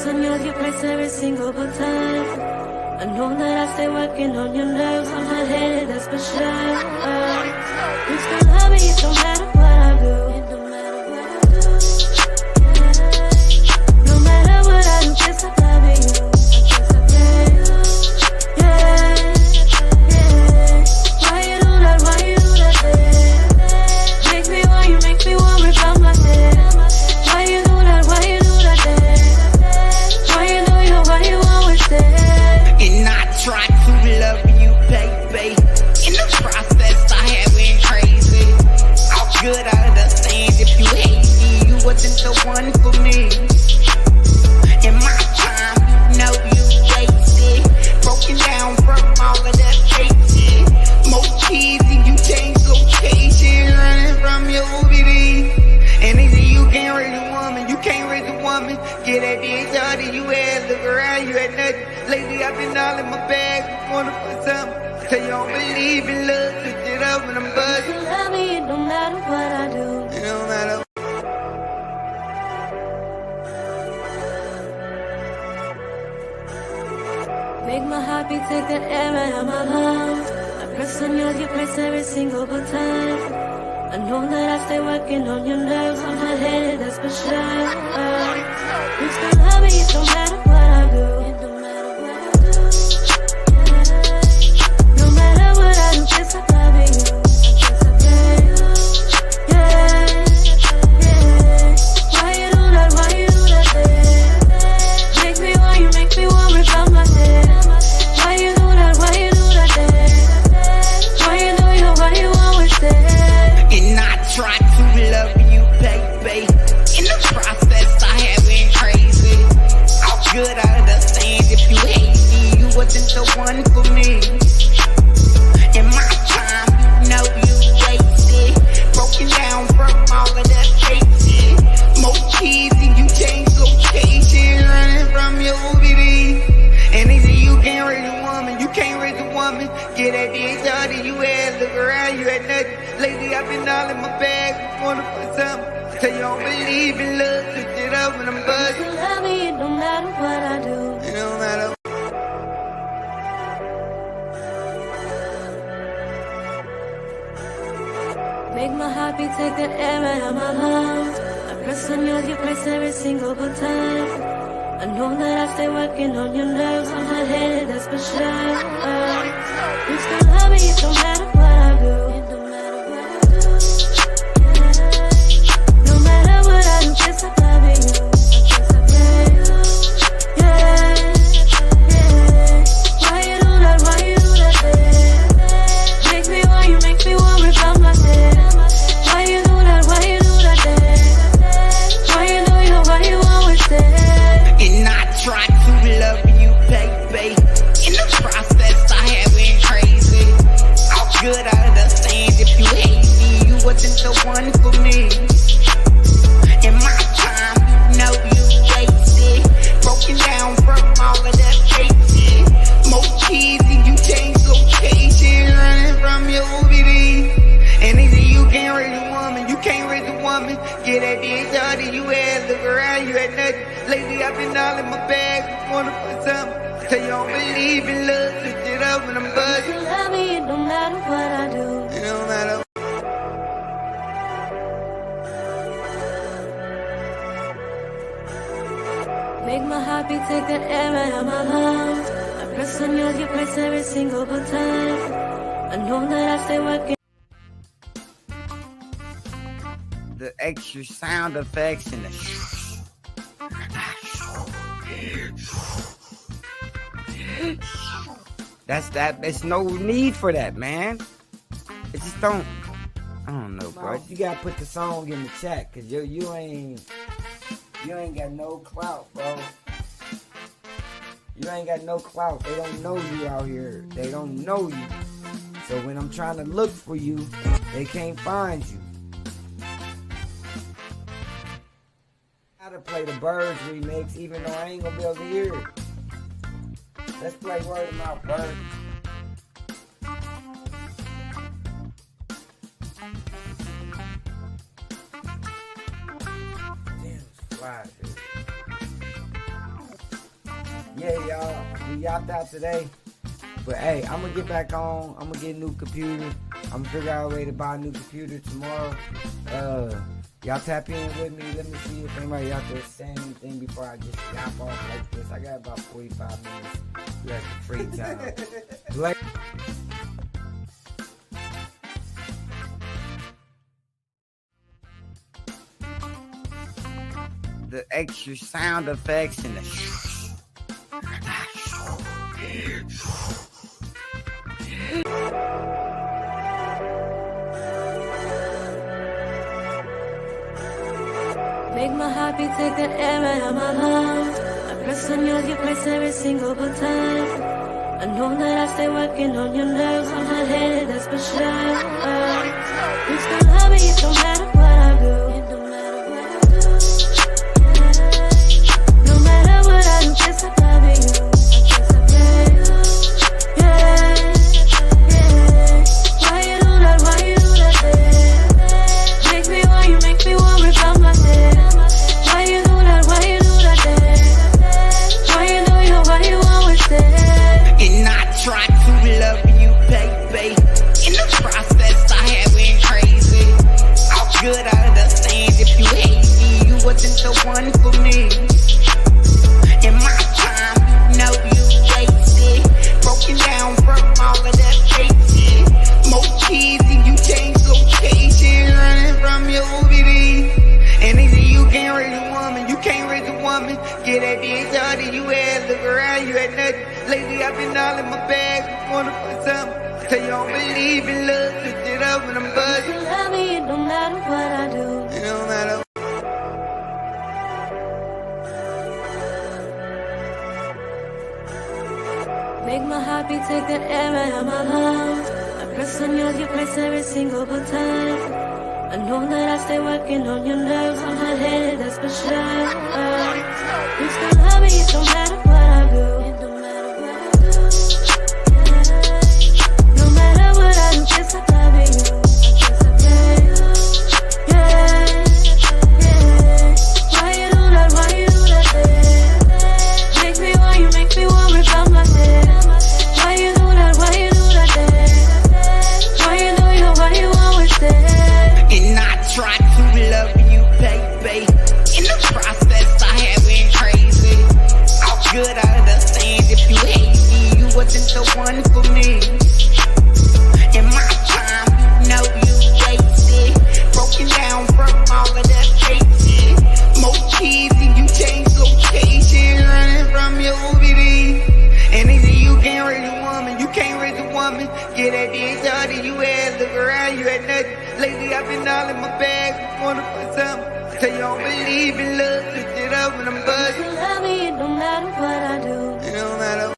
pressing your price every single time. I know that I stay working on your nerves. I'm not headed, that's for sure. You still love me, it don't matter what I do. It don't matter what I do. Yeah. No matter what I do, guess I'm loving you. Why you do that, yeah. Make me want rip out my head. Why you do that, yeah. Why you always there. And I try to love you, baby. In the process, I have been crazy. How good I understand if you hate me, you wasn't the one for me. In my time, you know you wasted. Broken down from all of that faking. More keys and you changed location. Running from your OBD. And they say you can't raise a woman, you can't raise a woman. Get that dick out of you ass, look around, you had nothing. Lately I've been all in my bag, wanna put something. Tell you I don't believe in love, switch it up when I'm buzzing. You love me, it don't matter what I do. It don't matter. Make my heartbeat take the air out of my lungs. I press on your price every single time. I know that I stay working on your nerves. I'm not headed, that's for sure. You still love me, it don't matter what I do. It don't matter what I do. Yeah. No matter what I do, guess I'm loving you. Why you do that, yeah. Make me want rip out my head. Why you do that, yeah. Why you always there. And I try to love you, baby. In the process, I have been crazy. How good I understand if you hate me, you wasn't the one for me. In my time, you know you wasted. Broken down from all of that faking. More keys and you changed location. Running from your OBD. And they say you can't raise a woman, you can't raise a woman. Get that dick out of you ass, look around, you had nothing. Lately I've been all in my bag, wanna put something. Tell you I don't believe in love, switch it up when I'm buzzing. You love me, it don't matter what I do. It don't matter. Make my heartbeat take the air out of my lungs. I press on your price every single time. I know that I stay working on your nerves. I'm not headed, that's for sure. You still love me, it don't matter what I do. It don't matter what I do. Yeah. No matter what I do, guess I'm loving you. Why you do that, yeah. Make me want rip out my head. Why you do that, yeah. Why you always there. And I try to love you, baby. In the process, I have been crazy. How good I understand if you hate me, you wasn't the one for me. In my time, you know you wasted. Broken down from all of that faking. More keys and you changed location. Running from your OBD. And they say you can't raise a woman, you can't raise a woman. Get that dick out of you ass, look around, you had nothing. Lately I've been all in my bag, wanna put something. Tell you I don't believe in love, switch it up when I'm buzzing. You love me, it don't matter what I do. It don't matter. Make my heartbeat take the air out of my lungs. I press on your price every single time. I know that I stay working. The extra sound effects and the there's no need for that, man. It just don't, I don't know, bro. You gotta put the song in the chat, cause you ain't got no clout, bro. You ain't got no clout. They don't know you out here. They don't know you. So when I'm trying to look for you, they can't find you. Gotta play the Birds remix, even though I ain't gonna be able to hear it. Let's play Word of Mouth, Bird. Damn, it's fly, dude. y'all thought today. But hey, I'm gonna get back on. I'm gonna get a new computer. I'm gonna figure out a way to buy a new computer tomorrow. Y'all tap in with me. Let me see if anybody out there saying anything before I just hop off like this. I got about 45 minutes left of free time. The extra sound effects and the Make my heartbeat take the air out of my lungs. I press on yours, you press every single button. I know that I stay working on your nerves. I'm not headed, that's for sure. You still love me, it don't matter what I do. It don't matter what I do. Yeah. No matter what I do, guess I'm loving you. Why you do that, Make me why you make me want to rip my head. Why you do that, Why you always stay? And I try to love you, baby. In the process, I have been crazy. How good I understand if you hate me, you wasn't the one for me. In my time, you know you wasted. Broken down from all of that fake shit. More keys and you changed location. Running from your OBD. And they say you can't raise a woman, you can't raise a woman. Get that bitch out of you ass, look around, you had nothing. Lately I've been all in my bag, wanna put something. Tell you I don't believe in love, switch it up when I'm buzzing. You love me, it don't matter what I do. It don't matter. Make my heartbeat take the air out of my lungs. I press on yours, you press every single button. I know that I stay working on your nerves. I'm not headed, that's for sure. You still love me, it don't matter what I do. It don't matter what I do. Yeah. No matter what I do, guess I'm loving you. Why you do that, Make me why you make me want to rip out my head. Why you do that, Why you always stay? And I try to love you, baby. In the process, I have been crazy. How good I understand if you hate me, you wasn't the one for me. In my time, you know you wasted. Broken down from all of that fake shit. More keys and you changed location. Running from your OBD. And they say you can't raise a woman, you can't raise a woman. Get that bitch out of you ass, look around, you had nothing. Lately I've been all in my bag, wanna put something. Tell you I don't believe in love, switch it up when I'm buzzing. You love me, it don't matter what I do. It don't matter.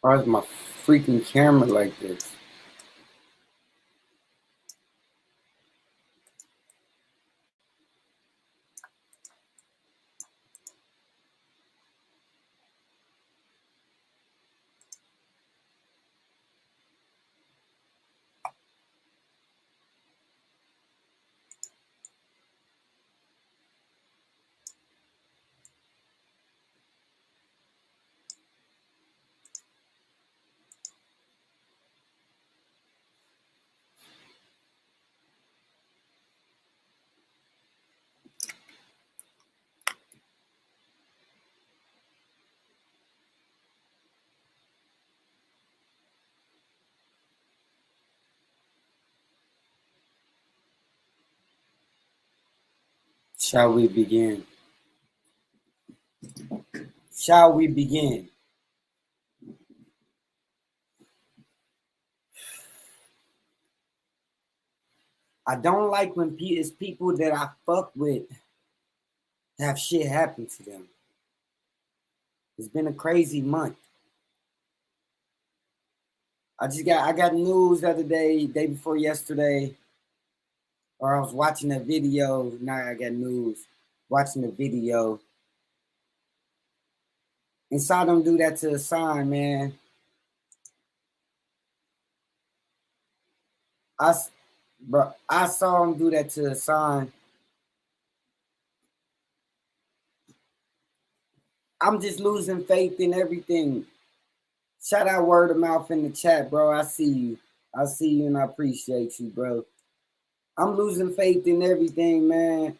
why is my freaking camera like this? Shall we begin? Shall we begin? I don't like when it's people that I fuck with have shit happen to them. It's been a crazy month. I got news the other day before yesterday, or I was watching a video. Now I got news, watching the video. And saw them do that to Hassan, man. I saw him do that to Hassan. I'm just losing faith in everything. Shout out Word of Mouth in the chat, bro. I see you. I see you and I appreciate you, bro. I'm losing faith in everything, man.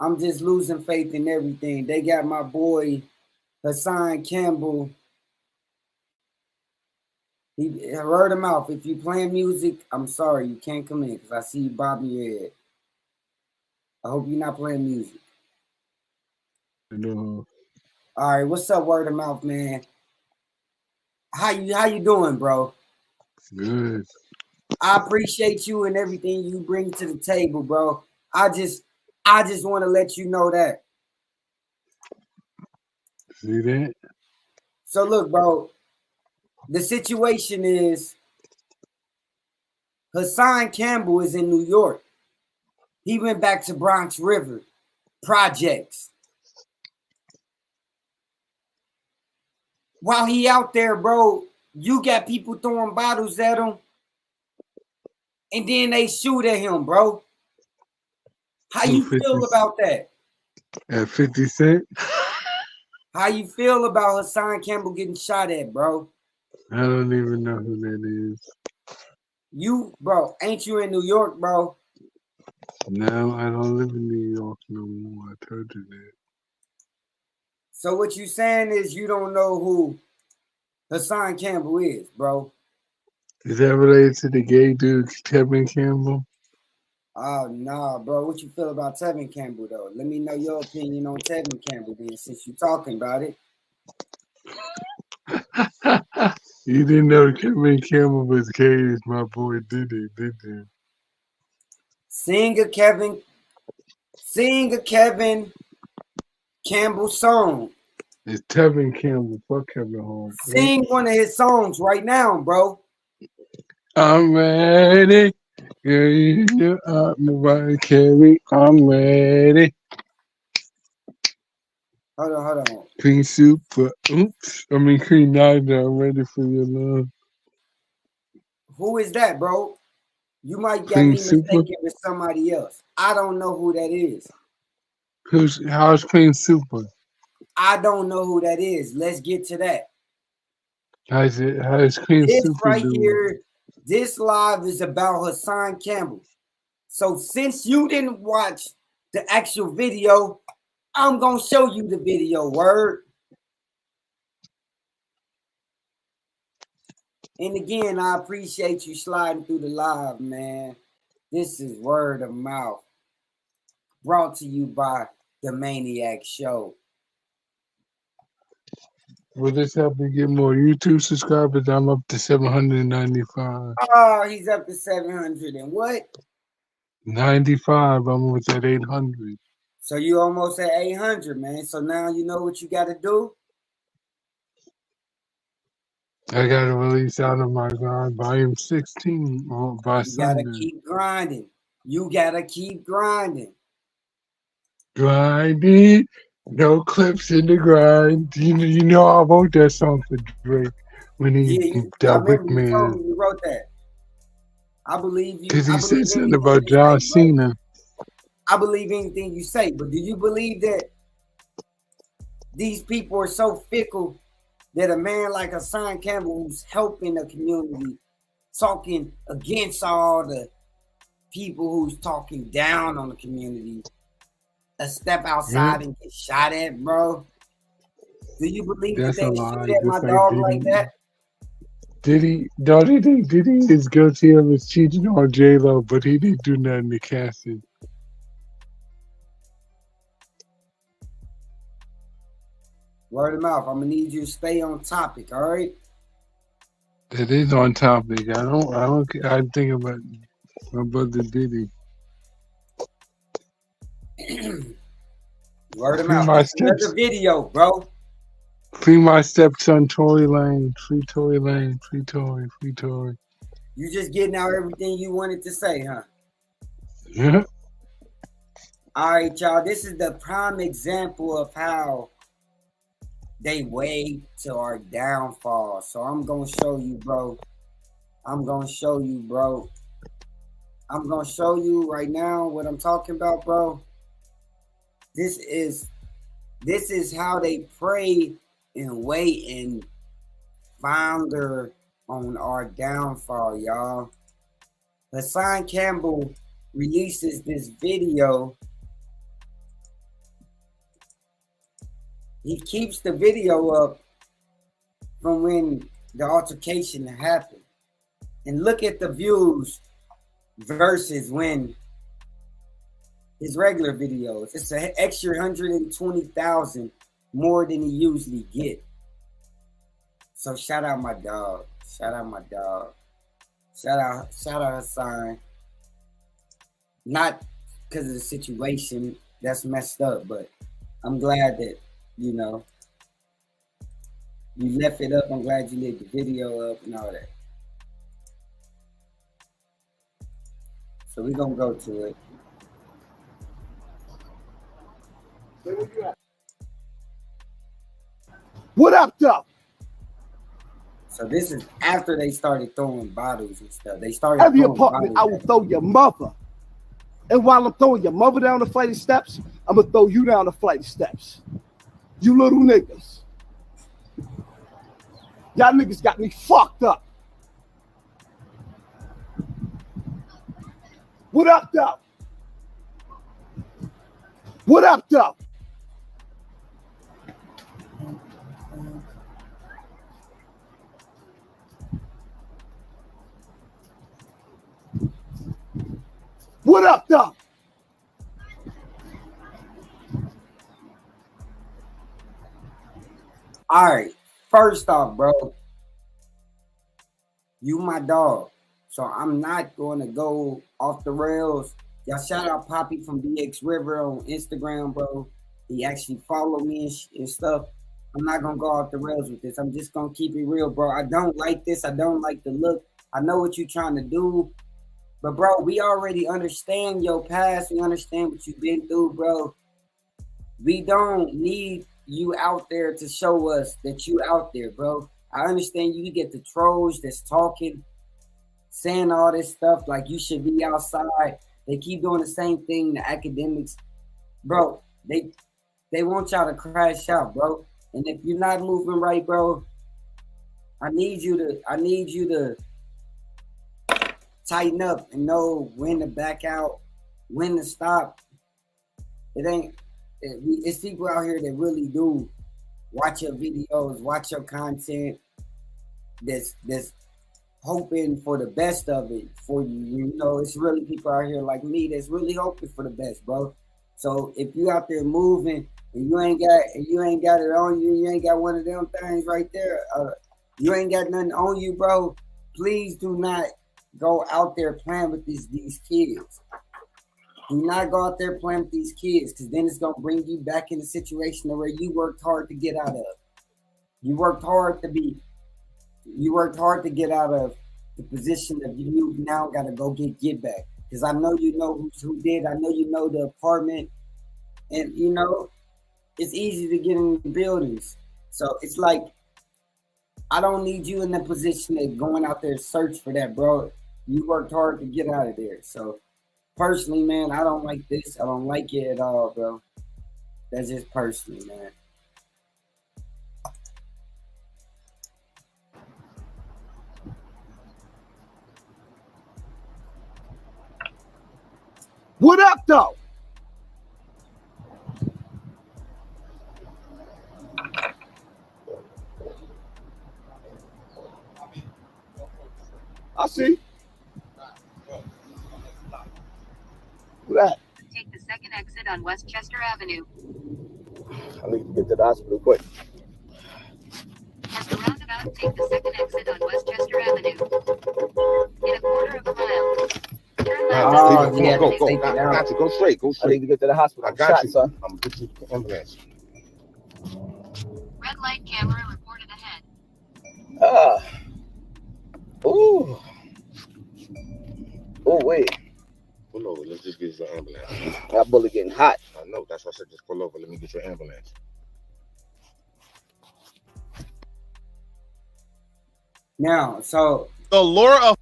I'm just losing faith in everything. They got my boy Hassan Campbell. Word of Mouth. If you playing music, I'm sorry, you can't come in because I see you bobbing your head. I hope you're not playing music. No. All right, what's up, Word of Mouth, man? How you doing, bro? Good. I appreciate you and everything you bring to the table, bro. I just want to let you know that. See that? So look, bro, the situation is Hassan Campbell is in New York. He went back to Bronx River projects. While he out there, bro, you got people throwing bottles at him, and then they shoot at him, bro. How you feel about that? At 50 Cent? How you feel about Hassan Campbell getting shot at, bro? I don't even know who that is. You, bro, ain't you in New York, bro? No, I don't live in New York no more. I told you that. So what you saying is you don't know who Hassan Campbell is, bro? Is that related to the gay dude, Kevin Campbell? Oh, nah, bro. What you feel about Tevin Campbell, though? Let me know your opinion on Tevin Campbell, then, since you're talking about it. You didn't know Kevin Campbell was gay as my boy Diddy, did you? Sing a Kevin Campbell song. It's Tevin Campbell. Fuck Kevin Hart. Sing one of his songs right now, bro. I'm ready. You're up, nobody carry. I'm ready. Hold on. Cream soup for cream nightmare. I'm ready for your love. Who is that, bro? You might get Cream me mistaken Super? with somebody else. I don't know who that is. How's Cream Super? I don't know who that is. Let's get to that. How's Cream This Super right doing? here, this live is about Hassan Campbell. So since you didn't watch the actual video, I'm going to show you the video, word. And again, I appreciate you sliding through the live, man. This is Word of Mouth, brought to you by The Maniac Show. Will this help me get more YouTube subscribers? I'm up to 795. Oh, he's up to 700 and what? 95. I'm almost at 800. So you almost at 800, man. So now you know what you got to do? I got to release Out of My God Volume 16 by You got to Sunday. keep grinding. You got to keep grinding. Grinding, no clips in the grind. You know I wrote that song for Drake when he I remember you told me you wrote that. I believe you. Because he said something about John Cena. I believe anything you say, but do you believe that these people are so fickle that a man like Hassan Campbell, who's helping the community, talking against all the people who's talking down on the community, step outside and get shot at, bro? Do you believe that they shoot at my dog like that? Diddy is guilty of his cheating on J-Lo, but he didn't do nothing to Cassie. Word of mouth. I'm gonna need you to stay on topic, all right? That is on topic. I think about my brother Diddy. Word of Free mouth. my That's steps. another video, bro. Free my stepson, Tory Lane. Free Tory Lane. Free Tory. Free Tory. You just getting out everything you wanted to say, huh? Yeah. All right, y'all. This is the prime example of how they wait to our downfall. So I'm gonna show you, bro. I'm gonna show you, bro. I'm gonna show you right now what I'm talking about, bro. This is how they pray and wait and founder on our downfall, y'all. Hassan Campbell releases this video. He keeps the video up from when the altercation happened. And look at the views versus when his regular videos. It's an extra 120,000 more than he usually get. So shout out my dog. Shout out my dog. Shout out Hassan. Not because of the situation that's messed up, but I'm glad that, you know, you left it up. I'm glad you left the video up and all that. So we're gonna go to it. What up, though? So this is after they started throwing bottles and stuff. They started Every throwing apartment, I bottles will throw your mother. And while I'm throwing your mother down the flight of steps, I'm gonna throw you down the flight of steps. You little niggas. Y'all niggas got me fucked up. What up, though? What up, though? What up, though? All right. First off, bro, you my dog. So I'm not going to go off the rails. Y'all shout out Poppy from BX River on Instagram, bro. He actually followed me and stuff. I'm not going to go off the rails with this. I'm just going to keep it real, bro. I don't like this. I don't like the look. I know what you're trying to do. But, bro, we already understand your past. We understand what you've been through, bro. We don't need you out there to show us that you out there, bro. I understand you get the trolls that's talking, saying all this stuff like you should be outside. They keep doing the same thing, the academics. Bro, they want y'all to crash out, bro. And if you're not moving right, bro, I need you to tighten up and know when to back out, when to stop. It's people out here that really do watch your videos, watch your content, that's hoping for the best of it for you. You know, it's really people out here like me that's really hoping for the best, bro. So if you out there moving and you ain't got it on you, you ain't got one of them things right there, you ain't got nothing on you, bro, please do not go out there playing with these kids. Do not go out there playing with these kids, because then it's gonna bring you back in a situation where you worked hard to get out of. You worked hard to get out of the position that you now gotta go get back. Because I know you know who did. I know you know the apartment, and you know it's easy to get in the buildings. So it's like I don't need you in the position of going out there to search for that, bro. You worked hard to get out of there. So personally, man, I don't like this. I don't like it at all, bro. That's just personally, man. What up, though? I see. What that? Take the second exit on Westchester Avenue. I need to get to the hospital quick. At the roundabout, take the second exit on Westchester Avenue. In a quarter of a mile. Oh, Leave it. yeah, Go, they take I it out. got you. Go straight. Go I straight. need to get to the hospital. I I'm got shot, you. son. I'm gonna get you the ambulance. Red light camera reported ahead. Ooh. Oh, wait. Pull over. Let's just get your ambulance. That bullet getting hot. I know. That's why I said just pull over. Let me get your ambulance. Now, so The lure of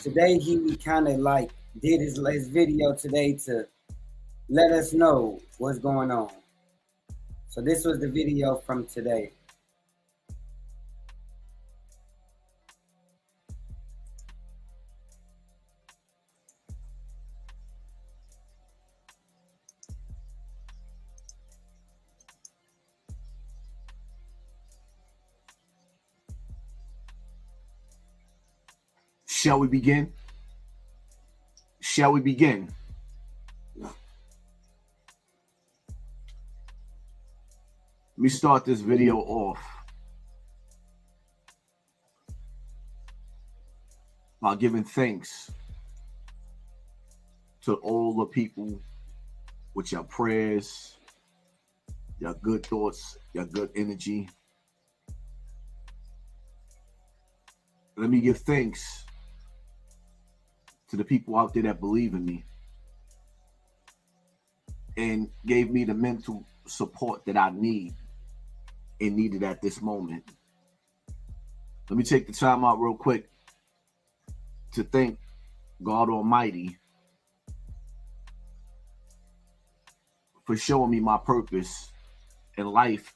today, he kind of like did his video today to let us know what's going on. So this was the video from today. Shall we begin? Shall we begin? Let me start this video off by giving thanks to all the people with your prayers, your good thoughts, your good energy. Let me give thanks to the people out there that believe in me and gave me the mental support that I need and needed at this moment. Let me take the time out real quick to thank God Almighty for showing me my purpose in life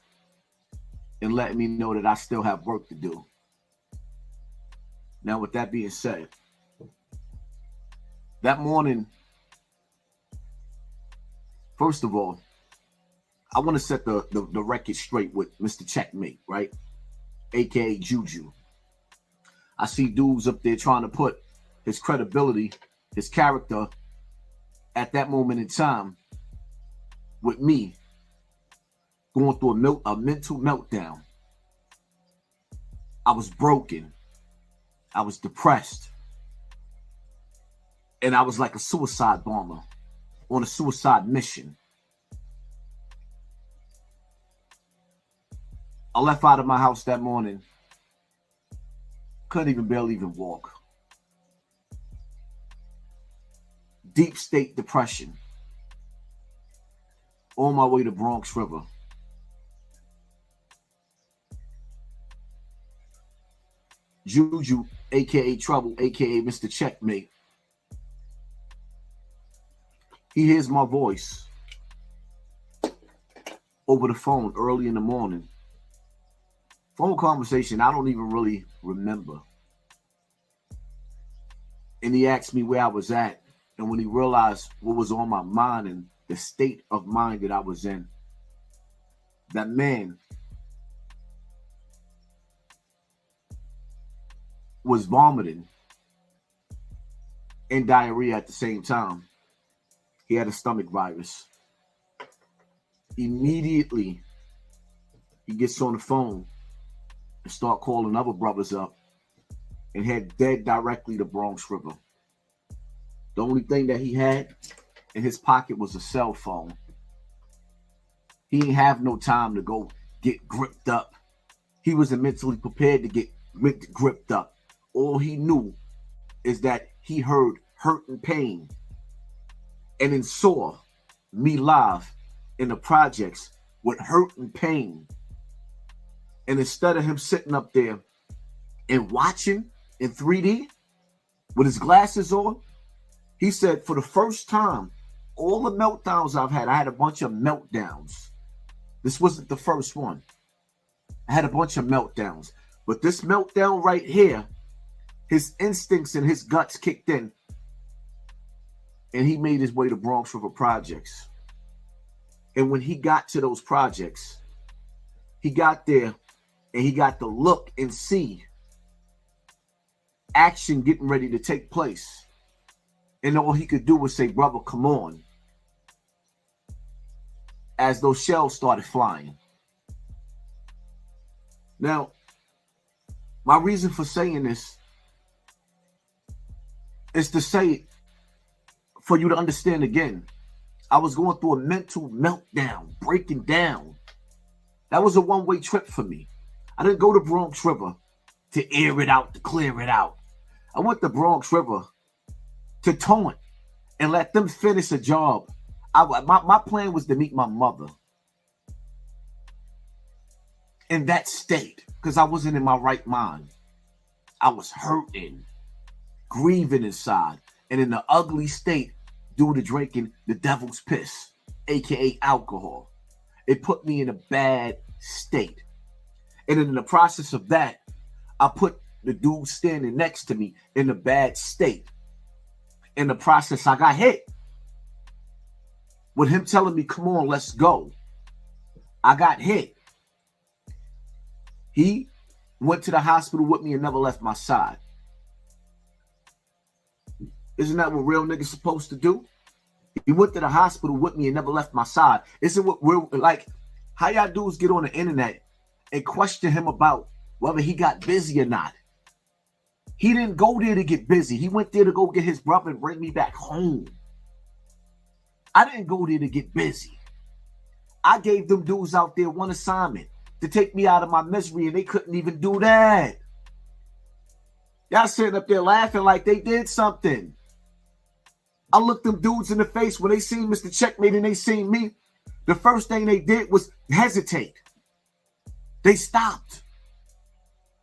and letting me know that I still have work to do. Now, with that being said, that morning, first of all, I want to set the record straight with Mr. Checkmate, right? AKA Juju. I see dudes up there trying to put his credibility, his character at that moment in time with me going through a mental meltdown. I was broken. I was depressed. And I was like a suicide bomber on a suicide mission. I left out of my house that morning. Couldn't barely walk. Deep state depression. On my way to Bronx River. Juju, aka Trouble, aka Mr. Checkmate. He hears my voice over the phone early in the morning. Phone conversation I don't even really remember. And he asked me where I was at. And when he realized what was on my mind and the state of mind that I was in, that man was vomiting and diarrhea at the same time. He had a stomach virus. Immediately, he gets on the phone and start calling other brothers up and head dead directly to Bronx River. The only thing that he had in his pocket was a cell phone. He didn't have no time to go get gripped up. He wasn't mentally prepared to get gripped up. All he knew is that he heard hurt and pain and then saw me live in the projects with hurt and pain. And instead of him sitting up there and watching in 3D with his glasses on, he said, for the first time, all the meltdowns I've had, I had a bunch of meltdowns. This wasn't the first one. I had a bunch of meltdowns. But this meltdown right here, his instincts and his guts kicked in. And he made his way to Bronx River Projects. And when he got to those projects, he got there and he got to look and see action getting ready to take place. And all he could do was say, brother, come on. As those shells started flying. Now, my reason for saying this is to say, for you to understand again, I was going through a mental meltdown, breaking down. That was a one-way trip for me. I didn't go to Bronx River to air it out, to clear it out. I went to Bronx River to taunt and let them finish a job. My plan was to meet my mother in that state because I wasn't in my right mind. I was hurting, grieving inside, and in the ugly state due to drinking the devil's piss, aka alcohol. It put me in a bad state. And in the process of that, I put the dude standing next to me in a bad state. In the process, I got hit with him telling me, come on, let's go. I got hit. He went to the hospital with me and never left my side. Isn't that what real niggas supposed to do? He went to the hospital with me and never left my side. Isn't what we're like? How y'all dudes get on the internet and question him about whether he got busy or not? He didn't go there to get busy. He went there to go get his brother and bring me back home. I didn't go there to get busy. I gave them dudes out there one assignment to take me out of my misery, and they couldn't even do that. Y'all sitting up there laughing like they did something. I looked them dudes in the face when they seen Mr. Checkmate and they seen me. The first thing they did was hesitate. They stopped.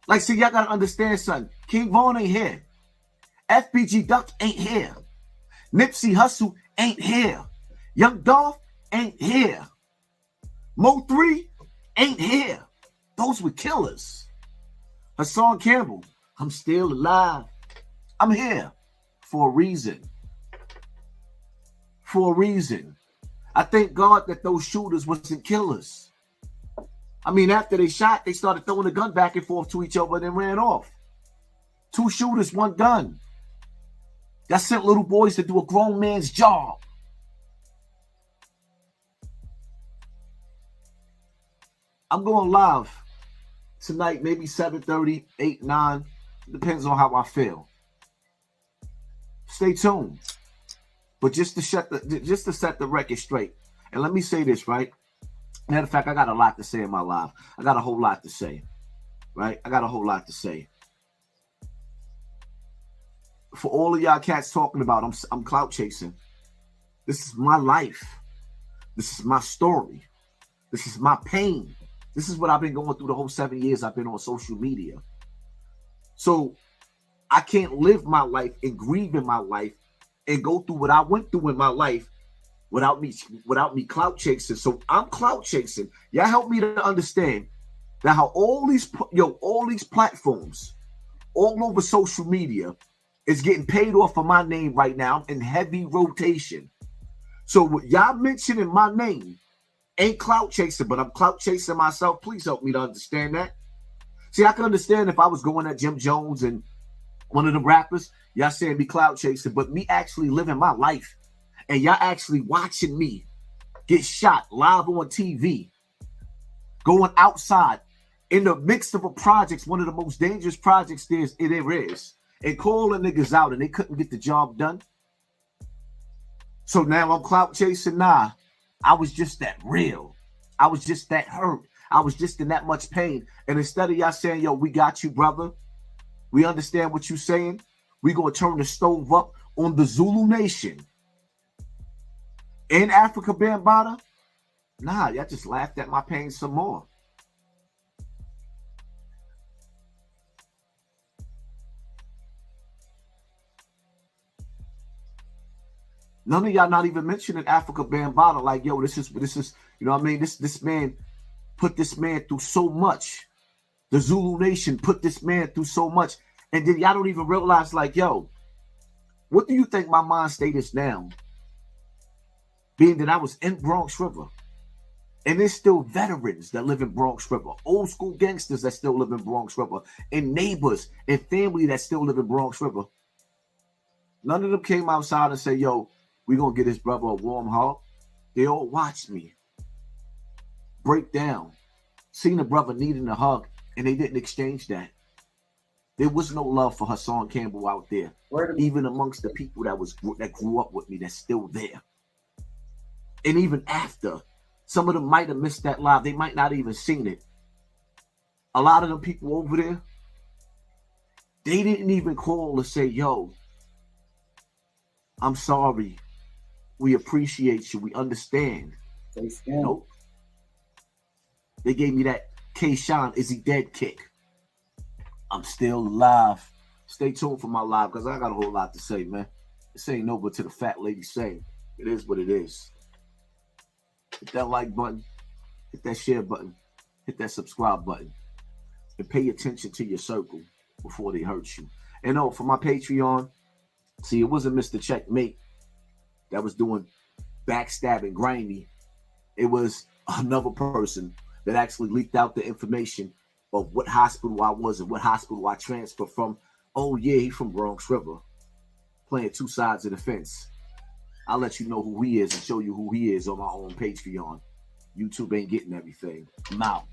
Like, see, y'all gotta understand something. King Vaughn ain't here. FBG Duck ain't here. Nipsey Hussle ain't here. Young Dolph ain't here. Mo 3 ain't here. Those were killers. Hassan Campbell, I'm still alive. I'm here for a reason. For a reason. I thank God that those shooters wasn't killers. I mean, after they shot, they started throwing the gun back and forth to each other and then ran off. 2 shooters, 1 gun. That sent little boys to do a grown man's job. I'm going live tonight, maybe 7:30, 8, 9. Depends on how I feel. Stay tuned. But just to set the record straight, and let me say this, right? Matter of fact, I got a lot to say in my life. I got a whole lot to say, right? I got a whole lot to say. For all of y'all cats talking about I'm clout chasing. This is my life. This is my story. This is my pain. This is what I've been going through the whole 7 years I've been on social media. So I can't live my life and grieve in my life and go through what I went through in my life without me clout chasing. So I'm clout chasing. Y'all help me to understand that how all these platforms all over social media is getting paid off for my name right now. I'm in heavy rotation. So what y'all mentioning my name ain't clout chasing, but I'm clout chasing myself. Please help me to understand that. See, I can understand if I was going at Jim Jones and one of the rappers, y'all saying me clout chasing, but me actually living my life and y'all actually watching me get shot live on TV, going outside in the midst of a project, one of the most dangerous projects there is, and calling niggas out and they couldn't get the job done. So now I'm clout chasing? Nah, I was just that real. I was just that hurt. I was just in that much pain. And instead of y'all saying, yo, we got you, brother. We understand what you're saying. We going to turn the stove up on the Zulu Nation. In Africa, Bambaataa? Nah, y'all just laughed at my pain some more. None of y'all not even mentioning Africa Bambaataa. Like, yo, this is, you know what I mean? This man put this man through so much. The Zulu Nation put this man through so much. And then y'all don't even realize, like, yo, what do you think my mind state is now? Being that I was in Bronx River. And there's still veterans that live in Bronx River. Old school gangsters that still live in Bronx River. And neighbors and family that still live in Bronx River. None of them came outside and said, yo, we're going to get his brother a warm hug. They all watched me break down. Seen a brother needing a hug. and they didn't exchange that. There was no love for Hassan Campbell out there, even amongst the people that grew up with me that's still there. And even after, some of them might have missed that live. They might not even seen it. A lot of them people over there, they didn't even call to say, yo, I'm sorry. We appreciate you. We understand. Nope. They gave me that K-Shine, is he dead kick. I'm still alive. Stay tuned for my live because I got a whole lot to say, man. This ain't over to the fat lady saying. It is what it is. Hit that like button. Hit that share button. Hit that subscribe button. And pay attention to your circle before they hurt you. And for my Patreon, see, it wasn't Mr. Checkmate that was doing backstabbing grimy. It was another person that actually leaked out the information of what hospital I was and what hospital I transferred from. Oh, yeah, he from Bronx River. Playing two sides of the fence. I'll let you know who he is and show you who he is on my own Patreon. YouTube ain't getting everything. I'm out.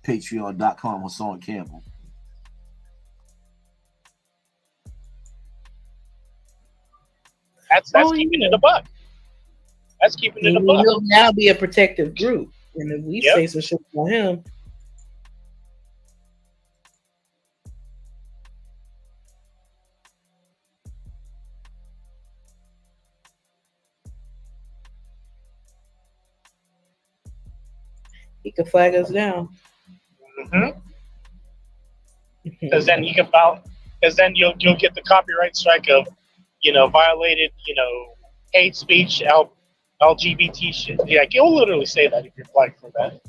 Patreon.com, Hassan Campbell. That's keeping it a buck. That's keeping it a buck. He'll now be a protective group. And if we say some shit on him, he can flag us down. Because then you can file. Because then you'll get the copyright strike of, violated, hate speech, LGBT shit. Yeah, you'll literally say that if you're flagged for that.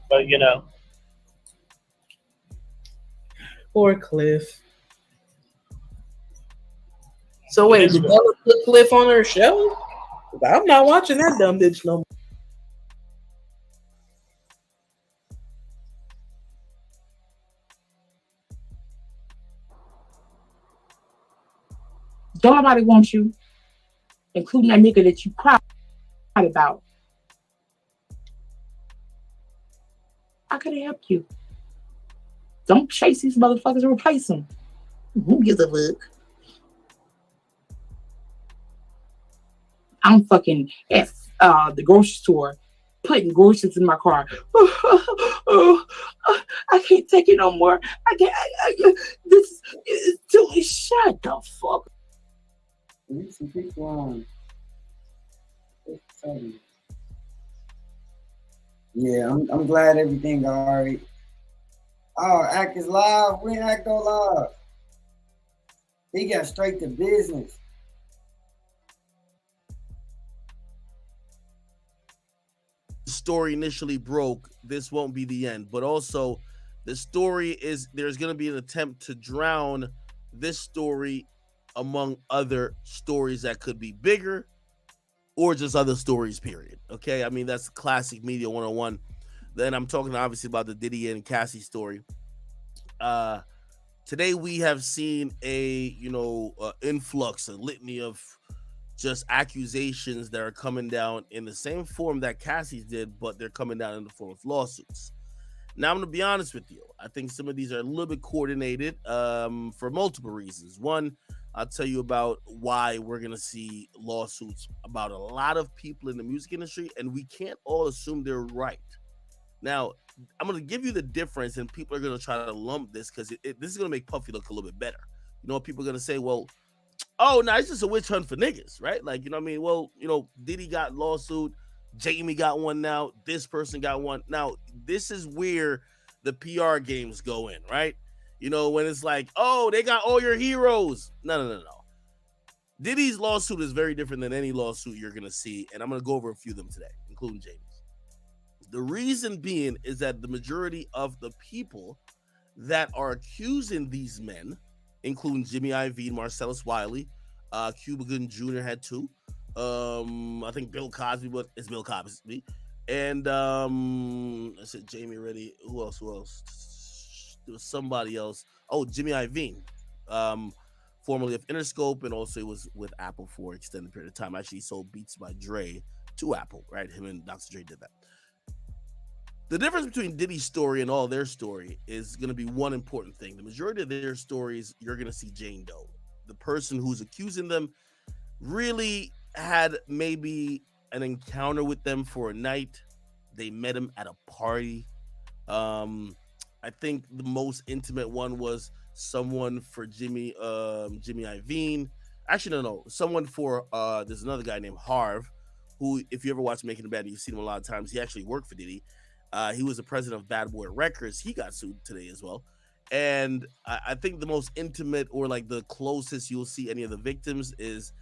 But poor Cliff. So wait, did Bella put Cliff on her show? I'm not watching that dumb bitch no more. Don't nobody want you, including that nigga that you cried about. I could have helped you. Don't chase these motherfuckers and replace them. Who gives a fuck? I'm fucking at the grocery store, putting groceries in my car. I can't take it no more. I can't. This is too. Shut the fuck. Yeah, I'm glad everything got all right. Oh, Act is live. When Act go live? He got straight to business. Story initially broke, this won't be the end, but also the story is there's going to be an attempt to drown this story among other stories that could be bigger or just other stories, period. Okay, I mean, that's classic media 101. Then I'm talking obviously about the Diddy and Cassie story. Today we have seen a influx, a litany of just accusations that are coming down in the same form that Cassie's did, but they're coming down in the form of lawsuits. Now, I'm going to be honest with you. I think some of these are a little bit coordinated for multiple reasons. One, I'll tell you about why we're going to see lawsuits about a lot of people in the music industry, and we can't all assume they're right. Now, I'm going to give you the difference, and people are going to try to lump this because this is going to make Puffy look a little bit better. People are going to say, well, oh, no, it's just a witch hunt for niggas, right? Like, you know what I mean? Well, Diddy got lawsuit, Jamie got one now, this person got one. Now, this is where the PR games go in, right? When it's like, oh, they got all your heroes. No. Diddy's lawsuit is very different than any lawsuit you're going to see, and I'm going to go over a few of them today, including Jamie's. The reason being is that the majority of the people that are accusing these men, including Jimmy Iovine, Marcellus Wiley, Cuba Gooding Jr. had two. I think Bill Cosby, but it's Bill Cosby. And I said Jamie already. Who else? There was somebody else. Oh, Jimmy Iovine, formerly of Interscope, and also was with Apple for an extended period of time. Actually, he sold Beats by Dre to Apple, right? Him and Dr. Dre did that. The difference between Diddy's story and all their story is going to be one important thing. The majority of their stories, you're going to see Jane Doe. The person who's accusing them really had maybe an encounter with them for a night. They met him at a party. I think the most intimate one was someone for Jimmy Iovine. Actually, no. Someone for there's another guy named Harv, who, if you ever watch Making the Band, you've seen him a lot of times. He actually worked for Diddy. He was the president of Bad Boy Records. He got sued today as well. And I think the most intimate, or like the closest you'll see any of the victims, is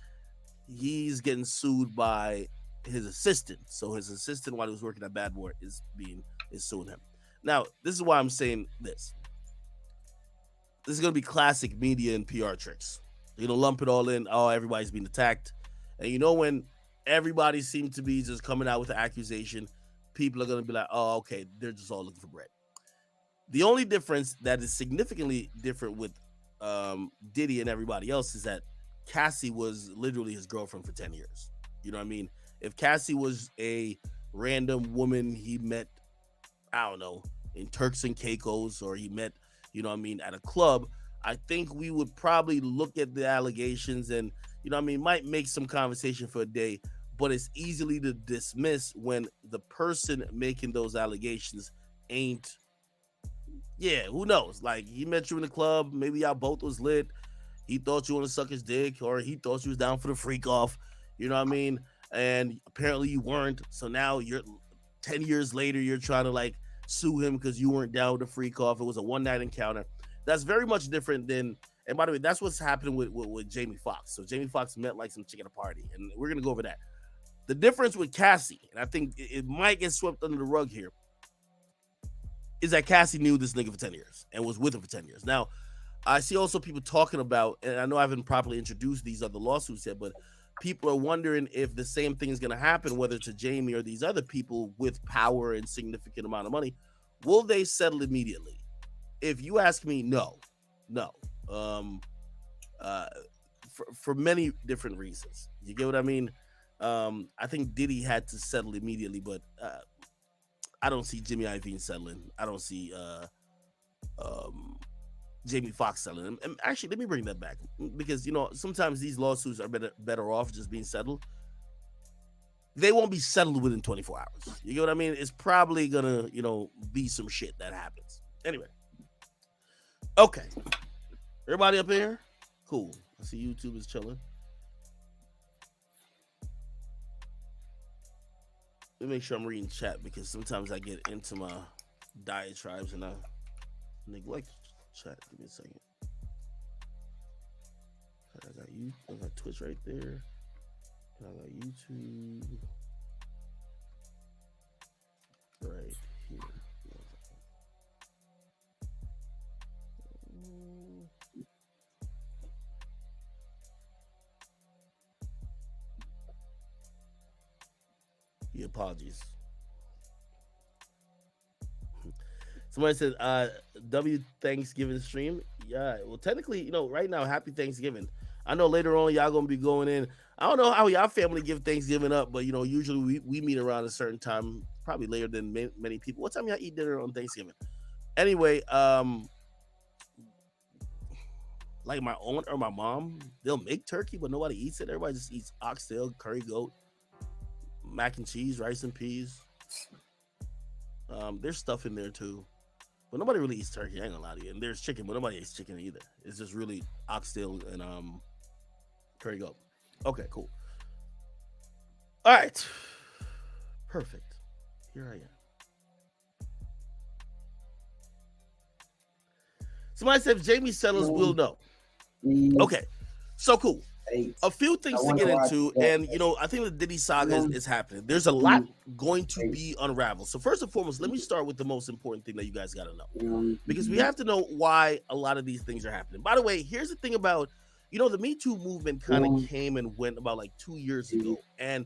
he's getting sued by his assistant. So his assistant, while he was working at Bad Boy, is suing him. Now, this is why I'm saying this. This is going to be classic media and PR tricks. You're going to lump it all in. Oh, everybody's being attacked. And you know, when everybody seems to be just coming out with an accusation, people are going to be like, oh, okay, they're just all looking for bread. The only difference that is significantly different with Diddy and everybody else is that Cassie was literally his girlfriend for 10 years. You know what I mean? If Cassie was a random woman he met, I don't know, in Turks and Caicos, or he met, you know what I mean, at a club, I think we would probably look at the allegations and, you know what I mean, might make some conversation for a day, but it's easily to dismiss when the person making those allegations ain't, who knows? Like, he met you in the club, maybe y'all both was lit, he thought you want to suck his dick, or he thought you was down for the freak off, you know what I mean? And apparently you weren't, so now you're 10 years later, you're trying to like sue him because you weren't down with the freak off. It was a one-night encounter. That's very much different than, and by the way, that's what's happening with Jamie Foxx. So Jamie Foxx met like some chick at a party, and we're going to go over that. The difference with Cassie, and I think it might get swept under the rug here, is that Cassie knew this nigga for 10 years and was with him for 10 years. Now, I see also people talking about, and I know I haven't properly introduced these other lawsuits yet, but people are wondering if the same thing is going to happen, whether to Jamie or these other people with power and significant amount of money. Will they settle immediately? If you ask me, no. For many different reasons. You get what I mean? I think Diddy had to settle immediately, but I don't see Jimmy Iovine settling. I don't see Jamie Foxx settling. And actually, let me bring that back, because, you know, sometimes these lawsuits are better off just being settled. They won't be settled within 24 hours. You get what I mean? It's probably gonna, you know, be some shit that happens. Anyway. Okay. Everybody up here? Cool. I see YouTube is chilling. Let me make sure I'm reading chat, because sometimes I get into my diatribes and I neglect chat. Give me a second. I got Twitch right there. I got YouTube right here. Apologies. Somebody said W Thanksgiving stream. Yeah, well, technically, you know, right now, happy Thanksgiving. I know later on y'all gonna be going in. I don't know how y'all family give Thanksgiving up, but you know, usually we meet around a certain time, probably later than many people. What time y'all eat dinner on Thanksgiving? Anyway, like my aunt or my mom, they'll make turkey, but nobody eats it. Everybody just eats oxtail, curry goat, mac and cheese, rice and peas. There's stuff in there too, but nobody really eats turkey. I ain't gonna lie to you. And there's chicken, but nobody eats chicken either. It's just really oxtail and curry goat. Okay, cool. All right, perfect. Here I am. Somebody said if Jamie settles, we'll know. Okay, so cool. A few things to get into, and you know, I think the Diddy saga is happening. There's a lot going to be unraveled. So first and foremost, let me start with the most important thing that you guys got to know, because we have to know why a lot of these things are happening. By the way, here's the thing about, you know, the Me Too movement kind of came and went about like 2 years ago, and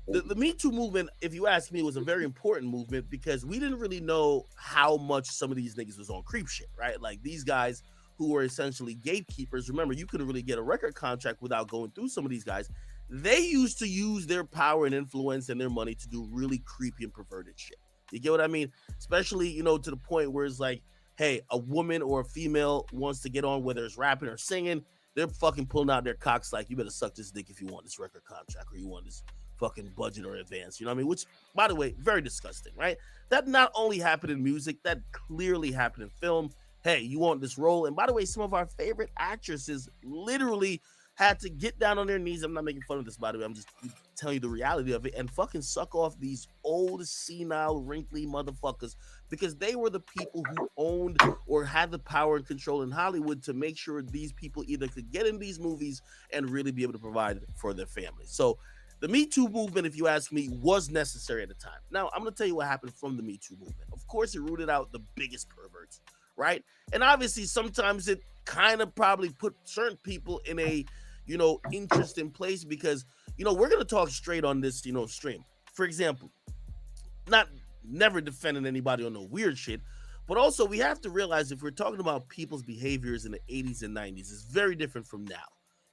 the Me Too movement, if you ask me, was a very important movement because we didn't really know how much some of these niggas was on creep shit, right? Like these guys who were essentially gatekeepers. Remember, you couldn't really get a record contract without going through some of these guys. They used to use their power and influence and their money to do really creepy and perverted shit. You get what I mean? Especially, you know, to the point where it's like, hey, a woman or a female wants to get on, whether it's rapping or singing, they're fucking pulling out their cocks like, you better suck this dick if you want this record contract or you want this fucking budget or advance. You know what I mean? Which, by the way, very disgusting, right? That not only happened in music, that clearly happened in film. Hey, you want this role? And by the way, some of our favorite actresses literally had to get down on their knees. I'm not making fun of this, by the way. I'm just telling you the reality of it and fucking suck off these old, senile, wrinkly motherfuckers because they were the people who owned or had the power and control in Hollywood to make sure these people either could get in these movies and really be able to provide for their families. So the Me Too movement, if you ask me, was necessary at the time. Now, I'm going to tell you what happened from the Me Too movement. Of course, it rooted out the biggest perverts, right? And obviously, sometimes it kind of probably put certain people in a, you know, interesting place because, you know, we're going to talk straight on this, you know, stream. For example, never defending anybody on no weird shit, but also we have to realize if we're talking about people's behaviors in the 80s and 90s, it's very different from now.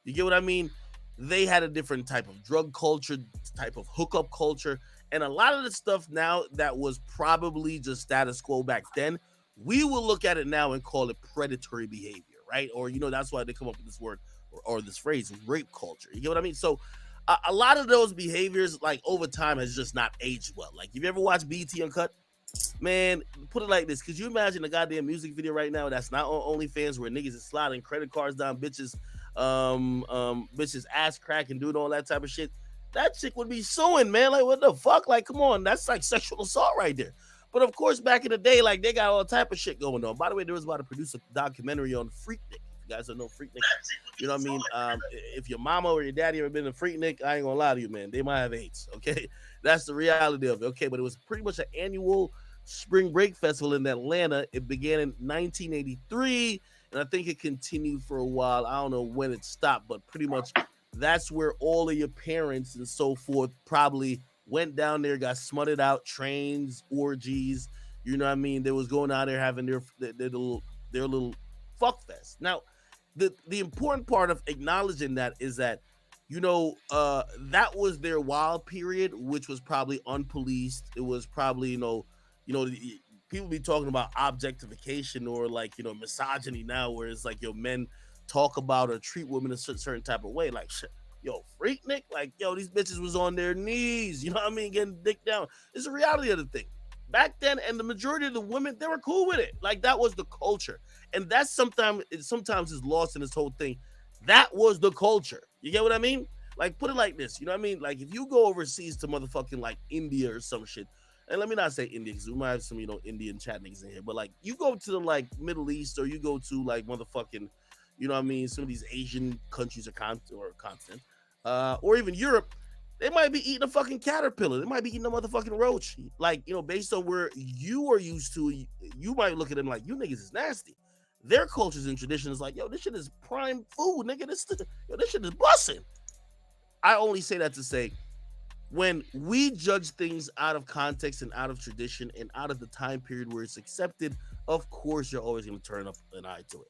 You get what I mean? They had a different type of drug culture, type of hookup culture, and a lot of the stuff now that was probably just status quo back then, we will look at it now and call it predatory behavior, right? Or, you know, that's why they come up with this word or this phrase, rape culture. You get what I mean? So a lot of those behaviors, like over time, has just not aged well. Like, if you ever watched BET Uncut, man, put it like this. Could you imagine a goddamn music video right now that's not on OnlyFans where niggas is sliding credit cards down bitches' ass crack and doing all that type of shit? That chick would be suing, man. Like, what the fuck? Like, come on, that's like sexual assault right there. But of course, back in the day, like, they got all type of shit going on. By the way, there was about to produce a documentary on Freaknik. You guys don't know Freaknik. You know what I mean? If your mama or your daddy ever been a Freaknik, I ain't gonna lie to you, man. They might have AIDS. Okay, that's the reality of it. Okay, but it was pretty much an annual spring break festival in Atlanta. It began in 1983, and I think it continued for a while. I don't know when it stopped, but pretty much that's where all of your parents and so forth probably went down there, got smutted out, trains, orgies. You know what I mean? They was going out there having their little fuck fest. Now, the important part of acknowledging that is that, you know, that was their wild period, which was probably unpoliced. It was probably, you know, people be talking about objectification or like, you know, misogyny now, where it's like, yo, men talk about or treat women a certain type of way. Like, shit, yo, Freaknik, like, yo, these bitches was on their knees, you know what I mean, getting dick down. It's the reality of the thing. Back then, and the majority of the women, they were cool with it. Like, that was the culture. And that's sometimes is lost in this whole thing. That was the culture. You get what I mean? Like, put it like this. You know what I mean? Like, if you go overseas to motherfucking, like, India or some shit, and let me not say India, because we might have some, you know, Indian chat niggas in here, but, like, you go to the, like, Middle East, or you go to, like, motherfucking, you know what I mean, some of these Asian countries or continent, or even Europe, they might be eating a fucking caterpillar. They might be eating a motherfucking roach. Like, you know, based on where you are used to, you might look at them like, you niggas is nasty. Their cultures and traditions like, yo, this shit is prime food, nigga. This shit is busting. I only say that to say, when we judge things out of context and out of tradition and out of the time period where it's accepted, of course you're always going to turn up an eye to it.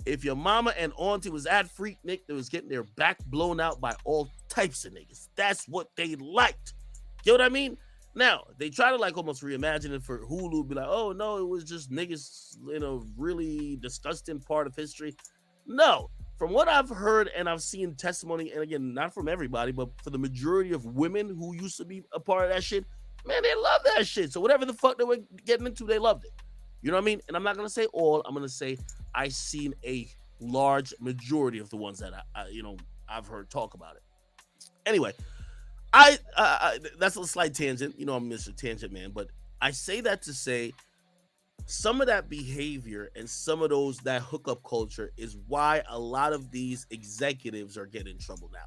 If your mama and auntie was at Freaknik, they was getting their back blown out by all types of niggas. That's what they liked. You know what I mean? Now, they try to like almost reimagine it for Hulu, be like, oh no, it was just niggas in a really disgusting part of history. No, from what I've heard and I've seen testimony, and again, not from everybody, but for the majority of women who used to be a part of that shit, man, they love that shit. So whatever the fuck they were getting into, they loved it. You know what I mean? And I'm not going to say all, I'm going to say I've seen a large majority of the ones that I've heard talk about it. Anyway, that's a slight tangent. You know, I'm Mr. Tangent Man, but I say that to say some of that behavior and some of that hookup culture is why a lot of these executives are getting in trouble now.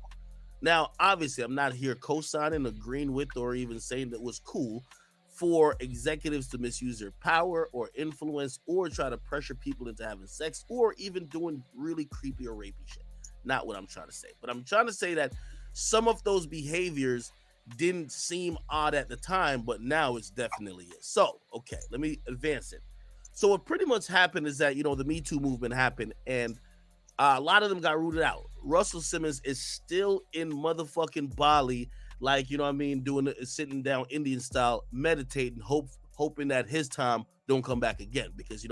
Now, obviously, I'm not here co-signing, agreeing with, or even saying that was cool for executives to misuse their power or influence or try to pressure people into having sex or even doing really creepy or rapey shit. Not what I'm trying to say, but I'm trying to say that some of those behaviors didn't seem odd at the time, but now it's definitely is. So, okay, let me advance it. So what pretty much happened is that, you know, the Me Too movement happened and a lot of them got rooted out. Russell Simmons is still in motherfucking Bali, like, you know what I mean, sitting down Indian style, meditating, hoping that his time don't come back again, because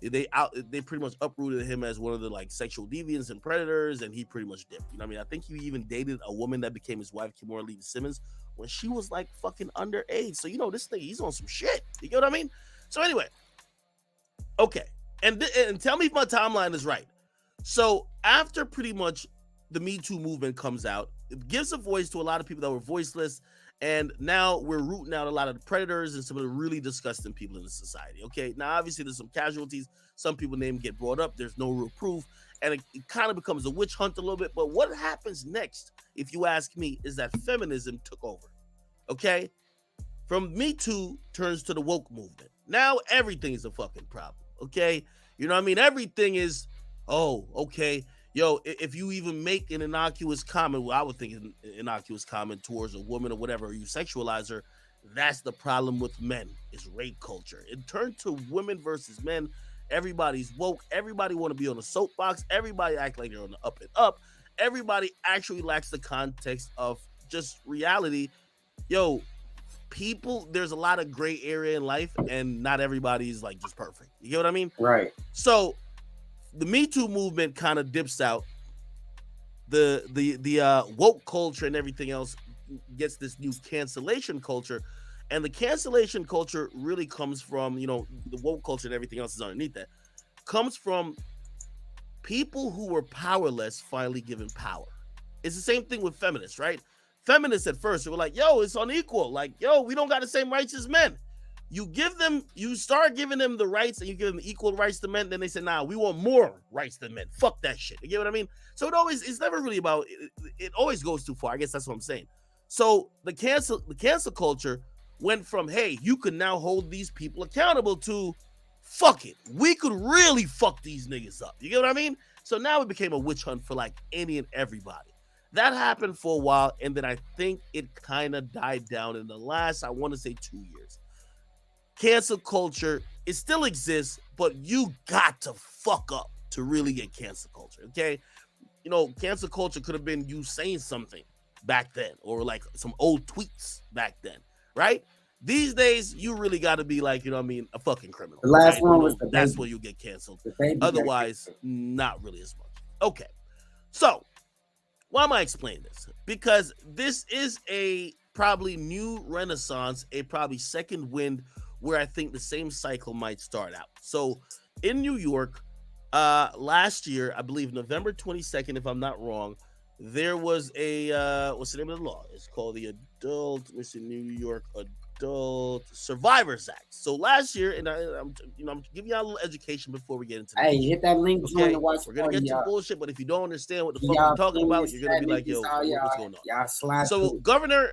they pretty much uprooted him as one of the like sexual deviants and predators, and he pretty much dipped. You know what I mean? I think he even dated a woman that became his wife, Kimora Lee Simmons, when she was like fucking underage. So this thing, he's on some shit. You get what I mean? So anyway, okay, and tell me if my timeline is right. So after pretty much the Me Too movement comes out, it gives a voice to a lot of people that were voiceless, and now we're rooting out a lot of the predators and some of the really disgusting people in the society. Okay, now obviously there's some casualties. Some people name get brought up. There's no real proof, and it kind of becomes a witch hunt a little bit. But what happens next, if you ask me, is that feminism took over. Okay, from Me Too turns to the woke movement. Now everything is a fucking problem. Okay, you know what I mean? Everything is, oh, okay. Yo, if you even make an innocuous comment, well, I would think an innocuous comment towards a woman or whatever, or you sexualize her, that's the problem with men, is rape culture. It turned to women versus men. Everybody's woke. Everybody want to be on a soapbox. Everybody act like they're on the up and up. Everybody actually lacks the context of just reality. Yo, people, there's a lot of gray area in life, and not everybody's like just perfect. You get what I mean? Right. So the Me Too movement kind of dips out. The woke culture and everything else gets this new cancellation culture, and the cancellation culture really comes from, the woke culture and everything else is underneath that, comes from people who were powerless finally given power. It's the same thing with feminists, right? Feminists at first, they were like, yo, it's unequal. Like, yo, we don't got the same rights as men. You start giving them the rights, and you give them equal rights to men, then they say, nah, we want more rights than men. Fuck that shit. You get what I mean? So it's never really about, it always goes too far. I guess that's what I'm saying. So the cancel culture went from, hey, you can now hold these people accountable, to, fuck it, we could really fuck these niggas up. You get what I mean? So now it became a witch hunt for like any and everybody. That happened for a while, and then I think it kind of died down in the last, I want to say 2 years. Cancel culture, it still exists, but you got to fuck up to really get cancel culture, okay? Cancel culture could have been you saying something back then, or like some old tweets back then, right? These days, you really got to be like, a fucking criminal. The last right? one was that's when you get canceled. Otherwise, not really as much. Okay, so why am I explaining this? Because this is a probably new renaissance, a probably second wind, where I think the same cycle might start out. So in New York, last year, I believe November 22nd, if I'm not wrong, there was a, what's the name of the law? It's called the New York Adult Survivors Act. So last year, and I'm giving y'all a little education before we get into this. Hey, hit that link. Okay, we're going to get to bullshit, but if you don't understand what the fuck we're talking about, you're going to be like, yo, what's going on? Y'all slide so through. Governor,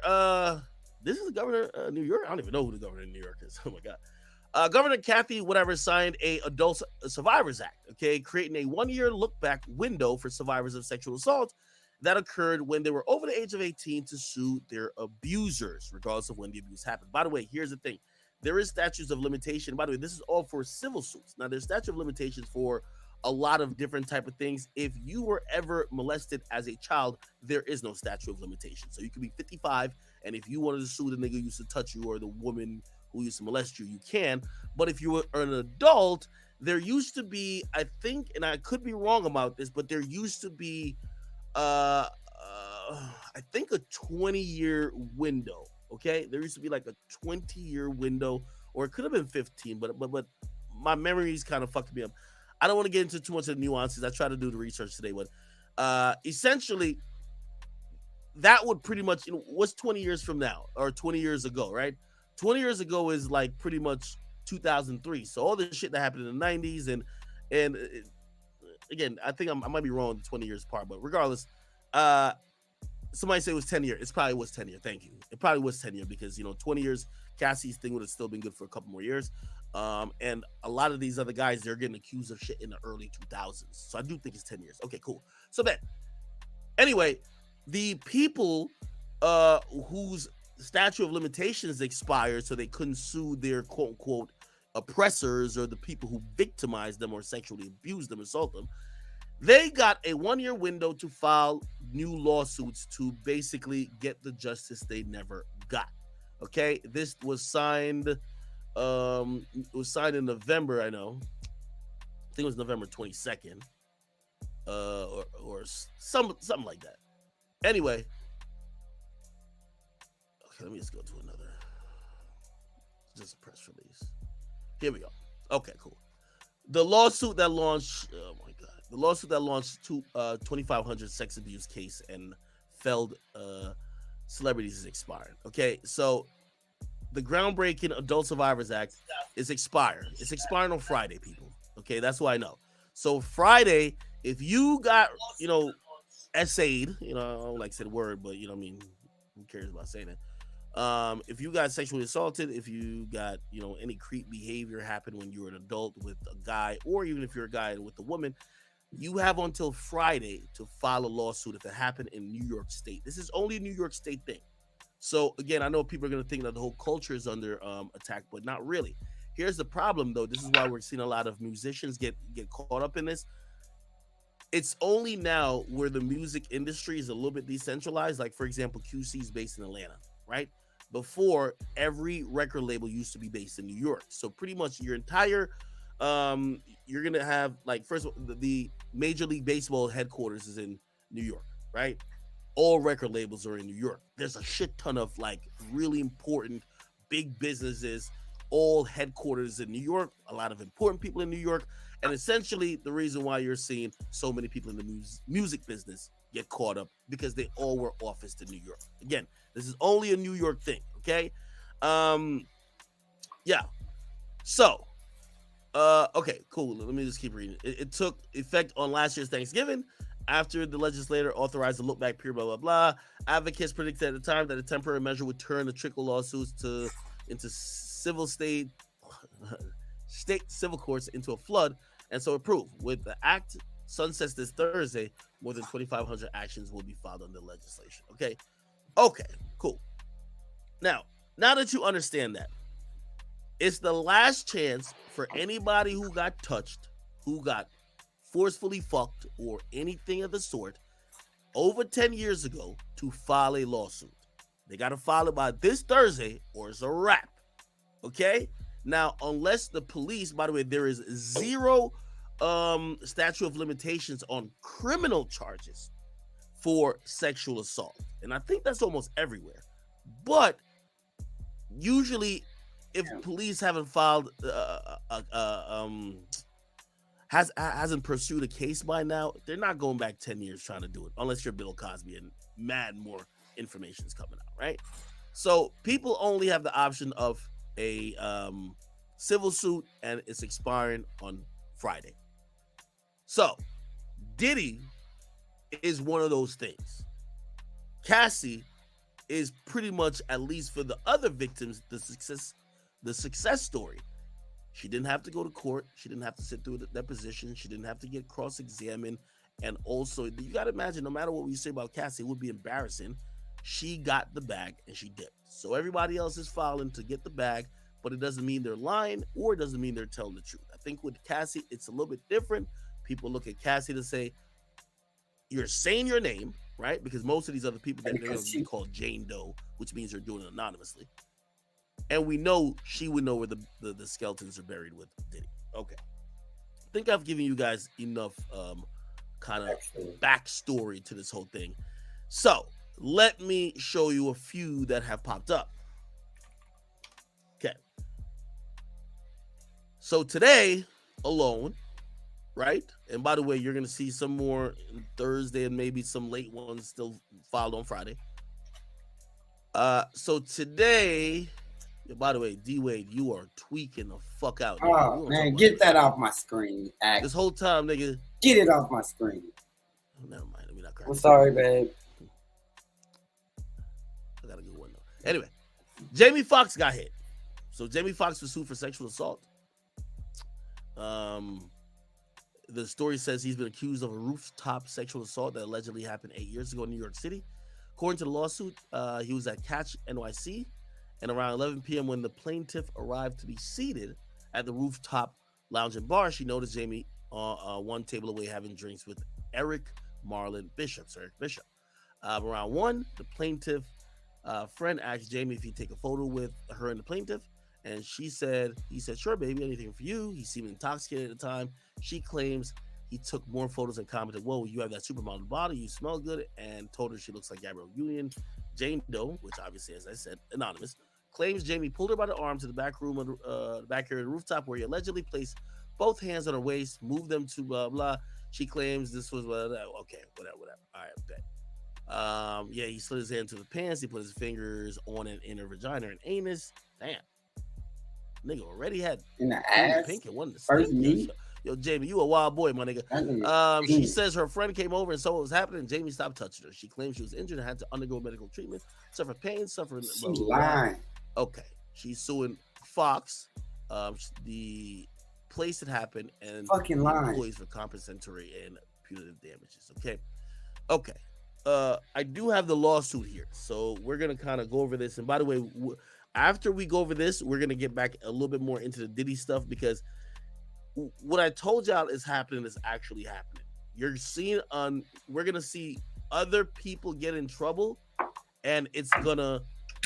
this is the governor of New York. I don't even know who the governor of New York is. Oh my God. Governor Kathy signed a Adult Survivors Act, okay, creating a 1-year look back window for survivors of sexual assault that occurred when they were over the age of 18 to sue their abusers, regardless of when the abuse happened. By the way, here's the thing. There is statutes of limitation. By the way, this is all for civil suits. Now, there's statute of limitations for a lot of different type of things. If you were ever molested as a child, there is no statute of limitation. So you could be 55, and if you wanted to sue the nigga who used to touch you or the woman who used to molest you, you can. But if you were an adult, there used to be, I think, and I could be wrong about this, but there used to be, I think, a 20-year window. Okay, there used to be like a 20-year window, or it could have been 15, but my memory's kind of fucking me up. I don't want to get into too much of the nuances. I tried to do the research today, but essentially, that would pretty much, what's 20 years from now, or 20 years ago, right? 20 years ago is like pretty much 2003. So all the shit that happened in the 90s, and again, I think I might be wrong on the 20 years part, but regardless, somebody say it was 10 years. It probably was 10 years. Thank you. It probably was 10 years because, 20 years, Cassie's thing would have still been good for a couple more years. And a lot of these other guys, they're getting accused of shit in the early 2000s. So I do think it's 10 years. Okay, cool. So then, anyway, the people whose statute of limitations expired, so they couldn't sue their quote unquote oppressors or the people who victimized them or sexually abused them, assault them, they got a 1-year window to file new lawsuits to basically get the justice they never got. Okay, this was signed It was signed in November. I know. I think it was November 22nd, or something like that. Anyway, okay, let me just go to another. Just a press release. Here we go. Okay, cool. The lawsuit that launched. Oh my god. The lawsuit that launched 2,500 sex abuse case and failed celebrities is expired. Okay, so the groundbreaking Adult Survivors Act is expired. It's expiring on Friday, people. Okay, that's what I know. So Friday, if you got, essayed, I don't like to say the word, but I mean, who cares about saying it? If you got sexually assaulted, if you got, any creep behavior happened when you were an adult with a guy, or even if you're a guy with a woman, you have until Friday to file a lawsuit if it happened in New York State. This is only a New York State thing. So again, I know people are going to think that the whole culture is under attack, but not really. Here's the problem, though. This is why we're seeing a lot of musicians get caught up in this. It's only now where the music industry is a little bit decentralized. Like, for example, QC is based in Atlanta, right? Before, every record label used to be based in New York. So pretty much your entire, you're going to have, like, first of all, the Major League Baseball headquarters is in New York, right? All record labels are in New York. There's a shit ton of, like, really important big businesses, all headquarters in New York, a lot of important people in New York. And essentially, the reason why you're seeing so many people in the music business get caught up because they all were officed in New York. Again, this is only a New York thing, okay? Yeah. So, okay, cool. Let me just keep reading. It took effect on last year's Thanksgiving after the legislator authorized the look back period, blah, blah, blah. Advocates predicted at the time that a temporary measure would turn the trickle lawsuits into civil state civil courts into a flood, and so approved. With the act sunsets this Thursday, more than 2,500 actions will be filed under legislation. Okay, cool. Now that you understand that, it's the last chance for anybody who got touched, who got forcefully fucked, or anything of the sort over 10 years ago to file a lawsuit. They got to file it by this Thursday, or it's a wrap. Okay? Now, unless the police, by the way, there is zero statute of limitations on criminal charges for sexual assault. And I think that's almost everywhere. But usually, if police haven't filed, hasn't pursued a case by now, they're not going back 10 years trying to do it, unless you're Bill Cosby and mad more information is coming out, right? So people only have the option of a civil suit, and it's expiring on Friday. So Diddy is one of those things. Cassie is pretty much, at least for the other victims, the success story. She didn't have to go to court. She didn't have to sit through the deposition. She didn't have to get cross-examined. And also, you got to imagine, no matter what we say about Cassie, it would be embarrassing. She got the bag and she dipped. So everybody else is filing to get the bag, but it doesn't mean they're lying, or it doesn't mean they're telling the truth. I think with Cassie, it's a little bit different. People look at Cassie to say, you're saying your name, right? Because most of these other people, they're going to be called Jane Doe, which means they're doing it anonymously. And we know she would know where the skeletons are buried with Diddy. Okay. I think I've given you guys enough kind of backstory to this whole thing. So let me show you a few that have popped up. Okay. So today alone, right? And by the way, you're going to see some more Thursday and maybe some late ones still filed on Friday. So today, by the way, D-Wade, you are tweaking the fuck out. Oh, man, get that off my screen. This whole time, nigga. Get it off my screen. Oh, never mind. Let me not cry. I'm sorry, babe. I got a good one, though. Anyway, Jamie Foxx got hit. So Jamie Foxx was sued for sexual assault. The story says he's been accused of a rooftop sexual assault that allegedly happened 8 years ago in New York City. According to the lawsuit, he was at Catch NYC, and around 11 p.m. when the plaintiff arrived to be seated at the rooftop lounge and bar, she noticed Jamie one table away having drinks with Eric Bishop. Around 1, the plaintiff friend asked Jamie if he'd take a photo with her and the plaintiff. And he said, sure, baby, anything for you. He seemed intoxicated at the time. She claims he took more photos and commented, whoa, you have that supermodel body, you smell good, and told her she looks like Gabrielle Union. Jane Doe, which obviously, as I said, anonymous, claims Jamie pulled her by the arm to the back room of the back area of the rooftop where he allegedly placed both hands on her waist, moved them to blah, blah. She claims this was whatever. All right, bet. Yeah, he slid his hand into the pants. He put his fingers on and in her vagina and anus. Damn. Nigga already had in the ass. Pink and one First meet. Yo, Jamie, you a wild boy, my nigga. She says her friend came over and saw what was happening. And Jamie stopped touching her. She claims she was injured and had to undergo medical treatment, suffered pain, suffering. She's lying. Okay, she's suing Fox, the place it happened, and fucking lying employees for compensatory and punitive damages. Okay. I do have the lawsuit here, so we're gonna kind of go over this. And by the way, after we go over this, we're gonna get back a little bit more into the Diddy stuff, because what I told y'all is happening is actually happening. You're seeing we're gonna see other people get in trouble, and it's gonna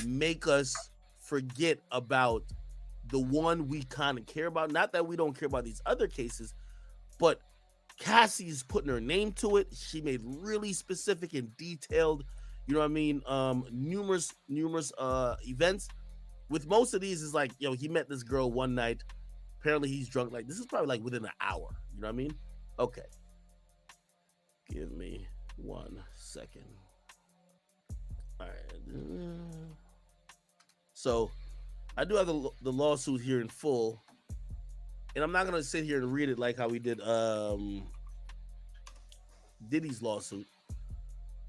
make us forget about the one we kind of care about. Not that we don't care about these other cases, but Cassie's putting her name to it. She made really specific and detailed, you know what I mean, numerous events. With most of these, is like, yo, he met this girl one night. Apparently he's drunk. Like, this is probably like within an hour. You know what I mean? Okay. Give me 1 second. All right. So I do have the lawsuit here in full. And I'm not going to sit here and read it like how we did Diddy's lawsuit.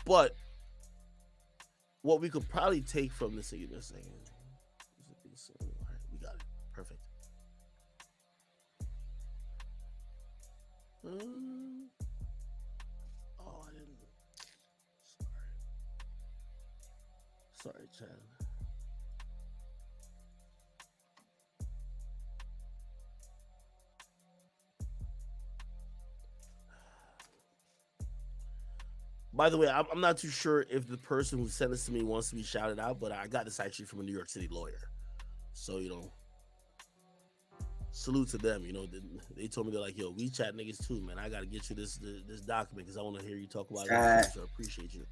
But what we could probably take from this, give me a second. All right, we got it. Perfect. Oh, I didn't. Sorry, Chad. By the way, I'm not too sure if the person who sent this to me wants to be shouted out, but I got this actually from a New York City lawyer. So, you know, salute to them. You know, they told me, they're like, yo, we chat niggas too, man. I got to get you this document because I want to hear you talk about it. So I appreciate you.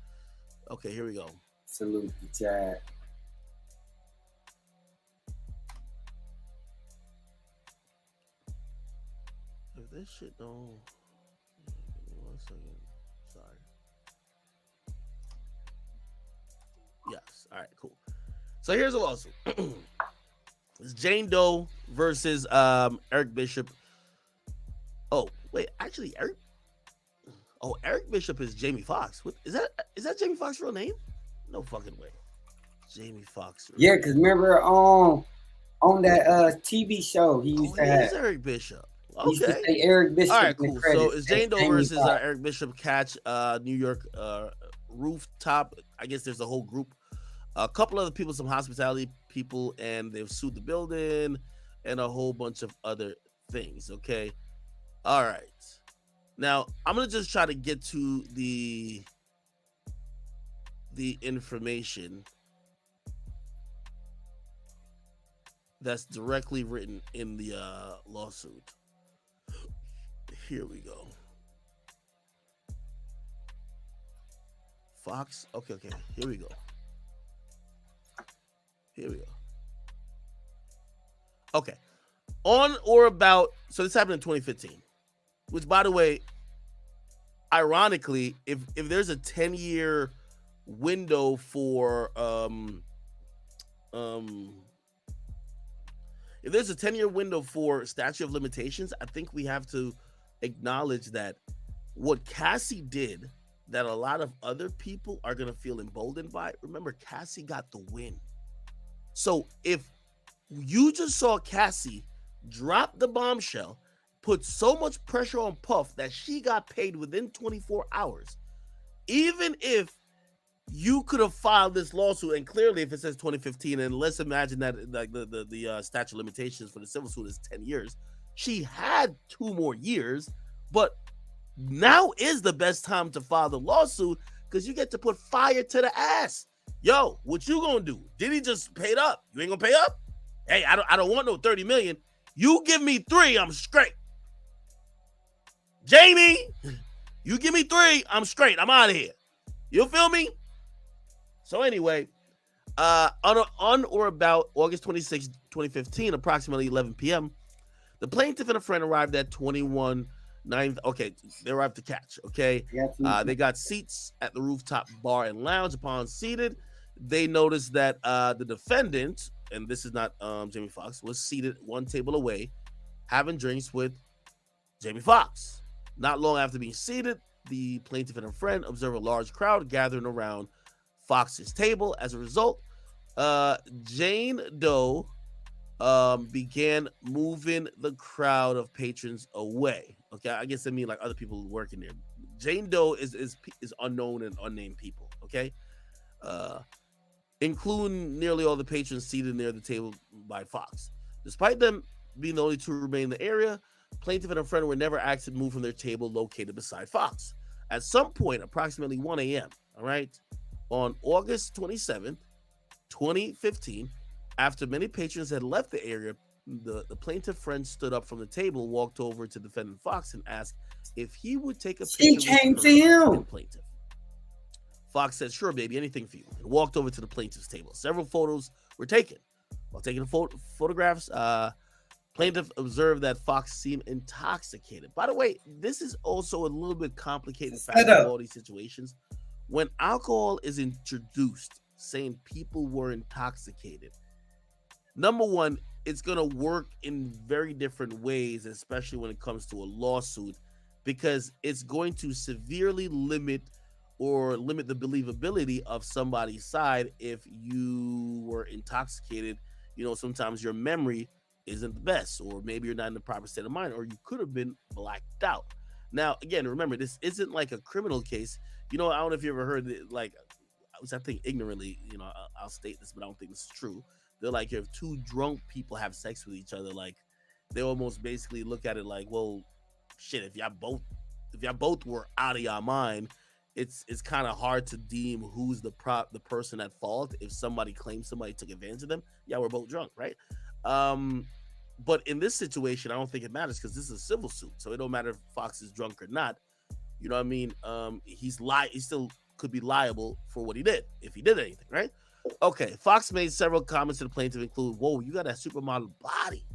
Okay, here we go. Salute the chat. If this shit don't... Give me 1 second. Sorry. Yes. All right, cool. So here's a lawsuit. It's Jane Doe versus Eric Bishop. Oh, wait, actually, Eric Bishop is Jamie Foxx. What is that Jamie Foxx's real name? No fucking way. Jamie Foxx. Yeah, because remember on that TV show he used to have Eric Bishop. Okay. He used to say Eric Bishop. All right, cool. So it's Jane Doe versus Eric Bishop catch New York rooftop. I guess there's a whole group. A couple other people, some hospitality people, and they've sued the building and a whole bunch of other things. Okay. All right. Now, I'm going to just try to get to the information that's directly written in the lawsuit. Here we go. Fox. Okay. Here we go. Okay. On or about, so this happened in 2015, which, by the way, ironically, if there's a 10-year window for if there's a 10-year window for statute of limitations, I think we have to acknowledge that what Cassie did, that a lot of other people are going to feel emboldened by. Remember, Cassie got the win. So if you just saw Cassie drop the bombshell, put so much pressure on Puff that she got paid within 24 hours, even if you could have filed this lawsuit, and clearly if it says 2015, and let's imagine that like the statute of limitations for the civil suit is 10 years, she had 2 more years, but now is the best time to file the lawsuit because you get to put fire to the ass. Yo, what you gonna do? Diddy just paid up. You ain't gonna pay up? Hey, I don't want no 30 million. You give me 3, I'm straight. Jamie, you give me 3, I'm straight. I'm out of here. You feel me? So anyway, on or about August 26, 2015, approximately 11 p.m., the plaintiff and a friend arrived at 21 9th. Okay, they arrived to catch. Okay, they got seats at the rooftop bar and lounge. Upon seated, they noticed that the defendant, and this is not Jamie Foxx, was seated one table away, having drinks with Jamie Foxx. Not long after being seated, the plaintiff and her friend observed a large crowd gathering around Fox's table. As a result, Jane Doe began moving the crowd of patrons away. Okay, I guess I mean like other people working there. Jane Doe is unknown and unnamed people. Okay, including nearly all the patrons seated near the table by Fox. Despite them being the only two remaining in the area, plaintiff and her friend were never asked to move from their table located beside Fox. At some point, approximately 1 a.m., all right, on August 27th, 2015, after many patrons had left the area, the plaintiff friend stood up from the table, walked over to defendant Fox, and asked if he would take a picture She came with to her him. and the plaintiff. Fox said, "Sure, baby, anything for you," and walked over to the plaintiff's table. Several photos were taken. While taking photographs, plaintiff observed that Fox seemed intoxicated. By the way, this is also a little bit complicated fact of all these situations. When alcohol is introduced, saying people were intoxicated, number one, it's going to work in very different ways, especially when it comes to a lawsuit, because it's going to severely limit the believability of somebody's side. If you were intoxicated, you know, sometimes your memory isn't the best, or maybe you're not in the proper state of mind, or you could have been blacked out. Now, again, remember, this isn't like a criminal case. You know, I don't know if you ever heard it, like, I think ignorantly, you know, I'll state this, but I don't think this is true. They're like, if two drunk people have sex with each other, like, they almost basically look at it like, well, shit, if y'all both were out of your mind, it's kind of hard to deem who's the person at fault. If somebody claims somebody took advantage of them, yeah, we're both drunk, right? But in this situation, I don't think it matters, because this is a civil suit, so it don't matter if Fox is drunk or not. You know what I mean? He still could be liable for what he did, if he did anything, right? Okay, Fox made several comments to the plaintiff, include, "Whoa, you got that supermodel body.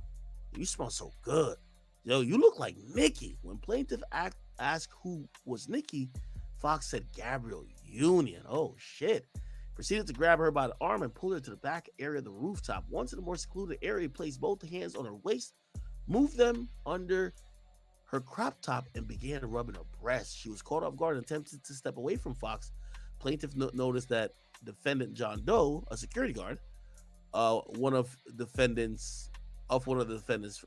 You smell so good. Yo, you look like Nikki." When plaintiff asked who was Nikki, Fox said Gabrielle Union. Oh, shit. Proceeded to grab her by the arm and pull her to the back area of the rooftop. Once in a more secluded area, he placed both hands on her waist, moved them under her crop top, and began rubbing her breast. She was caught off guard and attempted to step away from Fox. Plaintiff noticed that defendant John Doe, a security guard, one of the defendants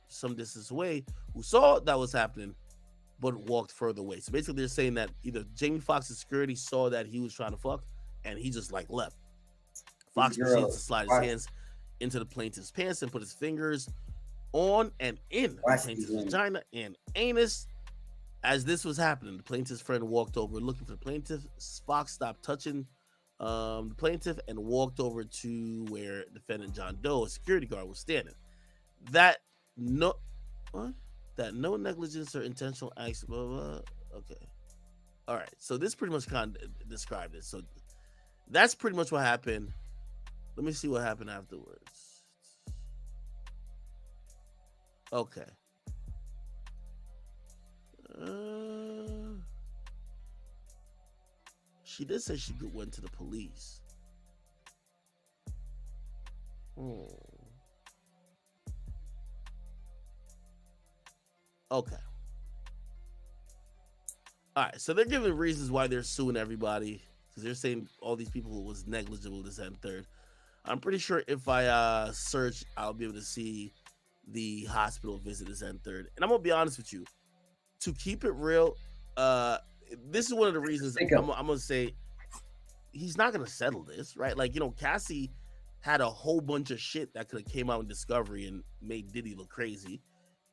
some distance away, who saw that was happening, but walked further away. So basically, they're saying that either Jamie Foxx's security saw that he was trying to fuck, and he just like left. Fox proceeds to slide his hands into the plaintiff's pants and put his fingers on and in the plaintiff's vagina and anus. As this was happening, the plaintiff's friend walked over looking for the plaintiff. Fox stopped touching the plaintiff and walked over to where defendant John Doe, a security guard, was standing. That no negligence or intentional acts. Blah, blah. Okay, all right. So this pretty much kind of described it. So that's pretty much what happened. Let me see what happened afterwards. Okay. She did say she went to the police. Okay. All right. So they're giving reasons why they're suing everybody, because they're saying all these people was negligible, this and third. I'm pretty sure if I search, I'll be able to see the hospital visit this and third. And I'm gonna be honest with you. To keep it real, this is one of the reasons I'm gonna say he's not gonna settle this, right? Like, you know, Cassie had a whole bunch of shit that could have came out in Discovery and made Diddy look crazy.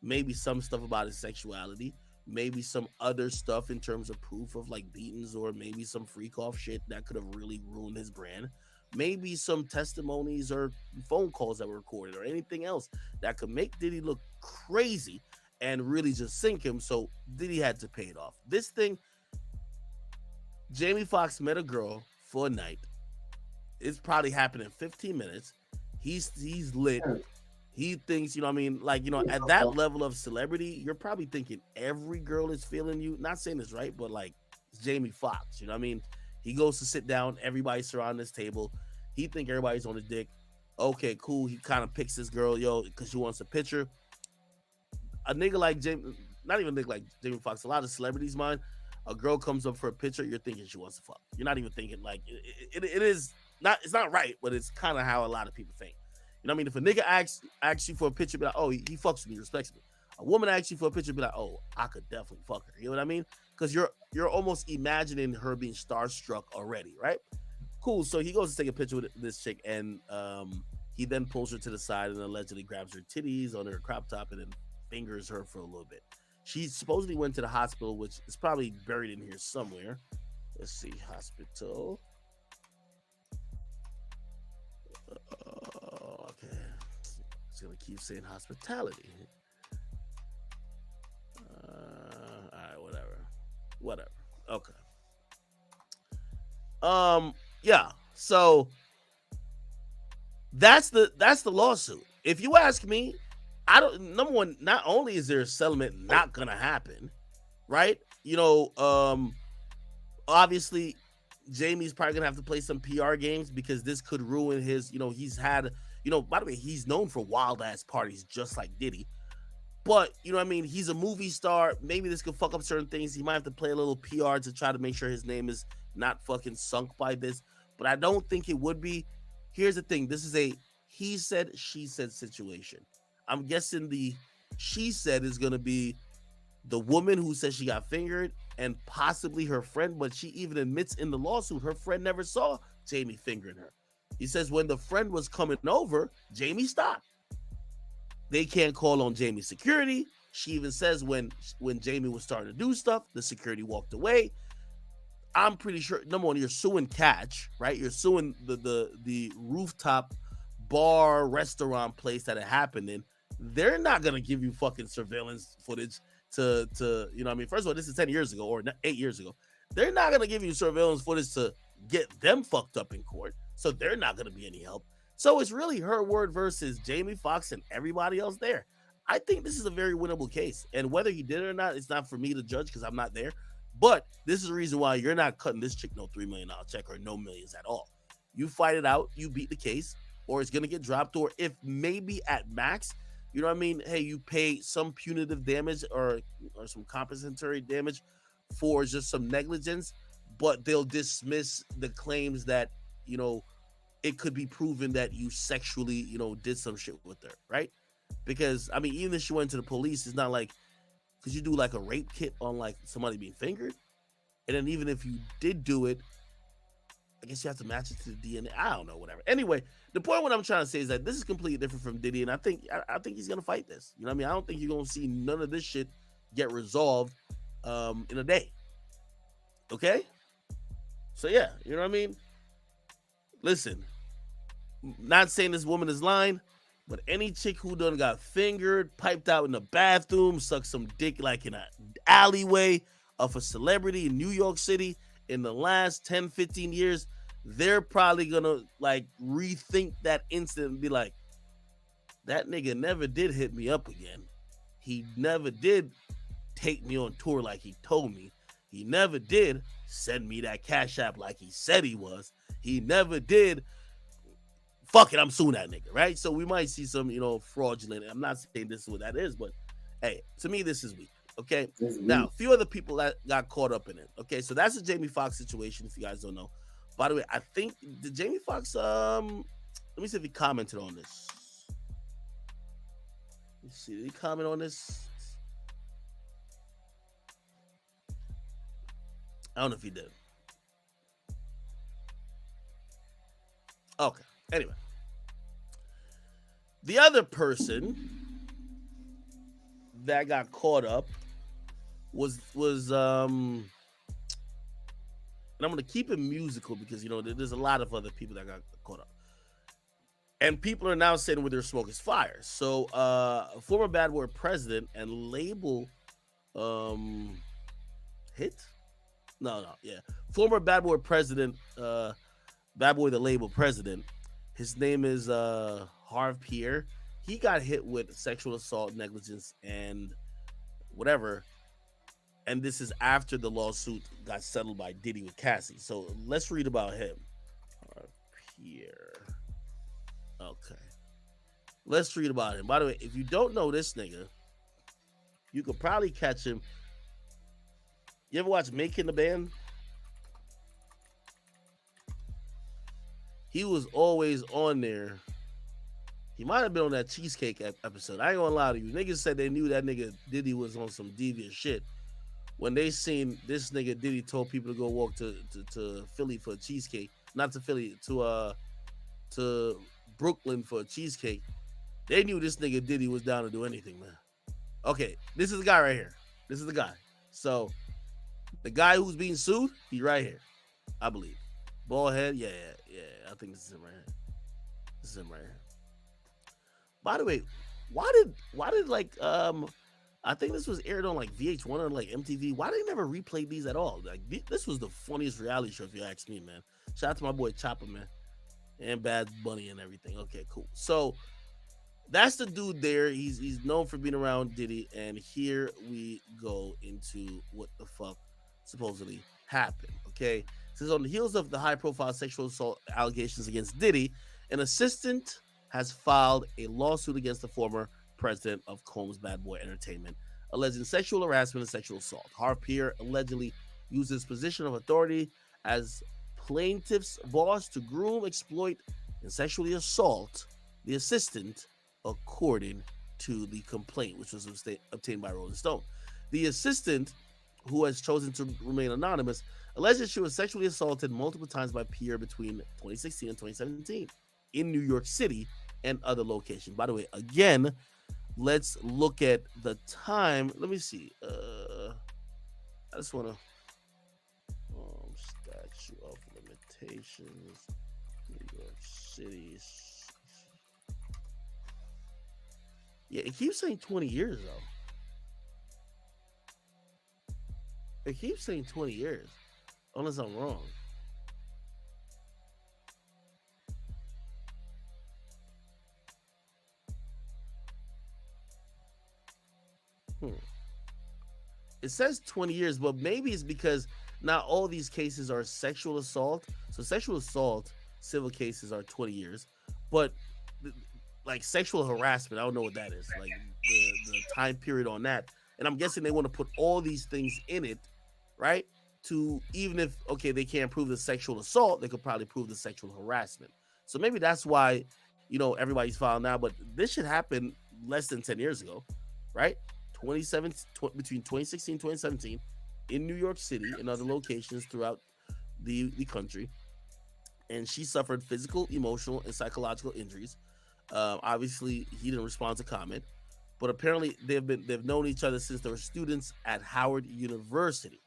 Maybe some stuff about his sexuality, maybe some other stuff in terms of proof of like beatings, or maybe some freak off shit that could have really ruined his brand. maybe some testimonies or phone calls that were recorded or anything else that could make Diddy look crazy and really just sink him. So Diddy had to pay it off. This thing, Jamie Foxx met a girl for a night. It's probably happened in 15 minutes. He's lit. He thinks, you know what I mean? Like, you know, at that level of celebrity, you're probably thinking every girl is feeling you. Not saying it's right, but like, it's Jamie Foxx, you know what I mean? He goes to sit down. Everybody's surrounding this table. He think everybody's on his dick. Okay, cool. He kind of picks this girl, because she wants a picture. A nigga like Jamie, not even a nigga like Jamie Foxx, a lot of celebrities, mind, a girl comes up for a picture, you're thinking she wants to fuck. You're not even thinking, like, it is not, it's not right, but it's kind of how a lot of people think. You know what I mean? If a nigga asks you for a picture, be like, oh, he fucks with me, respects me. A woman asks you for a picture, be like, oh, I could definitely fuck her. You know what I mean? Because you're almost imagining her being starstruck already, right? Cool. So he goes to take a picture with this chick, and he then pulls her to the side and allegedly grabs her titties on her crop top and then fingers her for a little bit. She supposedly went to the hospital, which is probably buried in here somewhere. Let's see, hospital. Okay, it's gonna keep saying hospitality. All right, whatever. Okay. Yeah. So that's the lawsuit. If you ask me, I don't. Number one, not only is there a settlement not gonna happen, right? You know, obviously, Jamie's probably gonna have to play some PR games because this could ruin his. You know, he's had. You know, by the way, he's known for wild ass parties, just like Diddy. But, you know what I mean? He's a movie star. Maybe this could fuck up certain things. He might have to play a little PR to try to make sure his name is not fucking sunk by this. But I don't think it would be. Here's the thing. This is a he said, she said situation. I'm guessing the she said is going to be the woman who says she got fingered and possibly her friend. But she even admits in the lawsuit her friend never saw Jamie fingering her. He says when the friend was coming over, Jamie stopped. They can't call on Jamie's security. She even says when Jamie was starting to do stuff, the security walked away. I'm pretty sure, number one, you're suing Catch, right? You're suing the rooftop bar restaurant place that it happened in. They're not gonna give you fucking surveillance footage to you know what I mean? First of all, this is 10 years ago or 8 years ago. They're not gonna give you surveillance footage to get them fucked up in court. So they're not gonna be any help. So it's really her word versus Jamie Foxx and everybody else there. I think this is a very winnable case. And whether he did it or not, it's not for me to judge because I'm not there. But this is the reason why you're not cutting this chick no $3 million check or no millions at all. You fight it out, you beat the case, or it's going to get dropped. Or if maybe at max, you know what I mean? Hey, you pay some punitive damage or some compensatory damage for just some negligence, but they'll dismiss the claims that, you know, it could be proven that you sexually, you know, did some shit with her, right? Because, I mean, even if she went to the police, it's not like, because you do like a rape kit on like somebody being fingered. And then even if you did do it, I guess you have to match it to the DNA. I don't know, whatever. Anyway, the point what I'm trying to say is that this is completely different from Diddy. And I think he's going to fight this. You know what I mean? I don't think you're going to see none of this shit get resolved in a day. Okay? So yeah, you know what I mean? Listen, not saying this woman is lying, but any chick who done got fingered, piped out in the bathroom, sucked some dick like in an alleyway of a celebrity in New York City in the last 10, 15 years, they're probably gonna like rethink that incident and be like, that nigga never did hit me up again. He never did take me on tour like he told me. He never did send me that cash app like he said he was. He never did. Fuck it, I'm suing that nigga, right? So we might see some, you know, fraudulent. I'm not saying this is what that is, but hey, to me, this is weak. Okay. Now, a few other people that got caught up in it. Okay, so that's the Jamie Foxx situation, if you guys don't know. By the way, I think the Jamie Foxx, let me see if he commented on this. Let's see, did he comment on this? I don't know if he did. Okay. Anyway, the other person that got caught up was and I'm gonna keep it musical because there's a lot of other people that got caught up. And people are now saying where their smoke is fire. So former Bad Boy president and label hit? No, yeah. Former Bad Boy president, Bad Boy the label president. His name is Harv Pierre. He got hit with sexual assault, negligence, and whatever. And this is after the lawsuit got settled by Diddy with Cassie. So let's read about him. Harv Pierre. Okay. Let's read about him. By the way, if you don't know this nigga, you could probably catch him. You ever watch Making the Band? He was always on there. He might have been on that Cheesecake episode. I ain't gonna lie to you. Niggas said they knew that nigga Diddy was on some devious shit. When they seen this nigga Diddy told people to go walk to Philly for a cheesecake. Not to Philly, to Brooklyn for a cheesecake. They knew this nigga Diddy was down to do anything, man. Okay, this is the guy right here. This is the guy. So, the guy who's being sued, he right here, I believe. Bald head, yeah. I think this is him right here. This is him right here. By the way, why did like I think this was aired on like VH1 or like MTV. Why did they never replay these at all? Like this was the funniest reality show if you ask me, man. Shout out to my boy Chopper, man. And Bad Bunny and everything. Okay, cool. So that's the dude there. He's known for being around Diddy, and here we go into what the fuck supposedly happened. Okay, says on the heels of the high-profile sexual assault allegations against Diddy, an assistant has filed a lawsuit against the former president of Combs Bad Boy Entertainment, alleging sexual harassment and sexual assault. Harv Pierre allegedly used his position of authority as plaintiff's boss to groom, exploit, and sexually assault the assistant, according to the complaint, which was obtained by Rolling Stone. The assistant, who has chosen to remain anonymous, alleged she was sexually assaulted multiple times by Pierre between 2016 and 2017 in New York City and other locations. By the way, again, let's look at the time. Let me see. I just want to statute of limitations, New York City. Yeah, it keeps saying 20 years though. It keeps saying 20 years, unless I'm wrong. It says 20 years, but maybe it's because not all these cases are sexual assault. So sexual assault, civil cases are 20 years, but like sexual harassment, I don't know what that is. Like the time period on that. And I'm guessing they want to put all these things in it, right? To even if, okay, they can't prove the sexual assault, they could probably prove the sexual harassment. So maybe that's why, everybody's filing now, but this should happen less than 10 years ago, right? Between 2016 and 2017 in New York City and other locations throughout the country. And she suffered physical, emotional, and psychological injuries. Obviously, he didn't respond to comment, but apparently they've known each other since they were students at Howard University.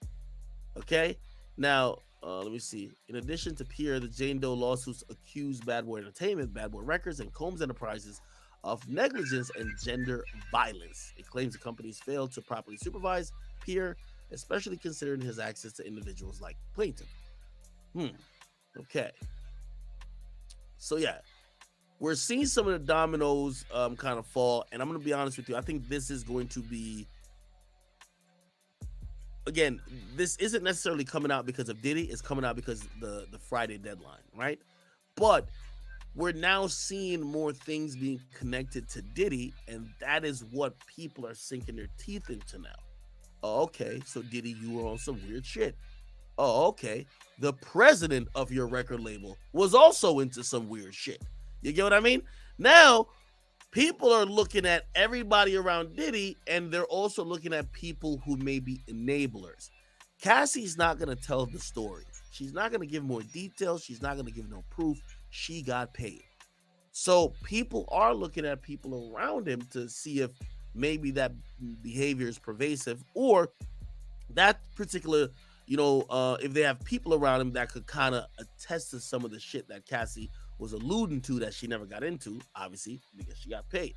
Okay, now let me see. In addition to Pierre, the Jane Doe lawsuits accused Bad Boy Entertainment, Bad Boy Records, and Combs Enterprises of negligence and gender violence. It claims the companies failed to properly supervise Pierre, especially considering his access to individuals like plaintiff. Okay. So yeah, we're seeing some of the dominoes kind of fall, and I'm going to be honest with you. I think this is going to be, again, this isn't necessarily coming out because of Diddy. It's coming out because the Friday deadline, right? But we're now seeing more things being connected to Diddy, and that is what people are sinking their teeth into now. Oh, okay, so Diddy, you were on some weird shit. Oh, okay, the president of your record label was also into some weird shit. You get what I mean? Now, people are looking at everybody around Diddy, and they're also looking at people who may be enablers. Cassie's not going to tell the story. She's not going to give more details. She's not going to give no proof. She got paid. So people are looking at people around him to see if maybe that behavior is pervasive, or that particular, if they have people around him that could kind of attest to some of the shit that Cassie was alluding to that she never got into, obviously, because she got paid.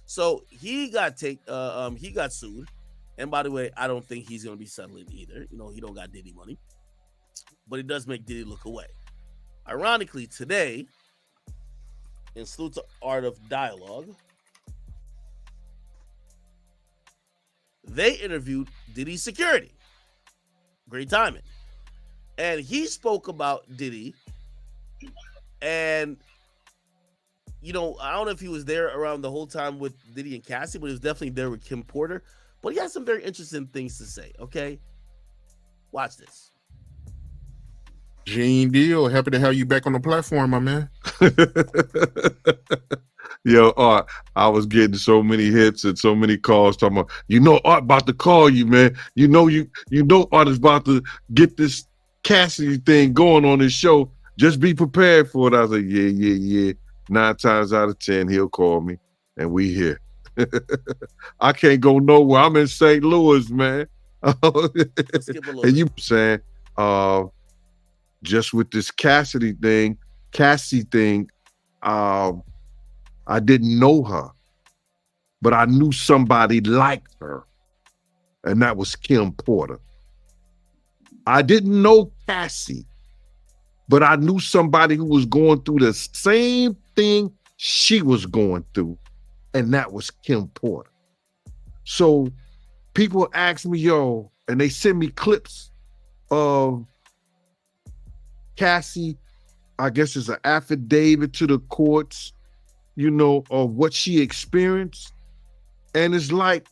So he got sued. And by the way, I don't think he's gonna be settling either. He don't got Diddy money, but it does make Diddy look away. Ironically, today, in Salute to Art of Dialogue, they interviewed Diddy's security. Great timing. And he spoke about Diddy. And, I don't know if he was there around the whole time with Diddy and Cassie, but he was definitely there with Kim Porter. But he has some very interesting things to say, okay? Watch this. Gene Deal, happy to have you back on the platform, my man. Yo, Art, I was getting so many hits and so many calls talking about, Art about to call you, man. You know Art is about to get this Cassidy thing going on his show. Just be prepared for it. I was like, yeah. 9 times out of 10, he'll call me, and we here. I can't go nowhere. I'm in St. Louis, man. And you saying, just with this Cassie thing, I didn't know her, but I knew somebody liked her, and that was Kim Porter. I didn't know Cassie, but I knew somebody who was going through the same thing she was going through, and that was Kim Porter. So people ask me, and they send me clips of Cassie, I guess it's an affidavit to the courts, of what she experienced. And it's like,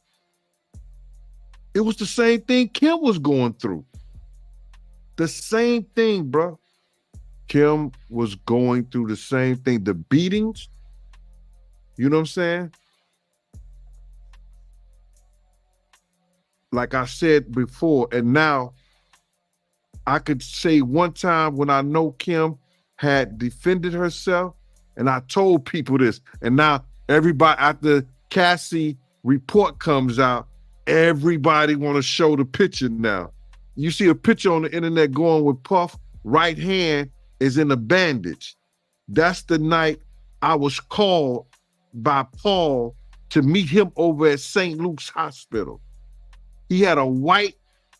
it was the same thing Kim was going through. The same thing, bro. Kim was going through the same thing. The beatings, you know what I'm saying? Like I said before, and now I could say one time when I know Kim had defended herself, and I told people this, and now everybody, after Cassie report comes out, everybody want to show the picture now. You see a picture on the internet going with Puff, right hand is in a bandage. That's the night I was called by Paul to meet him over at St. Luke's Hospital. He had a white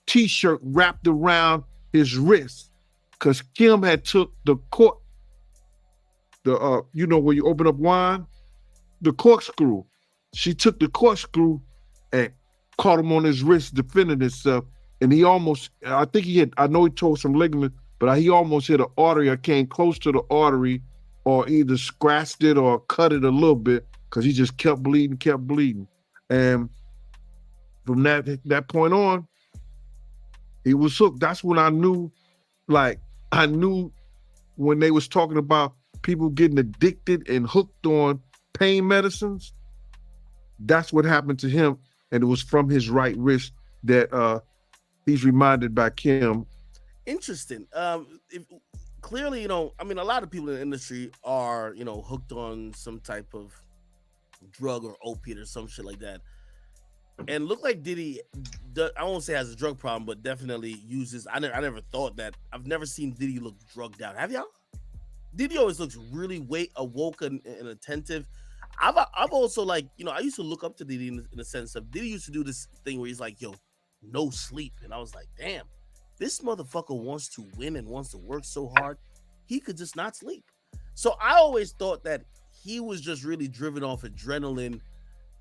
t-shirt wrapped around his wrist because Kim had took the cork, where you open up wine, the corkscrew. She took the corkscrew and caught him on his wrist defending himself. And he almost, I know he tore some ligament, but he almost hit an artery. I came close to the artery or either scratched it or cut it a little bit because he just kept bleeding. And from that point on, he was hooked. That's when I knew when they was talking about people getting addicted and hooked on pain medicines, that's what happened to him. And it was from his right wrist that he's reminded by Kim. Interesting. Clearly, a lot of people in the industry are, hooked on some type of drug or opiate or some shit like that. And look like Diddy, I won't say has a drug problem, but definitely uses. I never thought that. I've never seen Diddy look drugged out. Have y'all? Diddy always looks really awoke and attentive. I've also I used to look up to Diddy in the sense of Diddy used to do this thing where he's like, no sleep. And I was like, damn, this motherfucker wants to win and wants to work so hard, he could just not sleep. So I always thought that he was just really driven off adrenaline.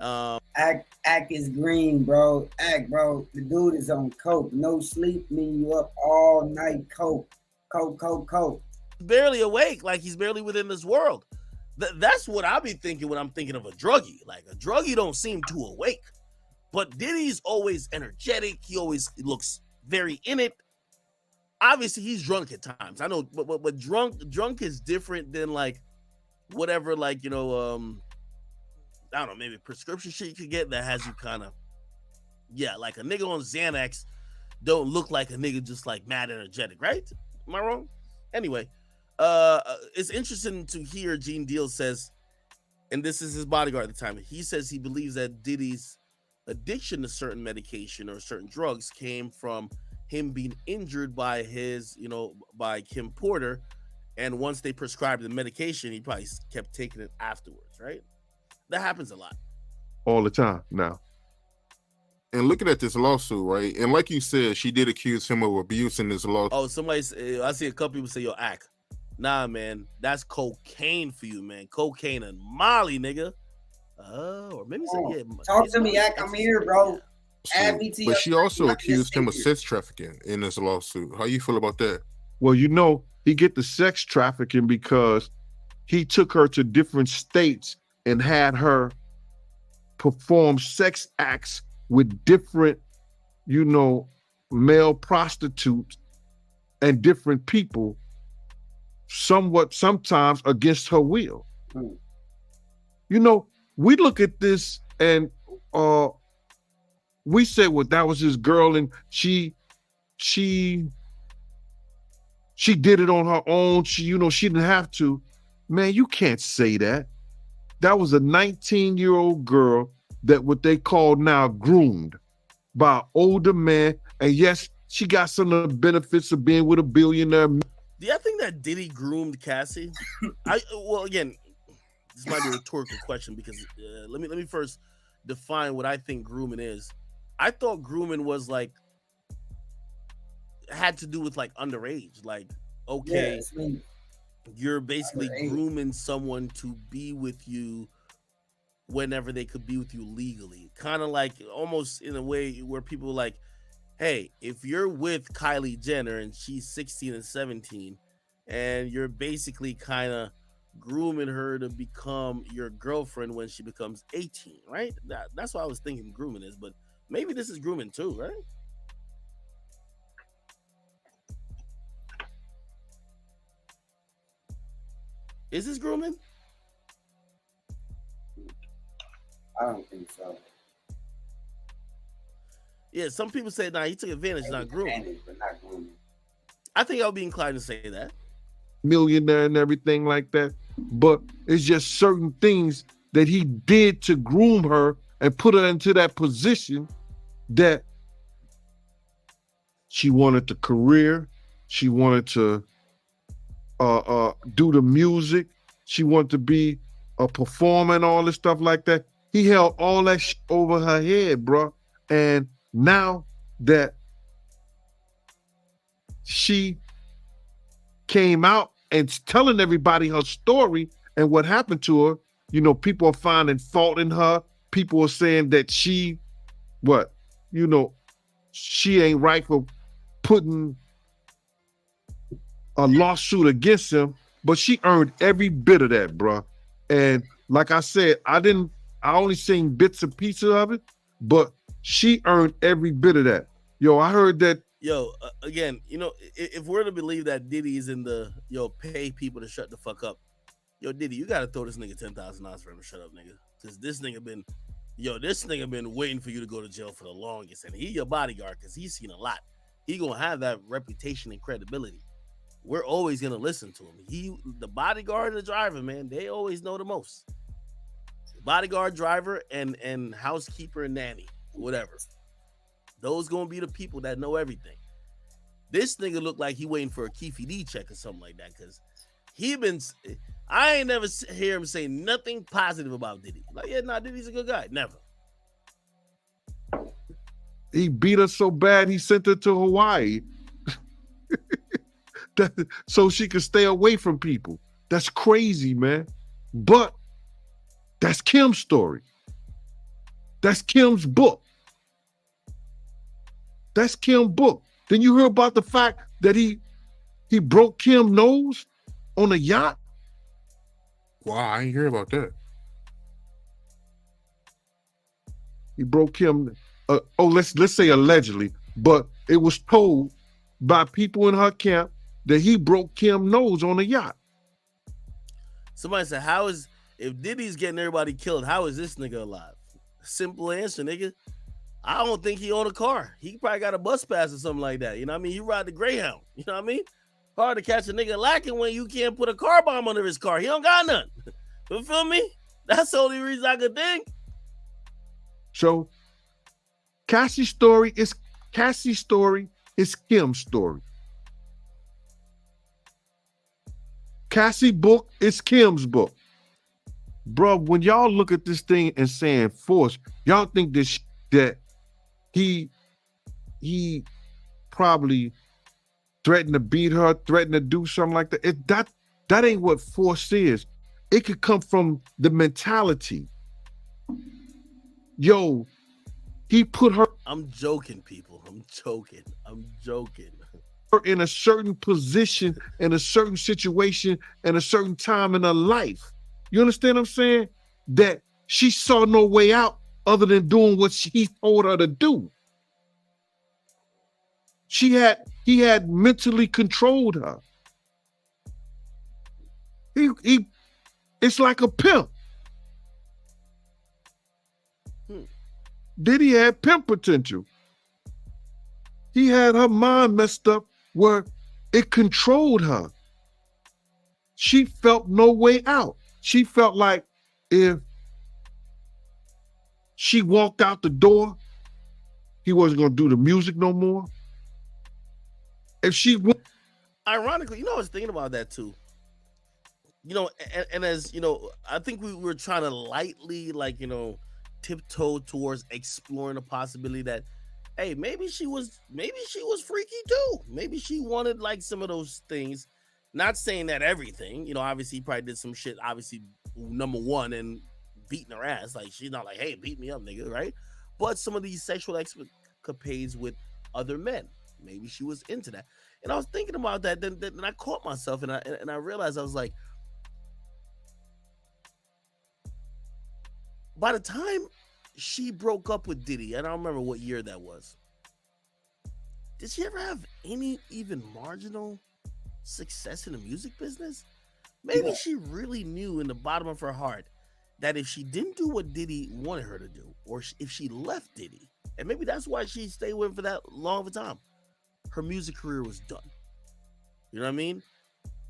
Act is green, bro. Bro. The dude is on coke. No sleep mean you up all night. Coke. Barely awake, like he's barely within this world. That's what I be thinking when I'm thinking of a druggie. Like a druggie don't seem too awake, but Diddy's always energetic. He always looks very in it. Obviously, he's drunk at times. I know, but drunk is different than whatever, I don't know, maybe prescription shit you could get that has you kind of, like a nigga on Xanax don't look like a nigga just mad energetic, right? Am I wrong? Anyway, it's interesting to hear Gene Deal says, and this is his bodyguard at the time, he says he believes that Diddy's addiction to certain medication or certain drugs came from him being injured by his, by Kim Porter. And once they prescribed the medication, he probably kept taking it afterwards, right? That happens a lot. All the time now. And looking at this lawsuit, right? And like you said, she did accuse him of abuse in this lawsuit. Oh, I see a couple people say, yo, Ak. Nah, man, that's cocaine for you, man. Cocaine and Molly, nigga. Or maybe talk to me, Ak. I'm here, bro. Add me to But she also like accused him of sex trafficking in this lawsuit. How you feel about that? Well, he get the sex trafficking because he took her to different states and had her perform sex acts with different, male prostitutes and different people, sometimes against her will. We look at this and we say, well, that was his girl and she did it on her own. She didn't have to. Man, you can't say that. That was a 19-year-old girl that what they call now groomed by an older man. And yes, she got some of the benefits of being with a billionaire. Do you think that Diddy groomed Cassie? Again, this might be a rhetorical question because let me first define what I think grooming is. I thought grooming was like had to do with like underage. Like, okay, you're basically grooming someone to be with you whenever they could be with you legally. Kind of like almost in a way where people are like, hey, if you're with Kylie Jenner and she's 16 and 17 and you're basically kind of grooming her to become your girlfriend when she becomes 18, right? That's what I was thinking grooming is, but maybe this is grooming too, right? Is this grooming? I don't think so. Yeah, some people say, nah, he took advantage, not grooming. But not grooming. I think I would be inclined to say that. Millionaire and everything like that. But it's just certain things that he did to groom her and put her into that position that she wanted the career. She wanted to do the music. She wanted to be a performer and all this stuff like that. He held all that shit over her head, bro. And now that she came out and telling everybody her story and what happened to her, people are finding fault in her. People are saying that she ain't right for putting a lawsuit against him, but she earned every bit of that, bro. And like I said, I only seen bits and pieces of it, but she earned every bit of that. Yo, I heard that. Yo, again, if we're to believe that Diddy is in the, pay people to shut the fuck up. Yo, Diddy, you got to throw this nigga $10,000 for him to shut up, nigga. Because this nigga been waiting for you to go to jail for the longest. And he your bodyguard because he's seen a lot. He going to have that reputation and credibility. We're always going to listen to him. The bodyguard and the driver, man, they always know the most. Bodyguard, driver, and housekeeper and nanny, whatever. Those gonna be the people that know everything. This nigga look like he waiting for a Keefy D check or something like that because I ain't never hear him say nothing positive about Diddy. Like, yeah, nah, Diddy's a good guy. Never. He beat her so bad he sent her to Hawaii so she could stay away from people. That's crazy, man. But that's Kim's story. That's Kim's book. That's Kim's book. Then you hear about the fact that he broke Kim's nose on a yacht? Wow, I ain't hear about that. He broke Kim. Let's say allegedly, but it was told by people in her camp that he broke Kim's nose on a yacht. Somebody said, if Diddy's getting everybody killed, how is this nigga alive? Simple answer, nigga. I don't think he owned a car. He probably got a bus pass or something like that. You know what I mean? He ride the Greyhound. You know what I mean? Hard to catch a nigga lacking when you can't put a car bomb under his car. He don't got none. You feel me? That's the only reason I could think. So Cassie's story is Cassie's story. It's Kim's story. Cassie book, it's Kim's book. Bro, when y'all look at this thing and saying force, y'all think that he probably threatened to beat her, threatened to do something like that. That ain't what force is. It could come from the mentality. Yo, he put her. I'm joking, people. I'm joking. In a certain position, in a certain situation, in a certain time in her life. You understand what I'm saying? That she saw no way out other than doing what he told her to do. He had mentally controlled her. It's like a pimp. Diddy had pimp potential. He had her mind messed up where it controlled her. She felt no way out. She felt like if she walked out the door, he wasn't going to do the music no more. If she went. Ironically, I was thinking about that too. And as I think we were trying to lightly, tiptoe towards exploring the possibility that, hey, maybe she was freaky too. Maybe she wanted like some of those things. Not saying that everything, obviously he probably did some shit, obviously number one, and beating her ass. Like, she's not like, hey, beat me up, nigga, right? But some of these sexual escapades with other men, maybe she was into that. And I was thinking about that, then I caught myself and I realized, I was like, by the time she broke up with Diddy, and I don't remember what year that was, did she ever have any even marginal success in the music business? Maybe she really knew in the bottom of her heart that if she didn't do what Diddy wanted her to do, or if she left Diddy, and maybe that's why she stayed with him for that long of a time, her music career was done. You know what I mean?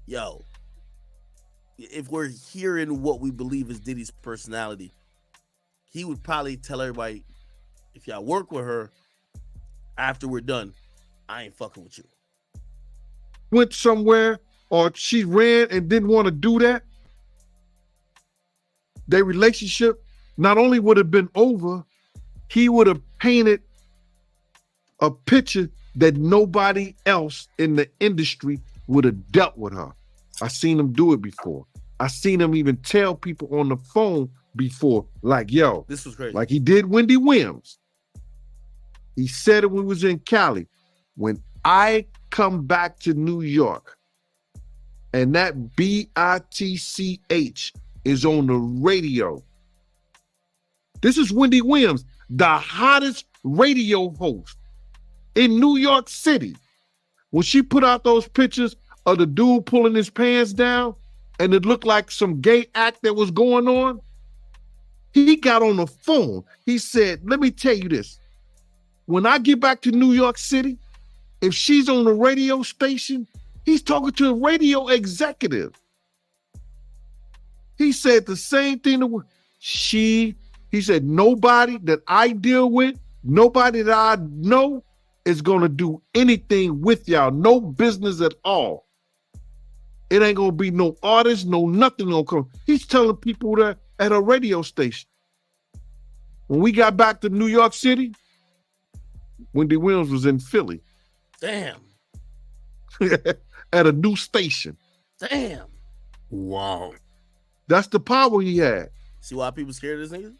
Yo, if we're hearing what we believe is Diddy's personality, he would probably tell everybody, if y'all work with her after we're done, I ain't fucking with you. Went somewhere, or she ran and didn't want to do that, their relationship not only would have been over, he would have painted a picture that nobody else in the industry would have dealt with her. I seen him do it before. I seen him even tell people on the phone before, like, yo, this was crazy. Like he did Wendy Williams. He said it when we was in Cali. When I come back to New York and that BITCH is on the radio. This is Wendy Williams, the hottest radio host in New York City. When she put out those pictures of the dude pulling his pants down and it looked like some gay act that was going on, he got on the phone. He said, let me tell you this. When I get back to New York City, if she's on the radio station, he's talking to a radio executive. He said the same thing to he said, nobody that I deal with, nobody that I know is going to do anything with y'all. No business at all. It ain't going to be no artist, no nothing going to come. He's telling people that at a radio station. When we got back to New York City, Wendy Williams was in Philly. Damn. At a new station. Damn. Wow. That's the power he had. See why people scared of this nigga?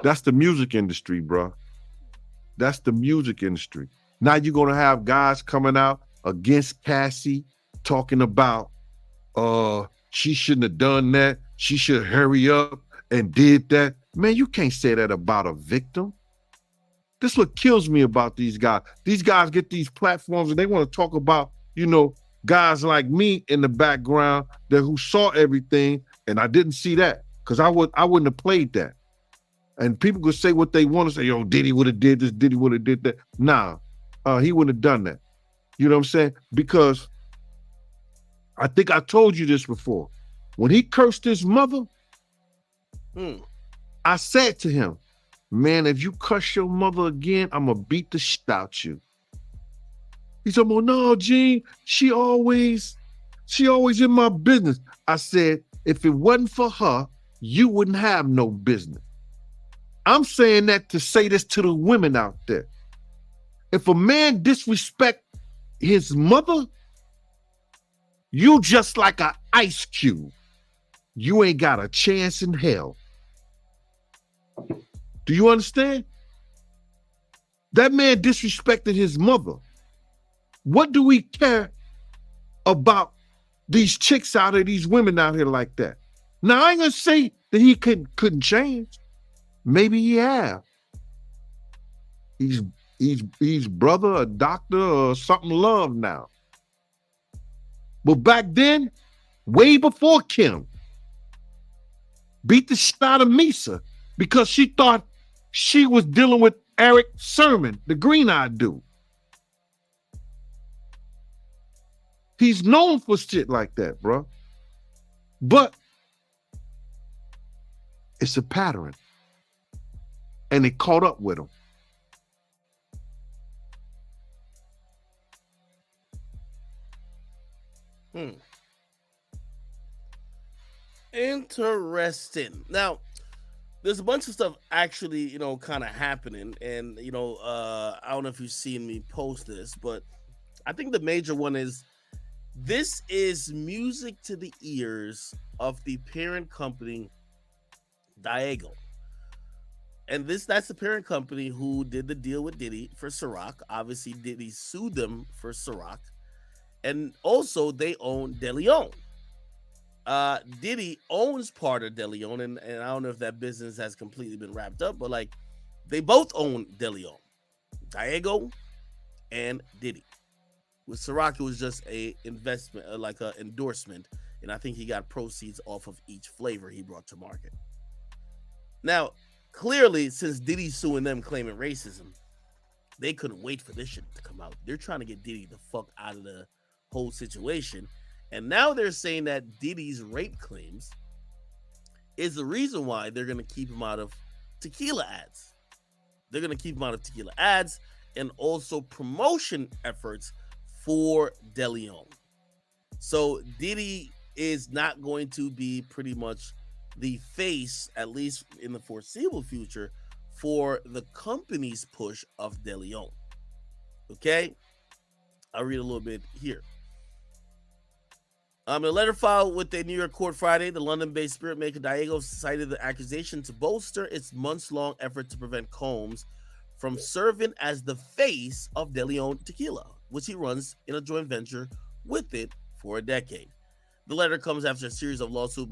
That's the music industry, bro. That's the music industry. Now you're gonna have guys coming out against Cassie talking about she shouldn't have done that. She should hurry up and did that. Man, you can't say that about a victim. This is what kills me about these guys. These guys get these platforms and they want to talk about, guys like me in the background who saw everything, and I didn't see that because I wouldn't have played that. And people could say what they want to say. Yo, Diddy would have did this. Diddy would have did that. Nah, he wouldn't have done that. You know what I'm saying? Because I think I told you this before. When he cursed his mother, I said to him, man, if you cuss your mother again, I'm gonna beat the shit out you. He's talking about, no, Gene, she always in my business. I said, if it wasn't for her, you wouldn't have no business. I'm saying that to say this to the women out there. If a man disrespect his mother, you just like an ice cube. You ain't got a chance in hell. Do you understand? That man disrespected his mother. What do we care about these chicks out here, these women out here like that? Now, I ain't gonna say that he couldn't change. Maybe he have. He's brother, a doctor, or something love now. But back then, way before Kim, beat the shit out of Misa because she thought she was dealing with Eric Sermon, the green-eyed dude. He's known for shit like that, bro. But it's a pattern. And it caught up with him. Interesting. Now, there's a bunch of stuff actually, kind of happening. And, I don't know if you've seen me post this, but I think the major one is this is music to the ears of the parent company, Diageo. And that's the parent company who did the deal with Diddy for Ciroc. Obviously, Diddy sued them for Ciroc. And also, they own DeLeon. Diddy owns part of DeLeon, and I don't know if that business has completely been wrapped up, but like they both own DeLeon, Diageo, and Diddy. With Ciroc, it was just a investment, like an endorsement, and I think he got proceeds off of each flavor he brought to market. Now, clearly, since Diddy's suing them claiming racism, they couldn't wait for this shit to come out. They're trying to get Diddy the fuck out of the whole situation. And now they're saying that Diddy's rape claims is the reason why they're going to keep him out of tequila ads. They're going to keep him out of tequila ads and also promotion efforts for DeLeon. So Diddy is not going to be pretty much the face, at least in the foreseeable future, for the company's push of DeLeon. Okay? I'll read a little bit here. In a letter filed with the New York court Friday, the London-based spirit maker Diageo cited the accusation to bolster its months-long effort to prevent Combs from serving as the face of DeLeon Tequila, which he runs in a joint venture with it for a decade. The letter comes after a series of lawsuits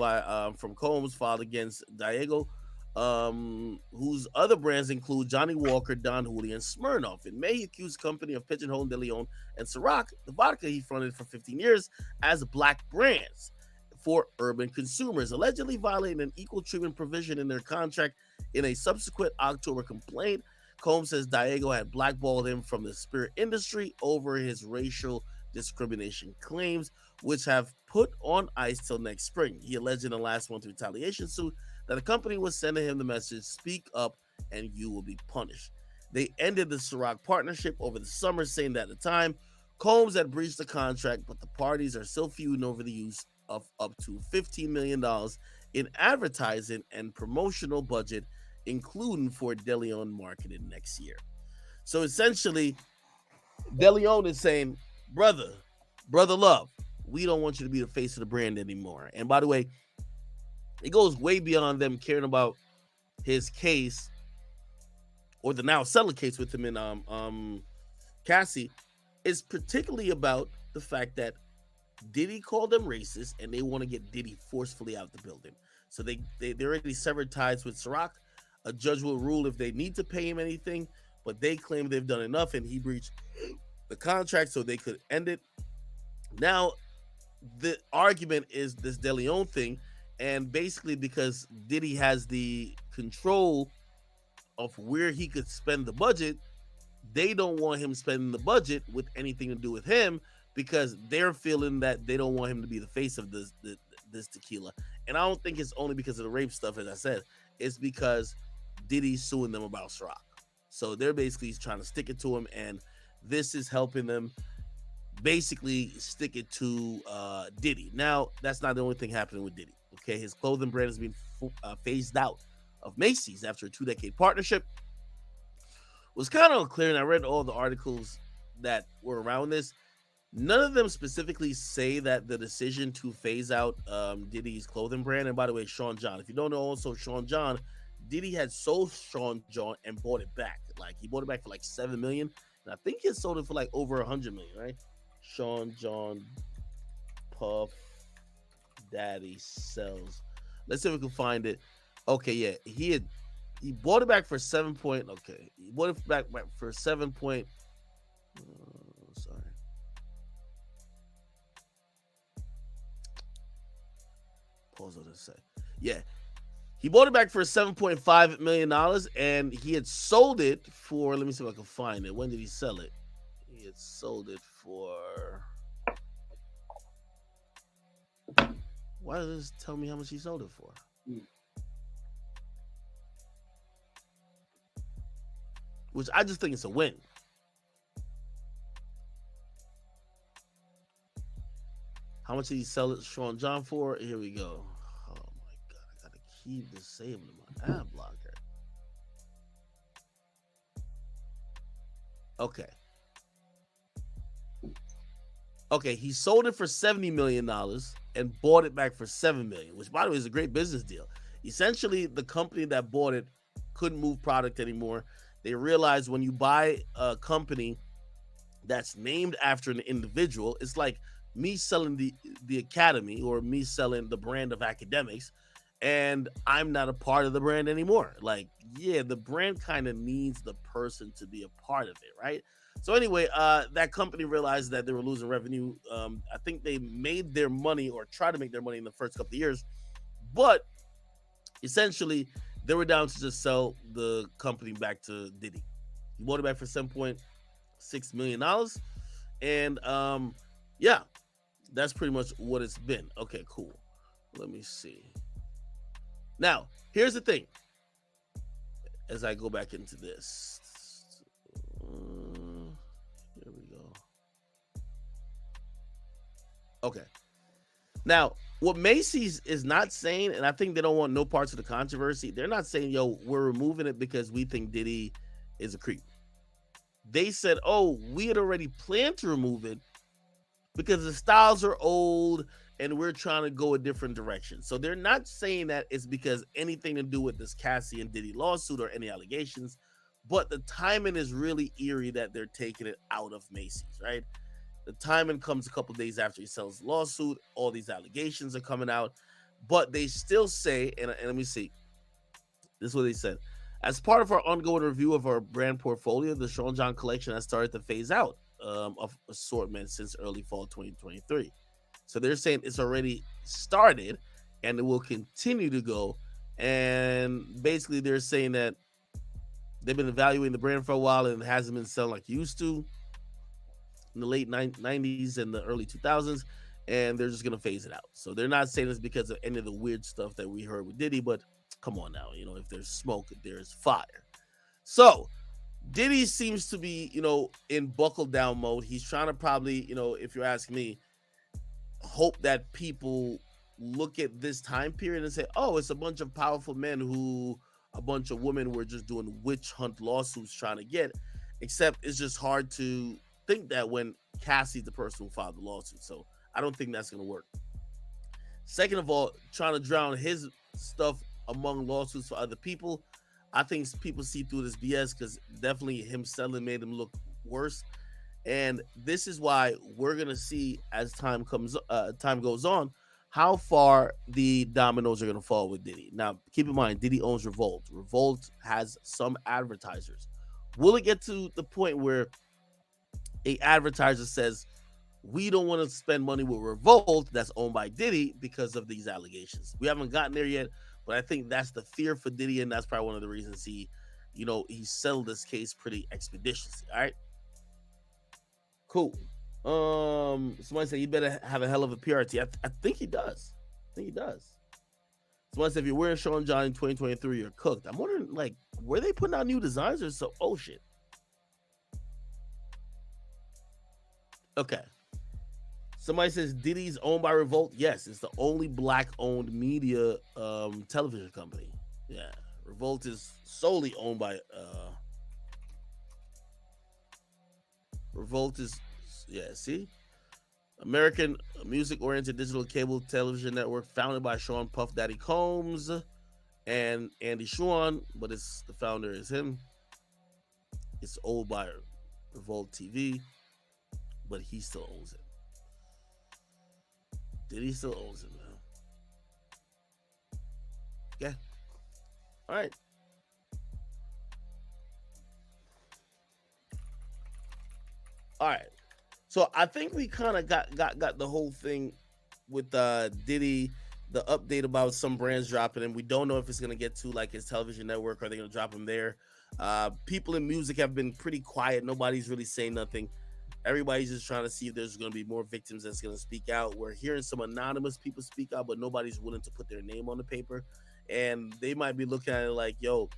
from Combs filed against Diageo, whose other brands include Johnny Walker, Don Julio, and Smirnoff. In May, he accused the company of pigeonholing DeLeon and Ciroc, the vodka he fronted for 15 years, as black brands for urban consumers, allegedly violating an equal treatment provision in their contract. In a subsequent October complaint, Combs says Diageo had blackballed him from the spirit industry over his racial discrimination claims, which have put on ice till next spring. He alleged in the last month's retaliation suit that the company was sending him the message, speak up and you will be punished. They ended the Ciroc partnership over the summer, saying that at the time, Combs had breached the contract, but the parties are still feuding over the use of up to $15 million in advertising and promotional budget, including for DeLeon marketing next year. So essentially, DeLeon is saying, brother love, we don't want you to be the face of the brand anymore. And by the way, it goes way beyond them caring about his case or the now settled case with him in Cassie. It's particularly about the fact that Diddy called them racist and they want to get Diddy forcefully out the building. So they already severed ties with Ciroc. A judge will rule if they need to pay him anything, but they claim they've done enough and he breached the contract so they could end it. Now, the argument is this DeLeon thing, and basically because Diddy has the control of where he could spend the budget, they don't want him spending the budget with anything to do with him because they're feeling that they don't want him to be the face of this tequila. And I don't think it's only because of the rape stuff, as I said. It's because Diddy suing them about Ciroc. So they're basically trying to stick it to him, and this is helping them basically stick it to Diddy. Now, that's not the only thing happening with Diddy. Okay, his clothing brand has been phased out of Macy's after a 2-decade partnership. It was kind of unclear, and I read all the articles that were around this. None of them specifically say that the decision to phase out Diddy's clothing brand, and by the way, Sean John, if you don't know, also Sean John, Diddy had sold Sean John and bought it back. Like, he bought it back for like $7 million, and I think he sold it for like over $100 million, right? Sean John Puff Daddy sells. Let's see if we can find it. Okay, yeah, he bought it back for 7 point. Okay, he bought it back for 7 point. Sorry. Pause on this say. Yeah, he bought it back for $7.5 million, and he had sold it for. Let me see if I can find it. When did he sell it? He had sold it for. Why does this tell me how much he sold it for? Which I just think it's a win. How much did he sell it Sean John for? Here we go. Oh my God, I gotta keep this saved in my ad blocker. Okay. Okay, he sold it for $70 million and bought it back for $7 million, which, by the way, is a great business deal. Essentially, the company that bought it couldn't move product anymore. They realized when you buy a company that's named after an individual, it's like me selling the Academy or me selling the brand of Akademiks, and I'm not a part of the brand anymore. Like, yeah, the brand kind of needs the person to be a part of it, right? So anyway, that company realized that they were losing revenue. I think they made their money or tried to make their money in the first couple of years, but essentially they were down to just sell the company back to Diddy. He bought it back for $7.6 million. And yeah, that's pretty much what it's been. Okay, cool. Let me see. Now, here's the thing. As I go back into this. Here we go. Okay. Now, what Macy's is not saying, and I think they don't want no parts of the controversy, they're not saying, yo, we're removing it because we think Diddy is a creep. They said, oh, we had already planned to remove it because the styles are old and we're trying to go a different direction. So they're not saying that it's because anything to do with this Cassie and Diddy lawsuit or any allegations, but the timing is really eerie that they're taking it out of Macy's, right? The timing comes a couple days after he sells the lawsuit. All these allegations are coming out, but they still say, and let me see, this is what they said. As part of our ongoing review of our brand portfolio, the Sean John collection has started to phase out of assortment since early fall 2023. So they're saying it's already started and it will continue to go. And basically they're saying that they've been evaluating the brand for a while and it hasn't been selling like it used to in the late 90s and the early 2000s, and they're just going to phase it out. So they're not saying this because of any of the weird stuff that we heard with Diddy, but come on now, you know, if there's smoke, there's fire. So Diddy seems to be, you know, in buckle down mode. He's trying to probably, you know, if you're asking me, hope that people look at this time period and say, oh, it's a bunch of powerful men who a bunch of women were just doing witch hunt lawsuits trying to get, except it's just hard to think that when Cassie's the person who filed the lawsuit. So I don't think that's going to work. Second of all, trying to drown his stuff among lawsuits for other people, I think people see through this BS because definitely him selling made him look worse. And this is why we're going to see as time goes on, how far the dominoes are going to fall with Diddy. Now, keep in mind, Diddy owns Revolt. Revolt has some advertisers. Will it get to the point where a advertiser says, we don't want to spend money with Revolt that's owned by Diddy because of these allegations? We haven't gotten there yet, but I think that's the fear for Diddy, and that's probably one of the reasons he settled this case pretty expeditiously. All right, cool. Somebody said he better have a hell of a PRT. I think he does. Someone said if you're wearing Sean John in 2023, you're cooked. I'm wondering, like, were they putting out new designs or so? Oh shit. Okay. Somebody says Diddy's owned by Revolt. Yes, it's the only black-owned media television company. Yeah, Revolt is solely owned by. Revolt is, yeah. See, American music-oriented digital cable television network founded by Sean Puff Daddy Combs and Andy Schwann, but it's the founder is him. It's owned by Revolt TV, but he still owns it. Diddy still owns it, man. Yeah. All right. All right. So I think we kind of got the whole thing with Diddy, the update about some brands dropping him. We don't know if it's gonna get to like his television network or they're gonna drop him there. People in music have been pretty quiet. Nobody's really saying nothing. Everybody's just trying to see if there's going to be more victims that's going to speak out. We're hearing some anonymous people speak out, but nobody's willing to put their name on the paper. And they might be looking at it like, yo,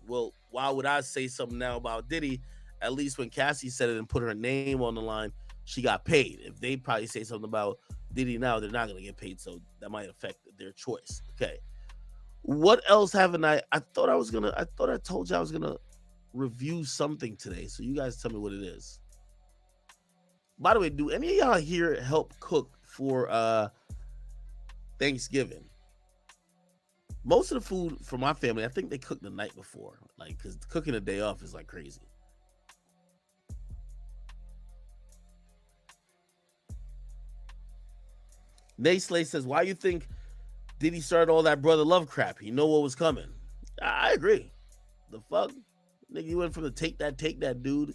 well, why would I say something now about Diddy? At least when Cassie said it and put her name on the line, she got paid. If they probably say something about Diddy now, they're not going to get paid. So that might affect their choice. Okay. What else haven't I thought I told you I was going to review something today. So you guys tell me what it is. By the way, do any of y'all here help cook for Thanksgiving? Most of the food for my family, I think they cook the night before. Like, because cooking a day off is like crazy. Slay says, why you think Diddy started all that brother love crap? He know what was coming. I agree. The fuck? Nigga, you went from the take that dude.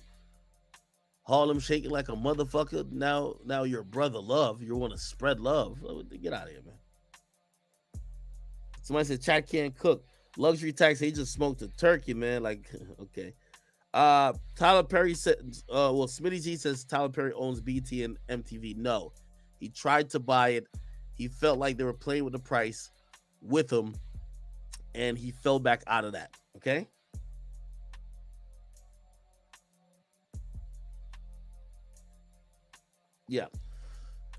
Harlem shaking like a motherfucker. Now you're brother love. You want to spread love. Get out of here, man. Somebody said Chad can't cook. Luxury tax. He just smoked a turkey, man. Like, okay. Tyler Perry said, Smitty G says Tyler Perry owns BT and MTV. No, he tried to buy it. He felt like they were playing with the price with him, and he fell back out of that. Okay. Yeah.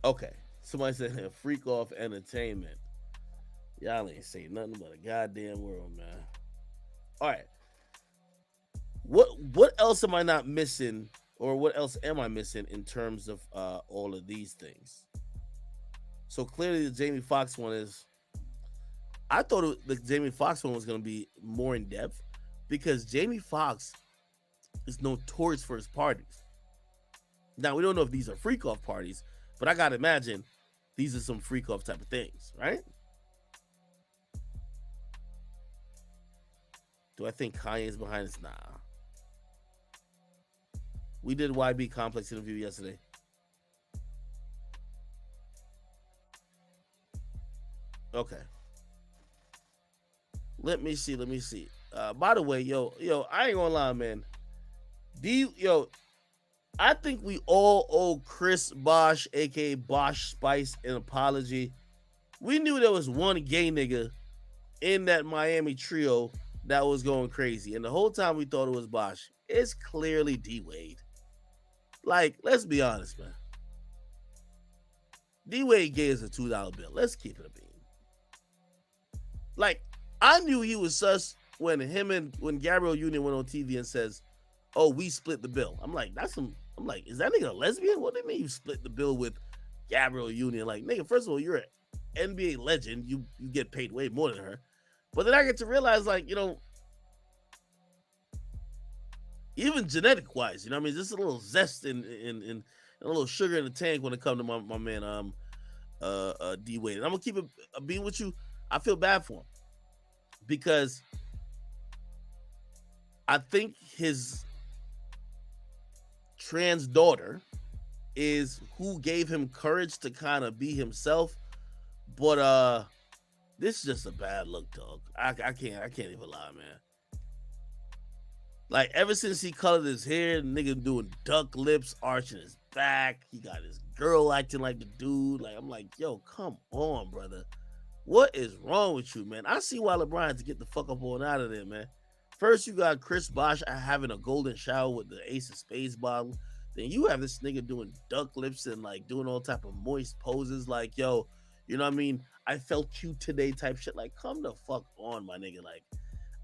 Okay. Somebody said freak off entertainment. Y'all ain't saying nothing but a goddamn world, man. All right. What else am I not missing, or what else am I missing in terms of all of these things? So clearly the Jamie Foxx one is. I thought the Jamie Foxx one was going to be more in depth because Jamie Foxx is notorious for his parties. Now, we don't know if these are freak-off parties, but I got to imagine these are some freak-off type of things, right? Do I think Kanye's behind this? Nah. We did YB Complex interview yesterday. Okay. Let me see. By the way, yo, I ain't gonna lie, man. I think we all owe Chris Bosh, aka Bosh Spice, an apology. We knew there was one gay nigga in that Miami trio that was going crazy, and the whole time we thought it was Bosh. It's clearly D Wade. Like, let's be honest, man. D Wade gay as a $2 bill. Let's keep it a bean. Like, I knew he was sus when Gabrielle Union went on TV and says, "Oh, we split the bill." I'm like, is that nigga a lesbian? What do you mean you split the bill with Gabrielle Union? Like, nigga, first of all, you're an NBA legend. You get paid way more than her. But then I get to realize, like, even genetic wise, I mean, just a little zest and a little sugar in the tank when it comes to my man D Wade. And I'm gonna keep it being with you. I feel bad for him because I think his trans daughter is who gave him courage to kind of be himself. But this is just a bad look, dog. I can't even lie, man. Like, ever since he colored his hair, the nigga doing duck lips, arching his back. He got his girl acting like the dude. Like, I'm like, yo, come on, brother. What is wrong with you, man? I see why LeBron had to get the fuck up on out of there, man. First, you got Chris Bosh having a golden shower with the Ace of Spades bottle. Then you have this nigga doing duck lips and like doing all type of moist poses, like, yo, you know what I mean? I felt cute today type shit. Like, come the fuck on, my nigga. Like,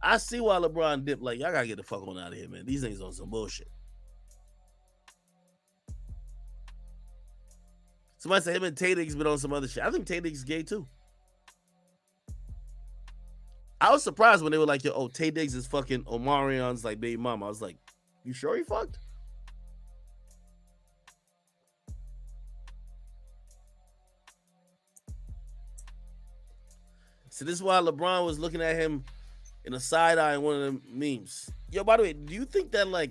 I see why LeBron dipped. Like, y'all gotta get the fuck on out of here, man. These niggas on some bullshit. Somebody said him and Tay Diggs been on some other shit. I think Tay Diggs is gay too. I was surprised when they were like, yo, Tay Diggs is fucking Omarion's like baby mama. I was like, you sure he fucked? So this is why LeBron was looking at him in a side eye in one of the memes. Yo, by the way, do you think that like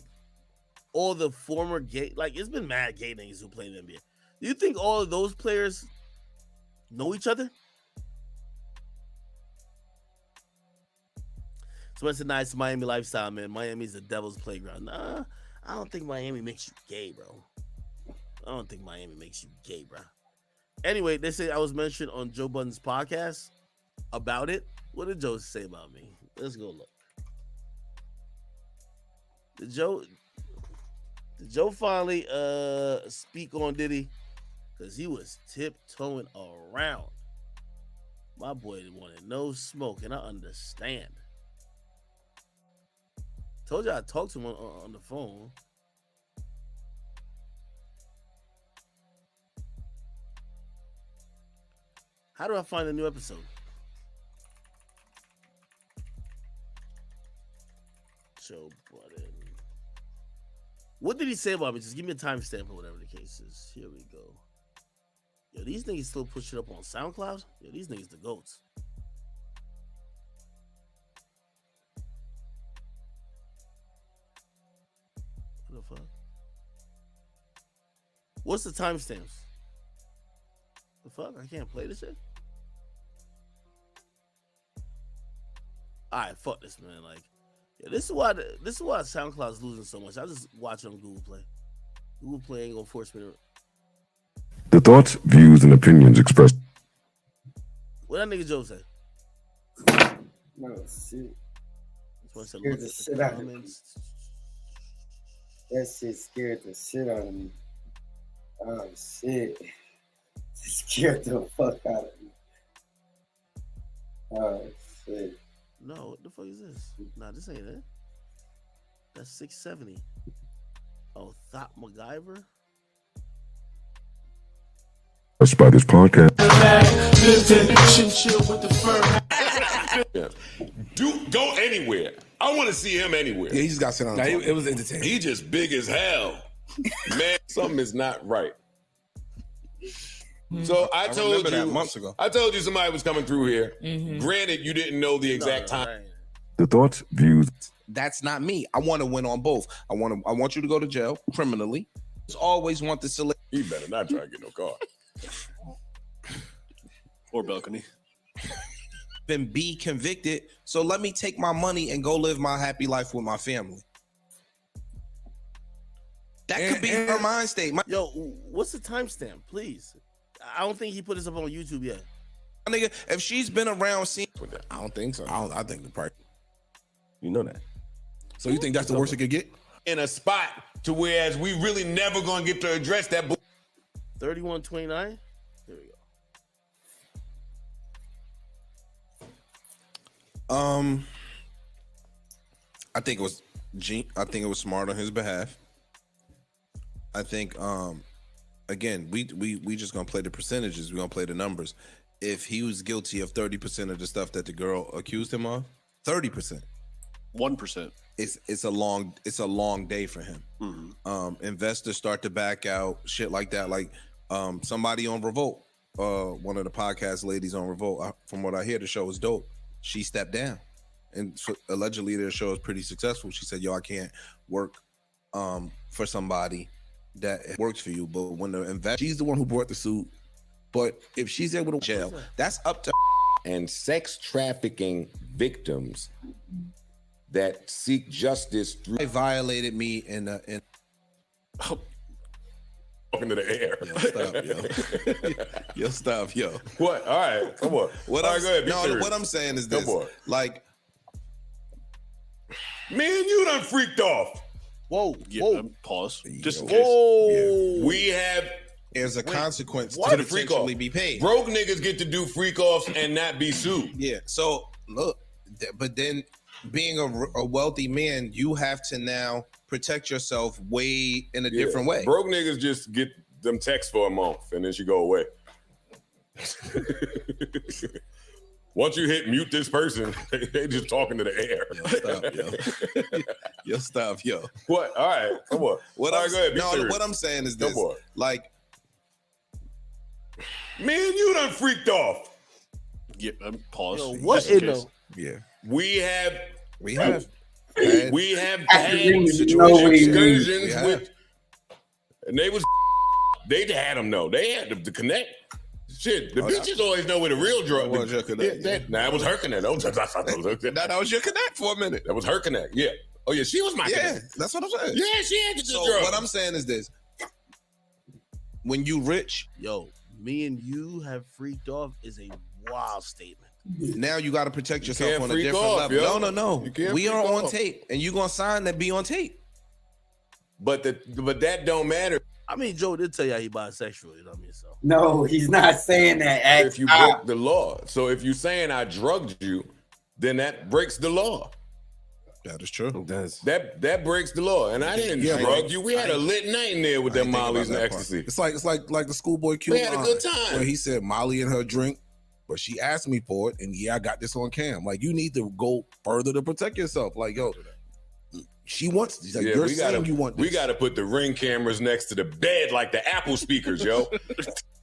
all the former gay, like it's been mad gay niggas who play in the NBA. Do you think all of those players know each other? Somebody said, nice Miami lifestyle, man. Miami's the devil's playground. Nah, I don't think Miami makes you gay, bro. I don't think Miami makes you gay, bro. Anyway, they say I was mentioned on Joe Budden's podcast about it. What did Joe say about me? Let's go look. Did Joe finally speak on Diddy? Because he was tiptoeing around. My boy wanted no smoke, and I understand. Told you I talked to him on the phone. How do I find a new episode? Joe Budden. What did he say about me? Just give me a timestamp or whatever the case is. Here we go. Yo, these niggas still push it up on SoundCloud? Yo, these niggas the GOATs. What the fuck? What's the timestamps? The fuck? I can't play this shit? Alright, fuck this, man. Like, yeah, this is why SoundCloud's losing so much. I just watch it on Google Play. Google Play ain't gonna force me to. The thoughts, views, and opinions expressed. What that nigga Joe say? No shit. Scared the shit out of me. That shit scared the shit out of me. Oh shit. It scared the fuck out of me. Oh shit. No, what the fuck is this? Nah, this ain't it. That's 670. Oh, Thought MacGyver? By this podcast. Dude, go anywhere. I want to see him anywhere. Yeah, he just got sent on. It was entertaining. He just big as hell. Man, something is not right. So I told you months ago. I told you somebody was coming through here. Granted, you didn't know the exact time. The thoughts, views. That's not me. I want to win on both. I want you to go to jail criminally. Just always want the select. You better not try to get no car. Or balcony. Then be convicted. So let me take my money and go live my happy life with my family. That could be her mind state. Yo, what's the timestamp, please? I don't think he put this up on YouTube yet. Nigga, if she's been around seeing, I don't think so. I think the part. You know that. So you think that's the worst it could get? In a spot to whereas we really never gonna get to address that. 3129. There we go. I think it was smart on his behalf. I think again, we just gonna play the percentages. We're gonna play the numbers. If he was guilty of 30% of the stuff that the girl accused him of, 30%. 1%. It's a long day for him. Investors start to back out, shit like that. Like somebody on Revolt, one of the podcast ladies on Revolt, from what I hear, the show is dope. She stepped down, and allegedly their show is pretty successful. She said, "Yo, I can't work for somebody that works for you." But when the investor, she's the one who brought the suit. But if she's able to jail, that's up to. And sex trafficking victims that seek justice through. They violated me in Talking to the air. Yo, stop, yo. What? All right, come on. What All I'm, right, go ahead. Be no, serious. what I'm saying is this. Go for it. Like, me and you done freaked off. Whoa, whoa. Pause. Just whoa. We have. There's a consequence to the freak off. Be paid. Broke niggas get to do freak offs and not be sued. Yeah. So look, but then being a wealthy man, you have to now protect yourself way in a different way. Broke niggas just get them texts for a month and then she go away. Once you hit mute this person, they just talking to the air. Yo, stop, yo. What? All right, come on. What All I'm, right, go ahead. Be no, serious. what I'm saying is this. Like, me and you done freaked off. Yeah, pause. Yo, what in the? Yeah. We have had situations, excursions with, and they had them know. They had to connect. Shit, the bitches always know where the real drug was. Your connect. That was her connect. That was your connect for a minute. That was her connect. Yeah. Oh yeah, she was my connect. That's what I'm saying. Yeah, she had to do So drugs. what I'm saying is this: when you rich, yo, me and you have freaked off is a wild statement. Now you got to protect yourself can't on a freak different off, level. yo. No. You can't We freak are on off. tape, and you gonna sign that be on tape. But that don't matter. I mean, Joe did tell you he bisexual. You know what I mean? So No, he's not saying that. If you broke the law, so if you saying I drugged you, then that breaks the law. That is true. That breaks the law, and I didn't drug you. We had a lit night in there with them Molly's and ecstasy. It's like the schoolboy Q. We had a good time. Where he said Molly in her drink, but she asked me for it, and I got this on cam. Like, you need to go further to protect yourself. Like, yo, she wants. Like, you're saying you want this. We got to put the Ring cameras next to the bed like the Apple speakers, yo.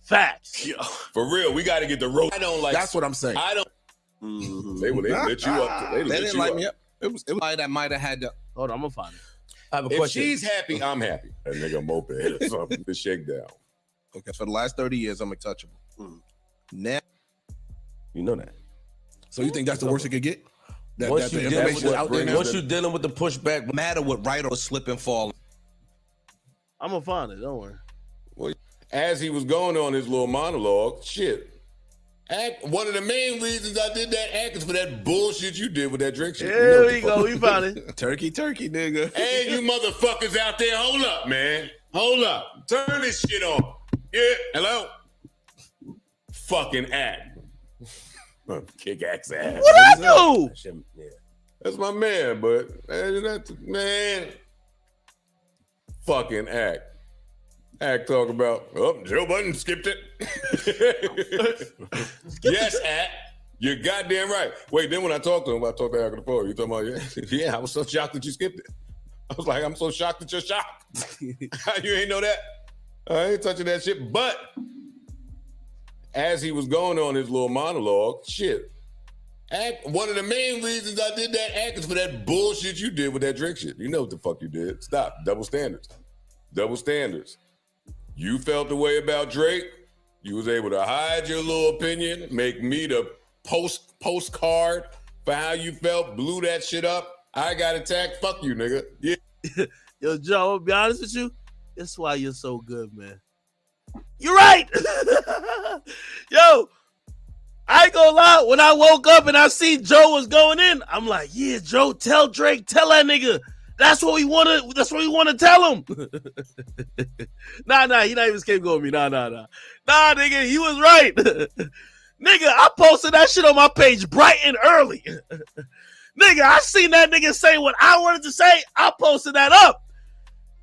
Facts, yo. For real, we got to get the rope. I don't like. That's what I'm saying. I don't. They lit you up. They didn't light me up. It was that might have had to. Hold on, I'm gonna find it. I have a If question. she's happy, I'm happy. That nigga moped or something. The shakedown. Okay, for the last 30 years, I'm untouchable. Now, you know that. So you think that's the worst it could get? Once The you information out there now? once you're dealing with the pushback, No matter what, right or slip and fall. I'm gonna find it. Don't worry. Well, as he was going on his little monologue, shit. One of the main reasons I did that act is for that bullshit you did with that drink shit. There we go. We found it. Turkey, nigga. Hey, you motherfuckers out there, hold up, man. Hold up. Turn this shit on. Yeah, hello? Fucking act. Kick axe ass. What I do? That's my man, but man, fucking act. Act talk about, Joe Budden skipped it. Yes, Act. You're goddamn right. Wait, then when I talked to him, I talked to Act on the phone. You talking about, yeah, I was so shocked that you skipped it. I was like, I'm so shocked that you're shocked. You ain't know that? I ain't touching that shit. But as he was going on his little monologue, shit. One of the main reasons I did that act is for that bullshit you did with that drink shit. You know what the fuck you did. Stop. Double standards. Double standards. You felt the way about Drake. You was able to hide your little opinion, make me the postcard for how you felt, blew that shit up. I got attacked. Fuck you, nigga. Yeah. Yo, Joe, I'll be honest with you. That's why you're so good, man. You're right. Yo, I ain't gonna lie. When I woke up and I see Joe was going in, I'm like, yeah, Joe, tell Drake, tell that nigga. That's what we want to tell him. Nah, he not even scapegoating me. Nah, nigga, he was right. Nigga, I posted that shit on my page bright and early. Nigga, I seen that nigga say what I wanted to say. I posted that up.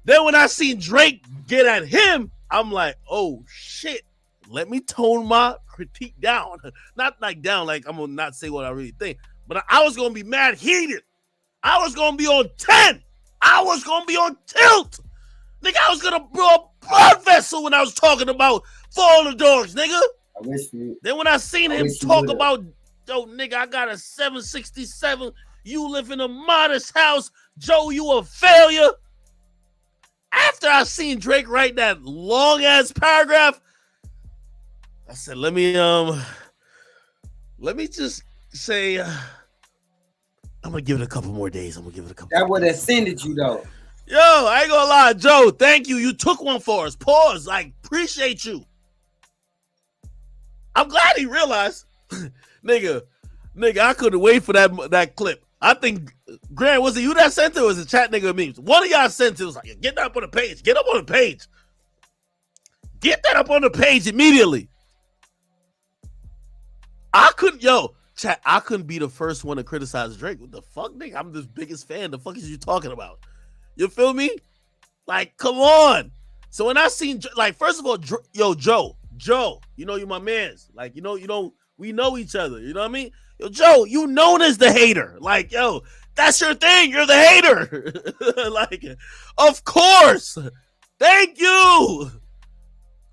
Then when I seen Drake get at him, I'm like, oh shit. Let me tone my critique down. Not like down, like I'm gonna not say what I really think. But I was gonna be mad heated. I was gonna be on 10. I was gonna be on tilt. Nigga, I was gonna blow a blood vessel when I was talking about Fall the Dogs, nigga. I wish you. Then when I seen him talk about, yo, nigga, I got a 767. You live in a modest house. Joe, you a failure. After I seen Drake write that long ass paragraph, I said, let me just say, I'm gonna give it a couple more days. That would have sended you though. Yo, I ain't gonna lie. Nah, Joe, thank you. You took one for us. Pause. Like, appreciate you. I'm glad he realized. nigga, I couldn't wait for that clip. I think, Grant, was it you that sent it or was it chat nigga memes? One of y'all sent it. It was like, get that up on the page. Get up on the page. Get that up on the page immediately. I couldn't be the first one to criticize Drake. What the fuck, nigga? I'm the biggest fan. The fuck is you talking about? You feel me? Like, come on. So when I seen, like, first of all, Joe, you know you my mans. Like, you know, we know each other. You know what I mean? Yo, Joe, you known as the hater. Like, yo, that's your thing. You're the hater. Like, of course. Thank you.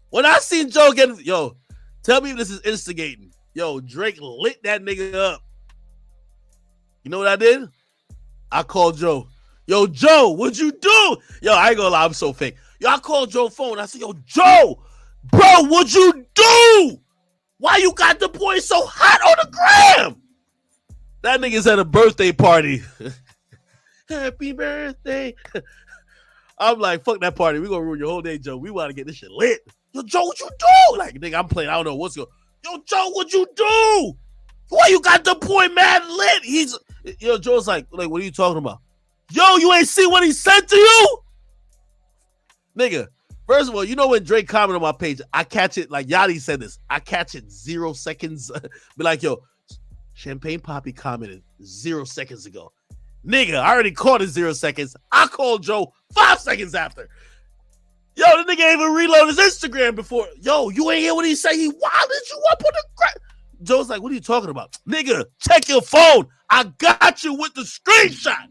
When I seen Joe tell me if this is instigating. Yo, Drake lit that nigga up. You know what I did? I called Joe. Yo, Joe, what'd you do? Yo, I ain't gonna lie, I'm so fake. Yo, I called Joe's phone. I said, yo, Joe, bro, what'd you do? Why you got the boy so hot on the gram? That nigga's at a birthday party. Happy birthday. I'm like, fuck that party. We gonna ruin your whole day, Joe. We want to get this shit lit. Yo, Joe, what you do? Like, nigga, I'm playing. I don't know what's going. Yo, Joe, what you do? Why you got the boy mad lit? Joe's like, what are you talking about? Yo, you ain't see what he sent to you? Nigga, first of all, you know when Drake commented on my page, I catch it, like Yachty said this, I catch it 0 seconds. Be like, yo, Champagne Poppy commented 0 seconds ago. Nigga, I already caught it 0 seconds. I called Joe 5 seconds after. Yo, the nigga ain't even reload his Instagram before. Yo, you ain't hear what he say? He wilded you up on the ground. Joe's like, what are you talking about? Nigga, check your phone. I got you with the screenshot.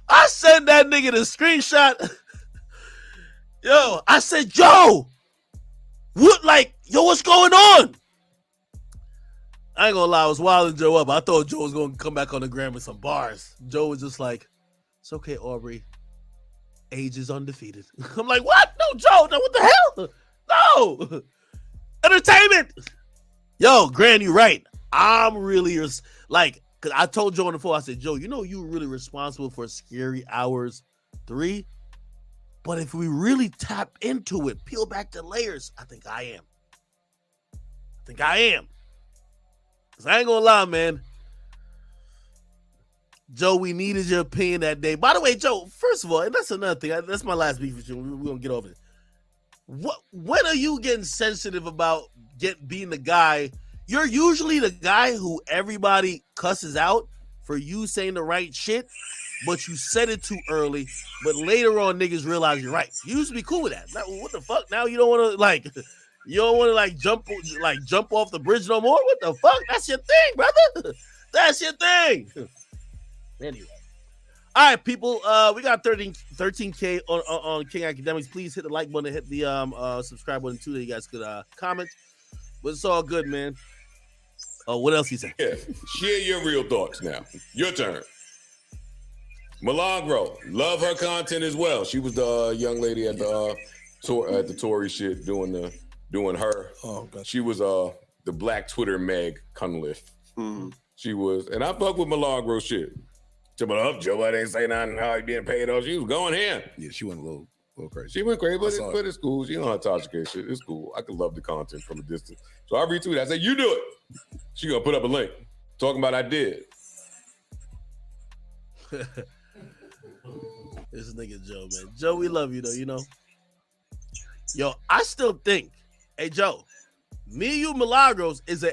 I sent that nigga the screenshot. Yo, I said, Joe, what's going on? I ain't gonna lie, I was wilding Joe up. I thought Joe was gonna come back on the gram with some bars. Joe was just like, it's okay, Aubrey. Age is undefeated. I'm like, what? No, Joe, no, what the hell? No. Entertainment. Yo, Grand, you right. I'm really, like, because I told Joe on the phone, I said, Joe, you know you really responsible for Scary Hours 3? But if we really tap into it, peel back the layers, I think I am. Because I ain't going to lie, man. Joe, we needed your opinion that day. By the way, Joe, first of all, and that's another thing. That's my last beef with you. We're going to get over it. When are you getting sensitive about being the guy? You're usually the guy who everybody cusses out for you saying the right shit, but you said it too early. But later on, niggas realize you're right. You used to be cool with that. Now, what the fuck? Now you don't want to jump off the bridge no more. What the fuck? That's your thing, brother. That's your thing. Anyway. All right, people. We got 13K on King Akademiks. Please hit the like button and hit the subscribe button too, that you guys could comment. But it's all good, man. Oh, what else he said? Yeah. Share your real thoughts now. Your turn. Milagro, love her content as well. She was the young lady at the Tory shit doing her. Oh, gotcha. She was the Black Twitter Meg Cunliffe. Mm-hmm. She was, and I fuck with Milagro shit. But up, Joe, I didn't say nothing how he being paid off. She was going in. Yeah, she went a little crazy. She went crazy, but it's cool. She know how to toxicate shit. It's cool. I can love the content from a distance. So I retweet. I said, you do it. She gonna put up a link talking about I did. This nigga Joe, man. Joe, we love you though, you know. Yo, I still think, hey Joe, Me You Milagros is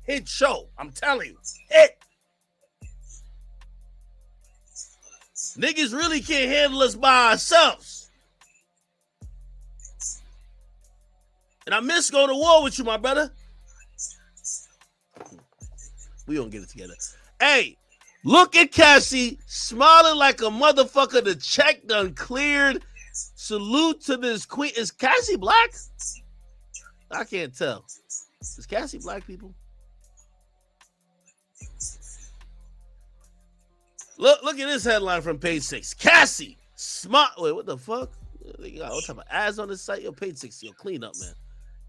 hit show. I'm telling you, hit. Niggas really can't handle us by ourselves. And I miss going to war with you, my brother. We gonna get it together. Hey, look at Cassie smiling like a motherfucker. The check done cleared. Salute to this queen. Is Cassie black? I can't tell. Is Cassie black, people? Look at this headline from page 6. Cassie, smart. Wait, what the fuck? They got all type of ads on this site. Yo, page 6, yo, clean up, man.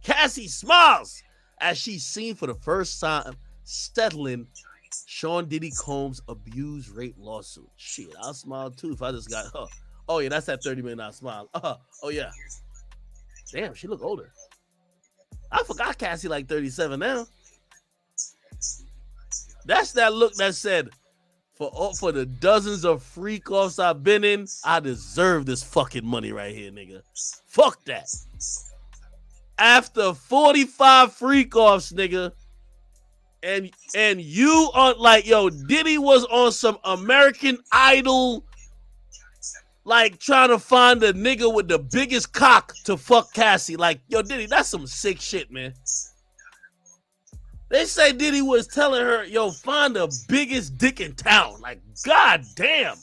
Cassie smiles as she's seen for the first time settling Sean Diddy Combs abuse rape lawsuit. Shit, I'll smile too if I just got her. Oh yeah, that's that 30 minute smile. Oh yeah. Damn, she look older. I forgot Cassie like 37 now. That's that look that said, for the dozens of freak offs I've been in, I deserve this fucking money right here, nigga. Fuck that. After 45 freak offs, nigga, and you on like, yo, Diddy was on some American Idol, like trying to find the nigga with the biggest cock to fuck Cassie. Like, yo, Diddy, that's some sick shit, man. They say Diddy was telling her, yo, find the biggest dick in town. Like, god damn.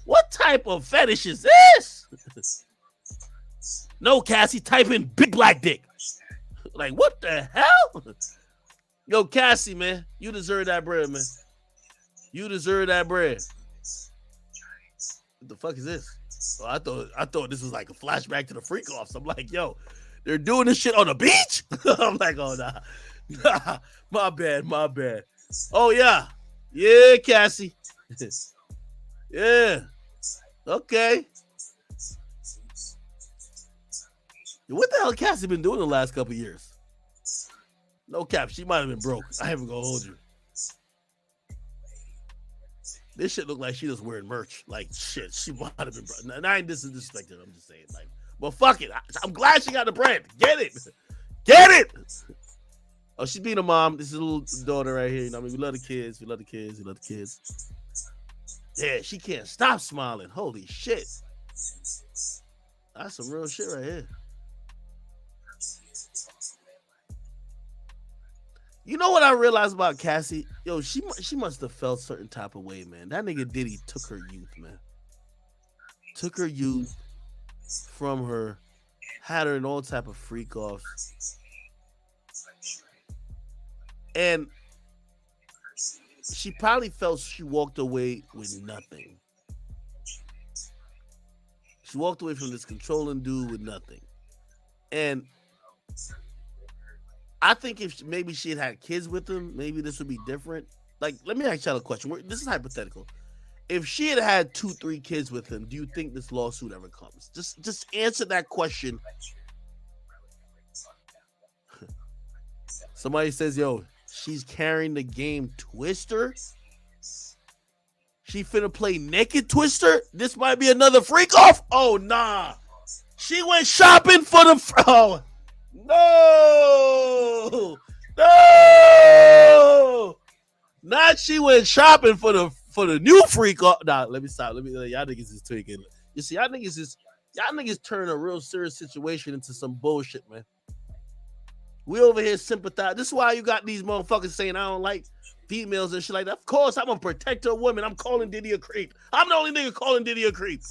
What type of fetish is this? No, Cassie, type in big black dick. Like, what the hell? Yo, Cassie, man, you deserve that bread, man. You deserve that bread. What the fuck is this? Oh, I thought this was like a flashback to the freak offs. I'm like, yo, they're doing this shit on the beach? I'm like, oh, nah. My bad. Oh, yeah. Yeah, Cassie. Yeah. Okay. What the hell Cassie been doing the last couple years? No cap, she might have been broke. I ain't even gonna hold you. This shit look like she just wearing merch. Like, shit, she might have been broke. And I ain't disrespecting her, I'm just saying. Like, but fuck it. I'm glad she got the brand. Get it. Get it. Oh, she's being a mom. This is a little daughter right here. You know what I mean? We love the kids. We love the kids. Yeah, she can't stop smiling. Holy shit. That's some real shit right here. You know what I realized about Cassie? Yo, she must have felt certain type of way, man. That nigga Diddy took her youth, man. Took her youth from her, had her in all type of freak offs. And she probably felt she walked away with nothing. She walked away from this controlling dude with nothing. And I think if maybe she had kids with him, maybe this would be different. Like, let me ask y'all a question. This is hypothetical. If she had 2-3 kids with him, do you think this lawsuit ever comes? Just answer that question. Somebody says, yo, she's carrying the game Twister. She finna play naked Twister. This might be another freak off. Oh, nah. She went shopping for the... Oh, no. Not she went shopping for the new freak off. Nah, let me stop. Y'all niggas is tweaking. You see, y'all niggas turn a real serious situation into some bullshit, man. We over here sympathize. This is why you got these motherfuckers saying I don't like females and shit like that. Of course, I'm a protector of women. I'm calling Diddy a creep. I'm the only nigga calling Diddy a creep.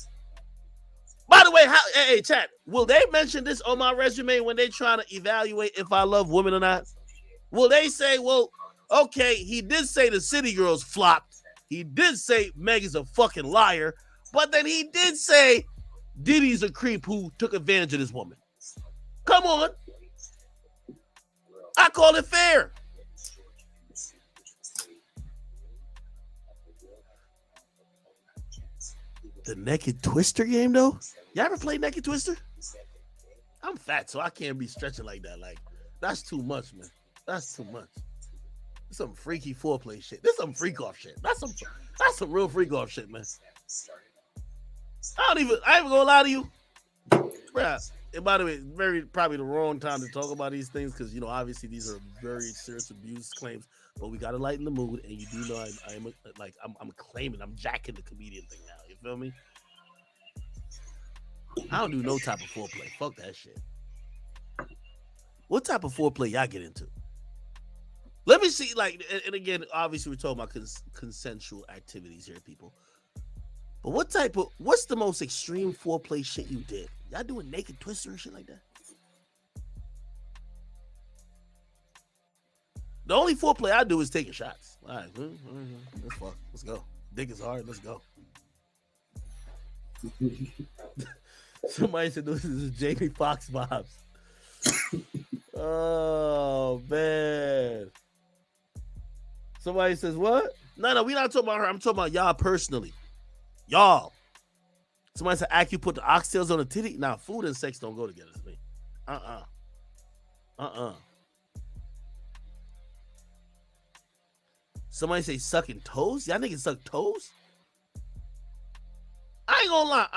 By the way, hey, chat, will they mention this on my resume when they trying to evaluate if I love women or not? Will they say, well, okay, he did say the City Girls flopped. He did say Meg is a fucking liar. But then he did say Diddy's a creep who took advantage of this woman. Come on. I call it fair. The Naked Twister game, though? Y'all ever play Naked Twister? I'm fat, so I can't be stretching like that. Like, that's too much, man. That's too much. This some freaky foreplay shit. This some freak off shit. That's some real freak off shit, man. I ain't even gonna lie to you. Bruh. And by the way, probably the wrong time to talk about these things because, you know, obviously these are very serious abuse claims, but we got to lighten the mood. And you do know I'm claiming, I'm jacking the comedian thing now. You feel me? I don't do no type of foreplay. Fuck that shit. What type of foreplay y'all get into? Let me see, like, and again, obviously we're talking about consensual activities here, people. But what's the most extreme foreplay shit you did? Y'all doing Naked Twister and shit like that? The only foreplay I do is taking shots. All right, let's fuck. Let's go. Dick is hard. Let's go. Somebody said this is Jamie Foxx vibes. Oh, man. Somebody says what? No, we not talking about her. I'm talking about y'all personally. Y'all. Somebody said, "Ack, you put the oxtails on the titty." Now, food and sex don't go together to me. Somebody say sucking toes. Y'all niggas suck toes. I ain't gonna lie.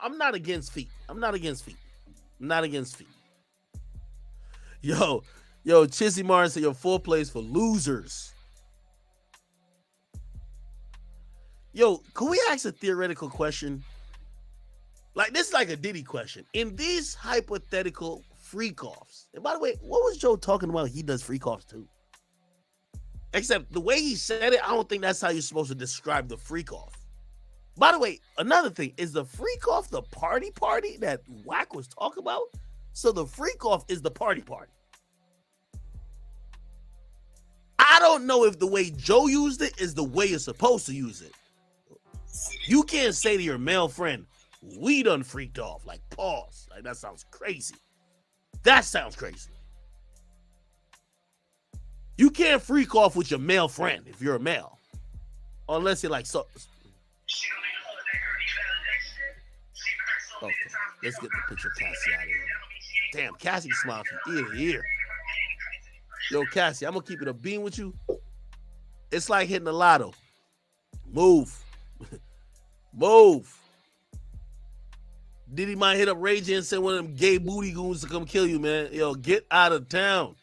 I'm not against feet. I'm not against feet. Yo, Chizzy Martin said your foreplays for losers. Yo, can we ask a theoretical question? Like, this is like a Diddy question. In these hypothetical freak-offs, and by the way, what was Joe talking about? He does freak-offs too. Except the way he said it, I don't think that's how you're supposed to describe the freak-off. By the way, another thing, is the freak-off the party that Wack was talking about? So the freak-off is the party. I don't know if the way Joe used it is the way you're supposed to use it. You can't say to your male friend, "We done freaked off." Like, pause. Like, that sounds crazy. You can't freak off with your male friend if you're a male. Unless you're like, so. Okay, let's get the picture of Cassie out of here. Damn, Cassie smiles from ear to ear. Yo, Cassie, I'm going to keep it a beam with you. It's like hitting the lotto. Move. Move. Diddy might hit up Ray J and send one of them gay booty goons to come kill you, man. Yo, get out of town.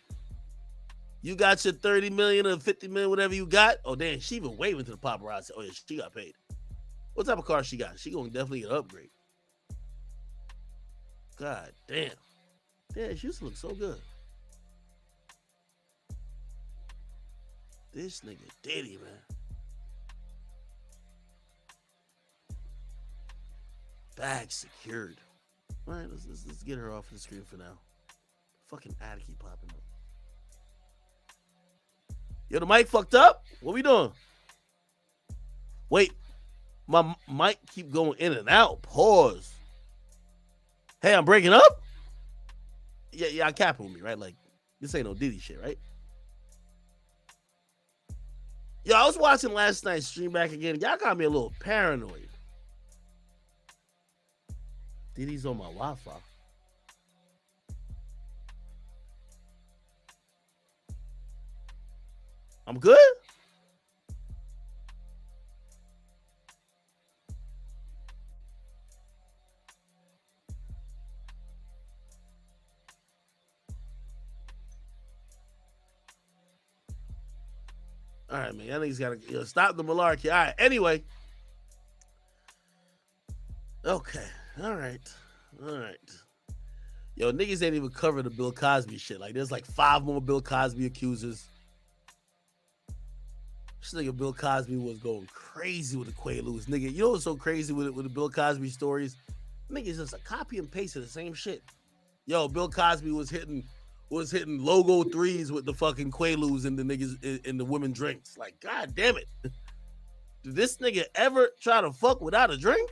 You got your 30 million or 50 million, whatever you got. Oh, damn, she even waving to the paparazzi. Oh, yeah, she got paid. What type of car she got? She gonna definitely get an upgrade. God damn. Damn, she used to look so good. This nigga Diddy, man. Bag secured. All right, let's get her off the screen for now. Fucking ad keep popping up. Yo, the mic fucked up? What we doing? Wait, my mic keep going in and out. Pause. Hey, I'm breaking up? Yeah, y'all capping with me, right? Like, this ain't no Diddy shit, right? Yo, I was watching last night's stream back again. Y'all got me a little paranoid. Diddy's on my Wi-Fi. I'm good? All right, man. Y'all niggas gotta stop the malarkey. All right, anyway. Okay. All right. Yo, niggas ain't even covered the Bill Cosby shit. Like, there's like 5 more Bill Cosby accusers. This nigga Bill Cosby was going crazy with the Quaaludes. Nigga, you know what's so crazy with the Bill Cosby stories? Niggas just a copy and paste of the same shit. Yo, Bill Cosby was hitting logo 3s with the fucking Quaaludes and the niggas in the women drinks. Like, god damn it. Did this nigga ever try to fuck without a drink?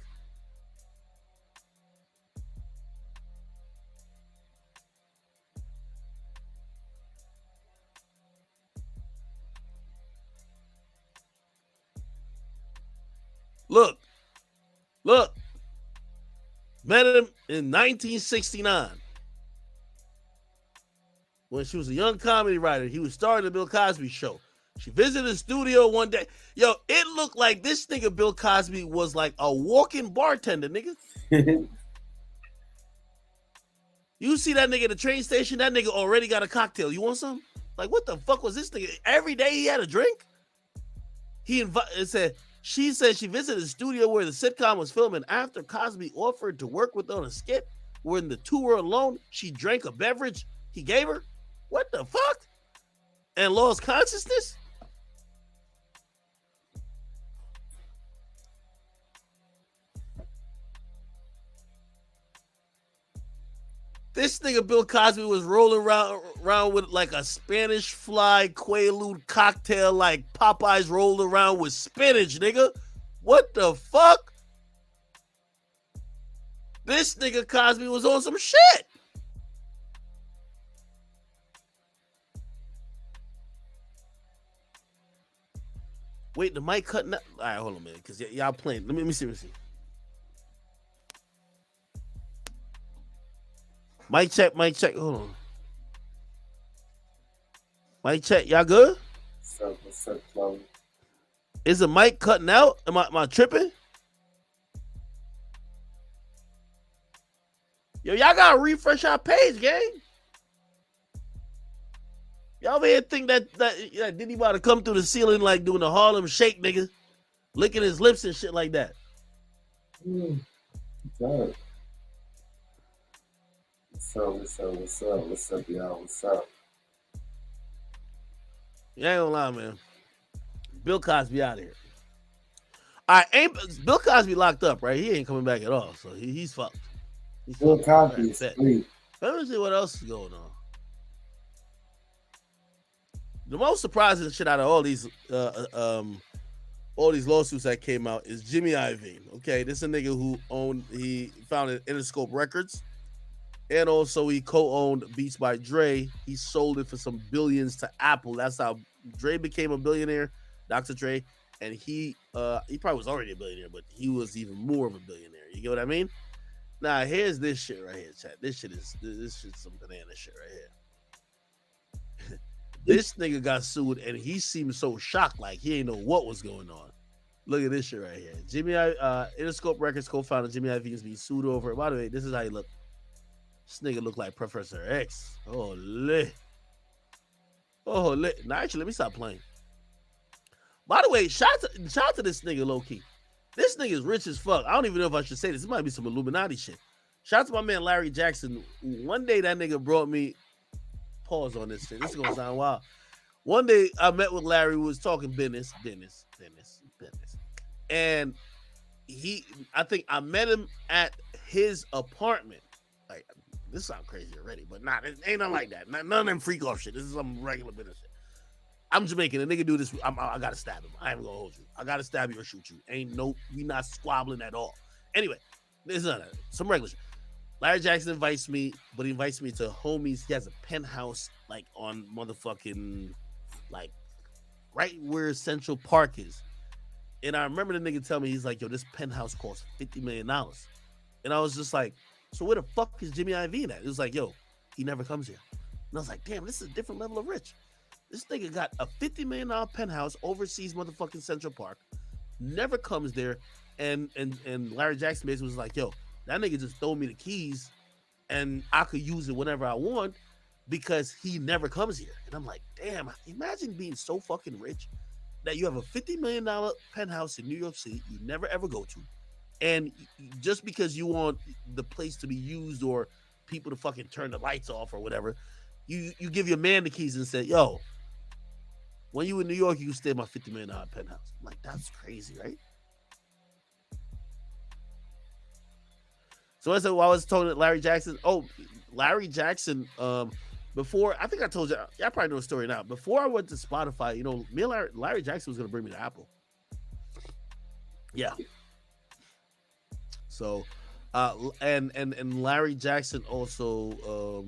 Look. Met him in 1969. When she was a young comedy writer. He was starring the Bill Cosby show. She visited the studio one day. Yo, it looked like this nigga Bill Cosby was like a walking bartender, nigga. You see that nigga at the train station? That nigga already got a cocktail. You want some? Like, what the fuck was this nigga? Every day he had a drink? She said she visited the studio where the sitcom was filming. After Cosby offered to work with her on a skit, when the two were alone, she drank a beverage he gave her. What the fuck? And lost consciousness? This nigga Bill Cosby was rolling around with like a Spanish fly Quaalude cocktail like Popeyes rolled around with spinach, nigga. What the fuck? This nigga Cosby was on some shit. Wait, the mic cutting out. All right, hold on a minute, because y'all playing. Let me see. Mic check. Hold on. Mic check. Y'all good? What's up, Chloe? Is the mic cutting out? Am I tripping? Yo, y'all gotta refresh our page, gang. Y'all over here think that Diddy about to come through the ceiling like doing the Harlem Shake, nigga, licking his lips and shit like that. What's up, y'all? What's up? You ain't gonna lie, man. Bill Cosby out of here. All right, Bill Cosby locked up, right? He ain't coming back at all, so he's fucked. Bill Cosby is free. Let me see what else is going on. The most surprising shit out of all these lawsuits that came out is Jimmy Iovine. Okay, this is a nigga who he founded Interscope Records, and also he co-owned Beats by Dre. He sold it for some billions to Apple. That's how Dre became a billionaire, Dr. Dre, and he probably was already a billionaire, but he was even more of a billionaire. You get what I mean? Now here's this shit right here, chat. This shit's some banana shit right here. This nigga got sued and he seemed so shocked, like he ain't know what was going on. Look at this shit right here. Interscope Records co-founder Jimmy Iovine is being sued over. By the way, this is how he look. This nigga look like Professor X. Oh lit. Now actually, let me stop playing. By the way, shout out to this nigga low key. This nigga is rich as fuck. I don't even know if I should say this. It might be some Illuminati shit. Shout out to my man Larry Jackson. One day that nigga brought me. Pause on this shit. This is gonna sound wild. One day I met with Larry. We was talking business, and I think I met him at his apartment. Like, this sounds crazy already, but nah, it ain't nothing like that. None of them freak off shit. This is some regular business shit. I'm Jamaican. A nigga do this. I gotta stab him. I ain't gonna hold you. I gotta stab you or shoot you. We not squabbling at all. Anyway, this is none of that. Some regular shit. Larry Jackson invites me, but he invites me to homies. He has a penthouse like on motherfucking like right where Central Park is. And I remember the nigga tell me, he's like, yo, this penthouse costs $50 million. And I was just like, so where the fuck is Jimmy Iovine at? It was like, yo, he never comes here. And I was like, damn, this is a different level of rich. This nigga got a $50 million penthouse overseas motherfucking Central Park, never comes there. And Larry Jackson basically was like, yo, that nigga just throw me the keys and I could use it whenever I want because he never comes here. And I'm like, damn, imagine being so fucking rich that you have a $50 million penthouse in New York City you never ever go to. And just because you want the place to be used or people to fucking turn the lights off or whatever, you give your man the keys and say, yo, when you in New York, you can stay in my $50 million penthouse. I'm like, that's crazy, right? So I was talking to Larry Jackson. Oh, Larry Jackson, before, I think I told you, I probably know the story now. Before I went to Spotify, you know, me and Larry Jackson was going to bring me to Apple. Yeah. So, and Larry Jackson also,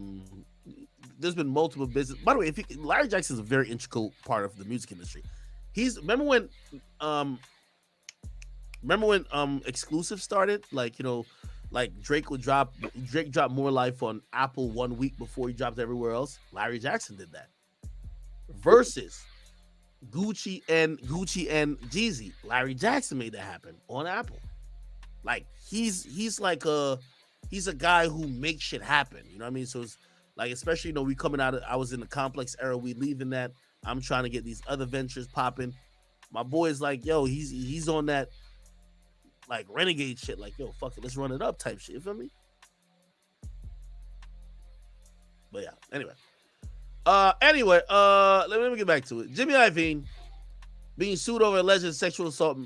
there's been multiple business. By the way, Larry Jackson is a very integral part of the music industry. Remember when Exclusive started? Like, you know, like Drake dropped More Life on Apple 1 week before he dropped everywhere else. Larry Jackson did that. Versus Gucci and Jeezy. Larry Jackson made that happen on Apple. Like he's like he's a guy who makes shit happen. You know what I mean? So it's like, especially, you know, we coming out of, I was in the Complex era, we leaving that. I'm trying to get these other ventures popping. My boy's like, yo, he's on that like renegade shit, like, yo, fuck it, let's run it up type shit. You feel me? But yeah, anyway, let me get back to it. Jimmy Iovine being sued over alleged sexual assault,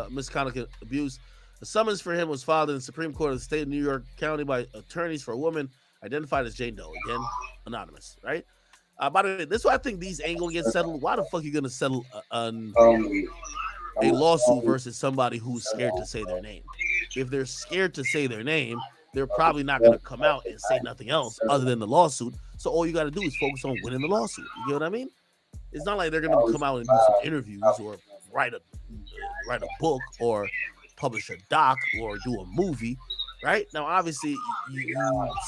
misconduct, abuse. The summons for him was filed in the Supreme Court of the state of New York County by attorneys for a woman identified as Jane Doe. Again, anonymous, right? By the way, this is why I think these ain't gonna get settled. Why the fuck you gonna settle a lawsuit versus somebody who's scared to say their name? If they're scared to say their name, they're probably not gonna come out and say nothing else other than the lawsuit. So all you gotta do is focus on winning the lawsuit. You get what I mean? It's not like they're gonna come out and do some interviews or write a book or publish a doc or do a movie, right? Now, obviously, you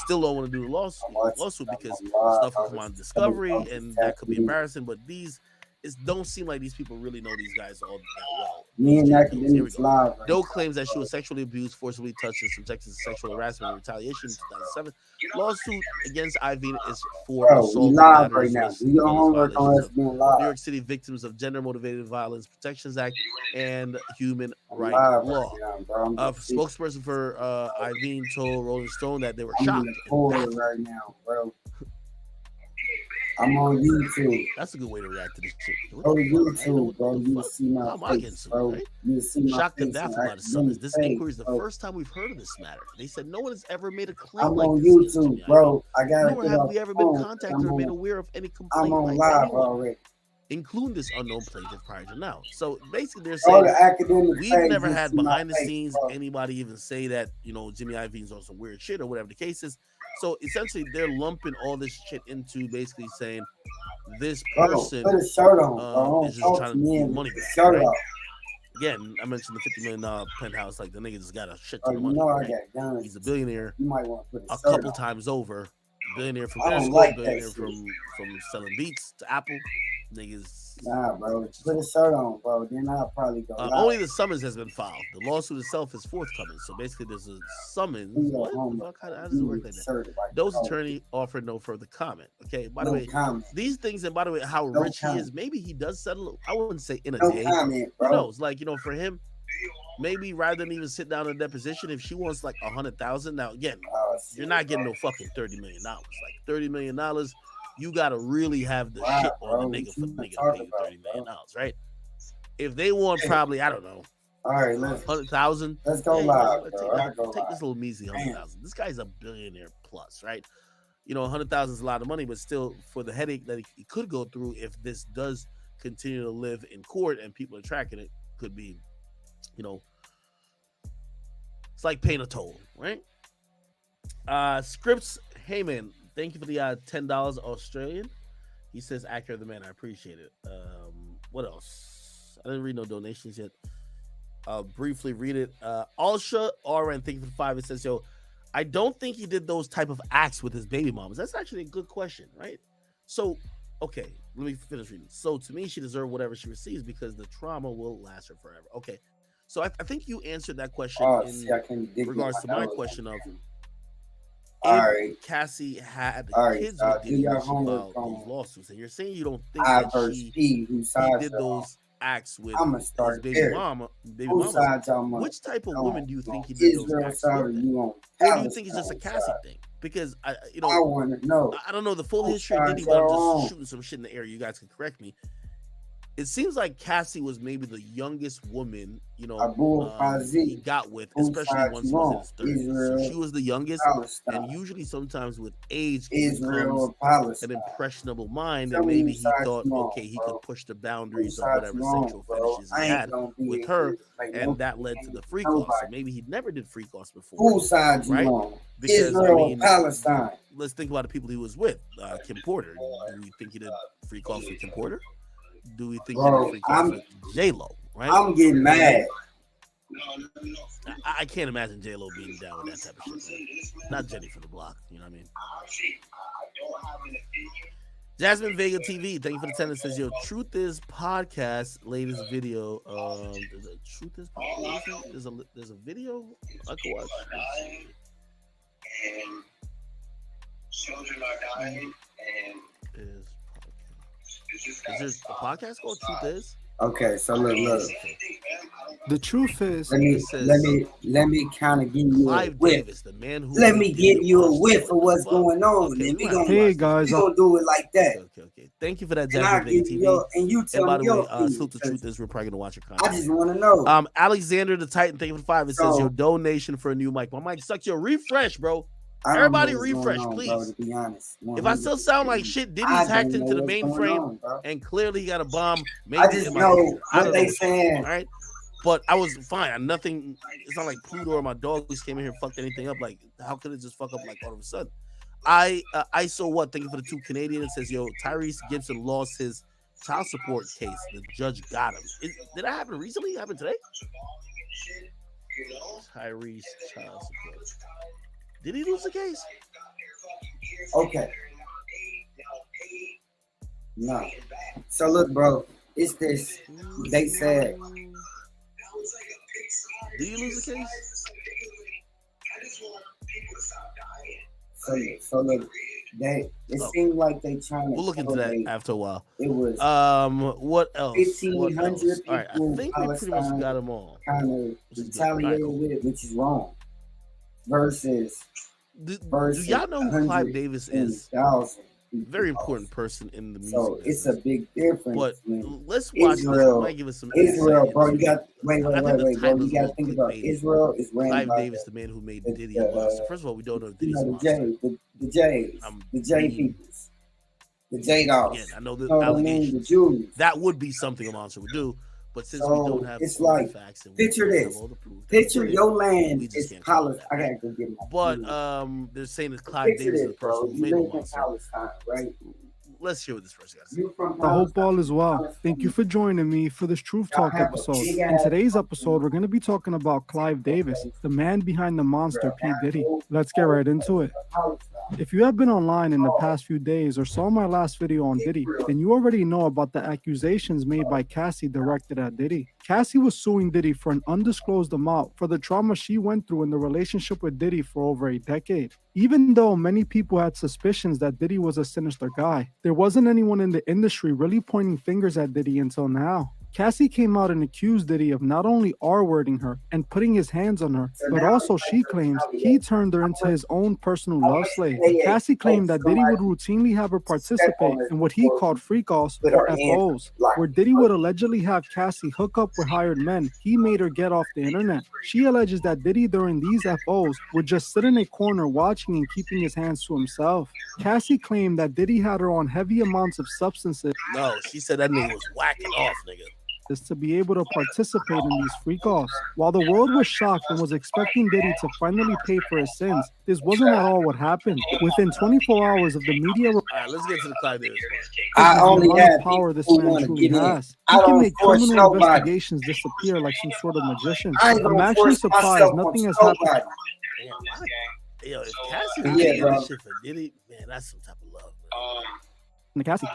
still don't want to do the lawsuit because stuff will come on Discovery and that could be embarrassing. But it don't seem like these people really know these guys all that well. Me and Academics live. Doe claims that she was sexually abused, forcibly touched, and subjected to sexual harassment and retaliation in 2007. Lawsuit against Ivy is for assault. We live right now. Do your homework on us being live. New York City Victims of Gender-Motivated Violence Protections Act and Human Rights Law. Spokesperson for Ivy told Rolling Stone that they were shocked. Right now, bro. I'm on YouTube. That's a good way to react to this shit. Go to YouTube, bro. You see my How am I getting face, sued, bro. right? You see my Shocked to face. death about the summons. This inquiry is the first time we've heard of this matter. They said no one has ever made a claim I'm like on this against YouTube, Jimmy bro. Iovine. I gotta Nor get have off we the ever been phone. contacted or made aware of any complaint I'm on by live anyone, already. including this unknown plaintiff prior to now. So basically, they're All saying the academic we've page, never you had see my behind the face, scenes bro. anybody even say that Jimmy Iovine's on some weird shit or whatever the case is. So essentially, they're lumping all this shit into basically saying this person Put a shirt on, bro. is just trying to do money Put a back. shirt Right? on. Again, I mentioned the $50 million penthouse. Like the nigga just got a shit Oh, ton of you money. know I right? got guns. He's a billionaire. You might want to put A a shirt couple on. times over. Billionaire from I don't Costco, like that billionaire shit. from selling beats to Apple. Niggas. Nah, bro. Put a shirt on, bro. Then I'll probably go live. Only the summons has been filed. The lawsuit itself is forthcoming. So basically, there's a summons. Do your What the homework. fuck? How does it work like that? Doe's attorney offered no further comment. Okay. By the No way, comment. these things, and by the way, how No rich he comment. is, maybe he does settle. I wouldn't say in a No day. comment, Who bro. knows? Like for him, maybe rather than even sit down in a deposition, if she wants like 100,000. Now again, you're not getting no fucking $30 million. Like $30 million. You gotta really have the shit on the nigga for the nigga to pay you $30 million, right? If they want probably, I don't know, All right, let's 100,000. go live, bro. Take this little measly 100,000. This guy's a billionaire plus, right? 100,000 is a lot of money, but still, for the headache that he could go through if this does continue to live in court and people are tracking it, could be, it's like paying a toll, right? Scripts, hey man, thank you for the $10 Australian. He says, "Accurate the man." I appreciate it. What else? I didn't read no donations yet. I'll briefly read it. Alsha RN, thank you for the 5. It says, "Yo, I don't think he did those type of acts with his baby mamas." That's actually a good question, right? So, okay, let me finish reading. So, to me, she deserved whatever she receives because the trauma will last her forever. Okay, so I think you answered that question in regards to my question of if Cassie had kids with Diddy when she filed those lawsuits, and you're saying you don't think that he did those acts with his baby mama. Which type of women do you think he did those acts with? Or do you think it's just a Cassie thing? Because I want to know. I don't know the full history of Diddy, but I'm just shooting some shit in the air. You guys can correct me. It seems like Cassie was maybe the youngest woman, he got with, especially once he was in his 30s. So she was the youngest, and usually sometimes with age comes an impressionable mind, and maybe he thought, okay, he could push the boundaries of whatever sexual fetishes he had with her, and that led to the freak off. So maybe he never did freak offs before, Whose side you right? on? Because Israel, Palestine. Let's think about the people he was with. Kim Porter. Do you think he did freak offs with Kim Porter? Do we think he did freak offs with J-Lo? Right? I'm getting mad. I can't imagine J-Lo being down with that type of shit. Man. Not Jenny from the block. You know what I mean? Jasmine Vega TV, thank you for the 10. It says, "Yo, Truth Is Podcast latest video." Truth Is Podcast. There's a video I can watch. And children are dying, and Is there a podcast called Truth Is? Okay, so look. The truth is, let me kind of give you a Clive whiff. Davis, the man who Let me give you a whiff of what's going on, and we gonna do it like that. Okay. Thank you for that, And I'll Jasmine Vega give TV. you and you tell by me the your way, opinion, salute the because Truth Is. We're probably gonna watch your content. I just want to know. Alexander the Titan, thank you for the 5. It says, So- "Your donation for a new mic." My mic sucks. Yo, refresh, bro. I don't Everybody know what's going refresh, on, please. bro, to be honest. If I still sound like shit, Diddy's I hacked don't into the know what's going mainframe, on, bro. and clearly he got a bomb. Maybe I just in my know computer. I what don't they know. saying. All right, but I was fine. Nothing. It's not like Pluto or my dog just came in here and fucked anything up. Like, how could it just fuck up like all of a sudden? I saw what? Thank you for the 2 Canadian. It says, "Yo, Tyrese Gibson lost his child support case. The judge got him. Did that happen recently? It happened today? Tyrese child support. Did he lose the case? Okay. No. So look, bro, it's this. They said. Did you lose the case? So look, it seemed like they trying to. We'll look into that after a while. It was. What else? 1,500 people. All right, I think we pretty much got them all. Kind of retaliated with it, which is wrong. Versus. Do y'all know who Clive Davis is? Very important person in the music. So it's a big difference. But let's watch Israel, this. Might give us some Israel, bro. insight. You got wait, bro. You got to think about Israel is ran Clive by Davis, the man who made Diddy a monster. First of all, we don't know if Diddy's a monster. The J peoples, the J dogs. Again, I know the allegations. The Jews. That would be something a monster would do. But since we don't have it's all like, the facts and picture we this. Have all the proof, Picture your land is Palestine. I gotta go get my. But they're saying that Clive Davis is the person who made the monster. Palestine, right? Let's hear what this person got to say. I hope all is well. Thank you for joining me for this Truth Talk episode. In today's episode, we're going to be talking about Clive Davis, the man behind the monster P. Diddy. Let's get right into it. If you have been online in the past few days or saw my last video on Diddy, then you already know about the accusations made by Cassie directed at Diddy. Cassie was suing Diddy for an undisclosed amount for the trauma she went through in the relationship with Diddy for over a decade. Even though many people had suspicions that Diddy was a sinister guy, there wasn't anyone in the industry really pointing fingers at Diddy until now. Cassie came out and accused Diddy of not only R-wording her and putting his hands on her, but also she claims he turned her into his own personal love slave. Cassie claimed that Diddy would routinely have her participate in what he called freak-offs or FOs, where Diddy would allegedly have Cassie hook up with hired men he made her get off the internet. She alleges that Diddy during these FOs would just sit in a corner watching and keeping his hands to himself. Cassie claimed that Diddy had her on heavy amounts of substances. No, she said that nigga was whacking off, nigga. Is to be able to participate in these freak-offs. While the world was shocked and was expecting Diddy to finally pay for his sins, this wasn't at all what happened. Within 24 hours of the media... All right, let's get to the Clive Davis I only have power this man truly has. He can make criminal investigations disappear like some sort of magician. I'm actually surprised nothing has happened. Yo, if Cassie did this shit for Diddy, man, that's some type of love, man. Cassie.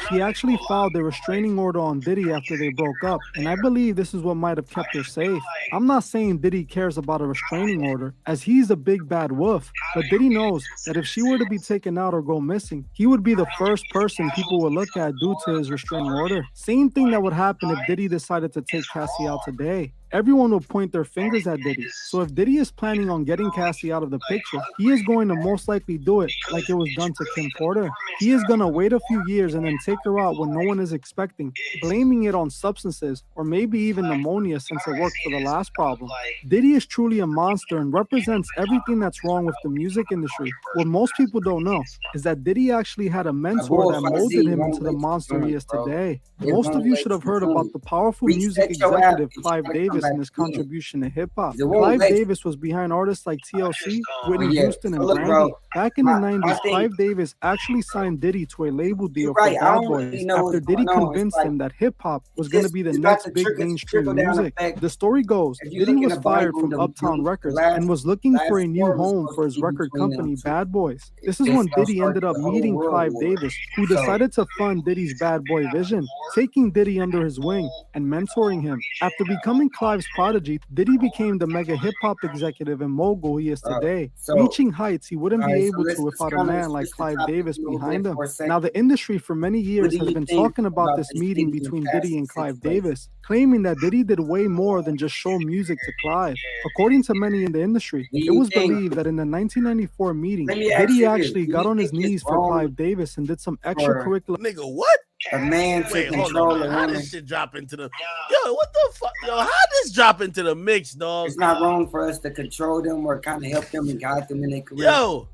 She actually filed a restraining order on Diddy after they broke up, and I believe this is what might have kept her safe. I'm not saying Diddy cares about a restraining order, as he's a big bad wolf, but Diddy knows that if she were to be taken out or go missing, he would be the first person people would look at due to his restraining order. Same thing that would happen if Diddy decided to take Cassie out today. Everyone will point their fingers at Diddy. So if Diddy is planning on getting Cassie out of the picture, he is going to most likely do it like it was done to Kim Porter. He is going to wait a few years and then take her out when no one is expecting, blaming it on substances or maybe even pneumonia since it worked for the last problem. Diddy is truly a monster and represents everything that's wrong with the music industry. What most people don't know is that Diddy actually had a mentor that molded him into the monster he is today. Most of you should have heard about the powerful music executive Clive Davis and his contribution to hip-hop. Clive Davis was behind artists like TLC, Whitney Houston, and Brandy. Back in the 90s, Clive Davis actually signed Diddy to a label deal for Bad Boys after Diddy convinced him that hip-hop was going to be the next big mainstream music. The story goes, Diddy was fired from Uptown Records and was looking for a new home for his record company, Bad Boys. This is when Diddy ended up meeting Clive Davis, who decided to fund Diddy's Bad Boy vision, taking Diddy under his wing and mentoring him. After becoming Clive's prodigy, Diddy became the mega hip-hop executive and mogul he is today, reaching heights he wouldn't be able to without a man like Clive Davis behind him. Now, the industry for many years has been talking about this meeting between Diddy and Clive Davis, claiming that Diddy did way more than just show music to Clive. According to many in the industry, it was believed that in the 1994 meeting, Diddy actually got on his knees for Clive Davis and did some extracurricular... Nigga, what? A man to control a woman. How this shit drop into the... Yo, what the fuck? Yo, how this drop into the mix, dog? It's not wrong for us to control them or kind of help them and guide them in their career. Yo,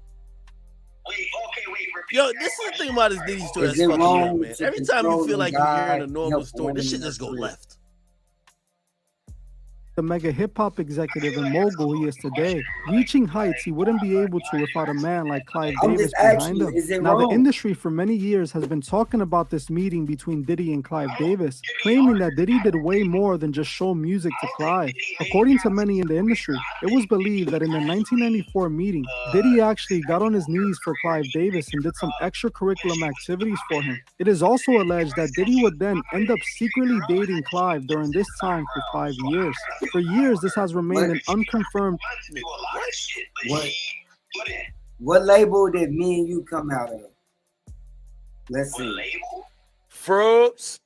this is the thing about this Diddy story that's fucking up, man. Every time you feel like you're hearing a normal story, this shit just go left. the mega hip-hop executive and mogul he is today, reaching heights he wouldn't be able to without a man like Clive I'm Davis just asking behind you, him. is it Now, the wrong? industry for many years has been talking about this meeting between Diddy and Clive Davis, claiming that Diddy did way more than just show music to Clive. According to many in the industry, it was believed that in the 1994 meeting, Diddy actually got on his knees for Clive Davis and did some extracurricular activities for him. It is also alleged that Diddy would then end up secretly dating Clive during this time for 5 years. For years, this has remained an unconfirmed. What label did me and you come out of? Let's see. Fruits.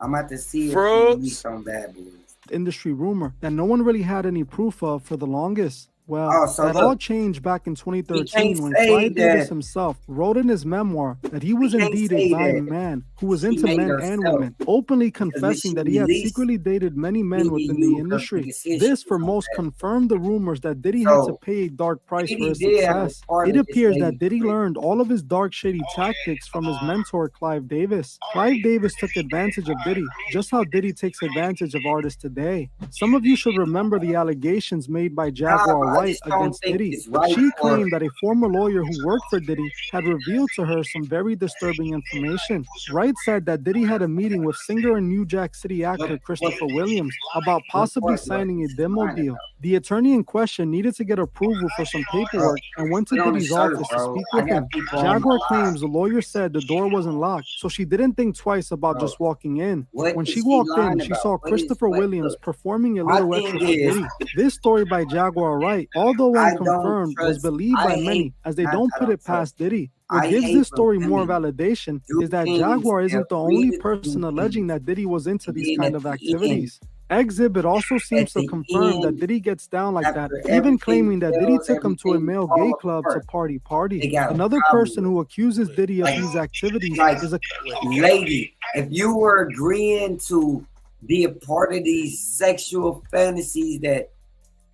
I'm about to see if Fruits. he's on Bad Boys. Industry rumor that no one really had any proof of for the longest. Well, Oh, so that look, all changed back in 2013 can't when say Clive Davis that- himself wrote in his memoir that he was can't indeed say a bi that man who was she into made men and herself. women, openly when confessing she that he had released secretly dated many men me within and the you, her industry. decision This, for was on most, Bad confirmed the rumors that Diddy had to So, pay a dark price for Diddy his did have a success. part It of this appears that lady's Diddy career. learned all of his dark, shady tactics from his mentor, Clive Davis. Clive Davis took advantage of Diddy, just how Diddy takes advantage of artists today. Some of you should remember the allegations made by Jaguar I Wright just don't against think Diddy. it's right She for claimed that a former lawyer who worked for Diddy had revealed to her some very disturbing information. Wright said that Diddy had a meeting with singer and New Jack City actor Christopher Williams about possibly signing a demo deal. The attorney in question needed to get approval for some paperwork and went to Put on the Diddy's shirt, office to bro. speak I with got him. people on Jaguar my claims the lawyer said the door wasn't locked, so she didn't think twice about Bro, just walking in. what When is she she walked in, lying she about? saw What is- Christopher what- Williams look, performing a my little thing extra for is- Diddy. This story by Jaguar Wright, although I don't unconfirmed, was trust- believed I by hate- many as they not don't I put don't it past trust. Diddy. What I gives hate this when story more women validation do is that things Jaguar that isn't the only really person do alleging that Diddy was into these then kind at of the activities. Exhibit also seems to the confirm that end, Diddy gets down like that, after even everything claiming that Diddy fails, took him to a everything male fall gay club to apart. They party. got a Another problem person who accuses Diddy of Like- these activities like, is a lady, if you were agreeing to be a part of these sexual fantasies that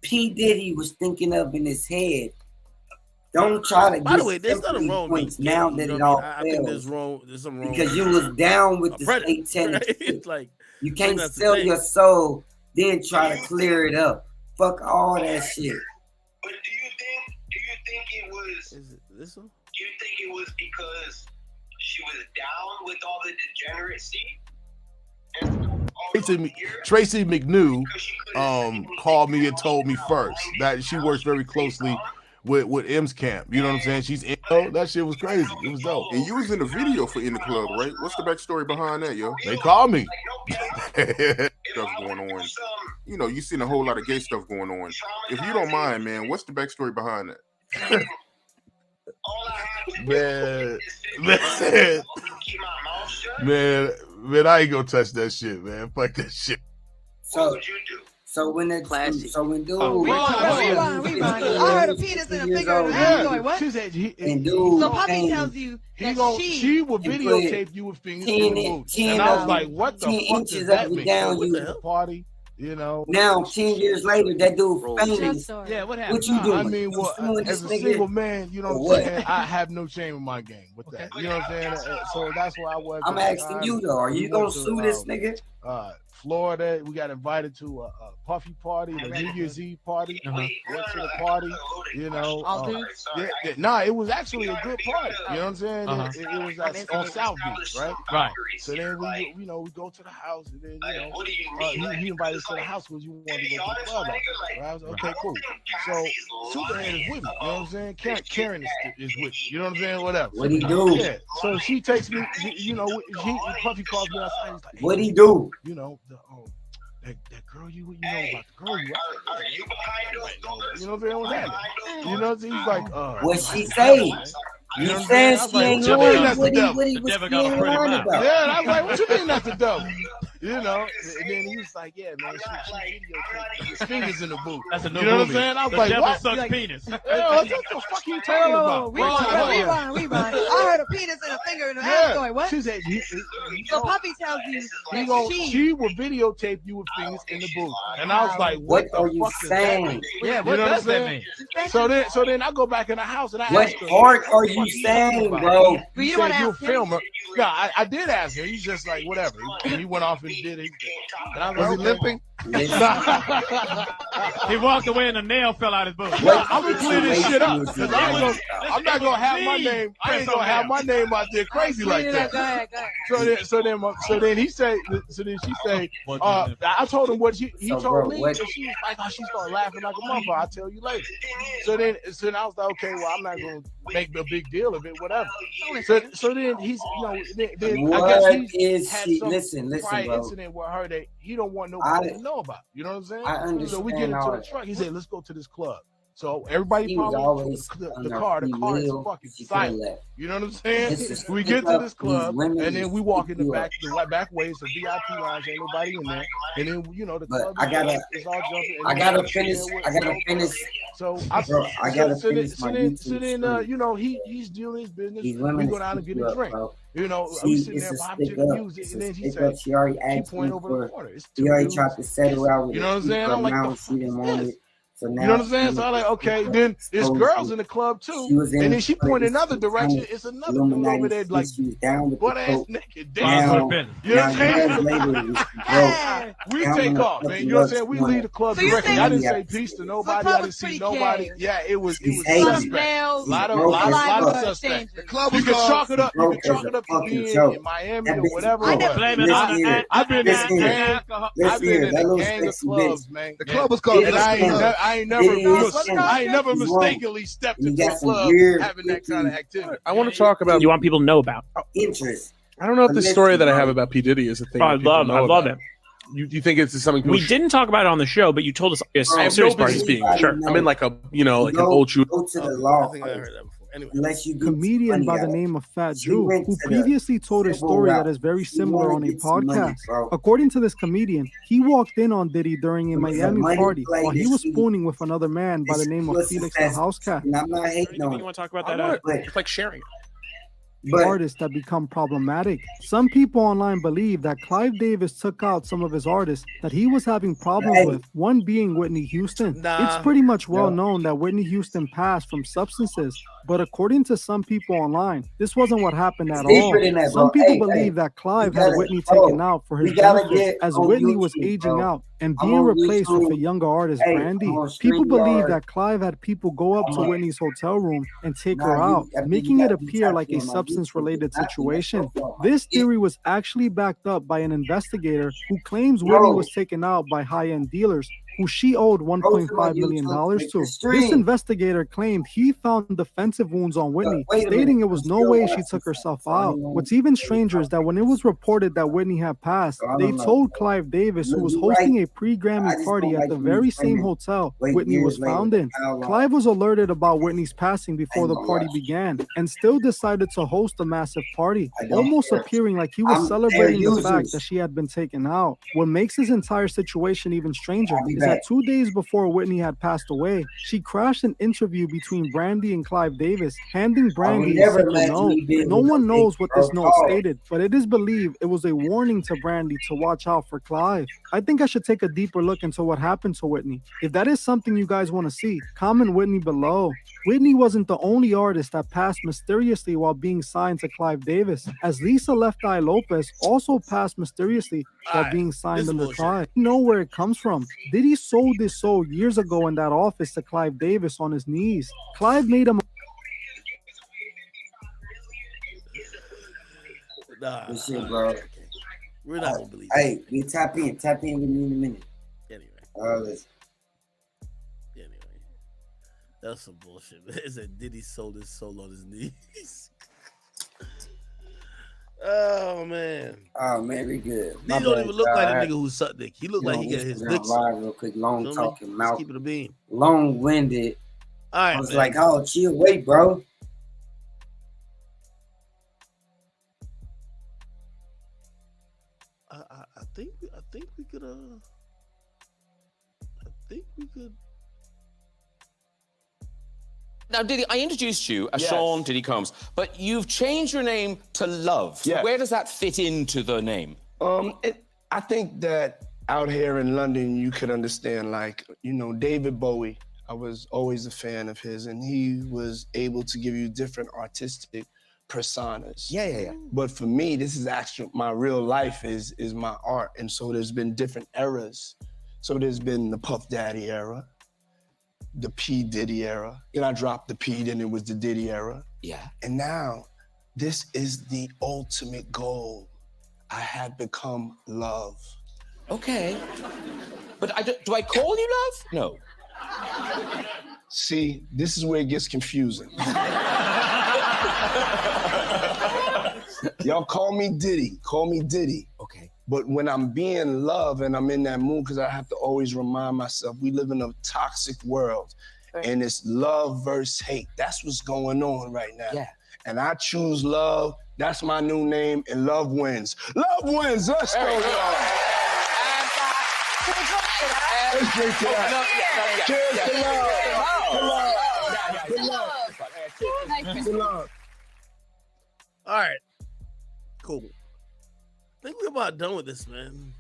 P. Diddy was thinking of in his head, don't try to By get the way, there's nothing sympathy wrong with points being gay, now you that know it what I all mean? I think fails. there's something wrong Because with you was down with a the predator, satanic right? shit. It's like You can't that's the sell thing. your soul, then try to clear it up. Fuck all that shit. But do you think it was? Is it this one? Do you think it was because she was down with all the degeneracy? Tracy McNew called me and told me first that she works very closely with M's camp. You know what I'm saying? She's in. That shit was crazy. It was dope. And you was in the video for In the Club, right? What's the backstory behind that, yo? They called me. Stuff going on. You know, you seen a whole lot of gay stuff going on. If you don't mind, man, what's the backstory behind that? Man, I ain't gonna touch that shit, man. Fuck that shit. So when that so when dude Rewind. I heard a penis in a finger in a mouth going, what? She said and dude So Poppy came tells you that she will and videotape put you with fingers in the 10 boots. And I was like, what the 10 fuck inches does up that and mean? down What you. the party? You know. Now 10 years later, that dude famous. Yeah, what happened? What you doing? I mean, You well, suing as this a nigga? single man, you know Or what I'm what? saying? I have no shame in my game with that. You know what I'm saying? So that's why I was. I'm at the asking time. you though, are We you gonna went to, sue this nigga? Florida, we got invited to a Puffy party, the New Year's Eve party. Went to the party, you know. All dudes? Nah, it was actually a good party. You know what I'm saying? Uh-huh. It was on South Beach, right? Right. So then we go to the house, and then he invited us to the house because you wanted to go to the club. Right? I was like, okay, cool. So Superhead is with me. You know what I'm saying? Karen is with me. You know what I'm saying? Whatever. What'd he do? Yeah. So she takes me. You know, Puffy calls me outside. He's like, What'd he do? You know, that girl you know about the girl you out. You know what I'm saying? What happened? You know, he's like, What she say? You know what I'm saying saying? she ain't I was doing like, what he what was you being mean lying that's the devil? about. Yeah, and I was like, what you mean that's the devil? You know, and then he was like, yeah, man, she videotaped his fingers in the boot. That's a new You know movie. what I'm saying? I was The like, devil what? sucks Like, penis. Yeah, what the fuck are you talking about? Rewind. I heard a penis and a finger in a mouth going, what? She said, So Poppy tells you he that she will videotape you with fingers in the booth. And I was like, what are the you fuck does saying? that mean? Yeah, what You know does what I'm that saying? mean? So then I go back in the house and I What asked her, part are what the you fuck saying, talking bro? about? But He you don't said wanna you a ask him? filmer. No, I did ask him. He's just like, whatever. He went off and did it. And I Was he limping? He walked away and a nail fell out his boot. I'm gonna clear this shit up because I'm not gonna have my name. I ain't gonna have my name out there crazy like that. Go ahead. So then he say. So then she say. I told him what he told me, and she was like, "Oh, she started laughing like a motherfucker." I'll tell you later. So then I was like, "Okay, well, I'm not gonna make a big deal of it, whatever." So then he's, then I guess he's had some prior incident with her that he don't want nobody to know about. You know what I'm saying? I understand. So we get into the truck. He said, "Let's go to this club." So everybody He was probably always the car is fucking silent. left. You know what I'm saying? This We get to this club and then we walk in the back way. It's a VIP lounge, ain't nobody in there. And then the But club is all jumping. I gotta finish. So I gotta finish. So then he's doing his business. We go down and get a drink. Bro. We sitting there vibing to the music, and then she said, she already asked me over the corner. She already tried to settle out with you know what I'm saying? I'm like, she didn't want it. So now, you know what I'm saying? So I'm like, okay, then there's girls in the club too. And then she pointed another direction. It's another dude over there, like butt ass naked. Down. You know what I'm saying? We take off, man. You know what I'm saying? We leave the club directly. I didn't say peace to nobody. I didn't see nobody. Yeah, it was suspect. A lot of suspects. The club was chalk it up. You can chalk it up to being in Miami or whatever. Blame it on the I've been in a gang of clubs, man. The club was called. I ain't never mistakenly stepped into a club having that kind of activity. I want to talk about. You want people to know about interest. I don't know if the story that I have about P. Diddy is a thing. I love it. You think it's something we didn't talk about it on the show, but you told us a serious part is being sure. I'm in like a an old shoot. Go to the law. Comedian by the name of Fat Drew, who previously told a story that is very similar on a podcast. According to this comedian, he walked in on Diddy during a Miami party while he was spooning with another man by the name of Felix the House Cat. I'm not hating on you want to talk about that? It's like sharing. Artists that become problematic. Some people online believe that Clive Davis took out some of his artists that he was having problems with, one being Whitney Houston. It's pretty much well known that Whitney Houston passed from substances, but according to some people online, this wasn't what happened at all. Some people believe that Clive had Whitney taken out for his benefit as Whitney was aging out and being replaced with a younger artist, Brandy. People believe that Clive had people go up to Whitney's hotel room and take her out, making it appear like a substance-related situation. This theory was actually backed up by an investigator who claims Whitney was taken out by high-end dealers who she owed $1.5 million to. This investigator claimed he found defensive wounds on Whitney, stating it was no way she took herself out. What's even stranger is that when it was reported that Whitney had passed, they told Clive Davis, who was hosting a pre-Grammy party at the very same hotel Whitney was found in. Clive was alerted about Whitney's passing before the party began and still decided to host a massive party, almost appearing like he was celebrating the fact that she had been taken out. What makes this entire situation even stranger is that 2 days before Whitney had passed away, she crashed an interview between Brandy and Clive Davis, handing Brandy a secret note. No one knows what this note stated, but it is believed it was a warning to Brandy to watch out for Clive. I think I should take a deeper look into what happened to Whitney. If that is something you guys want to see, comment Whitney below. Whitney wasn't the only artist that passed mysteriously while being signed to Clive Davis, as Lisa Left Eye Lopez also passed mysteriously while being signed under Clive. You know where it comes from. Diddy sold his soul years ago in that office to Clive Davis on his knees. Clive made him. Good shit, bro. We're not gonna believe Hey, we tap in with me in a minute. Anyway. That's some bullshit, man. It said Diddy sold his soul on his knees. Oh man, we good. He don't even look like a nigga who sucked dick. He look like he got his dick live real quick. Long talking mouth. Keep it a bean. Long winded. All right, I was like, oh, chill, wait, bro. I think we could. I think we could. Now, Diddy, I introduced you as Sean Diddy Combs, but you've changed your name to Love. So where does that fit into the name? I think that out here in London, you could understand, like, David Bowie. I was always a fan of his, and he was able to give you different artistic personas. Yeah. But for me, this is actually my real life is my art. And so there's been different eras. So there's been the Puff Daddy era, the P. Diddy era. Then I dropped the P, then it was the Diddy era. Yeah. And now this is the ultimate goal. I have become love. Okay. But do I call you love? No. See, this is where it gets confusing. Y'all call me Diddy. Okay. But when I'm being love and I'm in that mood, because I have to always remind myself, we live in a toxic world. And it's love versus hate. That's what's going on right now. Yeah. And I choose love. That's my new name, and love wins. Love wins. Let's go, y'all. Let's drink to that. Cheers to love. All right. Cool. I think we're about done with this, man.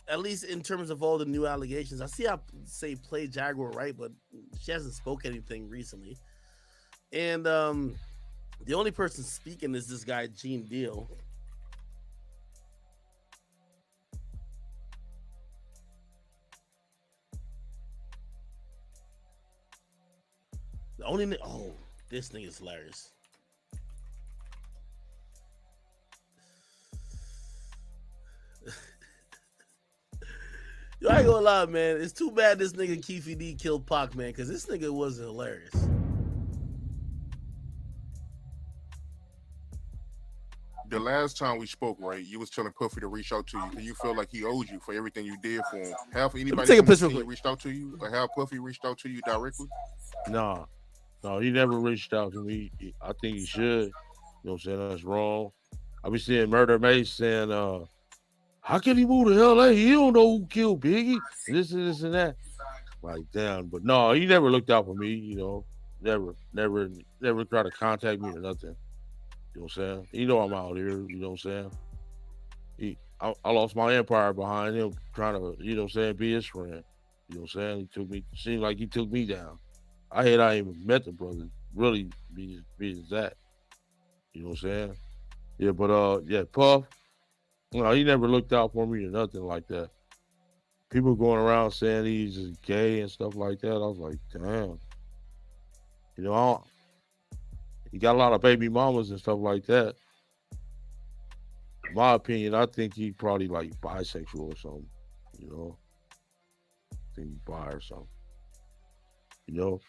At least in terms of all the new allegations. I see how say play Jaguar, right? But she hasn't spoke anything recently. And the only person speaking is this guy, Gene Deal. The only this thing is hilarious. Yo, I ain't gonna lie, man. It's too bad this nigga Keefe D killed Pac, man, because this nigga was hilarious. The last time we spoke, right, you was telling Puffy to reach out to you because you feel like he owes you for everything you did for him. Have anybody take a picture reached out to you, or have Puffy reached out to you directly? No, he never reached out to me. I think he should. You know what I'm saying? That's wrong. I be seeing Murder Mace saying, how can he move to LA? He don't know who killed Biggie. This and that. Like, damn. But no, he never looked out for me, you know. Never tried to contact me or nothing. You know what I'm saying? You know I'm out here, you know what I'm saying? I lost my empire behind him trying to, you know what I'm saying, be his friend. You know what I'm saying? Seemed like he took me down. I ain't even met the brother. Really be that. You know what I'm saying? Yeah, but Puff, no, he never looked out for me or nothing like that. People going around saying he's just gay and stuff like that. I was like, damn. You know, he got a lot of baby mamas and stuff like that. In my opinion, I think he probably like bisexual or something. You know, I think he's bi or something. You know,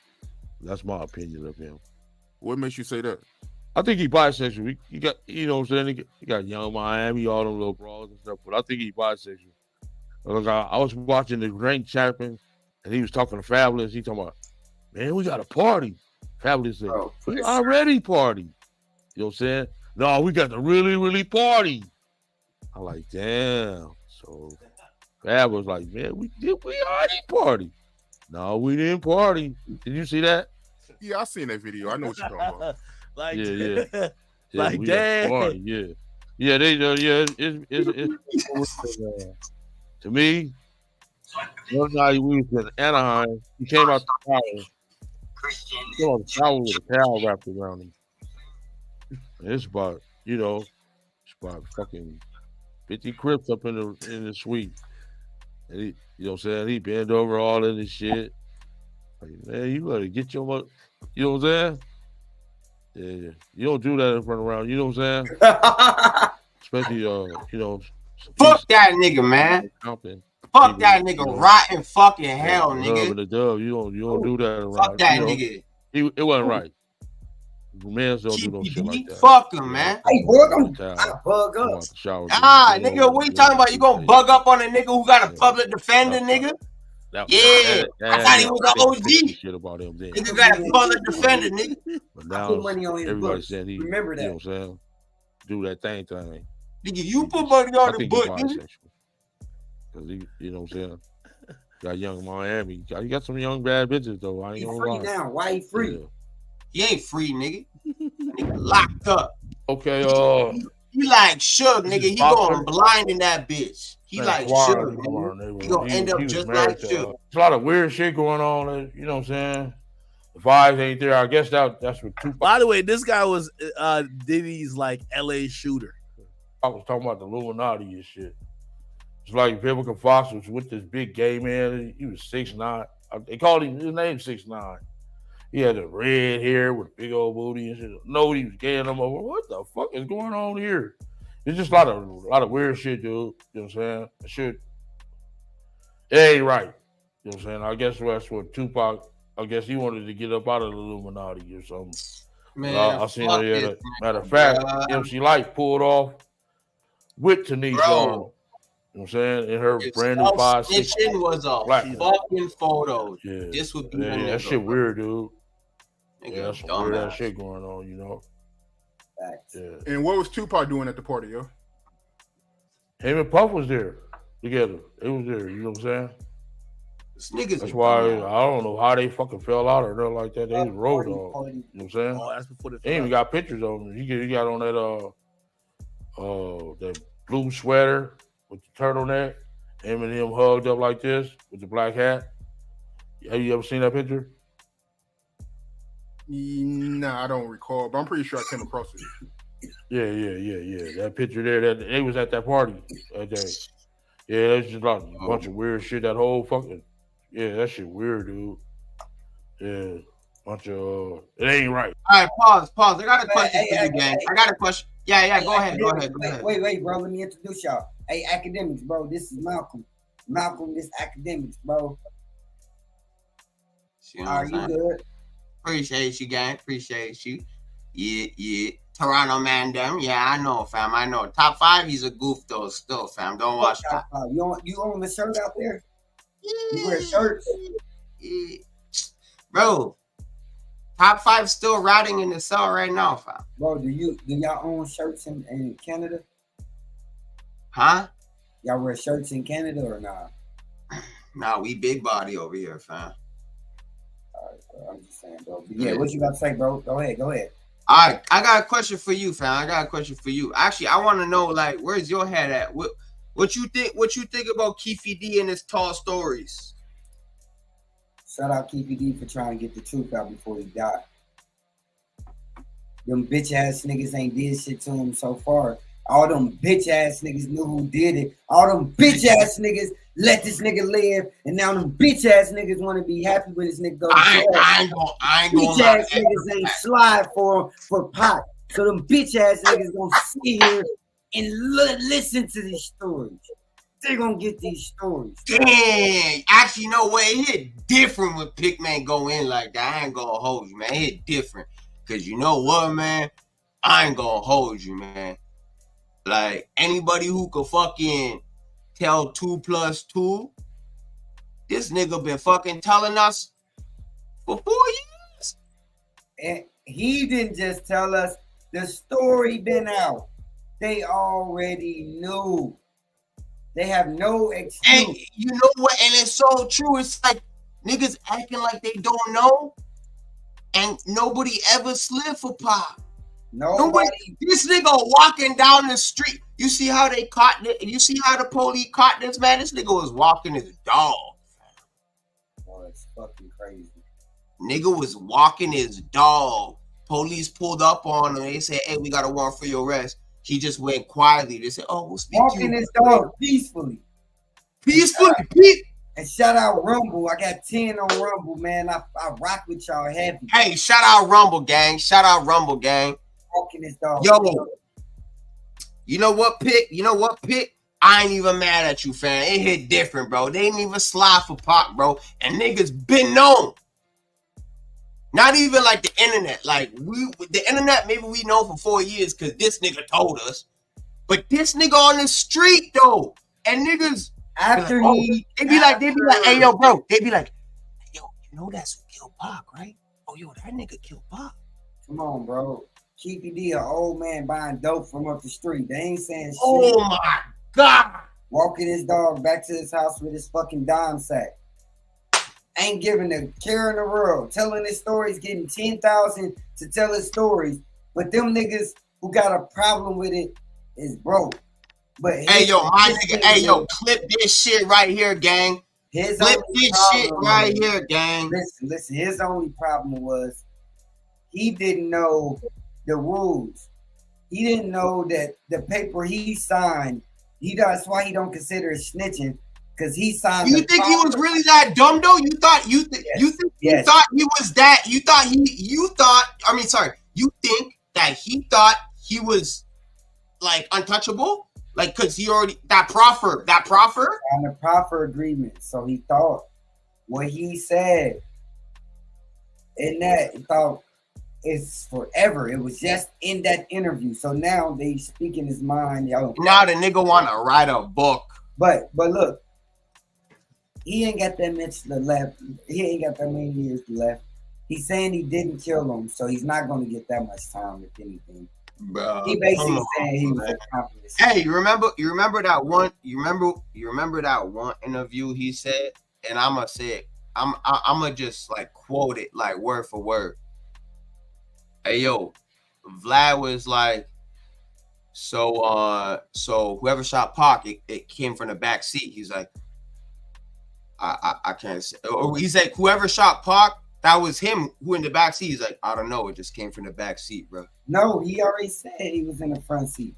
that's my opinion of him. What makes you say that? I think he bisexual. He got, you know what I'm saying? He got Young Miami, all them little bras and stuff, but I think he bisexual. Look, I was watching the Grand Champion, and he was talking to Fabulous. He talking about, man, we got a party. Fabulous said, we already party. You know what I'm saying? No, we got to really, really party. I'm like, damn. So Fab was like, man, we already party. No, we didn't party. Did you see that? Yeah, I seen that video. I know what you're talking about. Like, yeah. Like, damn. Yeah, it's to me, one night we was in Anaheim. He came out the tower. He on the tower with a towel wrapped around him. And it's about, you know, it's about fucking 50 Crips up in the suite. And he, you know what I'm saying? He bend over all of this shit. Like, man, you gotta get your mother. You know what I'm saying? Yeah. You don't do that in front of around. You know what I'm saying? Especially, you know. Fuck that nigga, man. Fuck that nigga, rotten fucking hell, nigga. The dub, you don't do that around. Fuck that nigga. It wasn't right. Men don't do no shit like that. Fuck him, man. Hey, bug him. Bug up. Nigga, what you talking about? You gonna bug up on a nigga who got a public defender, nigga? I thought he was an OG. Shit about him then. Nigga got a public defender, nigga. But now everybody saying he, remember that. You know what I'm saying? Do that thing. Nigga, you put money on the book, nigga. Cause he, you know what I'm saying? Got Young Miami. He got some young bad bitches though. I ain't gonna lie. Now, why he free? Yeah. He ain't free, nigga. Nigga locked up. Okay, he like Suge, nigga. He going blind in that bitch. He like Suge, nigga. He gonna end up just like Suge. There's a lot of weird shit going on. You know what I'm saying? The vibes ain't there. I guess that's what Tupac. By the way, this guy was Diddy's like LA shooter. I was talking about the Illuminati and shit. It's like Vivica Fox was with this big gay man. He was 6'9". They called him his name 6'9". He had the red hair with big old booty and shit. No, he was gaying them over. What the fuck is going on here? It's just a lot of weird shit, dude. You know what I'm saying? Shit. It ain't right. You know what I'm saying? I guess that's what Tupac, I guess he wanted to get up out of the Illuminati or something. Man, I seen her. Matter of fact, MC Light pulled off with Tanisha on. You know what I'm saying? In her brand new 5'6". Snitching was a fucking photo. Yeah. This would be that shit weird, dude. Nigga, Yeah, that's some weird ass shit going on, you know. Yeah. And what was Tupac doing at the party, yo? Him and Puff was there together. They was there, you know what I'm saying? This niggas That's why I don't know how they fucking fell out or nothing like that. They was road dog. You know what I'm saying? Oh, that's before They even got pictures of him. He got on that blue sweater with the turtleneck. Him and him hugged up like this with the black hat. Have you ever seen that picture? Nah, I don't recall, but I'm pretty sure I came across it. Yeah. That picture there, that they was at that party that day. Yeah, that's just like a bunch of weird shit. That whole fucking that shit weird, dude. Yeah, bunch of it ain't right. All right, pause. I got a question for you, gang. I got a question. Yeah, go ahead. Wait, bro. Let me introduce y'all. Hey, Akademiks, bro. This is Malcolm. Malcolm, this Akademiks, bro. Are you good? Appreciate you, gang. Appreciate you. Yeah. Toronto man, them. Yeah, I know, fam. I know. Top 5, he's a goof though. Still, fam. Don't watch that. You own the shirt out there? You wear shirts? Yeah. Bro, top 5 still riding in the cell right now, fam. Bro, do y'all own shirts in Canada? Huh? Y'all wear shirts in Canada or not? Nah, we big body over here, fam. Alright, bro. I'm just saying, bro. But yeah, what you got to say, bro? Go ahead. All right, I got a question for you, fam. Actually, I want to know, like, where's your head at? What you think? What you think about Keefy D and his tall stories? Shout out Keefy D for trying to get the truth out before he died. Them bitch ass niggas ain't did shit to him so far. All them bitch ass niggas knew who did it. All them bitch ass niggas let this nigga live, and now them bitch ass niggas want to be happy with this nigga go to jail. I ain't gonna bitch ass niggas ain't slide for pot. So them bitch ass niggas gonna sit here and listen to these stories. They gonna get these stories. Dang, actually, no way. It hit different when Pickman go in like that. I ain't gonna hold you, man. It hit different. Cause you know what, man? I ain't gonna hold you, man. Like, anybody who could fucking tell 2 + 2, this nigga been fucking telling us for 4 years. And he didn't just tell us, the story been out. They already knew. They have no excuse. And you know what? And it's so true. It's like niggas acting like they don't know, and nobody ever slid for Pop. Nobody. This nigga walking down the street. You see how they caught it? You see how the police caught this man? This nigga was walking his dog. Oh, it's fucking crazy. Nigga was walking his dog. Police pulled up on him. They said, "Hey, we got a warrant for your arrest." He just went quietly. They said, "Oh, we'll speak to you." Walking his dog peacefully. And shout out Rumble. I got 10 on Rumble, man. I rock with y'all heavy. Hey, shout out Rumble gang. Walking his dog. Yo, you know what, Pick? I ain't even mad at you, fam. It hit different, bro. They ain't even slide for Pop, bro. And niggas been known. Not even like the internet. Like, the internet, maybe we know for 4 years because this nigga told us. But this nigga on the street, though. And niggas, after they be like, hey, yo, bro. They be like, yo, you know that's who killed Pop, right? Oh, yo, that nigga killed Pop. Come on, bro. Keefy D, an old man buying dope from up the street. They ain't saying shit. Oh, my God. Walking his dog back to his house with his fucking dime sack. Ain't giving a care in the world. Telling his stories, getting 10,000 to tell his stories. But them niggas who got a problem with it is broke. But hey, yo, my nigga, hey, yo, clip this shit right here, gang. His Flip only this shit problem right was- here, gang. Listen. His only problem was he didn't know the rules. He didn't know that the paper he signed. That's why he don't consider it snitching, because he signed. You think he was really that dumb though? You thought he was that? You think that he thought he was like untouchable? Like, cause he already that proffer on the proffer agreement. So he thought what he said in that, he thought it's forever. It was just in that interview. So now they speak in his mind. Yo, now the nigga wanna write a book. But look, he ain't got that much left. He ain't got that many years left. He's saying he didn't kill him, so he's not going to get that much time, if anything. Bro, he basically saying he was accomplice. Hey, you remember that one? You remember that one interview he said, and I'm gonna say it. I'm gonna just like quote it like word for word. Hey yo, Vlad was like, so whoever shot Pac, it came from the back seat. He's like, I can't say. Or he said whoever shot Pac, that was him who in the back seat. He's like, I don't know, it just came from the back seat, bro. No, he already said he was in the front seat.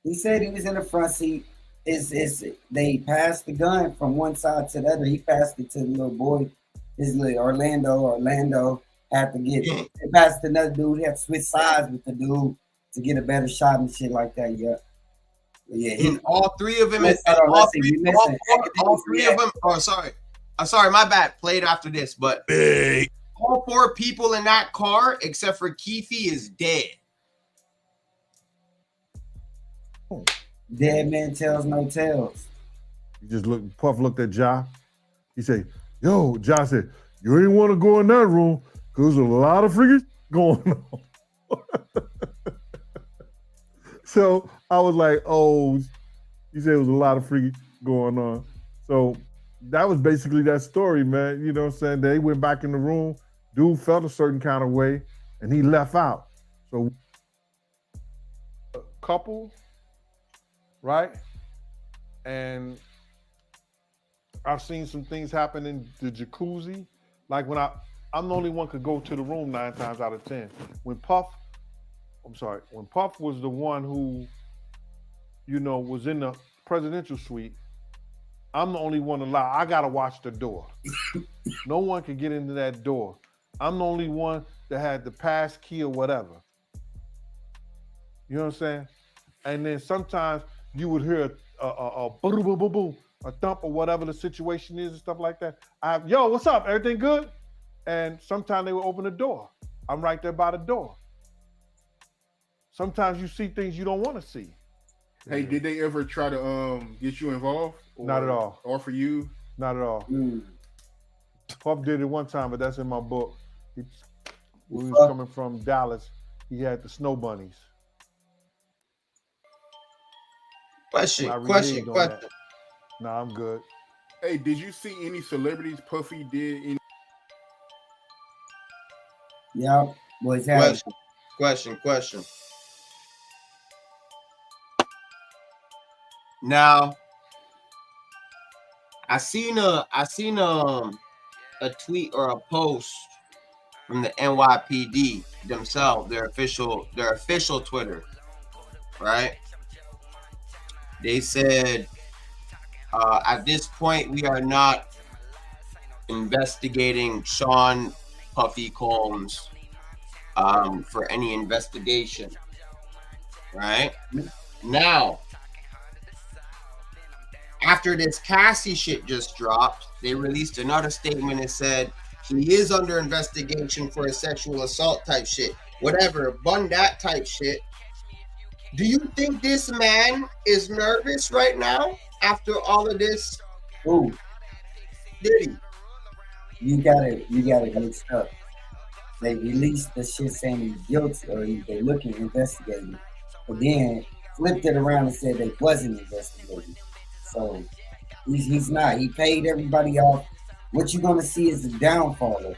He said he was in the front seat. They passed the gun from one side to the other. He passed it to the little boy, his little Orlando had to get it. They passed another dude. He had to switch sides with the dude to get a better shot and shit like that. Yeah. All three of them. All three of them. Oh, sorry, my bad. Played after this, but all four people in that car, except for Keefe, is dead. Dead man tells no tales. Puff looked at Ja. He said, yo, Ja said, you ain't want to go in that room because there's a lot of freaking going on. So I was like, oh, he said it was a lot of freaking going on. So that was basically that story, man. You know what I'm saying? They went back in the room. Dude felt a certain kind of way, and he left out. So couple, right? And I've seen some things happen in the jacuzzi. Like when I'm the only one could go to the room 9 times out of 10. When Puff was the one who, was in the presidential suite, I'm the only one allowed. I gotta watch the door. No one can get into that door. I'm the only one that had the pass key or whatever. You know what I'm saying? And then sometimes you would hear a boom, boom, boom, boom, a thump or whatever the situation is and stuff like that. Yo, what's up? Everything good? And sometimes they would open the door. I'm right there by the door. Sometimes you see things you don't want to see. Hey, did they ever try to get you involved? Not at all. Or for you? Not at all. Puff did it one time, but that's in my book. When he was coming from Dallas, he had the snow bunnies. Question. Nah, I'm good. Hey, did you see any celebrities Puffy did any? Yeah, what's happening? Question. Now, I seen a tweet or a post from the NYPD themselves, their official Twitter, right? They said, at this point, we are not investigating Sean Puffy Combs for any investigation, right? Now, after this Cassie shit just dropped, they released another statement and said he is under investigation for a sexual assault type shit. Whatever, bun that type shit. Do you think this man is nervous right now after all of this? Who? Diddy. You got it mixed up. They released the shit saying he's guilty or they looking investigating, but then flipped it around and said they wasn't investigating. So he's not. He paid everybody off. What you're gonna see is the downfall.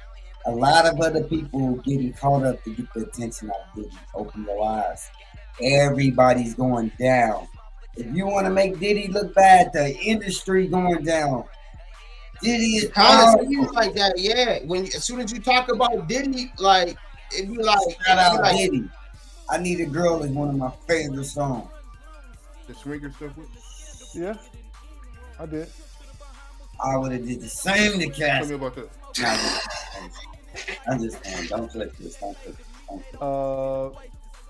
A lot of other people getting caught up to get the attention out of Diddy. Open your eyes. Everybody's going down. If you want to make Diddy look bad, the industry going down. Diddy is Kind of powerful. seems like that, yeah. As soon as you talk about Diddy, like it'd be like, Shout out Diddy. I Need a Girl is one of my favorite songs. The swinger stuff with? Yeah, I did. I would have did the same to Cass. Tell me about that. I just don't click this. Don't click this.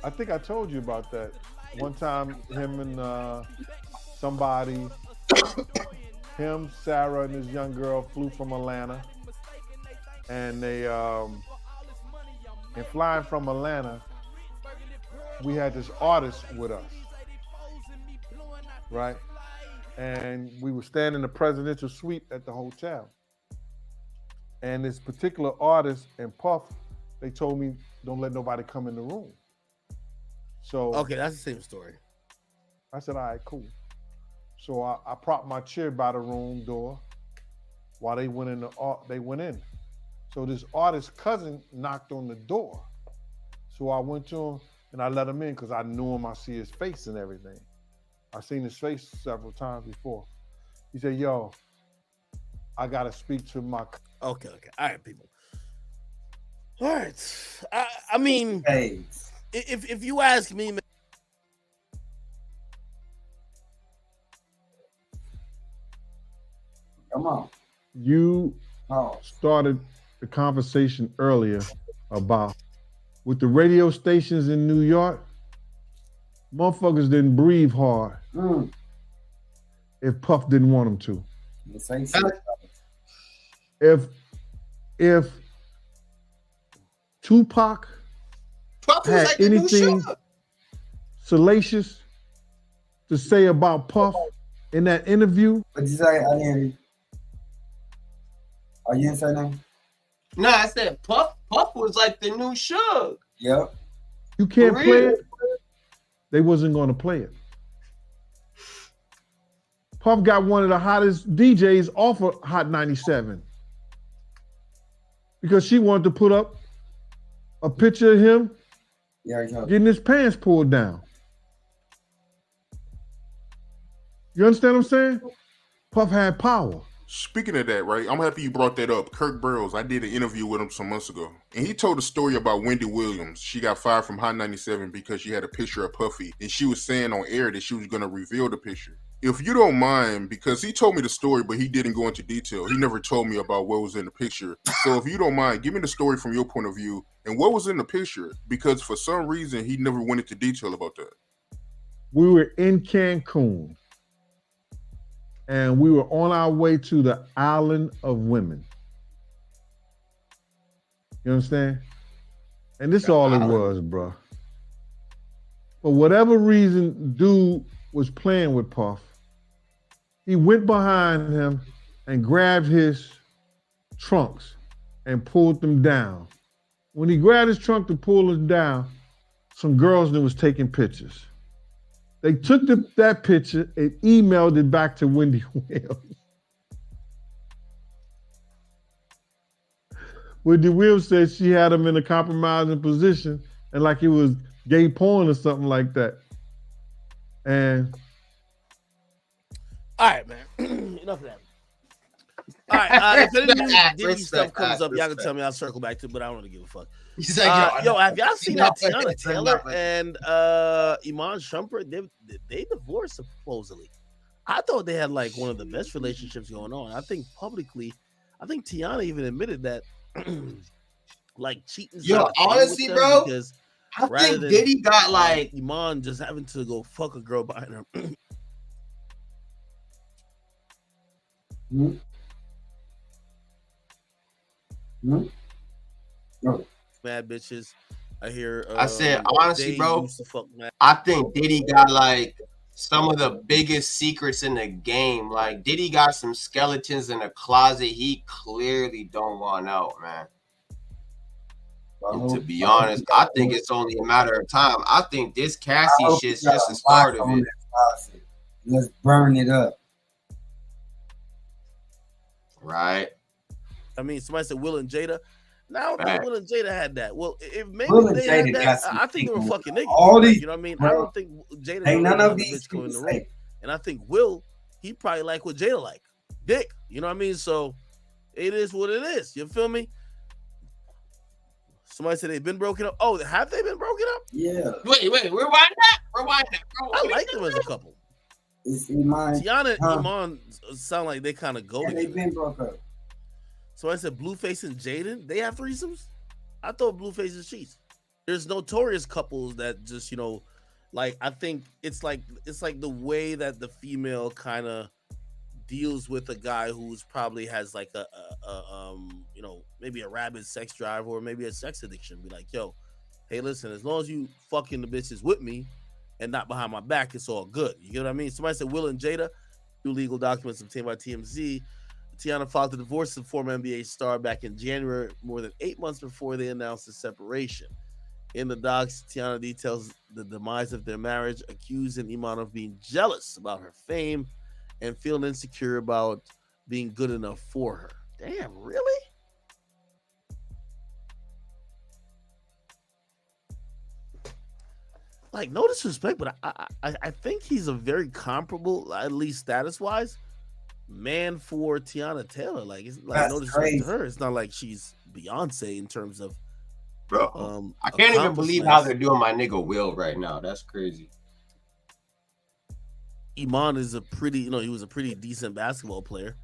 I think I told you about that. One time, him and somebody, him, Sarah, and this young girl flew from Atlanta, and they, in flying from Atlanta, we had this artist with us, right? And we were staying in the presidential suite at the hotel. And this particular artist and Puff, they told me, don't let nobody come in the room. So Okay, that's the same story. I said, all right, cool. So I propped my chair by the room door while they went in. So this artist's cousin knocked on the door. So I went to him and I let him in because I knew him. I see his face and everything. I seen his face several times before. He said, yo, I got to speak to my... Okay. All right, people. All right. I mean, if you ask me, man, come on. You started the conversation earlier about with the radio stations in New York, motherfuckers didn't breathe hard if Puff didn't want them to. If Tupac had like anything salacious to say about Puff in that interview, What'd you say? I didn't hear you. Oh, you didn't say nothing? No, I said Puff was like the new Suge. Yep. you can't For play real? it. They wasn't going to play it. Puff got one of the hottest DJs off of Hot 97 because she wanted to put up a picture of him getting his pants pulled down. You understand what I'm saying? Puff had power. Speaking of that, right, I'm happy you brought that up. Kirk Burrows, I did an interview with him some months ago, and he told a story about Wendy Williams. She got fired from Hot 97 because she had a picture of Puffy, and she was saying on air that she was going to reveal the picture. If you don't mind, because he told me the story, but he didn't go into detail. He never told me about what was in the picture. So if you don't mind, give me the story from your point of view and what was in the picture, because for some reason, he never went into detail about that. We were in Cancun and we were on our way to the Island of Women. You understand? And this is all it was, bro. For whatever reason, dude was playing with Puff. He went behind him and grabbed his trunks and pulled them down. When he grabbed his trunk to pull them down, some girls that was taking pictures. They took that picture and emailed it back to Wendy Williams. Wendy Williams said she had him in a compromising position and like it was gay porn or something like that. And all right, man. Enough of that. All right, if any new Diddy stuff comes up, y'all can tell me. I'll circle back to it, but I don't really give a fuck. Yo, have y'all seen that Tiana Taylor and Iman Shumpert? They divorced supposedly. I thought they had like one of the best relationships going on. I think publicly, Tiana even admitted that like cheating. Yo, honestly, bro, I think Diddy got like Iman just having to go fuck a girl behind her. Mad bitches. I hear. I said honestly, bro. I think Diddy got like some of the biggest secrets in the game. Like Diddy got some skeletons in the closet he clearly don't want out, man. And to be honest, I think it's only a matter of time. I think this Cassie shit's just the start of it. Let's burn it up. Right. I mean, somebody said Will and Jada. Now I think Will and Jada had that. Well, if maybe Will and they had Jada that, got some I think they were people. fucking niggas. All Like, these- you know what I mean? bro, I don't think Jada ain't none really of let these bitch go in the people room. say. And I think Will, he probably like what Jada like. Dick. You know what I mean? So it is what it is. You feel me? Somebody said they've been broken up. Oh, have they been broken up? Yeah. Wait, rewind that. Rewind that. I like them as a couple. It's Iman. Tiana and Iman sound like they kind of go And together. they've been broke up. So I said Blueface and Jaden, they have threesomes? I thought Blueface and cheats. There's notorious couples that just, like I think it's like the way that the female kind of deals with a guy who's probably has like a maybe a rabid sex drive or maybe a sex addiction. Be like, yo, hey, listen, as long as you fucking the bitches with me and not behind my back, it's all good. You get what I mean? Somebody said Will and Jada, new legal documents obtained by TMZ. Tiana filed a divorce with former NBA star back in January, more than 8 months before they announced the separation. In the docs, Tiana details the demise of their marriage, accusing Iman of being jealous about her fame and feeling insecure about being good enough for her. Damn, really? Like, no disrespect, but I think he's a very comparable, at least status-wise, man for Tiana Taylor. Like, it's like no disrespect to her. It's not like she's Beyonce in terms of I can't even believe how they're doing my nigga Will right now. That's crazy. Iman is a pretty, he was a pretty decent basketball player.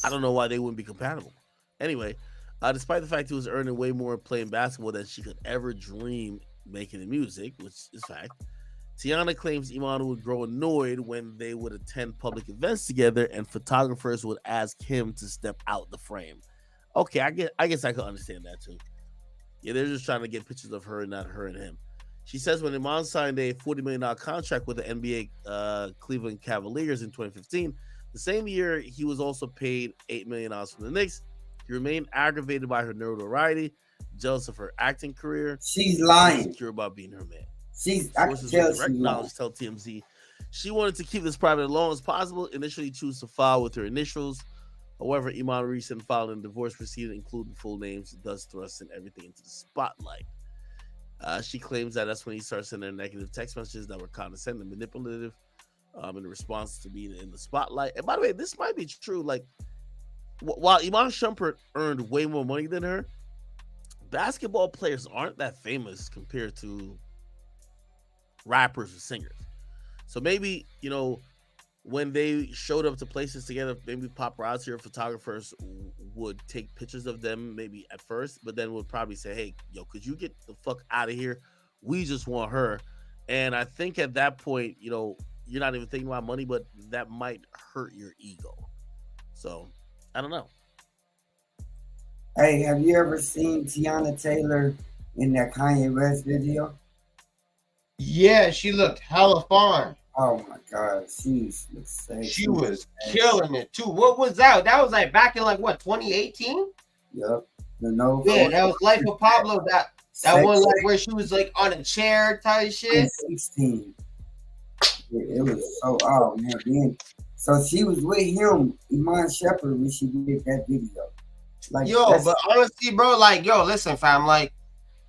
I don't know why they wouldn't be compatible. Anyway, despite the fact he was earning way more playing basketball than she could ever dream making the music, which is fact, Tiana claims Iman would grow annoyed when they would attend public events together and photographers would ask him to step out the frame. Okay, I guess I could understand that too. Yeah, they're just trying to get pictures of her and not her and him. She says when Iman signed a $40 million contract with the NBA Cleveland Cavaliers in 2015, the same year he was also paid $8 million from the Knicks. He remained aggravated by her notoriety, jealous of her acting career. She's lying. Insecure about being her man. I can Sources tell with direct she's knowledge tell TMZ she wanted to keep this private as long as possible. Initially, choose to file with her initials. However, Iman recently filed a divorce proceeding, including full names, thus thrusting everything into the spotlight. She claims that that's when he started sending her negative text messages that were condescending and manipulative in response to being in the spotlight. And by the way, this might be true. Like, while Iman Shumpert earned way more money than her, basketball players aren't that famous compared to rappers or singers. So maybe, when they showed up to places together, maybe paparazzi or photographers would take pictures of them maybe at first, but then would probably say, hey, yo, could you get the fuck out of here? We just want her. And I think at that point, you're not even thinking about money, but that might hurt your ego. So, I don't know. Hey, have you ever seen Tiana Taylor in that Kanye West video? Yeah, she looked hella fine. Oh my God, she was killing it too. What was that? That was like back in 2018? Yep. Yeah, that was Life of Pablo. That one where she was like on a chair type shit. 16. It was so man. So she was with him, Iman Shumpert, when she did that video. But honestly, bro, listen, fam,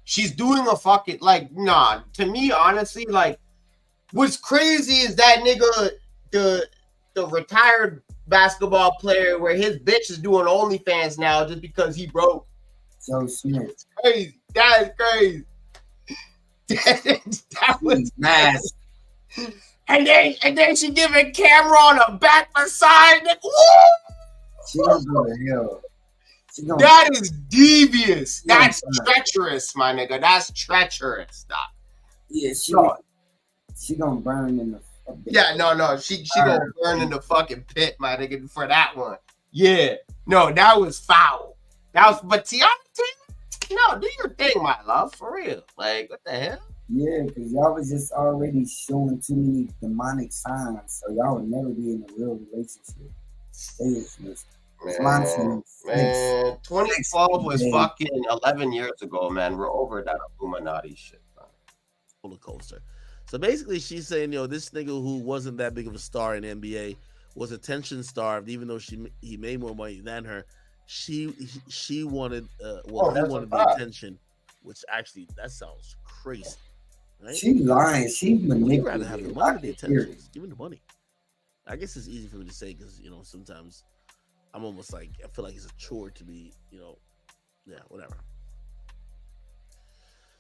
she's doing a fucking to me, honestly, what's crazy is that nigga, the retired basketball player, where his bitch is doing OnlyFans now just because he broke. Joe Smith. It's crazy. That is crazy. that was mad. And then she giving camera on her back or side. Woo! She don't go to hell. That is devious. That's treacherous, my nigga. That's treacherous. Doc. Yeah, she gonna burn in the. Yeah, no. She gonna burn in the fucking pit, my nigga, for that one. Yeah, no, that was foul. But Tiana, do your thing, my love, for real. What the hell? Yeah, because y'all was just already showing too many demonic signs, so y'all would never be in a real relationship. Man, 2012 was fucking 11 years ago, man. We're over that Illuminati shit, man. Roller coaster. So basically, she's saying, this nigga who wasn't that big of a star in the NBA was attention starved, even though he made more money than her. she wanted he that's wanted a the fact. attention, which actually that sounds crazy. Right? She lying. She Would you rather have the manipulated. money I or the can hear attention? it. Just give me the money. I guess it's easy for me to say because sometimes I'm almost like I feel like it's a chore to be whatever.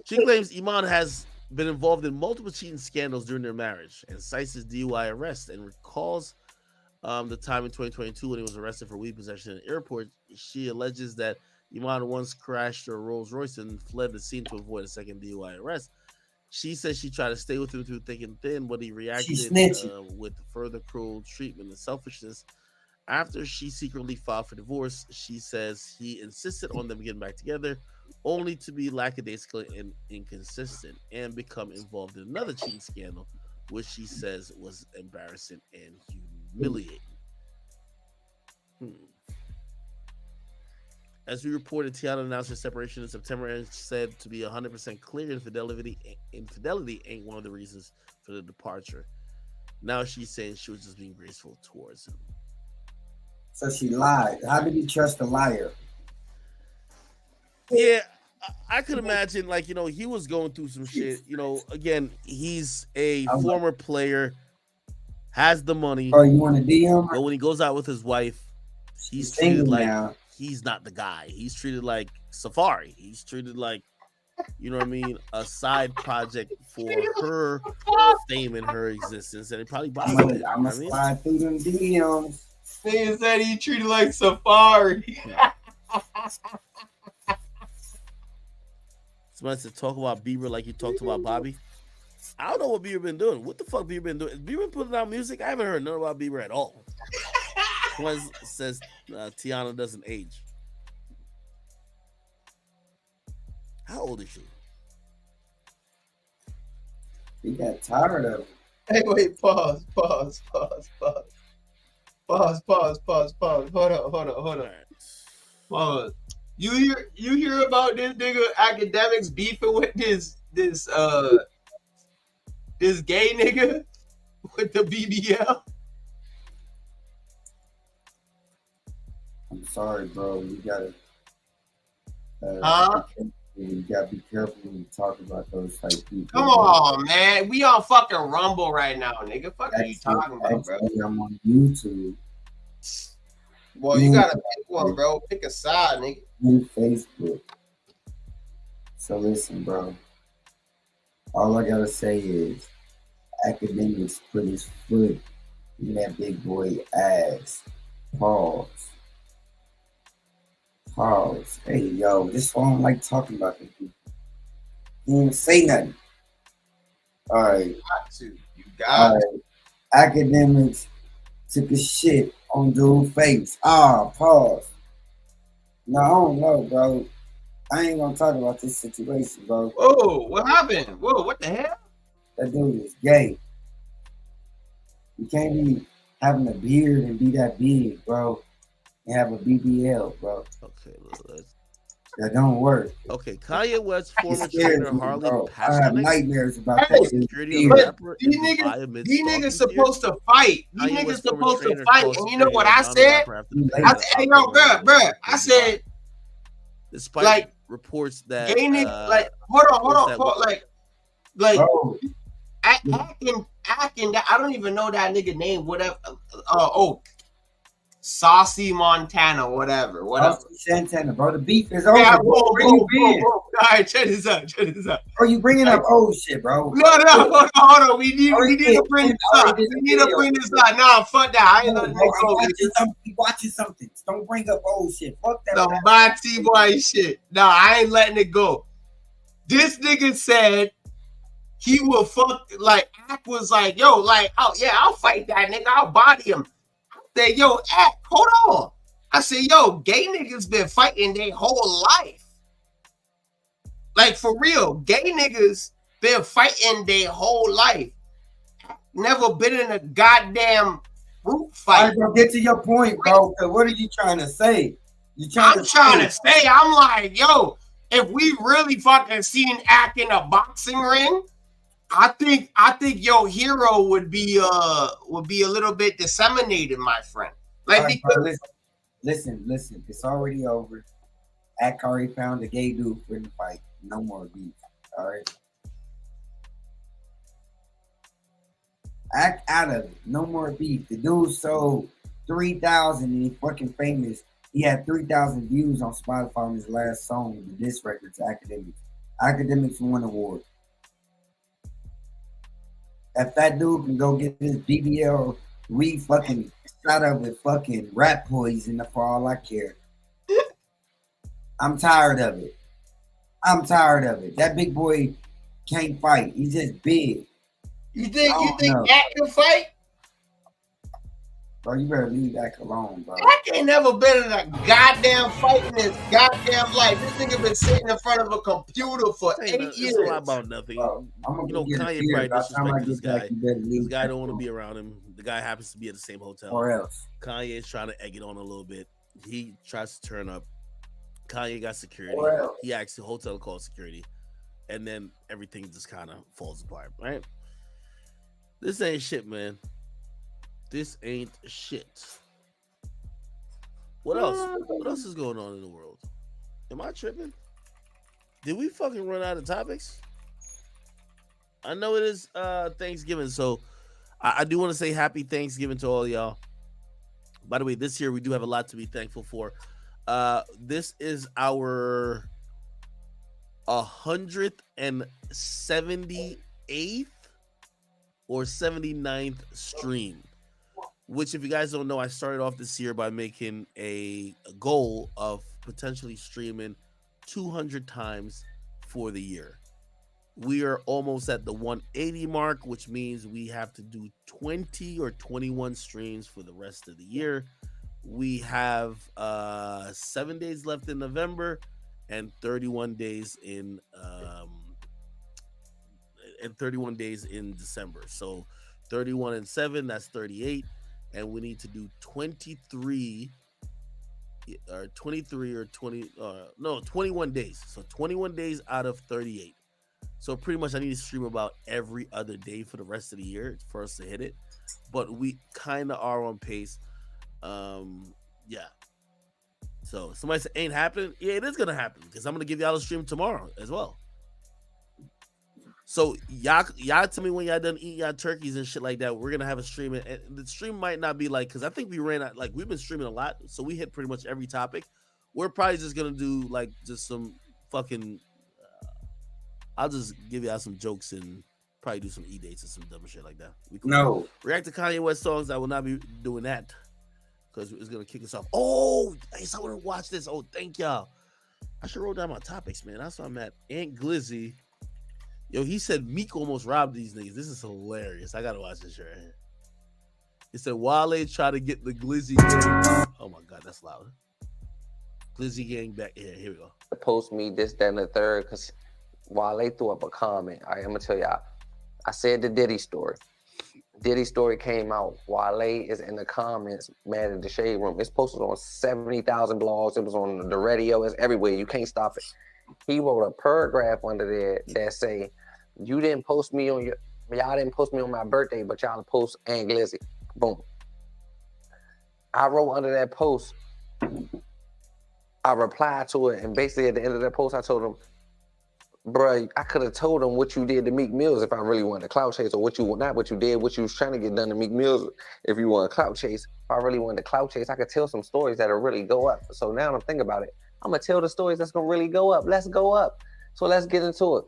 She claims Iman has been involved in multiple cheating scandals during their marriage and cites his DUI arrest and recalls the time in 2022 when he was arrested for weed possession at an airport. She alleges that Iman once crashed her Rolls Royce and fled the scene to avoid a second DUI arrest. She says she tried to stay with him through thick and thin, but he reacted with further cruel treatment and selfishness. After she secretly filed for divorce, she says he insisted on them getting back together, only to be lackadaisical and inconsistent and become involved in another cheating scandal, which she says was embarrassing and humiliating. As we reported, Tiana announced her separation in September and said to be 100% clear infidelity ain't one of the reasons for the departure. Now she's saying she was just being graceful towards him. So she lied. How did he trust a liar? Yeah, I could imagine, he was going through some shit. Again, he's a former player, has the money. Oh, you want to DM? But when he goes out with his wife, he's treated like he's not the guy. He's treated like Safari. He's treated like, a side project for her fame and her existence. And it probably bothered him. I'm going to slide through them DMs. Nigga said he treated like Safari. Somebody said talk about Bieber like you talked about Bobby. I don't know what Bieber been doing. What the fuck Bieber been doing? Is Bieber putting out music? I haven't heard nothing about Bieber at all. Someone says Tiana doesn't age. How old is she? He got tired of it. Hey, wait, pause. Hold on. Pause. You hear about this nigga Akademiks beefing with this gay nigga with the BBL? I'm sorry, bro. You gotta. You gotta be careful when you talk about those type people. Come on, man. We on fucking Rumble right now, nigga. Fuck are you talking about, bro? I'm on YouTube. Well, you gotta pick one, bro. Pick a side, nigga. In Facebook. So listen, bro. All I gotta say is Akademiks put his foot in that big boy ass. Pause. Hey, yo, this is why I don't like talking about these people. You didn't say nothing. All right. You got to. Akademiks took a shit on dude's face. Pause. No, I don't know, bro. I ain't gonna talk about this situation, bro. Whoa, what happened? Whoa, what the hell? That dude is gay. You can't be having a beard and be that big, bro, and have a BBL, bro. Okay, that don't work. Okay, Kanye West, former scares trainer me, Harley bro. passed I have away. nightmares about Hey, that. but these niggas supposed to fight. These niggas supposed to fight. And you know what I said? I said, hey, yo, bruh. I said, despite like, reports that gay niggas, like, hold on, acting that I don't even know that nigga name. Whatever. Saucy Montana, whatever. Santana, bro. The beef is over. Yeah, Bro. All right, check this out. Bro, you bringing up old shit, bro. No, hold on. We need to bring this up. We need to bring this up. Nah, fuck that. I ain't letting it go. Watching something. Don't bring up old shit. Fuck that. No, my T-boy shit. Nah, I ain't letting it go. This nigga said he will fuck, like, Act was like, yo, like, oh, yeah, I'll fight that nigga. I'll body him. I said, yo, Act, hold on. I said, yo, gay niggas been fighting their whole life. Like, for real, gay niggas been fighting their whole life. Never been in a goddamn group fight. All right, bro, get to your point, bro. What are you trying to say? I'm trying to say, I'm like, yo, if we really fucking seen Act in a boxing ring, I think your hero would be a little bit disseminated, my friend. Like, right, because, bro, Listen. It's already over. Ak already found a gay dude for the fight. No more beef. All right. Act out of it. No more beef. The dude sold 3,000 and he fucking famous. He had 3,000 views on Spotify on his last song, the diss record to Akademiks. Akademiks won an award. If that dude can go get his BBL fucking shot up with fucking rat poison for all I care. I'm tired of it. That big boy can't fight. He's just big. You think Ak can fight? Bro, you better leave Ak alone, bro. Ak ain't never been in a goddamn fight in his goddamn life. This nigga been sitting in front of a computer for 8 years. It's a lot about nothing. Bro, Kanye probably disrespected this guy. This guy don't want to be around him. The guy happens to be at the same hotel. Or else. Kanye is trying to egg it on a little bit. He tries to turn up. Kanye got security. Or else. He asked the hotel to call security. And then everything just kind of falls apart, right? This ain't shit, man. This ain't shit. What else? What else is going on in the world? Am I tripping? Did we fucking run out of topics? I know it is Thanksgiving, so I do want to say happy Thanksgiving to all y'all. By the way, this year we do have a lot to be thankful for. This is our 178th or 79th stream, which, if you guys don't know, I started off this year by making a goal of potentially streaming 200 times for the year. We are almost at the 180 mark, which means we have to do 20 or 21 streams for the rest of the year. We have 7 days left in November and 31 days in December. So 31 and 7, that's 38. And we need to do 21 days. So 21 days out of 38. So pretty much I need to stream about every other day for the rest of the year for us to hit it. But we kind of are on pace. Yeah. So somebody said ain't happening. Yeah, it is gonna happen because I'm gonna give y'all a stream tomorrow as well. So y'all tell me when y'all done eating y'all turkeys and shit like that. We're gonna have a stream, and the stream might not be like, because I think we ran out, like we've been streaming a lot, so we hit pretty much every topic. We're probably just gonna do like just some fucking. I'll just give y'all some jokes and probably do some e-dates and some dumb shit like that. No. React to Kanye West songs. I will not be doing that because it's gonna kick us off. Oh, hey, someone watch this. Oh, thank y'all. I should roll down my topics, man. That's what I'm at. Aunt Glizzy. Yo, he said Meek almost robbed these niggas. This is hilarious. I gotta watch this shit right here. He said Wale tried to get the Glizzy gang. Oh my god, that's loud. Glizzy gang back here. Here we go. Post me this, that, and the third, because Wale threw up a comment. All right, I'm gonna tell y'all. I said the Diddy story. Diddy story came out. Wale is in the comments, mad at the Shade Room. It's posted on 70,000 blogs. It was on the radio. It's everywhere. You can't stop it. He wrote a paragraph under there that say, y'all didn't post me on my birthday, but y'all post Aunt Glizzy. Boom. I wrote under that post, I replied to it, and basically at the end of that post, I told him, bruh, I could have told him what you did to Meek Mills if I really wanted a clout chase, or what you did, what you was trying to get done to Meek Mills if you want a clout chase. If I really wanted a clout chase, I could tell some stories that'll really go up. So now I'm thinking about it. I'm gonna tell the stories that's gonna really go up. Let's go up. So let's get into it.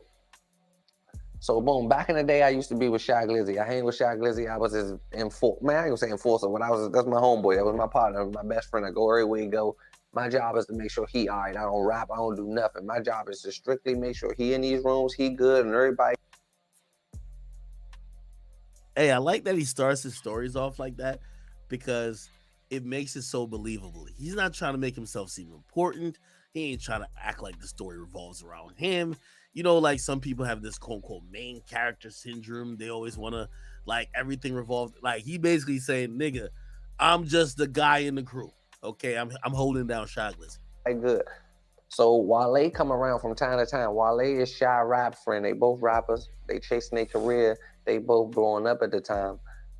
So boom, back in the day, I used to be with Shy Glizzy. I hang with Shy Glizzy. I was his enforcer. Man, I ain't gonna say enforcer. That's my homeboy. That was my partner, my best friend. I go everywhere he go. My job is to make sure he all right. I don't rap. I don't do nothing. My job is to strictly make sure he in these rooms, he good, and everybody. Hey, I like that he starts his stories off like that because it makes it so believable. He's not trying to make himself seem important. He ain't trying to act like the story revolves around him. You know, like some people have this quote unquote main character syndrome. They always want to like everything revolves. Like he basically saying, nigga, I'm just the guy in the crew. Okay, I'm holding down Shy Glizzy. Good. So Wale come around from time to time. Wale is Shy rap friend. They both rappers. They chasing their career. They both blowing up at the time.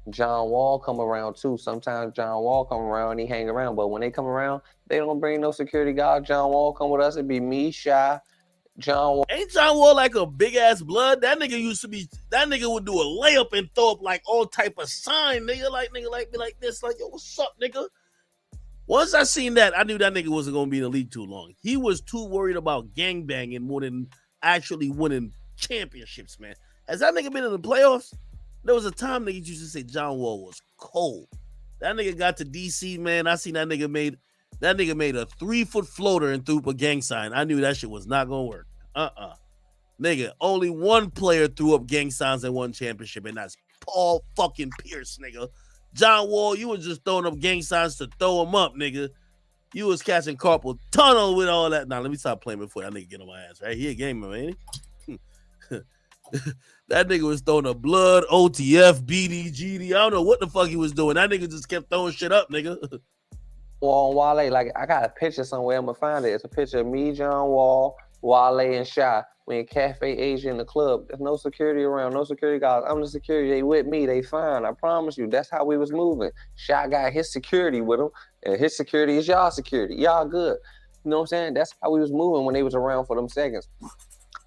John Wall come around too. Sometimes John Wall come around and he hang around, but when they come around, they don't bring no security guard. John Wall come with us. It'd be me, Shy, John Wall. Ain't John Wall like a big ass blood? That nigga used to be. That nigga would do a layup and throw up like all type of sign. Nigga like be like this. Like, yo, what's up, nigga? Once I seen that, I knew that nigga wasn't gonna be in the league too long. He was too worried about gangbanging more than actually winning championships, man. Has that nigga been in the playoffs? There was a time niggas used to say John Wall was cold. That nigga got to DC, man. I seen that nigga made a 3-foot floater and threw up a gang sign. I knew that shit was not gonna work. Nigga, only one player threw up gang signs and won championship, and that's Paul fucking Pierce, nigga. John Wall, you was just throwing up gang signs to throw them up, nigga. You was catching carpal tunnel with all that. Now, let me stop playing before that nigga get on my ass, right? He a gamer, man. That nigga was throwing up blood, OTF, BD, GD. I don't know what the fuck he was doing. That nigga just kept throwing shit up, nigga. Wall and Wale, like I got a picture somewhere. I'm gonna find it. It's a picture of me, John Wall, Wale, and Shy. We in Cafe Asia in the club. There's no security around, no security guards. I'm the security. They with me. They fine. I promise you. That's how we was moving. Shy got his security with him, and his security is y'all security. Y'all good. You know what I'm saying? That's how we was moving when they was around for them seconds.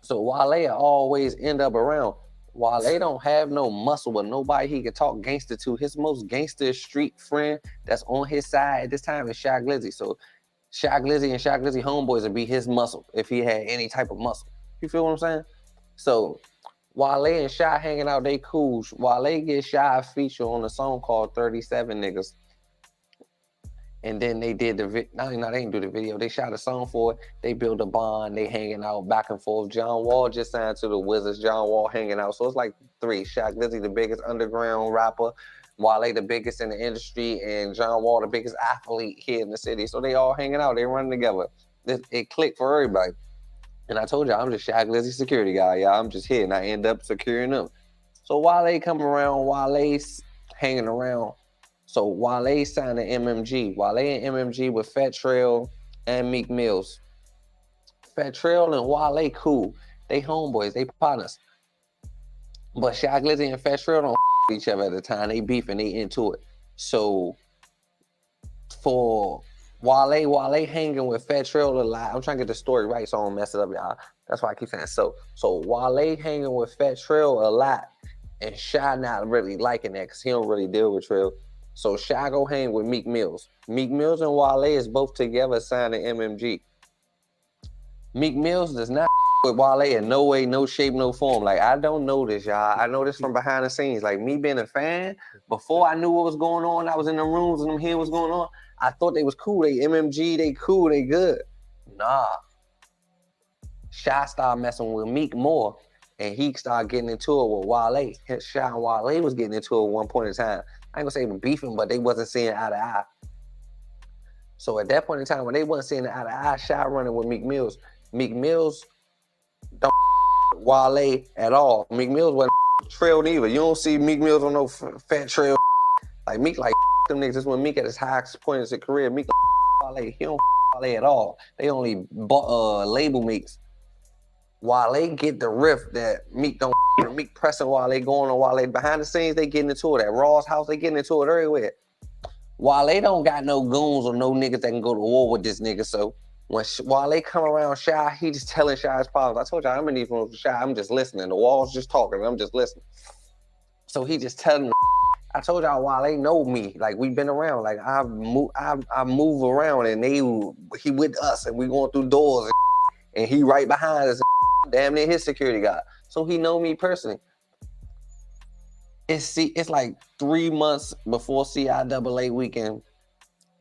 So Wale always end up around. Wale don't have no muscle with nobody he can talk gangster to. His most gangster street friend that's on his side at this time is Shy Glizzy. So Shy Glizzy and Shy Glizzy homeboys would be his muscle if he had any type of muscle. You feel what I'm saying? So Wale and Shy hanging out, they cool. Wale get Shy a feature on a song called 37 Niggas. And then they did the video. No, they didn't do the video. They shot a song for it. They built a bond. They hanging out back and forth. John Wall just signed to the Wizards. John Wall hanging out. So it's like three. Shaq Glizzy, the biggest underground rapper. Wale, the biggest in the industry. And John Wall, the biggest athlete here in the city. So they all hanging out. They running together. It clicked for everybody. And I told y'all, I'm just Shaq Glizzy security guy, y'all. I'm just here, and I end up securing them. So Wale come around. Wale's hanging around. So Wale signed to MMG. Wale and MMG with Fat Trail and Meek Mills. Fat Trail and Wale cool. They homeboys, they partners. But Shy Glizzy and Fat Trail don't each other at the time. They beefing, they into it. So for Wale hanging with Fat Trail a lot. I'm trying to get the story right so I don't mess it up, y'all. That's why I keep saying so. So Wale hanging with Fat Trail a lot and Shy not really liking that because he don't really deal with Trail. So Shy go hang with Meek Mills. Meek Mills and Wale is both together signed to MMG. Meek Mills does not with Wale in no way, no shape, no form. Like, I don't know this, y'all. I know this from behind the scenes. Like, me being a fan, before I knew what was going on, I was in the rooms and I'm hearing what's going on. I thought they was cool. They MMG, they cool, they good. Nah. Shy started messing with Meek more, and he started getting into it with Wale. Shy and Wale was getting into it at one point in time. I ain't gonna say they were beefing, but they wasn't seeing eye to eye. So at that point in time, when they wasn't seeing eye to eye, Shy running with Meek Mills. Meek Mills don't Wale at all. Meek Mills wasn't Trail neither. You don't see Meek Mills on no Fat Trail. Like Meek, like them niggas. Just when Meek at his highest point in his career, Meek like Wale. He don't Wale at all. They only label Meeks. Wale get the riff that Meek don't. Meek pressing Wale, going on Wale. Behind the scenes, they getting into it. At Raw's house, they getting into it everywhere. Wale don't got no goons or no niggas that can go to war with this nigga. So when Wale come around Shy, he just telling Shy his problems. I told y'all I'm in these rooms with Shy. I'm just listening. The Wall's just talking. I'm just listening. So he just telling them. I told y'all Wale know me. Like, we've been around. Like, I move around, and he with us, and we going through doors, and he right behind us. Damn near his security guy. So he know me personally. It's like 3 months before CIAA weekend.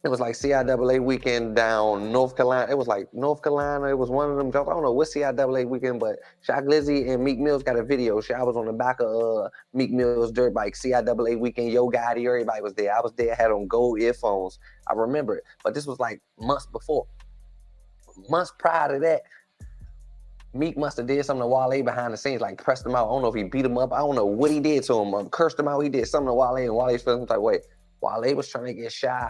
It was like CIAA weekend down North Carolina. It was like North Carolina. It was one of them jumps. I don't know what CIAA weekend, but Shy Glizzy and Meek Mills got a video. Shy was on the back of Meek Mills' dirt bike. CIAA weekend, Yo Gotti, everybody was there. I was there, had on gold earphones. I remember it. But this was like months before. Months prior to that, Meek must have did something to Wale behind the scenes, like pressed him out. I don't know if he beat him up. I don't know what he did to him. Cursed him out. He did something to Wale, and Wale's feeling like, wait. Wale was trying to get Shy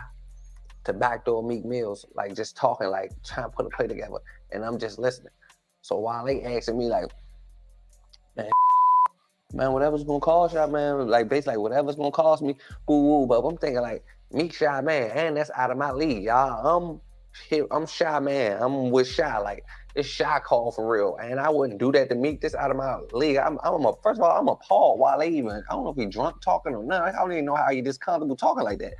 to backdoor Meek Mills, like just talking, like trying to put a play together. And I'm just listening. So Wale asking me like, man, man, whatever's gonna cost y'all, man, like basically like whatever's gonna cost me, woo. But I'm thinking like Meek Shy Man, and that's out of my league, y'all. I'm Shy Man. I'm with Shy. Like it's Shy call for real, and I wouldn't do that to Meek. This out of my league. First of all, I'm appalled why they even. I don't know if he drunk talking or not. I don't even know how he just comfortable talking like that.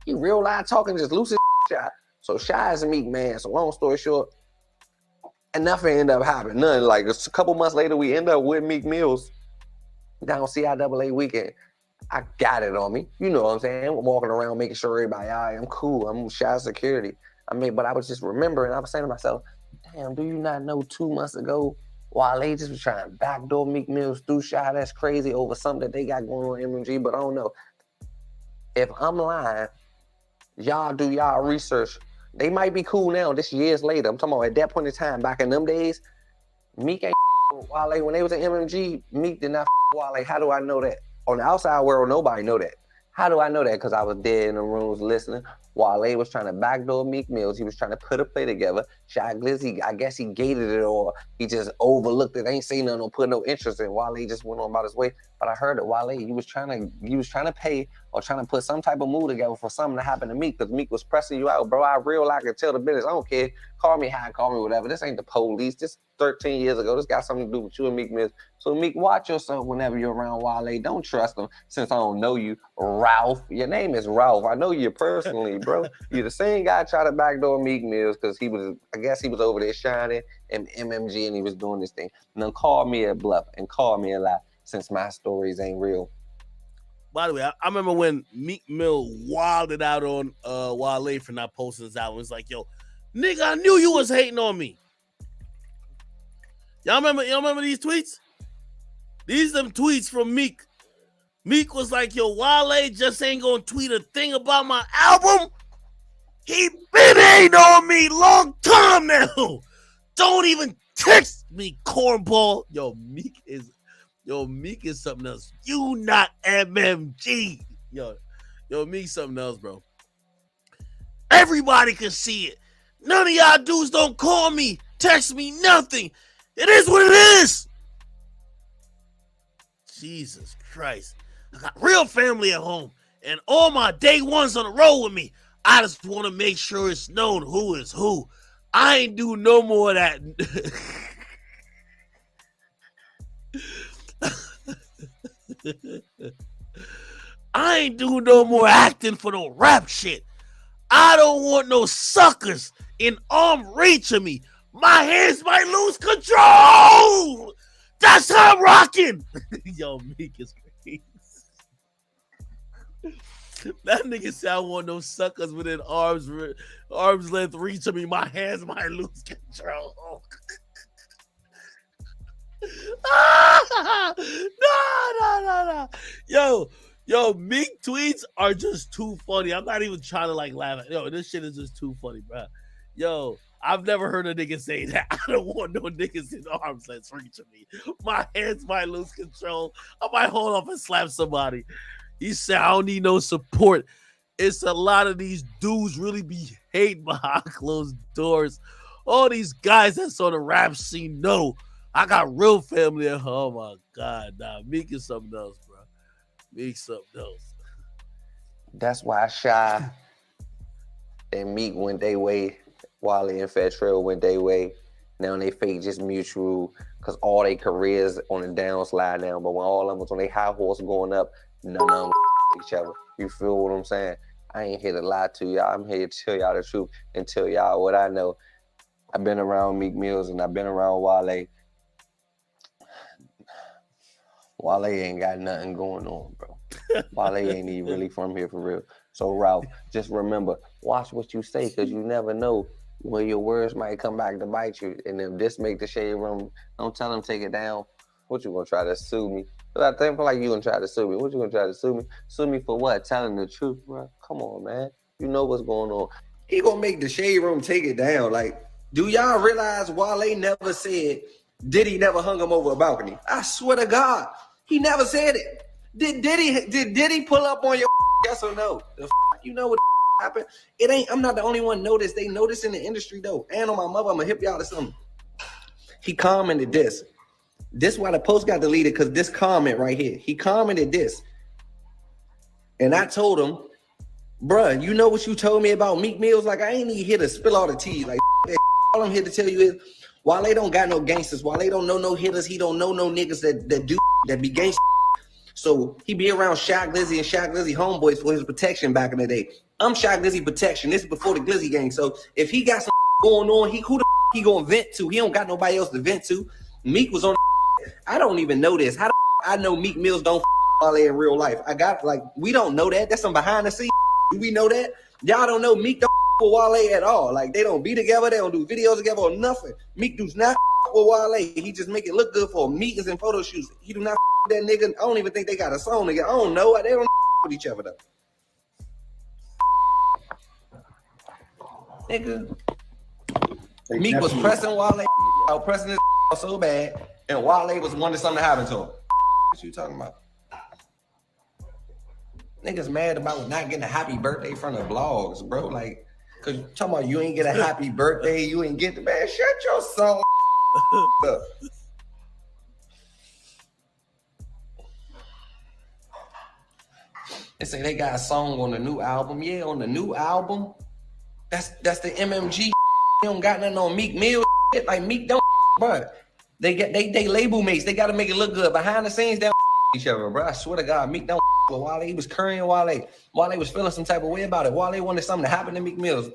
He real loud talking, just loose as Shy. So Shy is a Meek man. So long story short, and nothing ended up happening. Nothing. Like a couple months later, we end up with Meek Mills down CIAA weekend. I got it on me. You know what I'm saying? I'm walking around making sure everybody, all right, I'm cool. I'm Shy security. But I was just remembering, I was saying to myself, damn, do you not know 2 months ago, Wale just was trying to backdoor Meek Mills through Shy? That's crazy over something that they got going on MMG, but I don't know. If I'm lying, y'all do y'all research. They might be cool now, this years later. I'm talking about at that point in time, back in them days, Meek ain't Wale. When they was at MMG, Meek did not Wale. How do I know that? On the outside world, nobody know that. How do I know that? Because I was dead in the rooms listening. Wale was trying to backdoor Meek Mills. He was trying to put a play together. Shy Glizzy, I guess he gated it or he just overlooked it. Ain't saying nothing or put no interest in. Wale just went on about his way. But I heard that Wale, he was trying to pay or trying to put some type of move together for something to happen to Meek because Meek was pressing you out. Bro, I can tell the business. I don't care. Call me high, call me whatever. This ain't the police. This 13 years ago. This got something to do with you and Meek Mills. So Meek, watch yourself whenever you're around Wale. Don't trust him since I don't know you. Ralph. Your name is Ralph. I know you personally, bro. You're the same guy trying to backdoor Meek Mills because I guess he was over there shining in MMG and he was doing this thing. Now call me a bluff and call me a lie since my stories ain't real. By the way, I remember when Meek Mill wilded out on Wale for not posting his album. It's like, yo, nigga, I knew you was hating on me. Y'all remember these tweets? These them tweets from Meek. Meek was like, yo, Wale just ain't gonna tweet a thing about my album. He been hating on me long time now. Don't even text me, cornball. Yo, Meek is something else. You not MMG. Yo, Meek something else, bro. Everybody can see it. None of y'all dudes don't call me, text me, nothing. It is what it is. Jesus Christ. I got real family at home and all my day ones on the road with me. I just want to make sure it's known who is who. I ain't do no more of that. I ain't do no more acting for no rap shit. I don't want no suckers in arm reach of me. My hands might lose control. That's how I'm rocking. Yo, Meek is crazy. That nigga said I want no suckers within arm's length reach of me. My hands might lose control. No. Yo, Meek tweets are just too funny. I'm not even trying to like laugh at. Yo, this shit is just too funny, bro. Yo, I've never heard a nigga say that. I don't want no niggas in arms length reach of me. My hands might lose control. I might hold off and slap somebody. He said, I don't need no support. It's a lot of these dudes really be hating behind closed doors. All these guys that's on the rap scene know I got real family at home. Oh my God, nah, Meek is something else, bro. Meek something else. That's why Shy and Meek went their way. Wale and Fat Trail went their way. Now they fake just mutual because all their careers on the downslide now. But when all of them was on their high horse going up, none of them each other. You feel what I'm saying? I ain't here to lie to y'all. I'm here to tell y'all the truth and tell y'all what I know. I've been around Meek Mills and I've been around Wale. Wale ain't got nothing going on, bro. Wale ain't even really from here for real. So, Ralph, just remember, watch what you say because you never know when your words might come back to bite you. And if this make the shade room, don't tell them take it down. What you gonna try to sue me? I think like you gonna try to sue me. What you gonna try to sue me? Sue me for what? Telling the truth, bro. Come on, man. You know what's going on. He gonna make the shade room take it down. Like, do y'all realize Wale never said Diddy never hung him over a balcony? I swear to God, he never said it. Did Diddy pull up on your yes or no? You know what happened? It ain't. I'm not the only one noticed. They noticed in the industry though. And on my mother, I'm gonna hip y'all to something. He commented this. This why the post got deleted, because this comment right here. He commented this. And I told him, bruh, you know what you told me about Meek Mills? Like, I ain't even here to spill all the tea. Like, all I'm here to tell you is, while they don't got no gangsters, while they don't know no hitters, he don't know no niggas that be gangsters. So he be around Shaq Glizzy and Shaq Glizzy homeboys for his protection back in the day. I'm Shaq Glizzy protection. This is before the Glizzy gang. So if he got some going on, who the he gonna vent to? He don't got nobody else to vent to. Meek was on. I don't even know this. How I know Meek Mills don't Wale in real life? We don't know that. That's some behind the scenes. Do we know that? Y'all don't know Meek don't with Wale at all. Like, they don't be together. They don't do videos together or nothing. Meek does not with Wale. He just make it look good for meetings and photo shoots. He do not that nigga. I don't even think they got a song together. I don't know. They don't with each other though. Nigga. Meek was pressing Wale out, pressing his so bad, and Wale was wanting something to happen to him. What you talking about? Niggas mad about not getting a happy birthday from the blogs, bro. Like, cause you talking about you ain't get a happy birthday, you ain't get the man. Shut your song up. They say they got a song on the new album. Yeah, on the new album. That's the MMG. They don't got nothing on Meek Mill. Like Meek don't, bro. They label mates. They gotta make it look good. Behind the scenes, they don't each other, bro. I swear to God, Meek don't with Wale. He was currying Wale. Wale was feeling some type of way about it. Wale wanted something to happen to Meek Mills.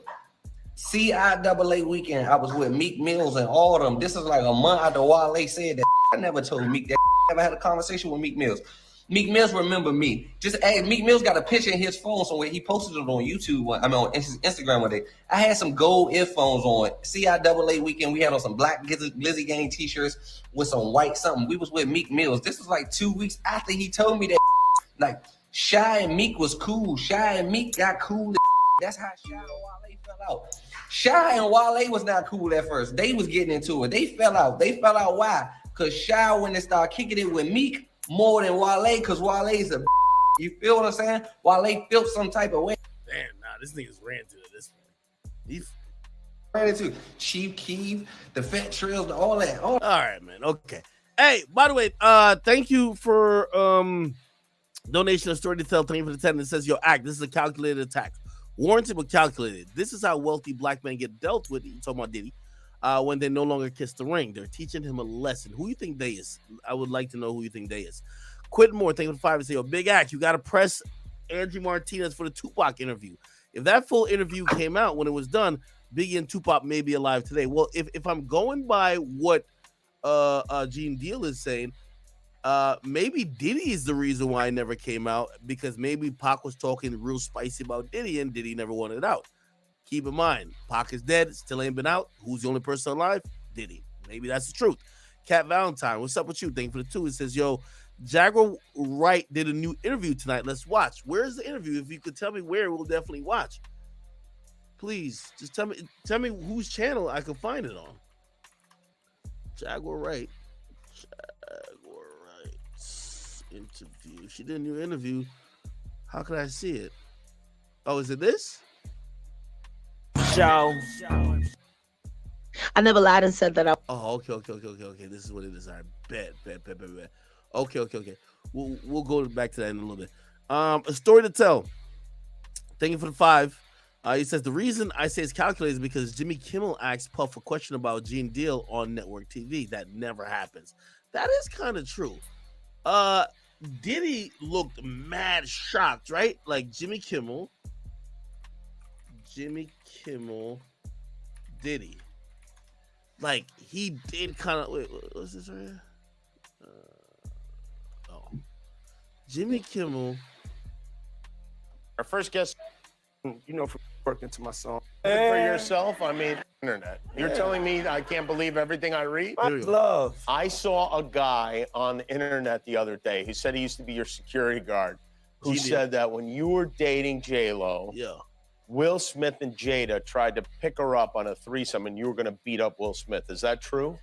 CIAA weekend, I was with Meek Mills and all of them. This is like a month after Wale said that. I never told Meek that. I never had a conversation with Meek Mills. Meek Mills remember me. Just ask. Meek Mills got a picture in his phone somewhere. He posted it on YouTube. On his Instagram one day. I had some gold earphones on. CIAA weekend. We had on some black Glizzy Gang t-shirts with some white something. We was with Meek Mills. This was like 2 weeks after he told me that. Like, Shy and Meek was cool. Shy and Meek got cool. That's how Shy and Wale fell out. Shy and Wale was not cool at first. They was getting into it. They fell out. They fell out. Why? Because Shy, when they started kicking it with Meek, more than Wale, because Wale's a you feel what I'm saying? Wale felt some type of way. Damn, this nigga's ran to this one. He ran into Chief Keef, the Fat Trails, all that. All right, man. Okay. Hey, by the way, thank you for donation of Story to Tell. Thank you for the 10. It says your act. This is a calculated attack. Warranted but calculated. This is how wealthy black men get dealt with. You talking about Diddy? When they no longer kiss the ring. They're teaching him a lesson. Who you think they is? I would like to know who you think they is. Quentin Moore, thank you for 5 and say, yo, big act. You got to press Angie Martinez for the Tupac interview. If that full interview came out when it was done, Biggie and Tupac may be alive today. Well, if I'm going by what Gene Deal is saying, maybe Diddy is the reason why it never came out, because maybe Pac was talking real spicy about Diddy and Diddy never wanted it out. Keep in mind, Pac is dead, still ain't been out. Who's the only person alive? Diddy. Maybe that's the truth. Cat Valentine, what's up with you? Thank you for the 2. It says, yo, Jaguar Wright did a new interview tonight. Let's watch. Where's the interview? If you could tell me where, we'll definitely watch. Please, just tell me whose channel I can find it on. Jaguar Wright. Interview. She did a new interview. How could I see it? Oh, is it this? Show. I never lied and said that. Oh, okay. This is what it is. I bet. Okay. We'll go back to that in a little bit. A story to tell. Thank you for the 5. He says the reason I say it's calculated is because Jimmy Kimmel asked Puff a question about Gene Deal on network TV. That never happens. That is kind of true. Diddy looked mad shocked, right? Like Jimmy Kimmel, Diddy. Like he did kind of wait. What's this right here? Jimmy Kimmel. Our first guest, from working to my song. For yourself, I mean, internet. You're telling me I can't believe everything I read? Love. I saw a guy on the internet the other day. He said he used to be your security guard. Who said that when you were dating J-Lo, Will Smith and Jada tried to pick her up on a threesome, and you were going to beat up Will Smith. Is that true?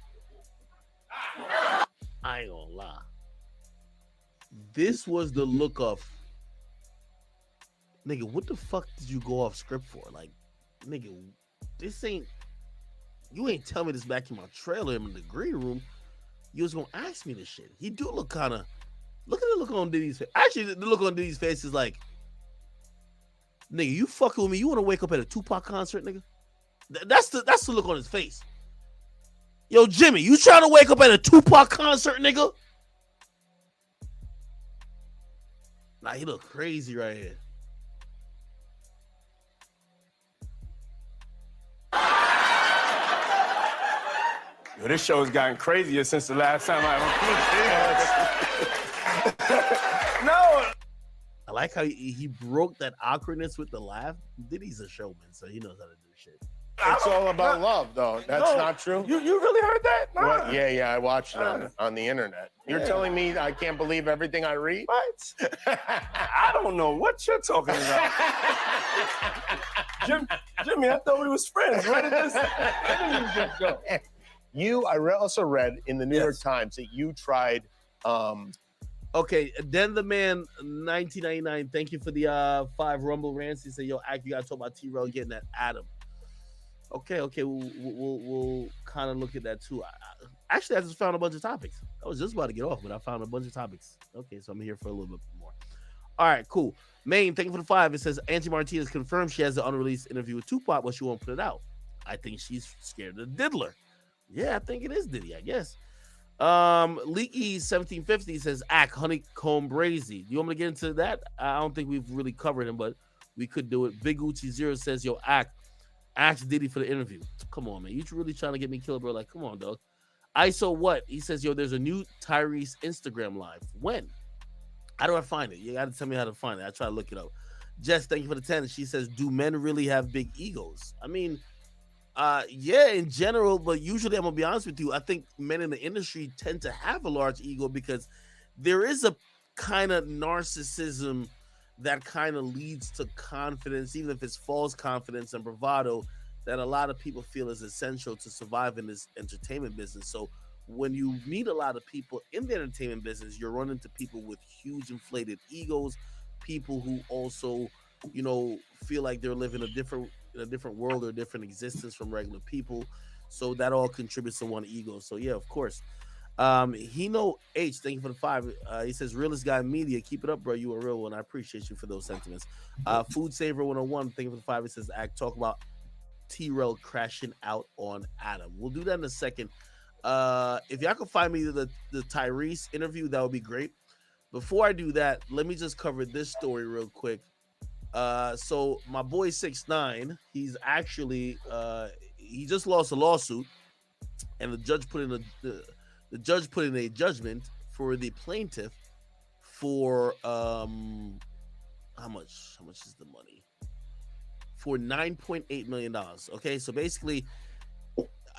I ain't gonna lie. This was the look of, nigga, what the fuck did you go off script for? Like, nigga, you ain't tell me this back in my trailer in the green room. you was gonna ask me this shit. He do look kind of. Look at the look on Diddy's face. Actually, the look on Diddy's face is like, nigga, you fucking with me? You want to wake up at a Tupac concert, nigga? That's the look on his face. Yo, Jimmy, you trying to wake up at a Tupac concert, nigga? Nah, he look crazy right here. Yo, this show has gotten crazier since the last time I No. I like how he broke that awkwardness with the laugh. Diddy's a showman, so he knows how to do shit. It's all about love, though. That's not true. You really heard that? Nah. What? Yeah, I watched it on the internet. You're telling me I can't believe everything I read? What? I don't know what you're talking about. Jimmy, I thought we was friends. Where did this go? I also read in the New York Times that you tried. Okay, then the man 1999. Thank you for the 5 Rumble rants. He said, "Yo, Ak, you gotta talk about T-Rail getting that Adam." Okay, we'll kind of look at that too. Actually, I just found a bunch of topics. I was just about to get off, but I found a bunch of topics. Okay, so I'm here for a little bit more. All right, cool. Maine, thank you for the 5. It says Angie Martinez confirmed she has the unreleased interview with Tupac, but she won't put it out. I think she's scared of the diddler. Yeah, I think it is Diddy, I guess. Leaky 1750 says Honeycomb Brazy. You want me to get into that? I don't think we've really covered him, but we could do it. Big Uchi Zero says, yo, ask Diddy for the interview. Come on, man. You really trying to get me killed, bro? Like, come on, dog. ISO what? He says, yo, there's a new Tyrese Instagram live. When? How do I find it? You got to tell me how to find it. I try to look it up. Jess, thank you for the 10. She says, do men really have big egos? I mean, yeah, in general, but usually I'm gonna be honest with you. I think men in the industry tend to have a large ego because there is a kind of narcissism that kind of leads to confidence, even if it's false confidence and bravado, that a lot of people feel is essential to survive in this entertainment business. So when you meet a lot of people in the entertainment business, you're running into people with huge inflated egos, people who also, feel like they're living in a different world or a different existence from regular people. So that all contributes to one ego. So yeah, of course. Hino H, thank you for the 5. He says, realest guy media, keep it up, bro. You a real one. I appreciate you for those sentiments. Food Saver 101, thank you for the 5. It says, talk about T-Rail crashing out on Adam. We'll do that in a second. If y'all can find me the Tyrese interview, that would be great. Before I do that, let me just cover this story real quick. So my boy 6ix9ine, he's actually he just lost a lawsuit, and the judge put in a judgment for the plaintiff for how much is the money? For $9.8 million. Okay, so basically,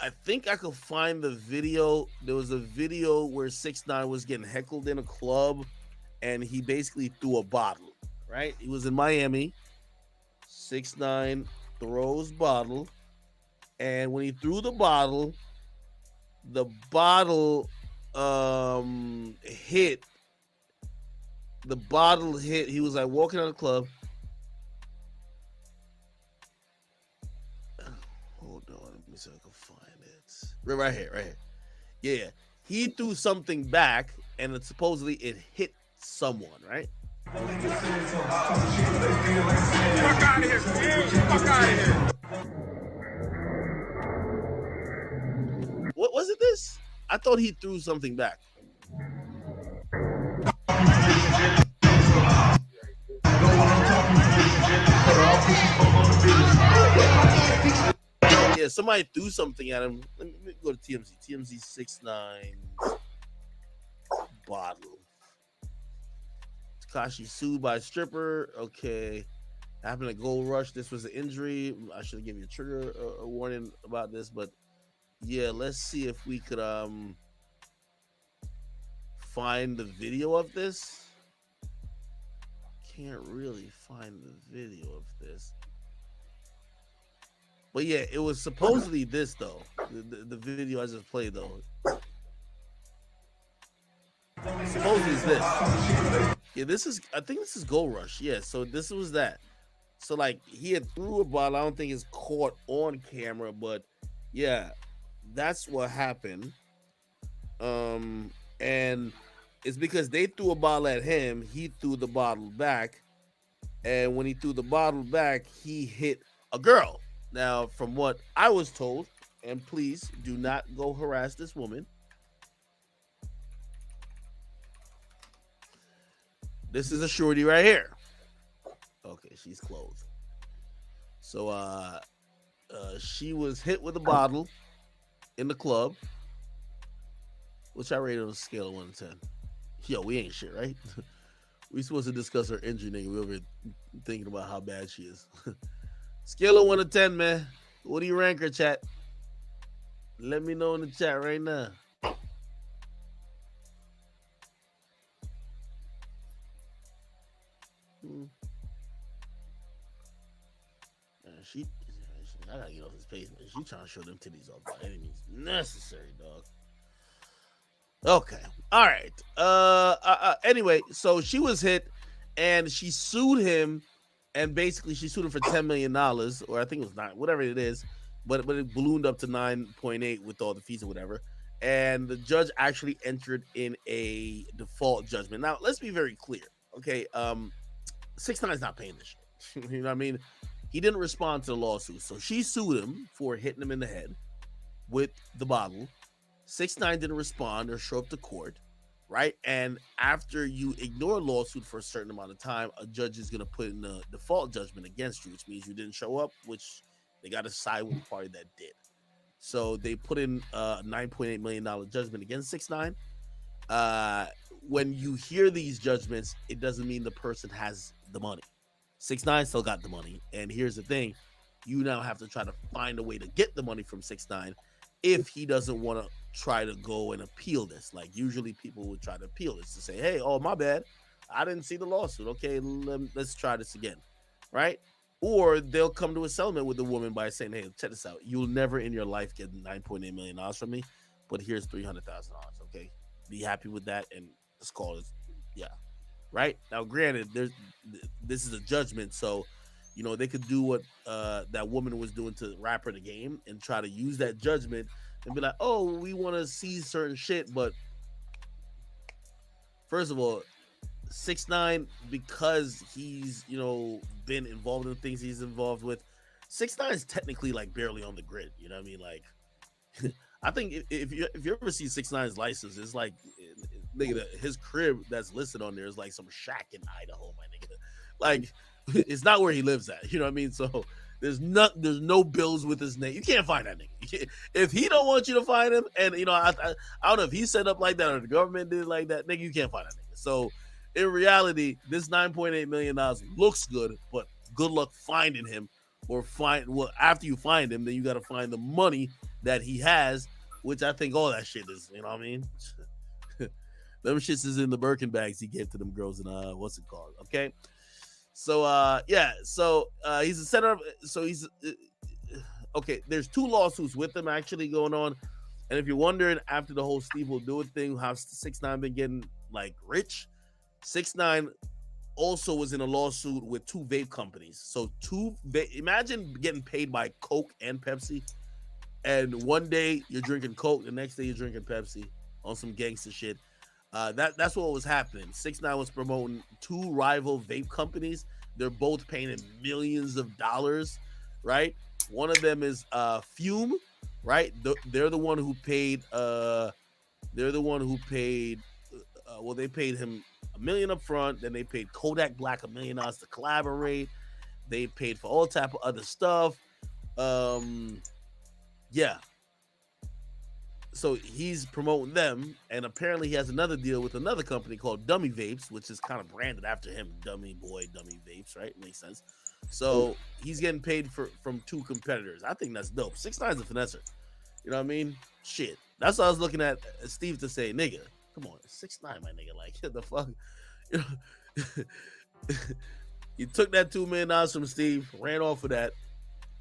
I think I could find the video. There was a video where 6ix9ine was getting heckled in a club, and he basically threw a bottle. Right? He was in Miami. 6ix9ine throws bottle, and when he threw the bottle hit. The bottle hit. He was like walking out of the club. Hold on, let me see if I can find it. Right here. Yeah, he threw something back, and supposedly it hit someone. Right? Fuck out of here, man. Fuck out of here. What was it this? I thought he threw something back. Yeah, somebody threw something at him. Let me go to TMZ. TMZ 6ix9ine's bottle. Tekashi sued by a stripper. Okay. Happened at Gold Rush. This was an injury. I should have given you a trigger a warning about this, but yeah, let's see if we could find the video of this. Can't really find the video of this. But yeah, it was supposedly this though. The video I just played though. Supposedly it's this. Yeah, I think this is Gold Rush. Yeah, so this was that. So like he had threw a bottle. I don't think it's caught on camera, but yeah, that's what happened. And it's because they threw a bottle at him. He threw the bottle back, and when he threw the bottle back, he hit a girl. Now, from what I was told, and please do not go harass this woman. This is a shorty right here. Okay, she's clothed. So she was hit with a bottle in the club, which I rated on a scale of 1 to 10. Yo, we ain't shit, right? We supposed to discuss her injury, nigga. We over here thinking about how bad she is. Scale of 1 to 10, man. What do you rank her, chat? Let me know in the chat right now. I gotta get off his page, man. She trying to show them titties off by any means necessary, dog. Okay. All right. Anyway, so she was hit and she sued him, and basically she sued him for $10 million, or I think it was 9, whatever it is, but it ballooned up to 9.8 with all the fees or whatever. And the judge actually entered in a default judgment. Now, let's be very clear. Okay. 6ix9ine's not paying this shit. You know what I mean? He didn't respond to the lawsuit. So she sued him for hitting him in the head with the bottle. 6ix9ine didn't respond or show up to court, right? And after you ignore a lawsuit for a certain amount of time, a judge is going to put in a default judgment against you, which means you didn't show up, which they got to side with the party that did. So they put in a $9.8 million judgment against 6ix9ine. When you hear these judgments, it doesn't mean the person has the money. 6ix9ine still got the money. And here's the thing. You now have to try to find a way to get the money from 6ix9ine if he doesn't want to try to go and appeal this. Like, usually people would try to appeal this to say, hey, oh, my bad. I didn't see the lawsuit. Okay, let's try this again, right? Or they'll come to a settlement with the woman by saying, hey, check this out. You'll never in your life get $9.8 million from me, but here's $300,000, okay? Be happy with that, and let's call it, yeah. Right? Now, granted, this is a judgment, so, you know, they could do what that woman was doing to Rapper the Game and try to use that judgment and be like, oh, we want to see certain shit, but first of all, 6ix9ine, because he's, you know, been involved in things he's involved with, 6ix9ine's technically, like, barely on the grid, you know what I mean? Like, I think if you ever see 6ix9ine's license, it's like, nigga, his crib that's listed on there is like some shack in Idaho, my nigga. Like, it's not where he lives at. You know what I mean? So there's no bills with his name. You can't find that nigga. If he don't want you to find him, and you know, I don't know if he set up like that or the government did it like that, nigga, you can't find that nigga. So in reality, this $9.8 million looks good, but good luck finding him, or after you find him, then you got to find the money that he has, which I think all that shit is. You know what I mean? Them shits is in the Birkin bags he gave to them girls in what's it called? Okay, so yeah, so he's a senator. So he's okay. There's 2 lawsuits with him actually going on, and if you're wondering after the whole Steve Will Do It thing, how 6ix9ine been getting like rich, 6ix9ine also was in a lawsuit with 2 vape companies. So imagine getting paid by Coke and Pepsi, and one day you're drinking Coke, the next day you're drinking Pepsi on some gangster shit. That's what was happening. 6ix9ine was promoting 2 rival vape companies. They're both paying him millions of dollars, right? One of them is Fume, right? They're the one who paid. Well, they paid him $1 million up front. Then they paid Kodak Black $1 million to collaborate. They paid for all type of other stuff. Yeah. So he's promoting them, and apparently he has another deal with another company called Dummy Vapes, which is kind of branded after him, Dummy Boy, Dummy Vapes, right? Makes sense. So he's getting paid from 2 competitors. I think that's dope. 6ix9ine's a finesser. You know what I mean? Shit. That's what I was looking at Steve to say, nigga, come on, 6ix9ine, my nigga. Like, what the fuck? You know, he took that $2 million from Steve, ran off of that.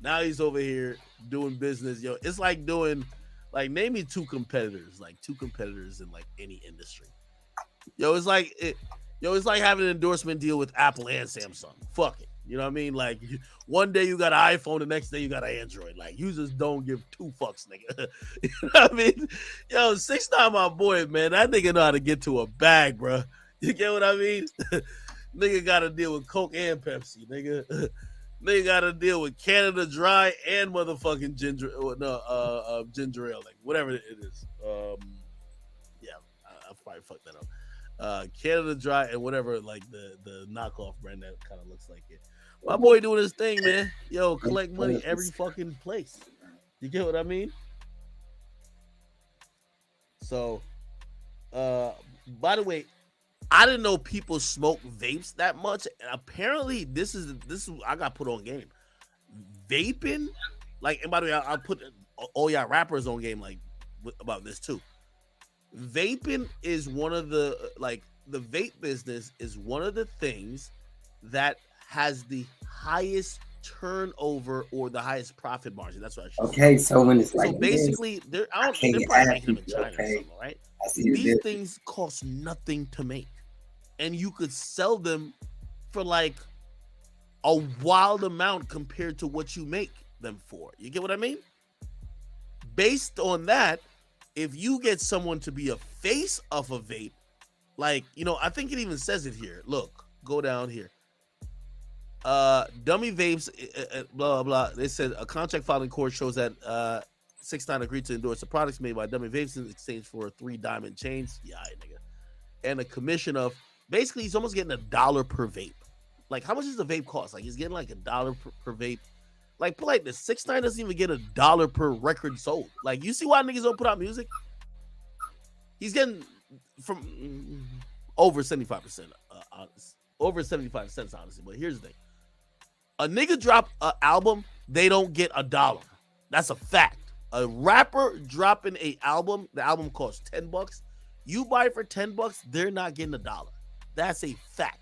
Now he's over here doing business. Yo, it's like doing... Like, name me 2 competitors, like 2 competitors in like any industry. It's like having an endorsement deal with Apple and Samsung. Fuck it. You know what I mean? Like one day you got an iPhone, the next day you got an Android. Like you just don't give two fucks, nigga. You know what I mean? Yo, 6ix9ine, my boy, man. That nigga know how to get to a bag, bro. You get what I mean? Nigga got to deal with Coke and Pepsi, nigga. Nigga got to deal with Canada Dry and motherfucking ginger ale, like whatever it is. Yeah, I probably fucked that up. Canada Dry and whatever, like the knockoff brand that kind of looks like it. My boy doing his thing, man. Yo, collect money every fucking place. You get what I mean? So, by the way, I didn't know people smoke vapes that much, and apparently this is I got put on game. Vaping, like, and by the way, I'll put all y'all rappers on game like about this too. Vaping is one of the the vape business is one of the things that has the highest turnover or the highest profit margin. That's what I should Okay, say. so when it's like so basically, they're probably making them in China or something, right? These things cost nothing to make, and you could sell them for like a wild amount compared to what you make them for. You get what I mean? Based on that, if you get someone to be a face of a vape, like, you know, I think it even says it here. Look, go down here. Dummy vapes, blah, blah, blah. They said a contract filed in court shows that 6ix9ine agreed to endorse the products made by Dummy Vapes in exchange for 3 diamond chains. Yeah, nigga. And a commission of, basically, he's almost getting $1 per vape. Like, how much does the vape cost? Like, he's getting like $1 per vape. Like, put like this, 6ix9ine doesn't even get $1 per record sold. Like, you see why niggas don't put out music? He's getting from over 75%, over 75 cents, honestly. But here's the thing. A nigga drop an album, they don't get $1. That's a fact. A rapper dropping an album, the album costs $10. You buy it for $10, they're not getting $1. That's a fact.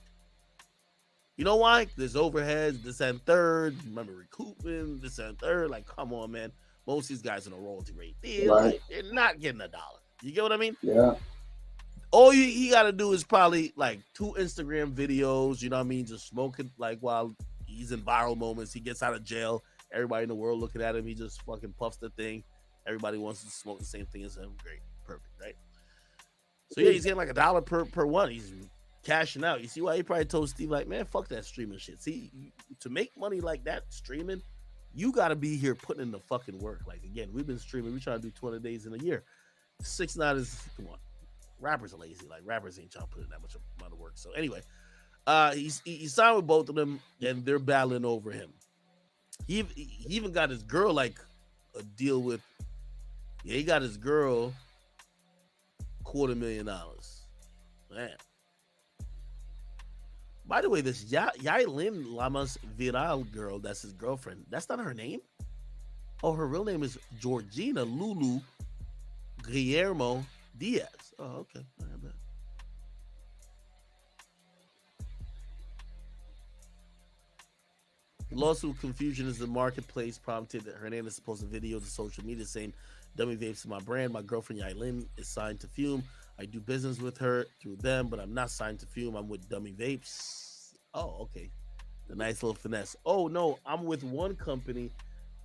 You know why? There's overheads, this and third. Remember recoupment, this and third. Like, come on, man. Most of these guys in a royalty rate deal, Right. like, they're not getting $1. You get what I mean? Yeah. All he got to do is probably like 2 Instagram videos. You know what I mean? Just smoking like while he's in viral moments. He gets out of jail. Everybody in the world looking at him. He just fucking puffs the thing. Everybody wants to smoke the same thing as him. Great, perfect, right? So yeah, he's getting like $1 per one. He's cashing out. You see why he probably told Steve, like, man, fuck that streaming shit. See, to make money like that streaming, you got to be here putting in the fucking work. Like, again, we've been streaming. We trying to do 200 days in a year. 6ix9ine is, come on. Rappers are lazy. Like, rappers ain't trying to put in that much amount of work. So anyway, he signed with both of them, and they're battling over him. He even got his girl like a deal with. Yeah, he got his girl $250,000. Man. By the way, this Yailin Lamas Viral girl, that's his girlfriend. That's not her name. Oh, her real name is Georgina Lulu Guillermo Diaz. Oh, okay. All right, man. Lawsuit confusion is the marketplace prompted that Hernandez posted video to social media saying, Dummy Vapes is my brand. My girlfriend Yailin is signed to Fume. I do business with her through them, but I'm not signed to Fume. I'm with Dummy Vapes. Oh, okay. The nice little finesse. Oh, no, I'm with one company.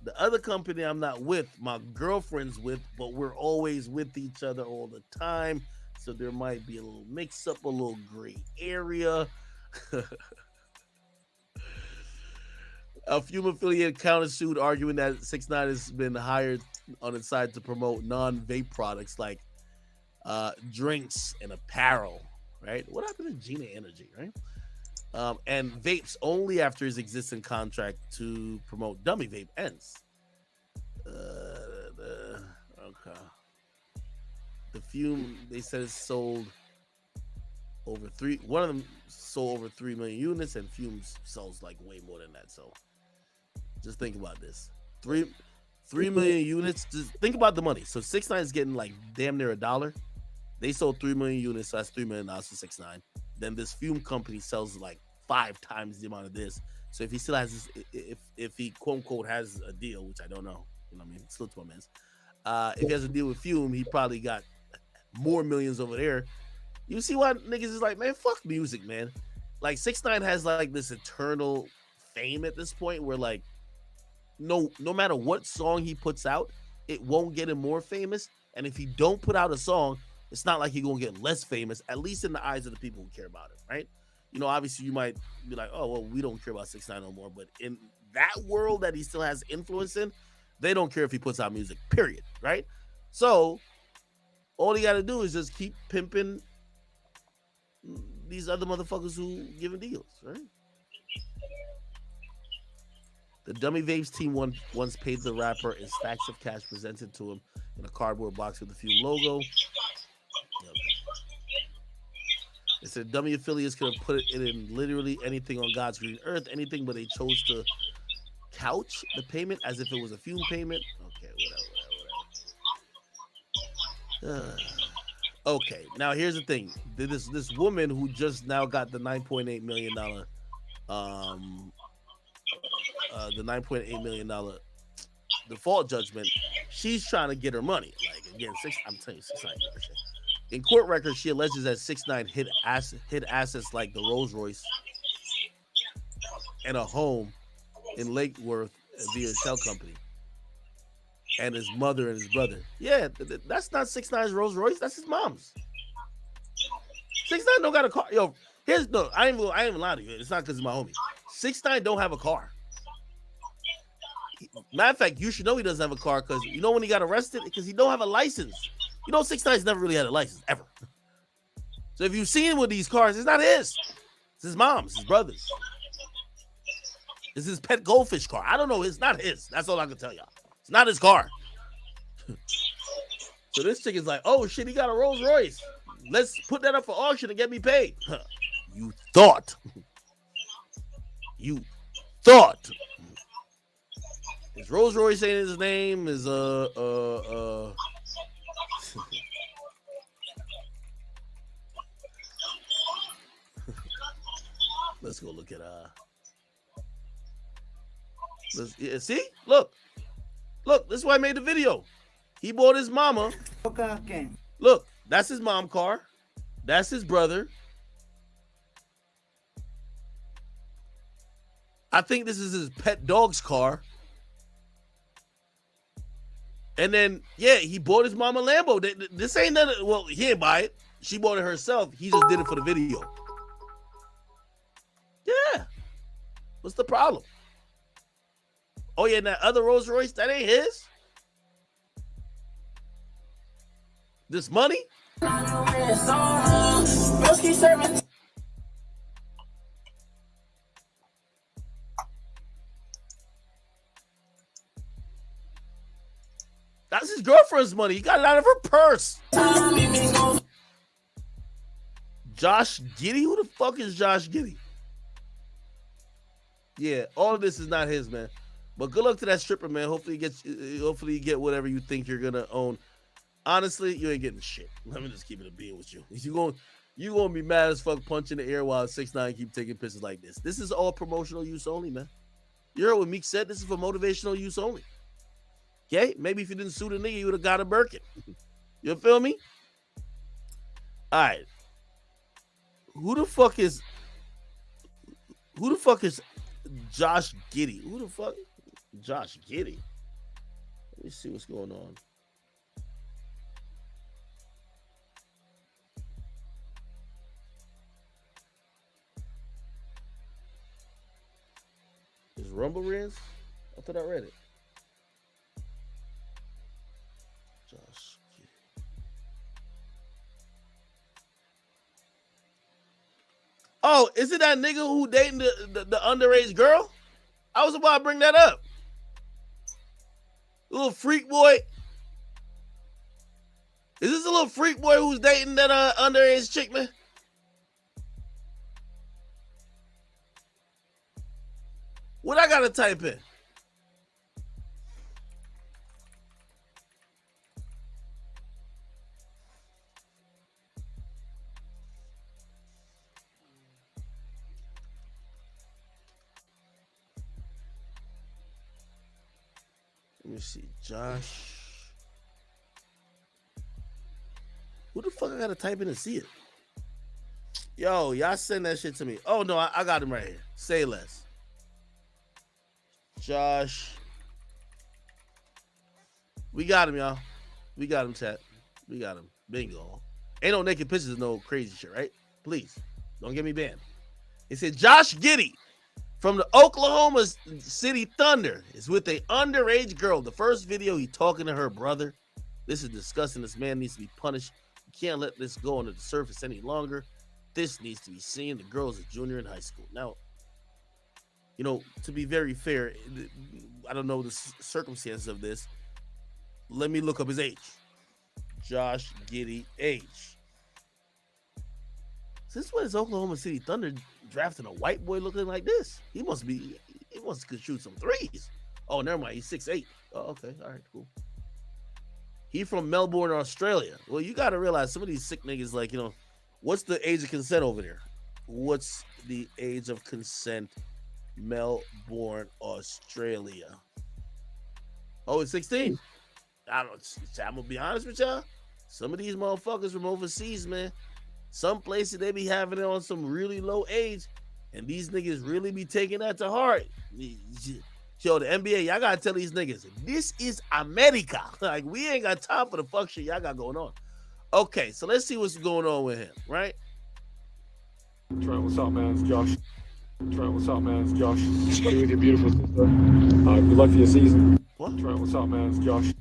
The other company I'm not with, my girlfriend's with, but we're always with each other all the time. So there might be a little mix-up, a little gray area. A Fume-affiliated countersued arguing that 6ix9ine has been hired on its side to promote non-vape products like drinks and apparel, right? What happened to Gina Energy, right? And vapes only after his existing contract to promote Dummy Vape ends. Okay. The Fume, they said it's sold over one of them sold over 3 million units, and Fume sells like way more than that. So just think about this. 3 million units. Just think about the money. So 6ix9ine is getting like damn near $1. They sold 3 million units, so that's $3 million for 6ix9ine. Then this Fume company sells like 5 times the amount of this. So if he still has this, if he quote unquote has a deal, which I don't know, you know what I mean, it's still 12 minutes. If he has a deal with Fume, he probably got more millions over there. You see why niggas is like, man, fuck music, man. Like 6ix9ine has like this eternal fame at this point where like no matter what song he puts out, it won't get him more famous. And if he don't put out a song, it's not like he's gonna get less famous, at least in the eyes of the people who care about it, right? You know, obviously you might be like, oh, well, we don't care about 6ix9ine no more. But in that world that he still has influence in, they don't care if he puts out music, period, right? So all he got to do is just keep pimping these other motherfuckers who give him deals, right? The Dummy Vapes team once paid the rapper in stacks of cash presented to him in a cardboard box with a few logo. Yep. They said Dummy affiliates could have put it in literally anything on God's green earth, anything, but they chose to couch the payment as if it was a fume payment. Okay, whatever. Okay, now here's the thing. This woman who just now got the $9.8 million default judgment, she's trying to get her money. Like again, I'm telling you, 6ix9ine. In court records, she alleges that 6ix9ine hid assets like the Rolls Royce and a home in Lake Worth via a shell company, and his mother and his brother. Yeah, that's not 6ix9ine's Rolls Royce. That's his mom's. 6ix9ine don't got a car. Yo, I ain't even lying to you. It's not because he's my homie. 6ix9ine don't have a car. Matter of fact, you should know he doesn't have a car because you know when he got arrested? Because he don't have a license. You know 6ix9ine's never really had a license, ever. So if you've seen him with these cars, it's not his. It's his mom's, his brother's. It's his pet goldfish car. I don't know. It's not his. That's all I can tell y'all. It's not his car. So this chick is like, oh, shit, he got a Rolls Royce. Let's put that up for auction and get me paid. You thought. You thought. His Rolls Royce ain't his name. Is let's go look at see? Look, this is why I made the video. He bought his mama. Look, that's his mom car. That's his brother. I think this is his pet dog's car. And then, yeah, he bought his mama Lambo. This ain't nothing. Well, he didn't buy it. She bought it herself. He just did it for the video. Yeah. What's the problem? Oh, yeah, and that other Rolls Royce, that ain't his? This money? That's his girlfriend's money. He got it out of her purse. Josh Giddey? Who the fuck is Josh Giddey? Yeah, all of this is not his, man. But good luck to that stripper, man. Hopefully you get whatever you think you're gonna own. Honestly, you ain't getting shit. Let me just keep it a being with you. You gonna be mad as fuck punching the air while 6ix9ine keep taking pisses like this. This is all promotional use only, man. You heard what Meek said? This is for motivational use only. Okay? Maybe if you didn't sue the nigga, you would have got a Birkin. You feel me? All right. Who the fuck is Josh Giddey? Who the fuck? Josh Giddey. Let me see what's going on. Is Rumble Riz? I thought I read it. Josh Giddey. Oh, is it that nigga who dating the underage girl? I was about to bring that up. Little freak boy. Is this a little freak boy who's dating that underage chick, man? What I gotta type in? Let me see, Josh. Who the fuck I gotta type in to see it? Yo, y'all send that shit to me. Oh no, I got him right here. Say less. Josh. We got him, y'all. We got him, chat. We got him. Bingo. Ain't no naked pictures, no crazy shit, right? Please. Don't get me banned. It said Josh Giddey from the Oklahoma City Thunder is with a underage girl. The first video, he talking to her brother. This is disgusting. This man needs to be punished. You can't let this go under the surface any longer. This needs to be seen. The girl is a junior in high school. Now, you know, to be very fair, I don't know the circumstances of this. Let me look up his age. Josh Giddey age. Since when is Oklahoma City Thunder drafting a white boy looking like this? He could shoot some threes. Oh, never mind. He's 6'8". Oh, okay. All right, cool. He from Melbourne, Australia. Well, you got to realize some of these sick niggas, like, you know, what's the age of consent over there? What's the age of consent? Melbourne, Australia. Oh, it's 16. I'm gonna be honest with y'all. Some of these motherfuckers from overseas, man, some places they be having it on some really low age, and these niggas really be taking that to heart. Yo, the NBA, y'all gotta tell these niggas, this is America. Like, we ain't got time for the fuck shit y'all got going on. Okay, so let's see what's going on with him, right? Trent, what's up, man? It's Josh. Trent, what's up, man? It's Josh. Be with your beautiful sister. Good luck for your season. What? Trent, what's up, man? It's Josh.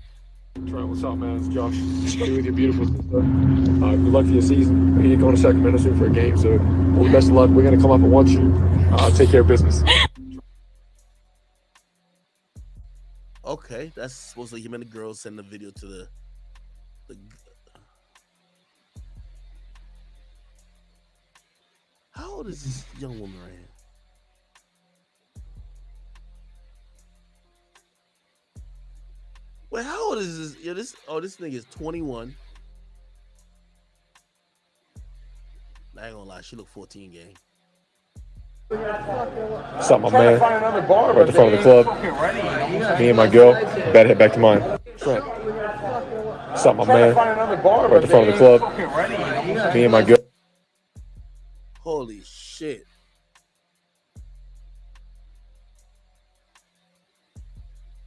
Trent, what's up, man? It's Josh. Be with your beautiful sister. Good luck for your season. You're going to Sacramento soon for a game, so all the best of luck. We're going to come up and watch you. Take care of business. Okay, that's supposedly him and the girl send the video to the How old is this young woman right here? Wait, how old is this? Yo, this nigga is 21. I ain't gonna lie, she look 14, gang. What's up, my man? We're at the front of the club. Me and my girl about to head back to mine. Trent. What's up, my man? We're at the front of the club. Me and my girl. Holy shit.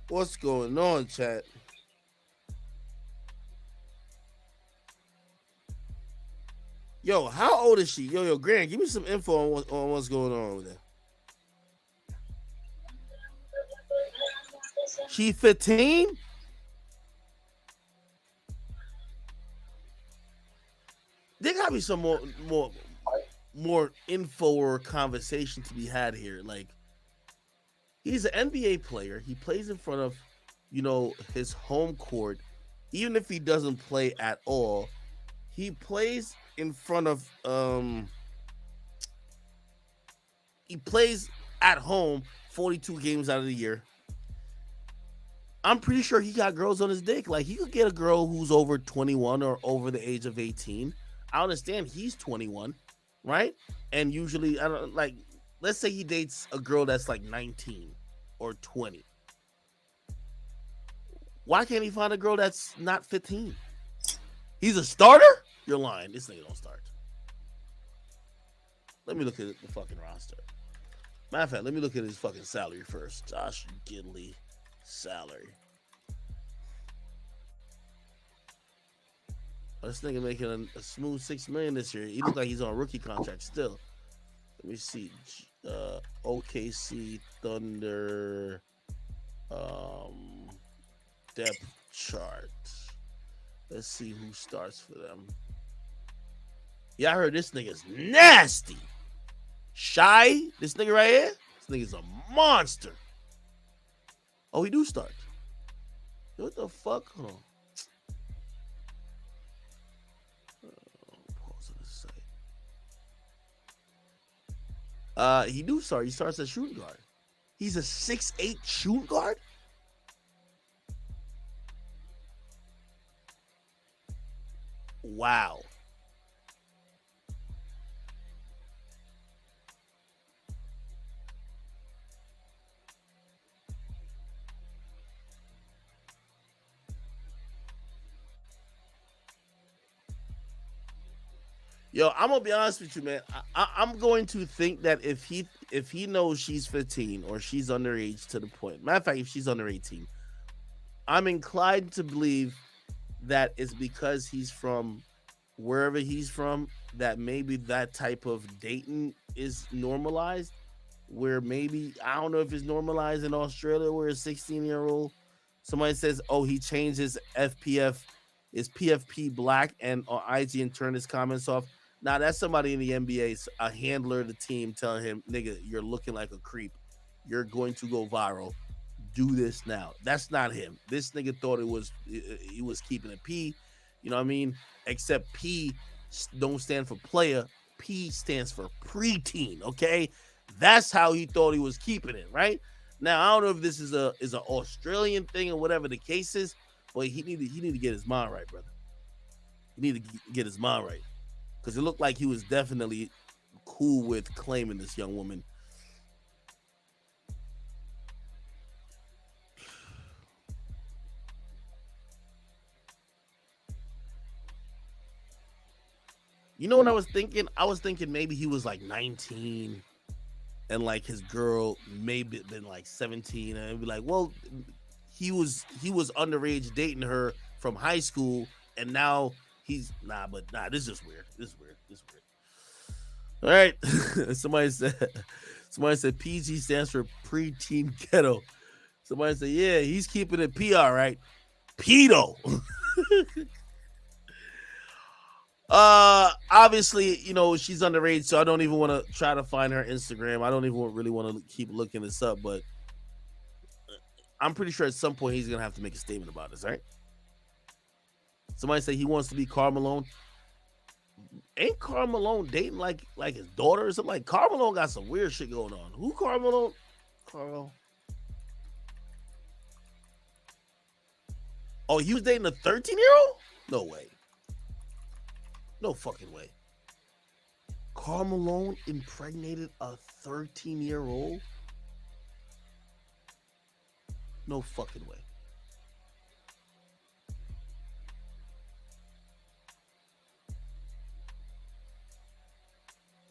What's going on, chat? Yo, how old is she? Yo, Grant, give me some info on what's going on with her. She 15? There gotta be some more info or conversation to be had here. Like, he's an NBA player. He plays in front of, you know, his home court. Even if he doesn't play at all, he plays in front of he plays at home 42 games out of the year. I'm pretty sure he got girls on his dick. Like, he could get a girl who's over 21 or over the age of 18. I understand he's 21, right? And usually, I don't like, let's say he dates a girl that's like 19 or 20. Why can't he find a girl that's not 15? He's a starter? You're lying. This nigga don't start. Let me look at the fucking roster. Matter of fact, let me look at his fucking salary first. Josh Giddey salary. This nigga making a smooth $6 million this year. He looks like he's on a rookie contract still. Let me see. OKC Thunder depth chart. Let's see who starts for them. Yeah, I heard this nigga's nasty. Shy, this nigga right here. This nigga's a monster. Oh, he do start. What the fuck? Hold on. Pause on this site. He do start. He starts as shooting guard. He's a 6'8" shooting guard. Wow. Yo, I'm gonna be honest with you, man. I'm going to think that if he knows she's 15 or she's underage to the point. Matter of fact, if she's under 18, I'm inclined to believe that it's because he's from wherever he's from, that maybe that type of dating is normalized. Where maybe, I don't know if it's normalized in Australia where a 16-year-old, somebody says, oh, he changed his his PFP black and on IG and turned his comments off. Now that's somebody in the NBA, a handler of the team, telling him, nigga, you're looking like a creep. You're going to go viral. Do this now. That's not him. This nigga thought he was keeping it P. You know what I mean? Except P don't stand for player. P stands for preteen. Okay, that's how he thought he was keeping it. Right now, I don't know if this is an Australian thing or whatever the case is, but he need to get his mind right, brother. He need to get his mind right, because it looked like he was definitely cool with claiming this young woman. You know what I was thinking? I was thinking maybe he was like 19 and like his girl maybe been like 17, and it'd be like, well, he was underage dating her from high school, and now he's this is just weird. This is weird. All right. Somebody said PG stands for preteen ghetto. Somebody said, yeah, he's keeping it PR, right? Pedo. Obviously, you know, she's underage, so I don't even want to try to find her Instagram. I don't even really want to keep looking this up, but I'm pretty sure at some point he's gonna have to make a statement about this, right? Somebody say he wants to be Karl Malone. Ain't Karl Malone dating like his daughter or something? Like, Karl Malone got some weird shit going on. Who Karl Malone? Karl. Oh, he was dating a 13-year-old? No way. No fucking way. Karl Malone impregnated a 13-year-old? No fucking way.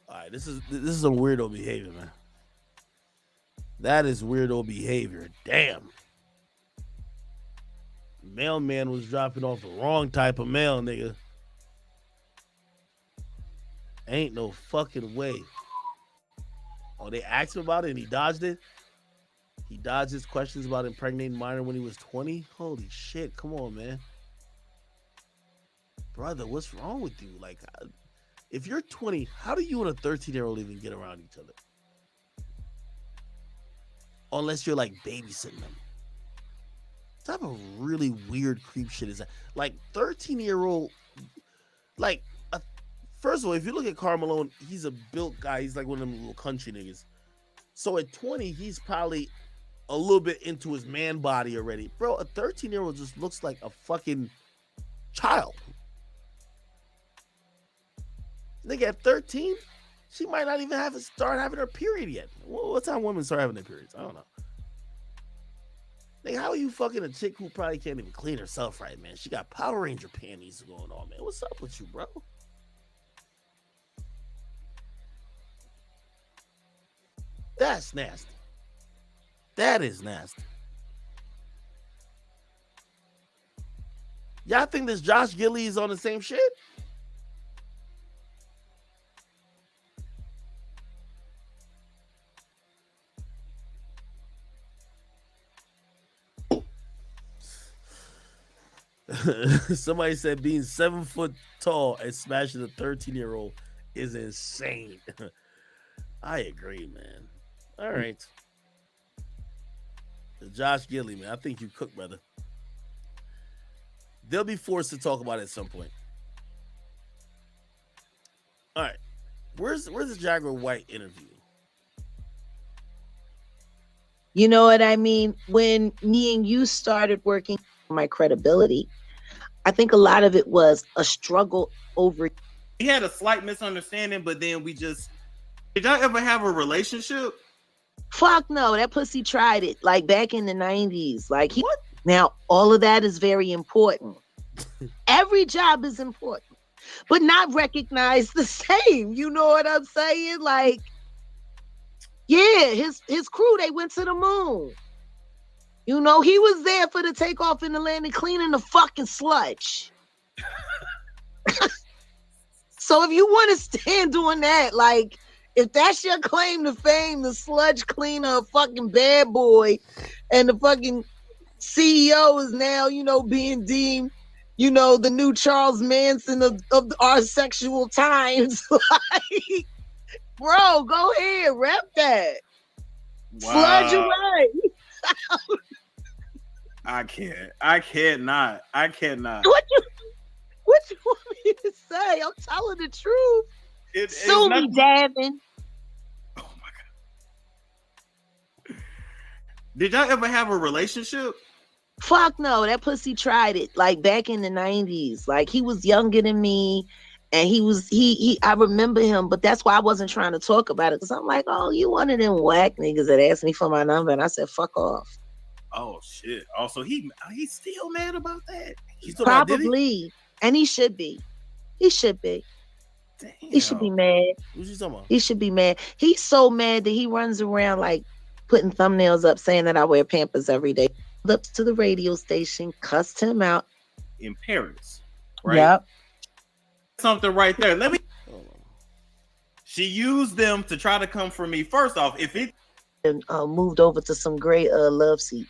All right, this is some weirdo behavior, man. That is weirdo behavior. Damn. Mailman was dropping off the wrong type of mail, nigga. Ain't no fucking way. Oh, they asked him about it and he dodged it? He dodged his questions about impregnating minor when he was 20? Holy shit, come on, man. Brother, what's wrong with you? Like, if you're 20, how do you and a 13-year-old even get around each other? Unless you're, like, babysitting them. What type of really weird creep shit is that? Like, 13-year-old, like, first of all, if you look at Karl Malone, he's a built guy. He's like one of them little country niggas. So at 20, he's probably a little bit into his man body already. Bro, a 13-year-old just looks like a fucking child. Nigga, at 13, she might not even start having her period yet. What time women start having their periods? I don't know. Nigga, how are you fucking a chick who probably can't even clean herself right, man? She got Power Ranger panties going on, man. What's up with you, bro? That's nasty. That is nasty. Y'all think this Josh Gilly is on the same shit? Somebody said being 7 foot tall and smashing a 13-year-old is insane. I agree, man. All right. Josh Gilly, man. I think you cook, brother. They'll be forced to talk about it at some point. All right. Where's the Jaguar White interview? You know what I mean? When me and you started working on my credibility, I think a lot of it was a struggle over. We had a slight misunderstanding, but then we just. Did y'all ever have a relationship? Fuck no, that pussy tried it like back in the 90s. Like now, all of that is very important. Every job is important. but not recognized the same. You know what I'm saying? Like, yeah, his crew, they went to the moon. You know, he was there for the takeoff and the landing, cleaning the fucking sludge. So if you want to stand doing that, like, if that's your claim to fame, the sludge cleaner, fucking bad boy, and the fucking CEO is now, you know, being deemed, you know, the new Charles Manson of our sexual times. Like, bro, go ahead, rep that. Wow. Sludge away. I cannot. What you want me to say? I'm telling the truth. Sue me, Davin. Did y'all ever have a relationship? Fuck no, that pussy tried it like back in the 90s. Like he was younger than me, and I remember him, but that's why I wasn't trying to talk about it, because I'm like, oh, you one of them whack niggas that asked me for my number, and I said, fuck off. Oh shit. Also, he's still mad about that. Probably. And he should be. He should be. Damn. He should be mad. Who's he talking about? He should be mad. He's so mad that he runs around like putting thumbnails up saying that I wear Pampers every day. Up to the radio station, cussed him out. In Paris, right? Yep. Something right there. Let me. She used them to try to come for me. First off, if it and moved over to some great love seat.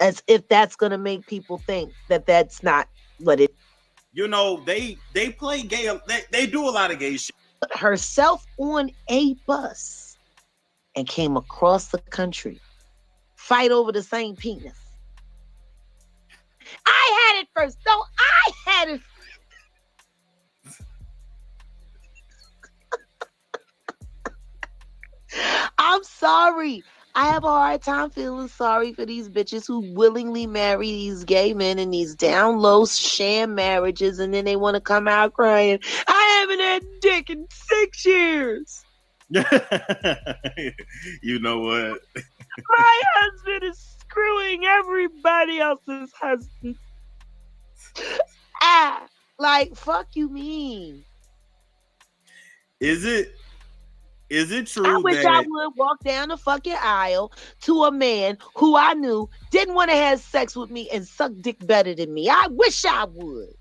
As if that's gonna make people think that that's not what it. You know, they play gay. They do a lot of gay shit. Herself on a bus and came across the country, fight over the same penis. I had it first. No, I had it. I'm sorry. I have a hard time feeling sorry for these bitches who willingly marry these gay men in these down low sham marriages, and then they want to come out crying, I haven't had dick in 6 years. You know what? My husband is screwing everybody else's husband. Like, fuck you mean? Is it true I wish I would walk down the fucking aisle to a man who I knew didn't want to have sex with me and suck dick better than me. I wish I would.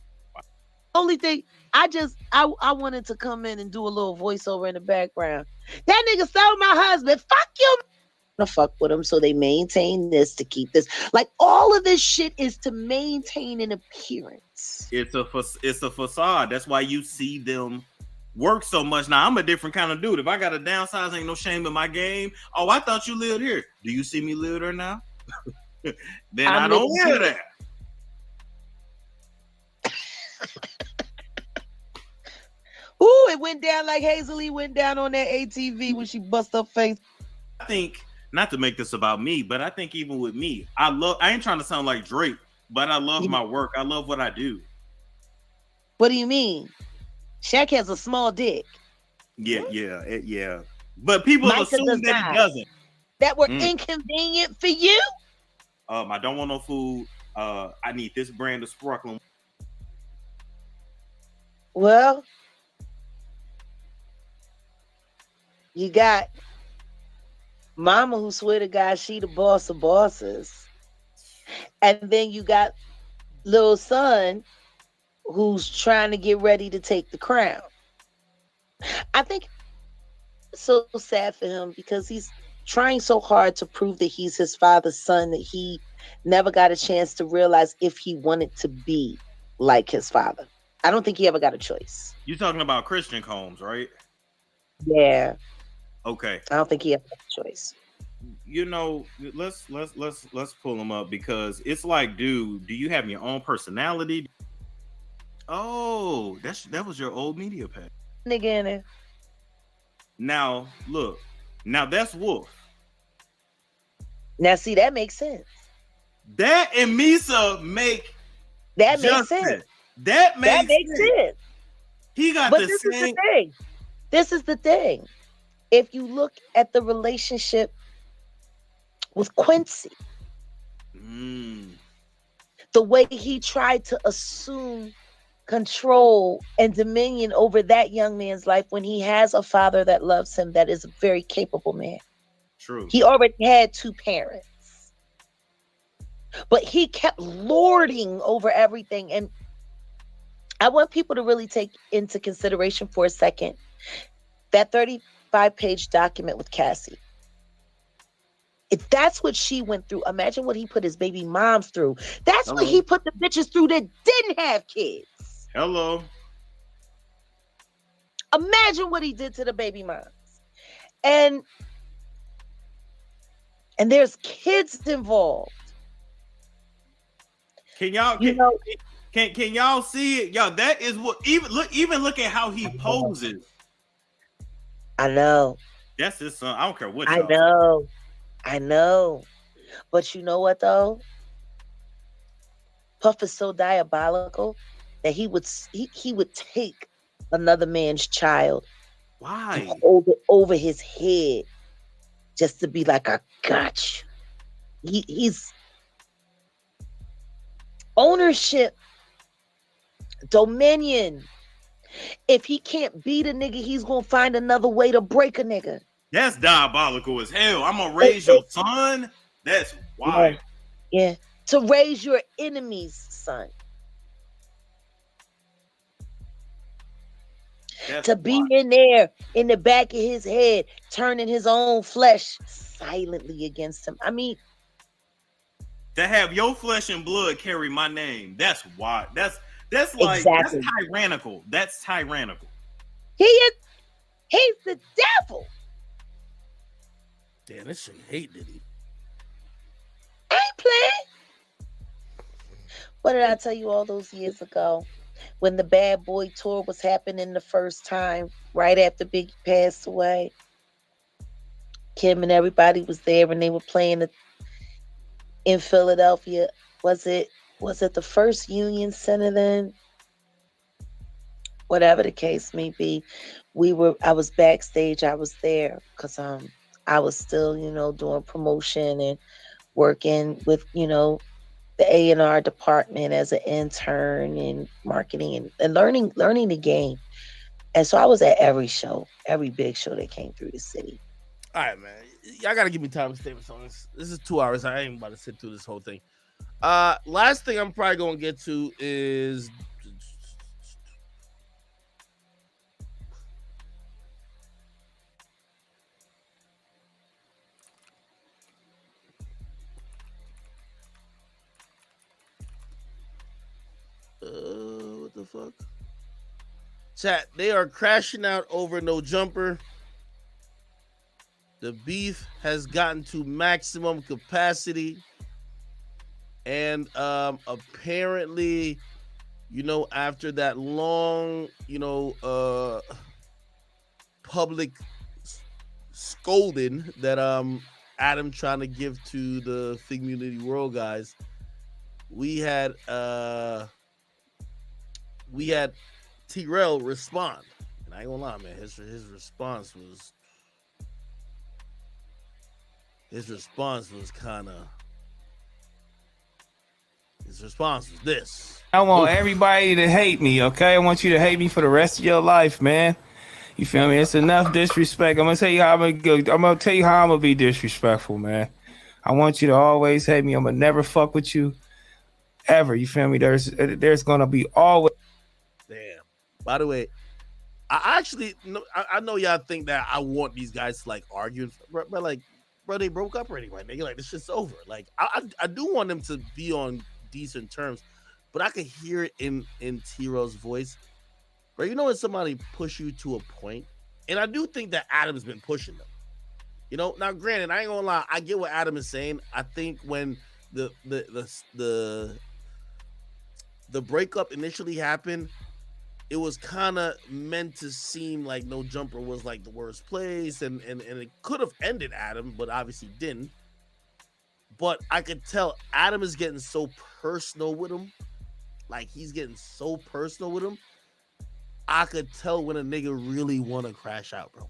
Only thing, I wanted to come in and do a little voiceover in the background. That nigga stole my husband. Fuck you. I'm gonna fuck with him, so they maintain this to keep this. Like, all of this shit is to maintain an appearance. It's a facade. That's why you see them work so much. Now, I'm a different kind of dude. If I got a downsize, ain't no shame in my game. Oh, I thought you lived here. Do you see me live there now? Then I don't live there. Ooh, it went down like Hazel went down on that ATV when she bust her face. I think, not to make this about me, but I think even with me, I ain't trying to sound like Drake, but I love my work. I love what I do. What do you mean? Shaq has a small dick. Yeah. But people assume that it doesn't. That were inconvenient for you? I don't want no food. I need this brand of sparkling. Well, you got mama who swear to God she the boss of bosses. And then you got little son who's trying to get ready to take the crown. I think it's so sad for him because he's trying so hard to prove that he's his father's son that he never got a chance to realize if he wanted to be like his father. I don't think he ever got a choice. You're talking about Christian Combs, right? Yeah. Okay. I don't think he ever got a choice. You know, let's pull him up, because it's like, dude, do you have your own personality? Oh, that was your old media pack. Nigga in there. Now, look. Now that's Wolf. Now, see, that makes sense. That and Misa make that makes sense. That makes sense. He got but the this same. Is the thing. This is the thing. If you look at the relationship with Quincy, The way he tried to assume control and dominion over that young man's life when he has a father that loves him, that is a very capable man. True. He already had 2 parents, but he kept lording over everything. And I want people to really take into consideration for a second that 35-page document with Cassie. If that's what she went through, imagine what he put his baby moms through. That's what he put the bitches through that didn't have kids. Hello. Imagine what he did to the baby moms. And there's kids involved. Can y'all can y'all see it? Y'all, that is what even look at how he poses. I know. That's his son. I don't care what I y'all know. I know. But you know what though? Puff is so diabolical that he would take another man's child. Why? And hold it over his head just to be like, I got you. He's ownership, dominion. If he can't beat a nigga, he's gonna find another way to break a nigga. That's diabolical as hell. I'm gonna raise your son. That's wild. Yeah. To raise your enemy's son. To be in there in the back of his head, turning his own flesh silently against him. I mean, to have your flesh and blood carry my name. That's wild. That's like that's tyrannical. That's tyrannical. He's the devil. Damn, this shit hate Diddy. Ain't playing. What did I tell you all those years ago when the Bad Boy tour was happening the first time, right after Biggie passed away? Kim and everybody was there and they were playing in Philadelphia. Was it the First Union Center then? Whatever the case may be, I was backstage. I was there because I was still, doing promotion and working with, the A&R department as an intern and marketing and learning the game. And so I was at every show, every big show that came through the city. All right, man. Y'all got to give me time to stay with on this. This is 2 hours. I ain't about to sit through this whole thing. Last thing I'm probably going to get to is... what the fuck? Chat, they are crashing out over No Jumper. The beef has gotten to maximum capacity. And apparently, after that long, public scolding that Adam trying to give to the Fig Community World guys, we had T-Rail respond. And I ain't gonna lie, man, his response was kind of... His response was this. I want everybody to hate me, okay? I want you to hate me for the rest of your life, man. You feel me? It's enough disrespect. I'm gonna tell you how I'm gonna be disrespectful, man. I want you to always hate me. I'm gonna never fuck with you ever. You feel me? There's gonna be always. Damn. By the way, I know y'all think that I want these guys to like argue, but like, bro, they broke up already, right? Nigga, like this shit's over. Like, I do want them to be on decent terms, but I could hear it in T-Rail's voice. Bro, when somebody push you to a point, and I do think that Adam's been pushing them. Now granted, I ain't gonna lie, I get what Adam is saying. I think when the breakup initially happened, it was kind of meant to seem like No Jumper was like the worst place, and it could have ended Adam, but obviously didn't. But I could tell Adam is getting so personal with him. Like, he's getting so personal with him. I could tell when a nigga really want to crash out, bro.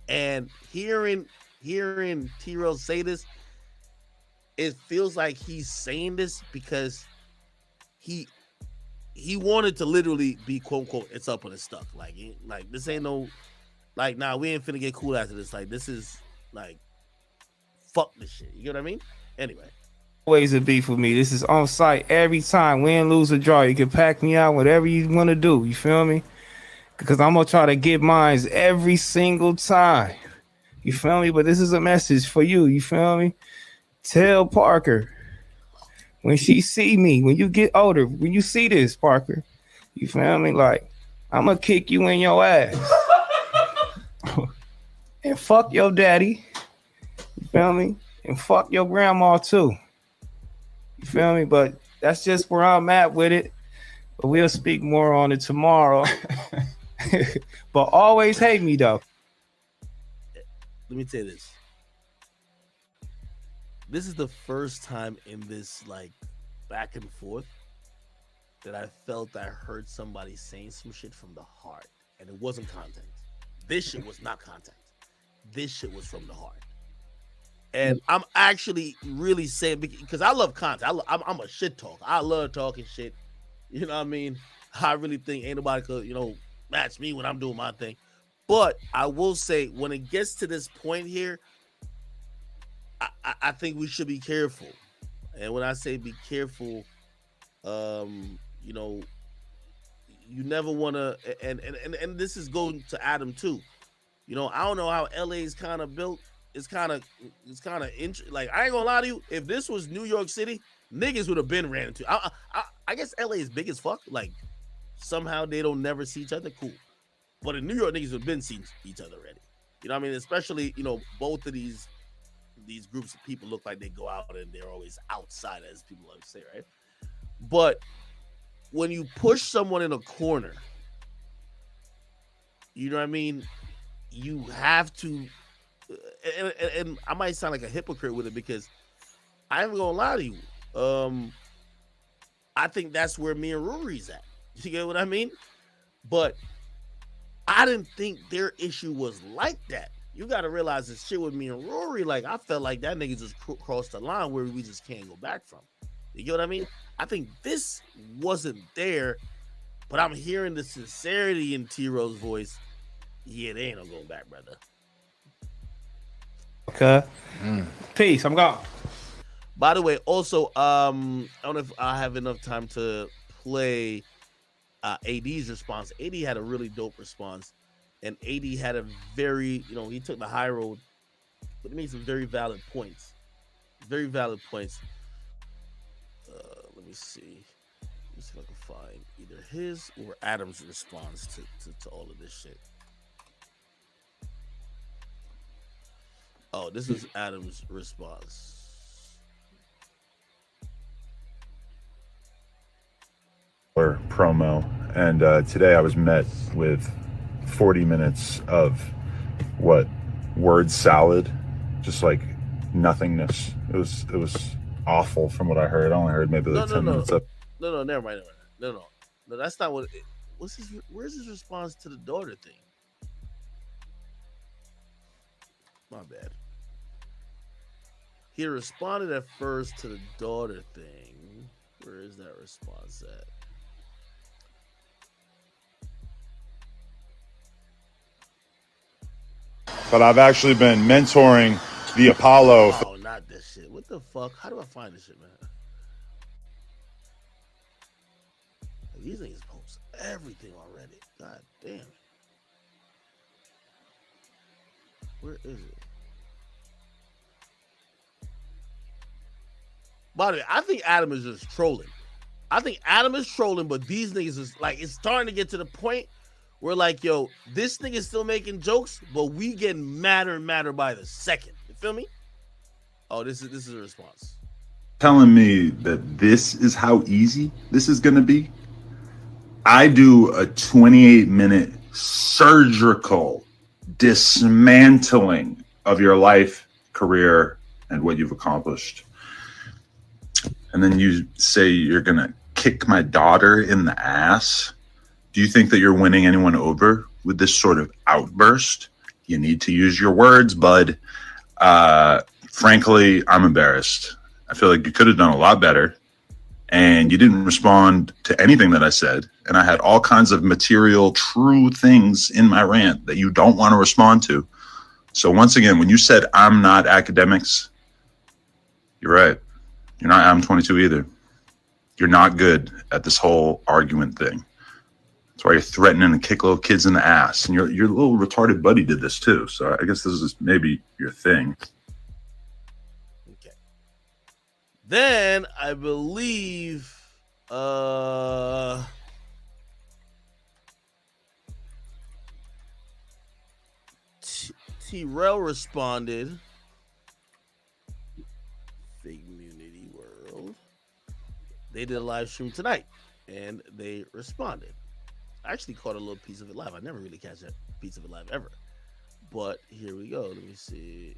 And hearing T-Rail say this, it feels like he's saying this because he wanted to literally be quote unquote it's up and it's stuck. Like this ain't no like nah, we ain't finna get cool after this. Like this is like fuck this shit. You get what I mean? Anyway. Always a beef with me. This is on site every time. Win, lose, or draw. You can pack me out, whatever you want to do. You feel me? Because I'm gonna try to get mines every single time. You feel me? But this is a message for you. You feel me? Tell Parker when she see me, when you get older, when you see this, Parker, you feel me? Like, I'm gonna kick you in your ass. And fuck your daddy. You feel me? And fuck your grandma too. You feel me? But that's just where I'm at with it. But we'll speak more on it tomorrow. But always hate me though. Let me tell you this. This is the first time in this like back and forth that I felt I heard somebody saying some shit from the heart, and it wasn't content. This shit was not content. This shit was from the heart. And I'm actually really saying, because I love content. I'm a shit talker. I love talking shit. You know what I mean? I really think ain't nobody could, match me when I'm doing my thing. But I will say, when it gets to this point here, I think we should be careful. And when I say be careful, you never want to, and this is going to Adam too. I don't know how LA is kind of built. It's kind of like, I ain't gonna lie to you. If this was New York City, niggas would have been ran into. I guess LA is big as fuck. Like somehow they don't never see each other. Cool. But in New York, niggas have been seeing each other already. You know what I mean? Especially, both of these groups of people look like they go out and they're always outside, as people like to say, right? But when you push someone in a corner, you know what I mean? You have to, and I might sound like a hypocrite with it because I ain't gonna lie to you. I think that's where me and Rory's at. You get what I mean? But I didn't think their issue was like that. You got to realize this shit with me and Rory, like, I felt like that nigga just crossed the line where we just can't go back from. You get what I mean? I think this wasn't there, but I'm hearing the sincerity in T-Ro's voice. Yeah, they ain't no going back, brother. Okay. Peace. I'm gone. By the way, also, I don't know if I have enough time to play AD's response. AD had a really dope response. And AD had a very, he took the high road, but he made some very valid points. Very valid points. Let me see. Let me see if I can find either his or Adam's response to all of this shit. Oh, this is Adam's response. Promo, and today I was met with 40 minutes of word salad, just like nothingness. It was awful from what I heard. I only heard maybe 10 minutes up. No, never mind. No, that's not what. Where's his response to the daughter thing? My bad. He responded at first to the daughter thing. Where is that response at? But I've actually been mentoring the Apollo. Oh, not this shit. What the fuck? How do I find this shit, man? Like, these niggas post everything already. God damn. Where is it? By the way, I think Adam is just trolling. But these niggas is like, it's starting to get to the point where like, yo, this nigga is still making jokes, but we getting madder and madder by the second. You feel me? Oh, this is a response. Telling me that this is how easy this is going to be. I do a 28-minute surgical dismantling of your life, career, and what you've accomplished. And then you say you're going to kick my daughter in the ass. Do you think that you're winning anyone over with this sort of outburst? You need to use your words, bud. Frankly, I'm embarrassed. I feel like you could have done a lot better. and you didn't respond to anything that I said. And I had all kinds of material, true things in my rant that you don't want to respond to. So once again, when you said I'm not Akademiks, you're right. You're not Adam 22 either. You're not good at this whole argument thing. That's why you're threatening to kick little kids in the ass. And your little retarded buddy did this too. So I guess this is maybe your thing. Then I believe T-Rel responded. Figmunity World. They did a live stream tonight and they responded. I actually caught a little piece of it live. I never really catch that piece of it live ever. But here we go. Let me see.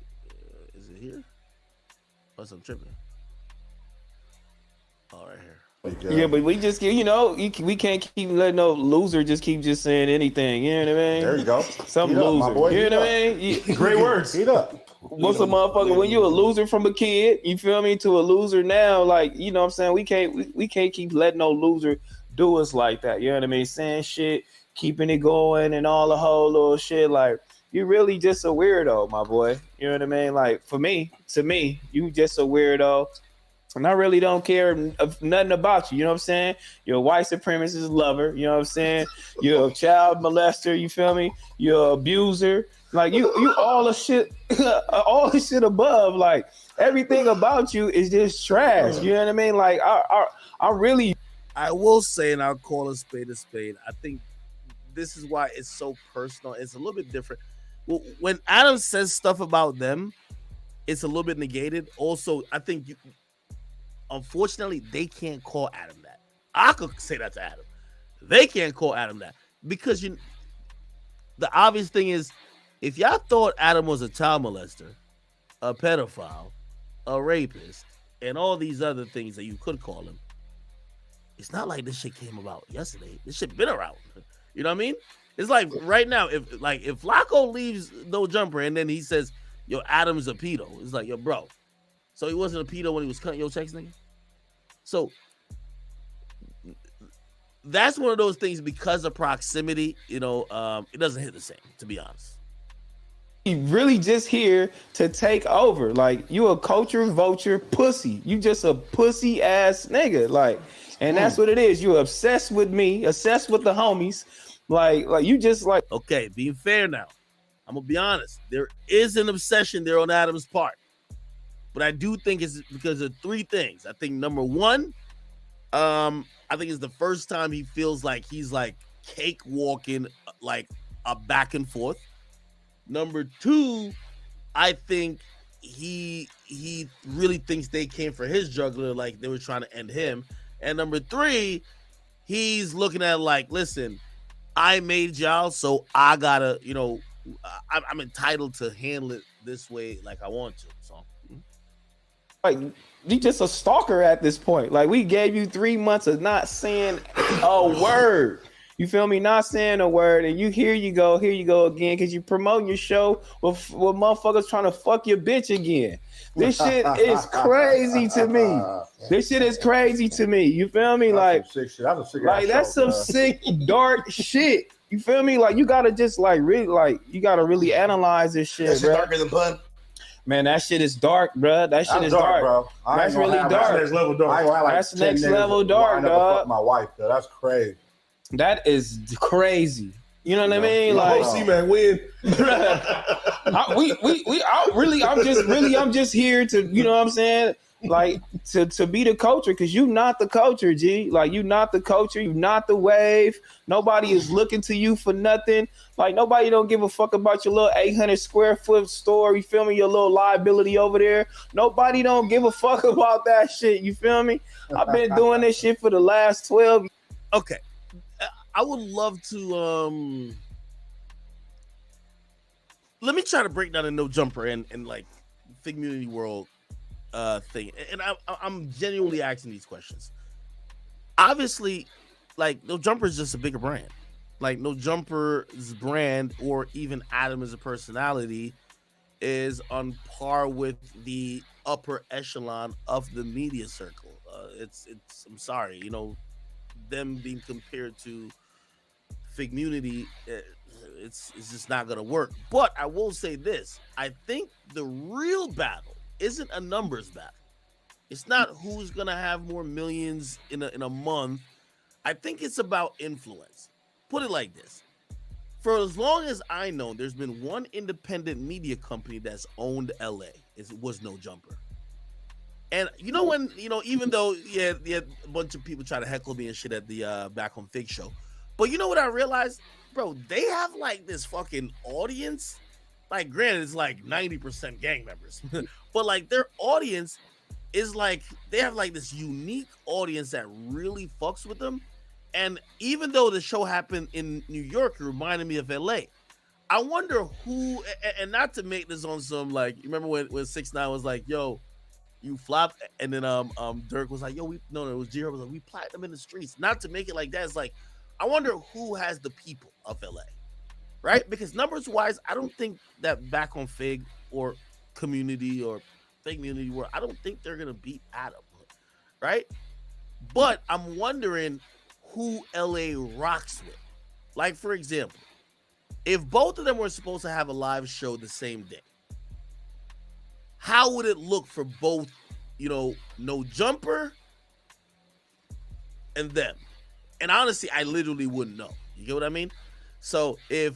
Is it here? Oh, I'm tripping. All right here. Yeah, but we just we can't keep letting no loser just keep just saying anything. You know what I mean? There you go. Some Heat up, my loser. boy. You know what Heat I mean? up. Great words. Heat up. What's a motherfucker when you a loser from a kid? You feel me? To a loser now, like you know what I'm saying? We can't keep letting no loser do us like that. You know what I mean? Saying shit, keeping it going, and all the whole little shit. Like you really just a weirdo, my boy. You know what I mean? Like to me, you just a weirdo. And I really don't care of nothing about you. You know what I'm saying? You're a white supremacist lover. You know what I'm saying? You're a child molester. You feel me? You're an abuser. Like you all the shit, all the shit above. Like everything about you is just trash. You know what I mean? Like I will say, and I'll call a spade a spade. I think this is why it's so personal. It's a little bit different. When Adam says stuff about them, it's a little bit negated. Also, I think unfortunately, they can't call Adam that. I could say that to Adam. They can't call Adam that because the obvious thing is, if y'all thought Adam was a child molester, a pedophile, a rapist, and all these other things that you could call him, it's not like this shit came about yesterday. This shit been around. You know what I mean? It's like right now, if Flacco leaves No Jumper and then he says, "Yo, Adam's a pedo," it's like, "Yo, bro." So he wasn't a pedo when he was cutting your checks, nigga? So that's one of those things because of proximity, it doesn't hit the same, to be honest. He really just here to take over. Like you a culture vulture pussy. You just a pussy ass nigga. Like, and that's what it is. You obsessed with me, obsessed with the homies. Like you just like. Okay, being fair now, I'm gonna be honest. There is an obsession there on Adam's part. But I do think it's because of three things. I think number one, I think it's the first time he feels like he's like cakewalking like a back and forth. Number two, I think he really thinks they came for his juggler, like they were trying to end him. And number three, he's looking at like, listen, I made y'all, so I gotta, I'm entitled to handle it this way like I want to. So. Like you just a stalker at this point. Like we gave you 3 months of not saying a word. You feel me? Not saying a word, and here you go again, because you promoting your show with motherfuckers trying to fuck your bitch again. This shit is crazy to me. This shit is crazy to me. You feel me? That's some sick, dark shit. You feel me? Like you gotta just really analyze this shit. That's darker than Bud. Man, that shit is dark, bro. That shit is dark, bro. That's really dark. That's next level dark. That's next level dark, dog. My wife, though. That's crazy. That is crazy. You know what I mean? Like, see, man, win. I'm just here to, you know what I'm saying? Like to be the culture, because you not the culture, G. Like you not the culture, you not the wave. Nobody is looking to you for nothing. Like nobody don't give a fuck about your little 800 square foot store. You feel me? Your little liability over there. Nobody don't give a fuck about that shit. You feel me? I've been doing this shit for the last 12 years. Okay. I would love to let me try to break down a No Jumper and like Figmunity World thing. And I'm genuinely asking these questions. Obviously, like No Jumper is just a bigger brand. Like No Jumper's brand, or even Adam as a personality, is on par with the upper echelon of the media circle. it's. I'm sorry, them being compared to Figmunity, it's just not gonna work. But I will say this: I think the real battle isn't a numbers battle. It's not who's gonna have more millions in a month. I think it's about influence. Put it like this: for as long as I know, there's been one independent media company that's owned LA. It was No Jumper. And even though a bunch of people try to heckle me and shit at the Back on Fig show, but you know what I realized, bro? They have like this fucking audience. Like, granted, it's like 90% gang members, but like their audience is like they have like this unique audience that really fucks with them. And even though the show happened in New York, it reminded me of LA. I wonder who, and not to make this on some like, you remember when 6ix9ine was like, "Yo, you flop," and then Dirk was like, "Yo, it was J-Herb was like, we platinum in the streets." Not to make it like that. It's like, I wonder who has the people of LA, right? Because numbers wise, I don't think that Back on Fig or Community or Figmunity World, I don't think they're gonna beat Adam, right? But I'm wondering who LA rocks with. Like, for example, if both of them were supposed to have a live show the same day, how would it look for both, No Jumper and them? And honestly, I literally wouldn't know. You get what I mean? So if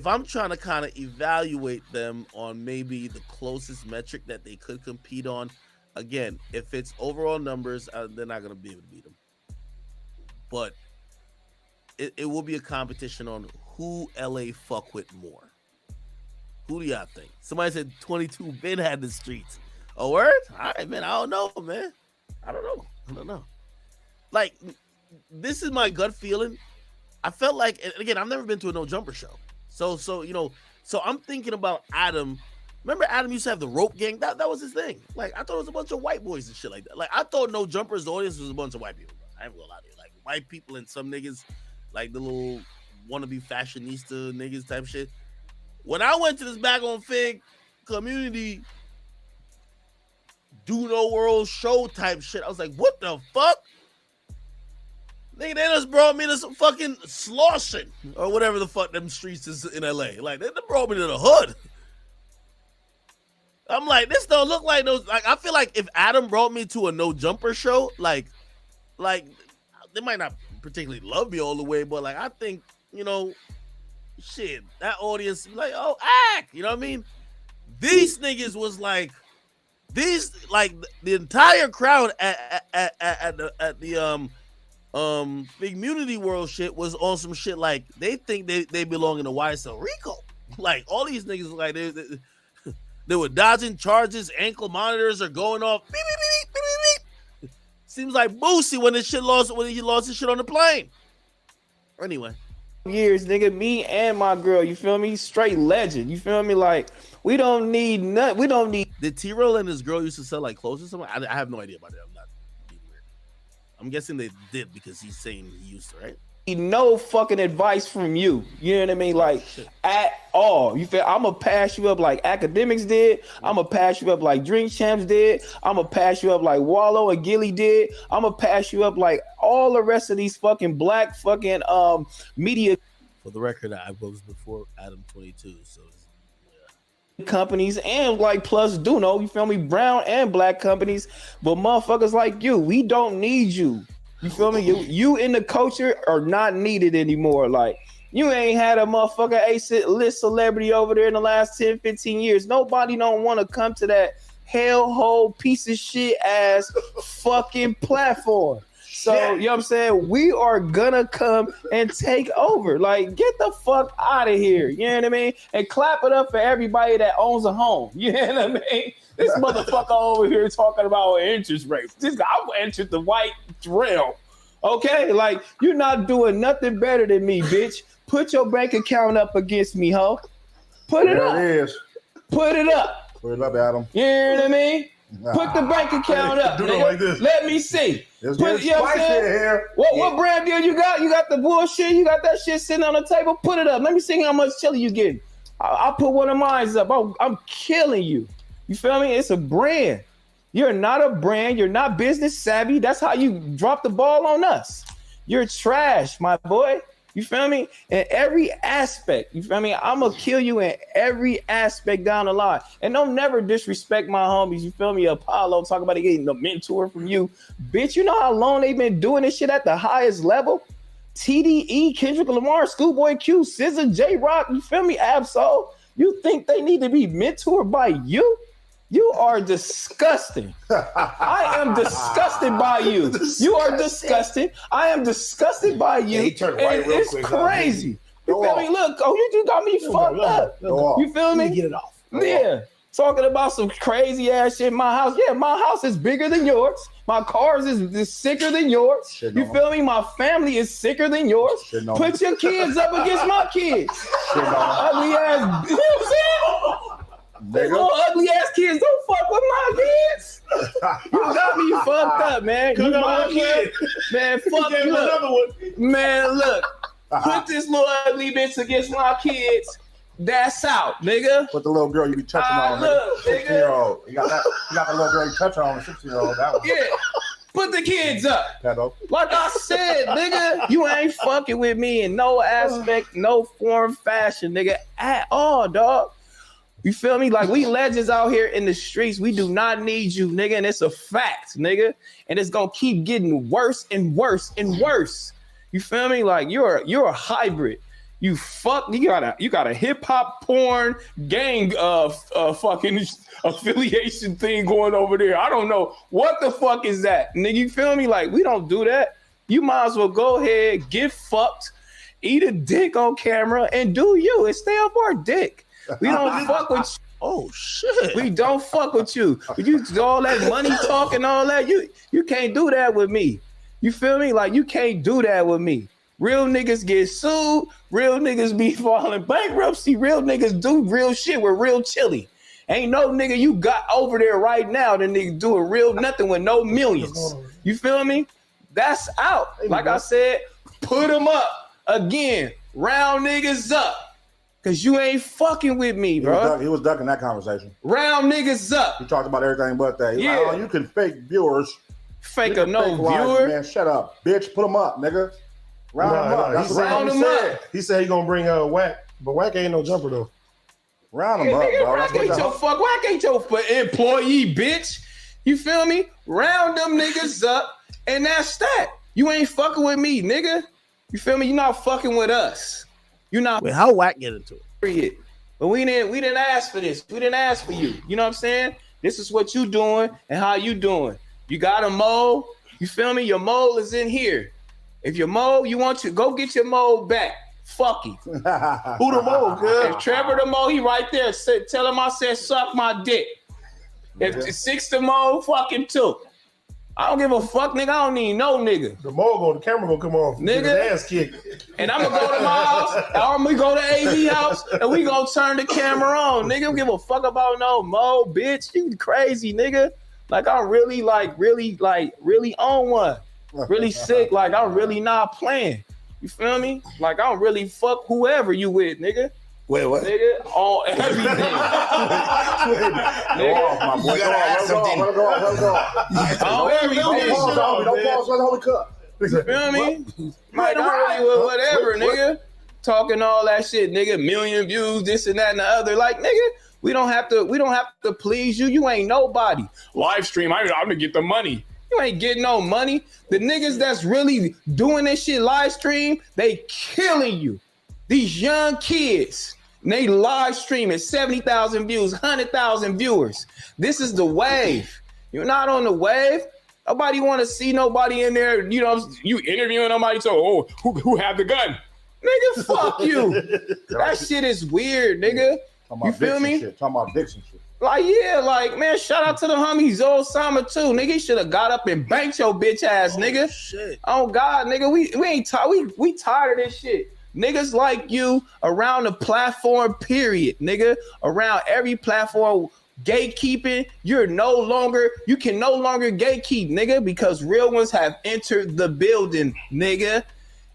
I'm trying to kind of evaluate them on maybe the closest metric that they could compete on, again, if it's overall numbers, they're not going to be able to beat them. But it will be a competition on who LA fuck with more. Who do y'all think? Somebody said 22 Ben had the streets. A word? All right, man. I don't know, man. I don't know. Like, this is my gut feeling. I felt like, and again, I've never been to a No Jumper show. So I'm thinking about Adam. Remember Adam used to have the rope gang? That was his thing. Like, I thought it was a bunch of white boys and shit like that. Like, I thought No Jumper's audience was a bunch of white people. I ain't gonna lie to you. Like, white people and some niggas, like the little wannabe fashionista niggas type shit. When I went to this Back on Fig Community Do No World show type shit, I was like, what the fuck? Nigga, they just brought me to some fucking Slauson or whatever the fuck them streets is in LA. Like, they brought me to the hood. I'm like, this don't look like those. Like, I feel like if Adam brought me to a No Jumper show, like they might not particularly love me all the way, but like, I think, shit, that audience be like, oh, act, you know what I mean? These niggas was like, the entire crowd at the Figmunity World shit was on some shit like they think they belong in the YSL Rico. Like, all these niggas, like, they were dodging charges, ankle monitors are going off. Beep, beep, beep, beep, beep, beep. Seems like Boosie when he lost his shit on the plane. Anyway. Years, nigga, me and my girl, you feel me? Straight legend, you feel me? Like, we don't need nothing. We don't need. Did T-Roll and his girl used to sell like clothes or something? I have no idea about it. I'm not being weird. I'm guessing they did because he's saying he used to, right? No fucking advice from you. You know what I mean? Like, at all. You feel? I'm gonna pass you up like Akademiks did. I'm gonna pass you up like Drink Champs did. I'm gonna pass you up like Wallow and Gilly did. I'm gonna pass you up like all the rest of these fucking black fucking media. For the record, I was before Adam 22, so companies and like plus Duno, you feel me? Brown and black companies, but motherfuckers like you, we don't need you. You feel me? You in the culture are not needed anymore. Like, you ain't had a motherfucker A-list celebrity over there in the last 10, 15 years. Nobody don't want to come to that hellhole piece of shit ass fucking platform. So, you know what I'm saying? We are gonna come and take over. Like, get the fuck out of here. You know what I mean? And clap it up for everybody that owns a home. You know what I mean? This motherfucker over here talking about interest rates. This guy entered the white realm. Okay? Like, you're not doing nothing better than me, bitch. Put your bank account up against me, ho. Put it up. There it is. Put it up. Put it up, Adam. You know what I mean? Put the bank account up. Do it like this. Let me see. Let's Put, get you know what I'm saying? here. What brand deal you got? You got the bullshit. You got that shit sitting on the table. Put it up. Let me see how much chili you getting. I'll put one of mine up. I'm killing you. You feel me? It's a brand. You're not a brand. You're not business savvy. That's how you drop the ball on us. You're trash, my boy. You feel me? In every aspect. You feel me? I'm going to kill you in every aspect down the line. And don't never disrespect my homies. You feel me? Apollo, talk about getting a mentor from you. Bitch, you know how long they've been doing this shit at the highest level? TDE, Kendrick Lamar, Schoolboy Q, SZA, J-Rock, you feel me? Absol. You think they need to be mentored by you? You are disgusting. I am disgusted by you. You are disgusted. I am disgusted by you. he turned white real it's quick. crazy. You feel me? Look, you just got me fucked up. You feel me? Get it off. Yeah. Talking about some crazy ass shit in my house. Yeah, my house is bigger than yours. My cars is sicker than yours. You feel me? My family is sicker than yours. Put your kids up against my kids. Ugly ass. You know what I'm saying? These little ugly ass kids don't fuck with my kids. You got me fucked up, man. You my kid. Man, fuck you. Man, look. Put this little ugly bitch against my kids. That's out, nigga. With the little girl you be touching on, look, 16-year-old. You got the little girl you touching on, 16-year-old. That was Put the kids up. Pedo. Like I said, nigga, you ain't fucking with me in no aspect, no form, fashion, nigga, at all, dog. You feel me? Like, we legends out here in the streets. We do not need you, nigga, and it's a fact, nigga. And it's gonna keep getting worse and worse and worse. You feel me? Like, you're a hybrid. You got a hip hop porn gang fucking affiliation thing going over there. I don't know what the fuck is that, nigga. You feel me? Like, we don't do that. You might as well go ahead, get fucked, eat a dick on camera, and do you and stay off our dick. We don't fuck with you. Oh shit. We don't fuck with you. You do all that money talk and all that. You can't do that with me. You feel me? Like, you can't do that with me. Real niggas get sued. Real niggas be falling bankruptcy. Real niggas do real shit with real chili. Ain't no nigga you got over there right now that nigga doing real nothing with no millions. You feel me? That's out. Like I said, put them up. Again, round niggas up. Cause you ain't fucking with me, bro. He was ducking that conversation. Round niggas up. He talked about everything but that. He Yeah. like, oh, you can fake viewers. Fake a no viewer. Man, shut up, bitch. Put them up, nigga. Round them up. That's what Round them up. He said he gonna bring Whack, but Whack ain't no jumper though. Round Hey, them up, nigga, bro. Whack ain't your employee, bitch. You feel me? Round them niggas up, and that's that. You ain't fucking with me, nigga. You feel me? You not fucking with us. You not. Wait, how Whack get into it? But we didn't ask for this. We didn't ask for you. You know what I'm saying? This is what you doing and how you doing. You got a mole. You feel me? Your mole is in here. If your mole, you want to go get your mole back. Fuck him. Who the mole, good? If Trevor the mole, he right there. Tell him I said suck my dick. If Six the mole, fuck him too. I don't give a fuck, nigga. I don't need no nigga. The camera gonna come off. Nigga. Get his ass kicked. And I'm gonna go to my house, or I'm gonna go to AV house, and we gonna turn the camera on. Nigga, don't give a fuck about no mo, bitch. You crazy, nigga. Like, I'm really on one. Really sick. Like, I'm really not playing. You feel me? Like, I don't really fuck whoever you with, nigga. Wait, what? Nigga, on everything. Go off, my boy. Go off. On everything. Don't pause. Holy cup. You feel me? Like, I really with whatever, nigga. Talking all that shit, nigga. Million views, this and that and the other. Like, nigga, we don't have to please you. You ain't nobody. Live stream, I'm gonna get the money. You ain't getting no money. The niggas that's really doing this shit live stream, they killing you. These young kids, they live stream at 70,000 views, 100,000 viewers. This is the wave. You're not on the wave. Nobody want to see nobody in there. You know, you interviewing somebody. So, who have the gun? Nigga, fuck you. That shit is weird, nigga. You feel me? Talking about dicks and shit. Like, yeah, like, man, shout out to the homie Osama too. Nigga, he should have got up and banked your bitch ass, nigga. Shit. Oh God, nigga, we ain't tired. We tired of this shit. Niggas like you around the platform, period, nigga. Around every platform, gatekeeping. You can no longer gatekeep, nigga, because real ones have entered the building, nigga.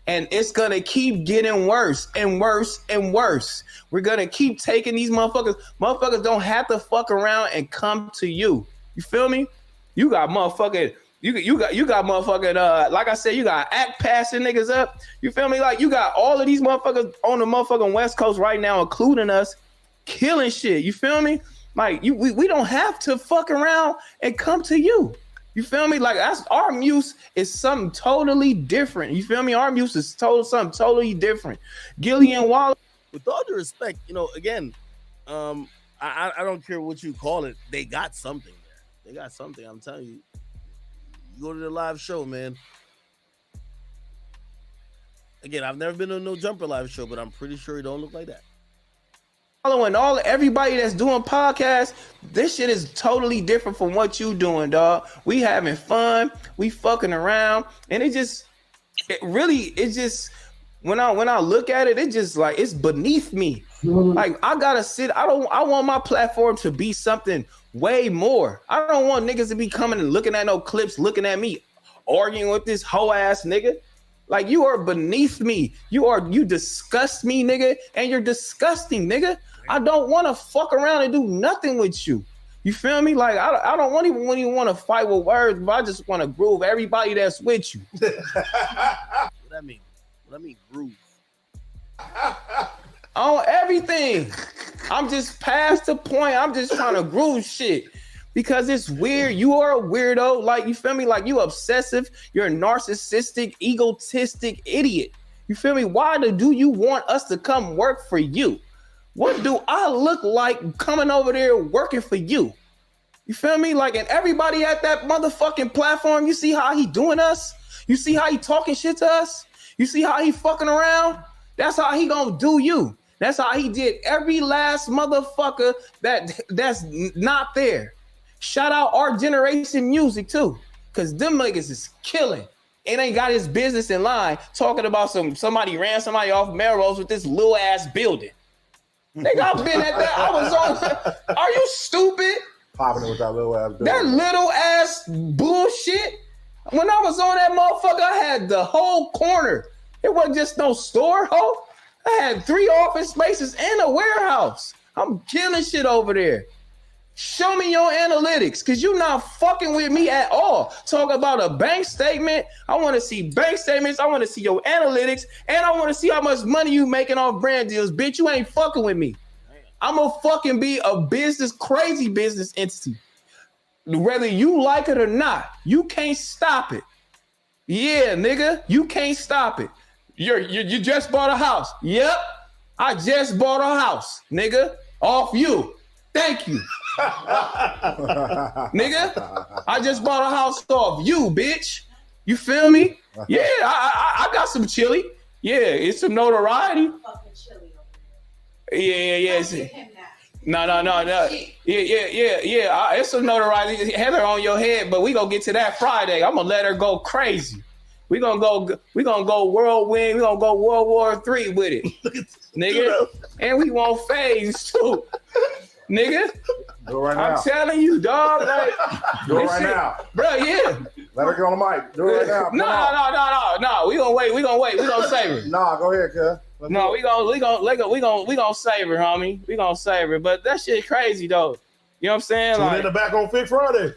And it's gonna keep getting worse and worse and worse. We're gonna keep taking these motherfuckers. Motherfuckers don't have to fuck around and come to you. You feel me? You got motherfucking. You got motherfucking like I said, you got act passing niggas up. You feel me? Like you got all of these motherfuckers on the motherfucking West Coast right now, including us, killing shit. You feel me? Like we don't have to fuck around and come to you. You feel me? Like our muse is something totally different. You feel me? Our muse is something totally different. Gillian Wallace. With all due respect, again, I don't care what you call it. They got something there. They got something. I'm telling you. You go to the live show, man. Again, I've never been to No Jumper live show, but I'm pretty sure it don't look like that. Following everybody that's doing podcasts, this shit is totally different from what you doing, dog. We having fun, we fucking around, and it's just when I look at it, it's just like it's beneath me. Like I gotta sit. I want my platform to be something way more. I don't want niggas to be coming and looking at no clips, looking at me arguing with this hoe ass nigga. Like you are beneath me. You disgust me, nigga, and you're disgusting, nigga. I don't want to fuck around and do nothing with you. You feel me? Like I don't even want to fight with words, but I just want to groove everybody that's with you. What that mean? What I mean groove? On everything. I'm just past the point. I'm just trying to groove shit because it's weird. You are a weirdo. Like, you feel me? Like, you obsessive. You're a narcissistic, egotistic idiot. You feel me? Why do you want us to come work for you? What do I look like coming over there working for you? You feel me? Like, and everybody at that motherfucking platform, you see how he doing us? You see how he talking shit to us? You see how he fucking around? That's how he gonna do you. That's how he did every last motherfucker that's not there. Shout out Our Generation Music too, because them niggas is killing. It ain't got his business in line talking about somebody ran somebody off Melrose with this little ass building. Nigga, I've been at that. I was on. Are you stupid? Popping it with that little ass building. That little ass bullshit. When I was on that motherfucker, I had the whole corner. It wasn't just no store, ho. I had 3 office spaces and a warehouse. I'm killing shit over there. Show me your analytics, because you're not fucking with me at all. Talk about a bank statement. I want to see bank statements. I want to see your analytics. And I want to see how much money you making off brand deals. Bitch, you ain't fucking with me. I'm going to fucking be a crazy business entity. Whether you like it or not, you can't stop it. Yeah, nigga, you can't stop it. You just bought a house. Yep, I just bought a house, nigga, off you. Thank you. Nigga, I just bought a house off you, bitch. You feel me? Yeah, I got some chili. Yeah, it's some notoriety. Yeah. No. Yeah. It's some notoriety. Heather on your head, but we gonna get to that Friday. I'm gonna let her go crazy. We gonna go whirlwind. We gonna go World War III with it, nigga. And we want phase too, nigga. Do it right now. I'm telling you, dog. Like, do it right now, bro. Yeah. Let her get on the mic. Do it right now. No. We gonna wait. We gonna save her. Nah, go ahead, cuz. No, we gonna save her, homie. We gonna save her. But that shit crazy though. You know what I'm saying? Tune in to Back on Fit Friday.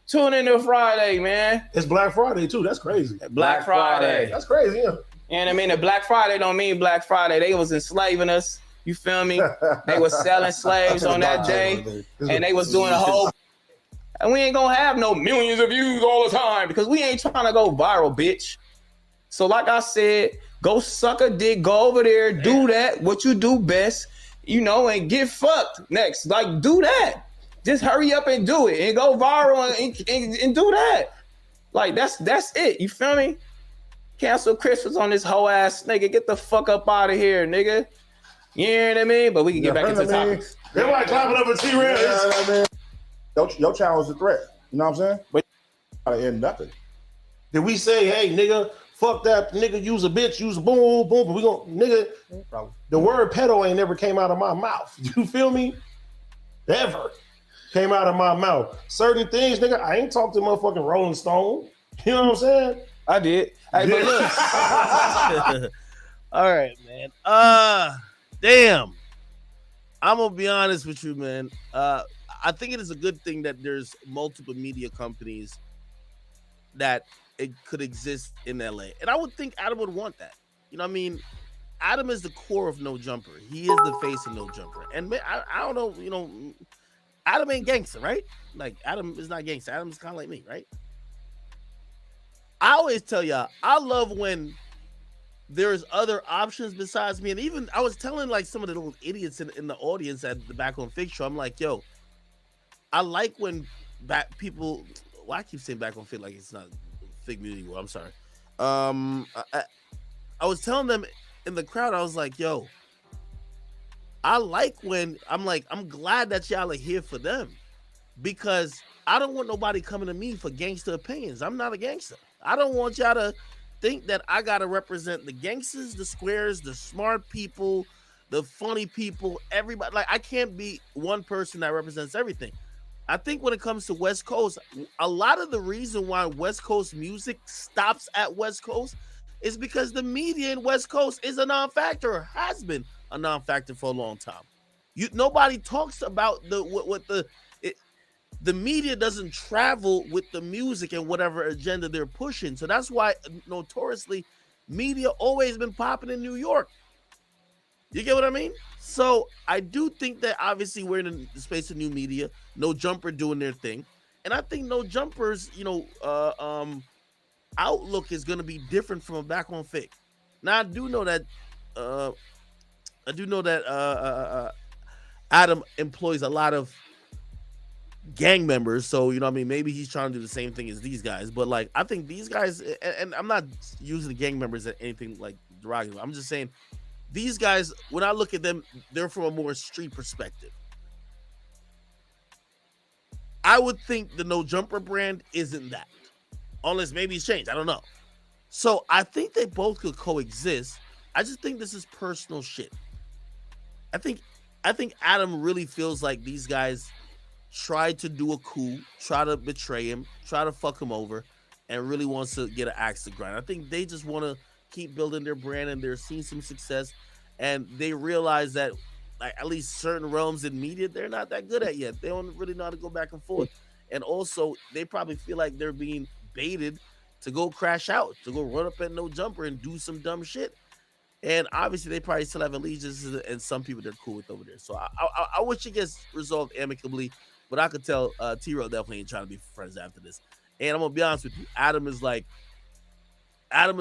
Tune in to Friday, man. It's Black Friday too. That's crazy. Black Friday. That's crazy, yeah. And I mean, the Black Friday don't mean Black Friday. They was enslaving us. You feel me? They was selling slaves on that day, and they was doing a whole. And we ain't gonna have no millions of views all the time because we ain't trying to go viral, bitch. So, like I said, go suck a dick. Go over there, do that. What you do best, and get fucked next. Like, do that. Just hurry up and do it and go viral and do that. Like, that's it. You feel me? Cancel Christmas on this whole ass nigga. Get the fuck up out of here, nigga. You know what I mean? But we can get back into topics. Everybody clapping up for T-Rex. You know what I mean? Your channel is a threat. You know what I'm saying? But you gotta end nothing. Did we say, hey, nigga, fuck that, nigga, use a bitch, use a boom, boom, but we gonna, nigga, the word pedo ain't never came out of my mouth. You feel me? Ever came out of my mouth. Certain things, nigga, I ain't talked to motherfucking Rolling Stone. You know what I'm saying? I did. Hey, but look. All right, man. Damn. I'm gonna be honest with you, man. I think it is a good thing that there's multiple media companies that it could exist in LA. And I would think Adam would want that. You know what I mean? Adam is the core of No Jumper. He is the face of No Jumper. And I don't know, you know, Adam ain't gangster, right? Like, Adam is not gangster. Adam's kind of like me, right? I always tell y'all, I love when there's other options besides me. And even I was telling like some of the little idiots in the audience at the Back on Fig show, I'm like, yo, I like when people, well, I keep saying Back on Fig like it's not Fig Community War. I'm sorry. I was telling them in the crowd, I was like, yo, I like when I'm glad that y'all are here for them, because I don't want nobody coming to me for gangster opinions. I'm not a gangster. I don't want y'all to think that I got to represent the gangsters, the squares, the smart people, the funny people, everybody. Like, I can't be one person that represents everything. I think when it comes to West Coast, a lot of the reason why West Coast music stops at West Coast is because the media in West Coast is a non-factor, or has been a non-factor for a long time. Nobody talks about the media doesn't travel with the music and whatever agenda they're pushing. So that's why notoriously media always been popping in New York. You get what I mean? So I do think that obviously we're in the space of new media, No Jumper doing their thing. And I think No Jumper's, outlook is going to be different from a Back on Fig. Now I do know that Adam employs a lot of gang members, so you know what I mean, maybe he's trying to do the same thing as these guys, but like I think these guys, and I'm not using the gang members as anything like derogatory, I'm just saying these guys, when I look at them, they're from a more street perspective. I would think the No Jumper brand isn't that, unless maybe it's changed, I don't know. So I think they both could coexist. I just think this is personal shit. I think Adam really feels like these guys tried to do a coup, try to betray him, try to fuck him over, and really wants to get an axe to grind. I think they just want to keep building their brand, and they're seeing some success, and they realize that like at least certain realms in media they're not that good at yet. They don't really know how to go back and forth. And also they probably feel like they're being baited to go crash out, to go run up at No Jumper and do some dumb shit. And obviously they probably still have allegiances, and some people they're cool with over there. So I wish it gets resolved amicably. But I could tell T-Row definitely ain't trying to be friends after this. And I'm going to be honest with you. Adam is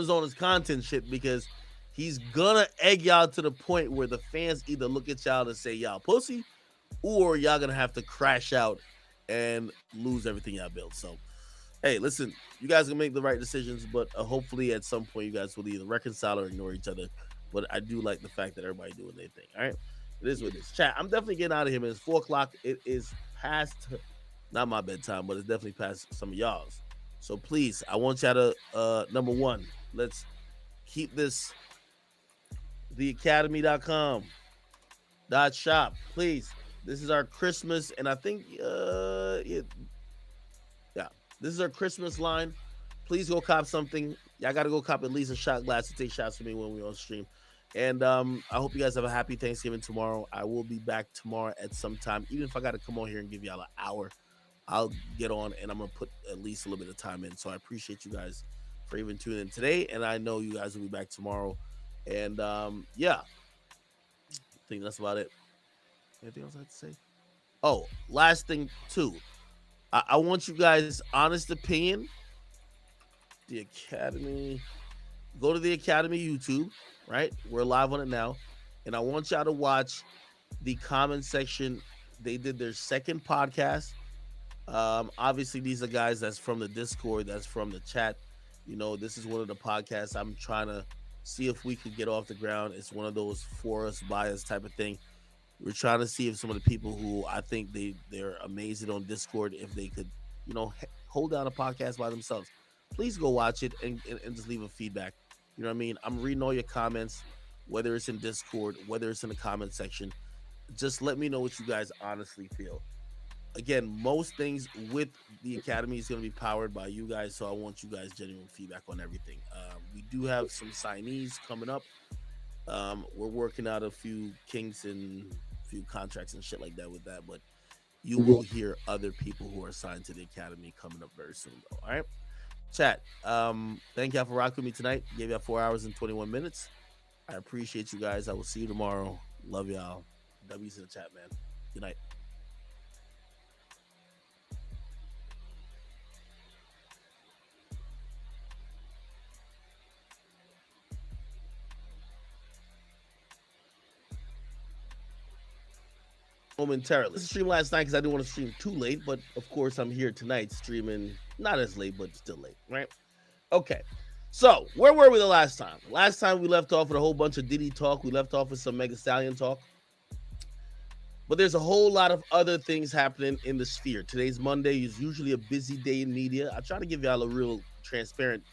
on his content shit, because he's going to egg y'all to the point where the fans either look at y'all and say y'all pussy, or y'all going to have to crash out and lose everything y'all built. So, hey, listen, you guys can make the right decisions, but hopefully at some point you guys will either reconcile or ignore each other. But I do like the fact that everybody doing their thing. All right? It is what it is. Chat, I'm definitely getting out of here, man. It's 4 o'clock. It is past, not my bedtime, but it's definitely past some of y'all's. So please, I want y'all to, number one, let's keep this, theacademy.com .shop. Please, this is our Christmas, and I think, this is our Christmas line. Please go cop something. Y'all got to go cop at least a shot glass to take shots for me when we're on stream. And I hope you guys have a happy Thanksgiving tomorrow. I will be back tomorrow at some time. Even if I got to come on here and give y'all an hour, I'll get on, and I'm going to put at least a little bit of time in. So I appreciate you guys for even tuning in today. And I know you guys will be back tomorrow. And yeah, I think that's about it. Anything else I have to say? Oh, last thing too. I want you guys' honest opinion. The Academy. Go to the Academy YouTube. Right, we're live on it now, and I want y'all to watch the comment section. They did their second podcast. Obviously these are guys that's from the Discord, that's from the chat. You know, this is one of the podcasts I'm trying to see if we could get off the ground. It's one of those for us, by us type of thing. We're trying to see if some of the people who I think they're amazing on Discord, if they could, you know, hold down a podcast by themselves. Please go watch it and just leave a feedback. You know what I mean? I'm reading all your comments, whether it's in Discord, whether it's in the comment section. Just let me know what you guys honestly feel. Again, most things with the Academy is going to be powered by you guys, so I want you guys genuine feedback on everything. We do have some signees coming up. We're working out a few kinks and a few contracts and shit like that with that, but you will hear other people who are assigned to the academy coming up very soon, though. All right, chat. Thank y'all for rocking with me tonight. Gave y'all 4 hours and 21 minutes. I appreciate you guys. I will see you tomorrow. Love y'all. W's in the chat, man. Good night. Momentarily. This stream last night because I didn't want to stream too late, but of course I'm here tonight streaming not as late, but still late, right? Okay. So where were we the last time? Last time we left off with a whole bunch of Diddy talk. We left off with some Mega Stallion talk. But there's a whole lot of other things happening in the sphere. Today's Monday is usually a busy day in media. I try to give y'all a real transparent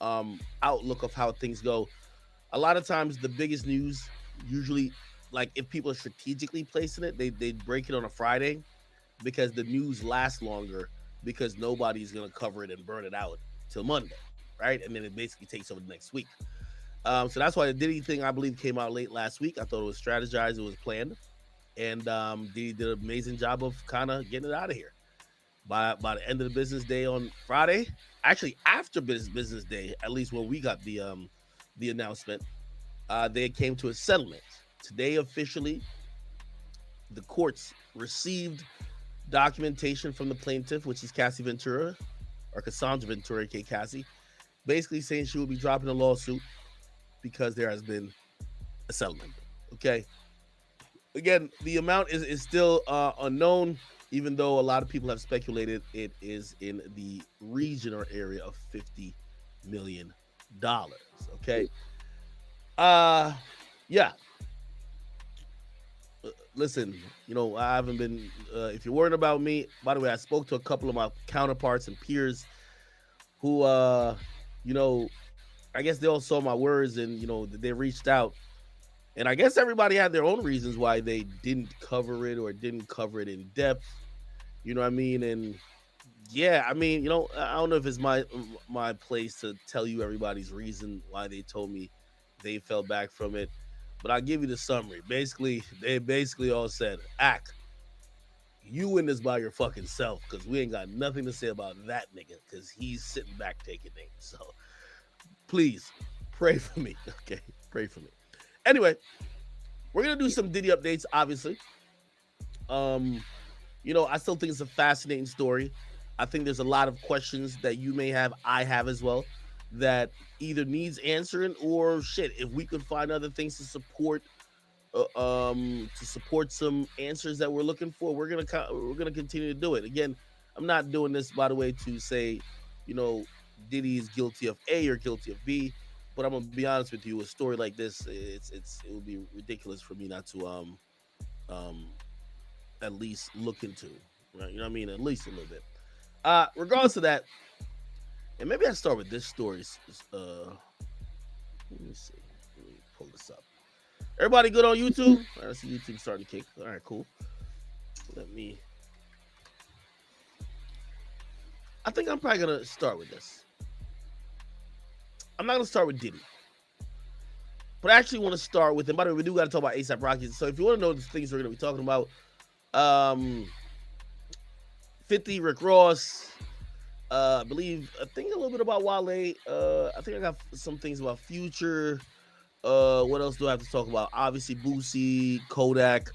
outlook of how things go. A lot of times the biggest news, usually, like if people are strategically placing it, they break it on a Friday because the news lasts longer because nobody's going to cover it and burn it out till Monday, right? And then it basically takes over the next week. So that's why the Diddy thing, I believe, came out late last week. I thought it was strategized. It was planned. And Diddy did an amazing job of kind of getting it out of here. By the end of the business day on Friday, actually after business day, at least when we got the announcement, they came to a settlement. Today, officially, the courts received documentation from the plaintiff, which is Cassie Ventura, or Cassandra Ventura, aka Cassie, basically saying she will be dropping the lawsuit because there has been a settlement. Okay. Again, the amount is still unknown, even though a lot of people have speculated it is in the region or area of $50 million. Okay. Yeah. Listen, you know, I haven't been, if you're worried about me, by the way, I spoke to a couple of my counterparts and peers who, you know, I guess they all saw my words and, you know, they reached out. And I guess everybody had their own reasons why they didn't cover it or didn't cover it in depth. You know what I mean? And yeah, I mean, you know, I don't know if it's my place to tell you everybody's reason why they told me they fell back from it. But I'll give you the summary. Basically, they basically all said, Ak, you win this by your fucking self because we ain't got nothing to say about that nigga because he's sitting back taking names. So please pray for me. Okay, pray for me. Anyway, we're going to do some Diddy updates, obviously. You know, I still think it's a fascinating story. I think there's a lot of questions that you may have, I have as well, that either needs answering or shit. If we could find other things to support some answers that we're looking for, we're gonna continue to do it. Again, I'm not doing this, by the way, to say, you know, Diddy is guilty of A or guilty of B. But I'm gonna be honest with you, a story like this, it would be ridiculous for me not to at least look into, right? You know what I mean? At least a little bit. Regardless of that, and maybe I start with this story. Let me see. Let me pull this up. Everybody good on YouTube? All right, I see YouTube starting to kick. All right, cool. I think I'm probably gonna start with this. I'm not going to start with Diddy. But I actually want to start with, and by the way, we do got to talk about A$AP Rocky. So if you want to know the things we're going to be talking about, 50, Rick Ross, I think a little bit about Wale. I think I got some things about Future. What else do I have to talk about? Obviously, Boosie, Kodak,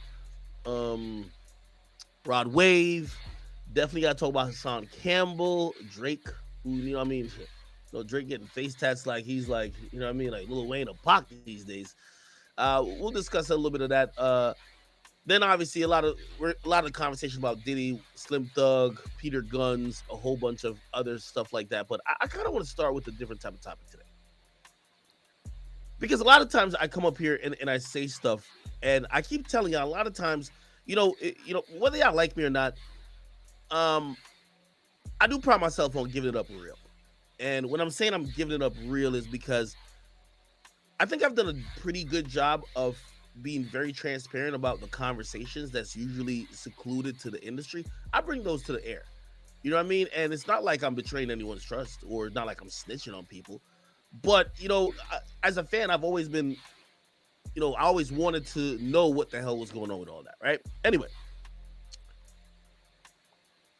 Rod Wave. Definitely got to talk about Hassan Campbell, Drake, who, you know what I mean? You know, Drake getting face tats like he's like, you know what I mean? Like Lil Wayne or Pac these days. We'll discuss a little bit of that. Then obviously a lot of conversation about Diddy, Slim Thug, Peter Guns, a whole bunch of other stuff like that. But I kind of want to start with a different type of topic today. Because a lot of times I come up here and I say stuff, and I keep telling y'all a lot of times, you know, whether y'all like me or not, I do pride myself on giving it up real. And when I'm saying I'm giving it up real is because I think I've done a pretty good job of being very transparent about the conversations that's usually secluded to the industry. I bring those to the air. You know what I mean? And it's not like I'm betraying anyone's trust or not like I'm snitching on people. But, you know, as a fan, I've always been, you know, I always wanted to know what the hell was going on with all that, right? Anyway,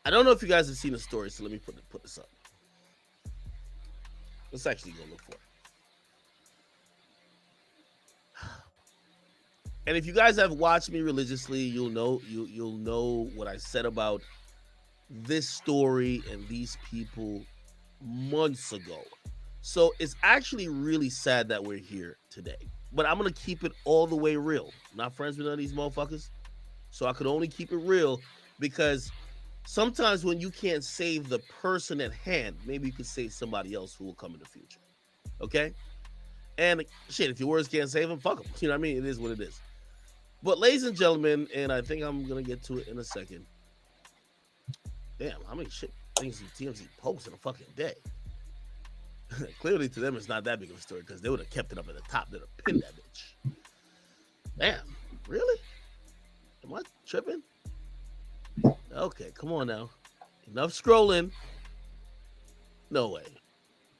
I don't know if you guys have seen the story, so let me put this up. Let's actually go look for it. And if you guys have watched me religiously, you'll know what I said about this story and these people months ago. So it's actually really sad that we're here today. But I'm gonna keep it all the way real. I'm not friends with none of these motherfuckers, so I could only keep it real because sometimes when you can't save the person at hand, maybe you can save somebody else who will come in the future. Okay? And shit, if your words can't save them, fuck them. You know what I mean? It is what it is. But ladies and gentlemen, and I think I'm gonna get to it in a second. Damn, how many shit things do TMZ post in a fucking day? Clearly to them it's not that big of a story because they would have kept it up at the top. They'd have pinned that bitch. Damn, really? Am I tripping? Okay, come on now. Enough scrolling. No way.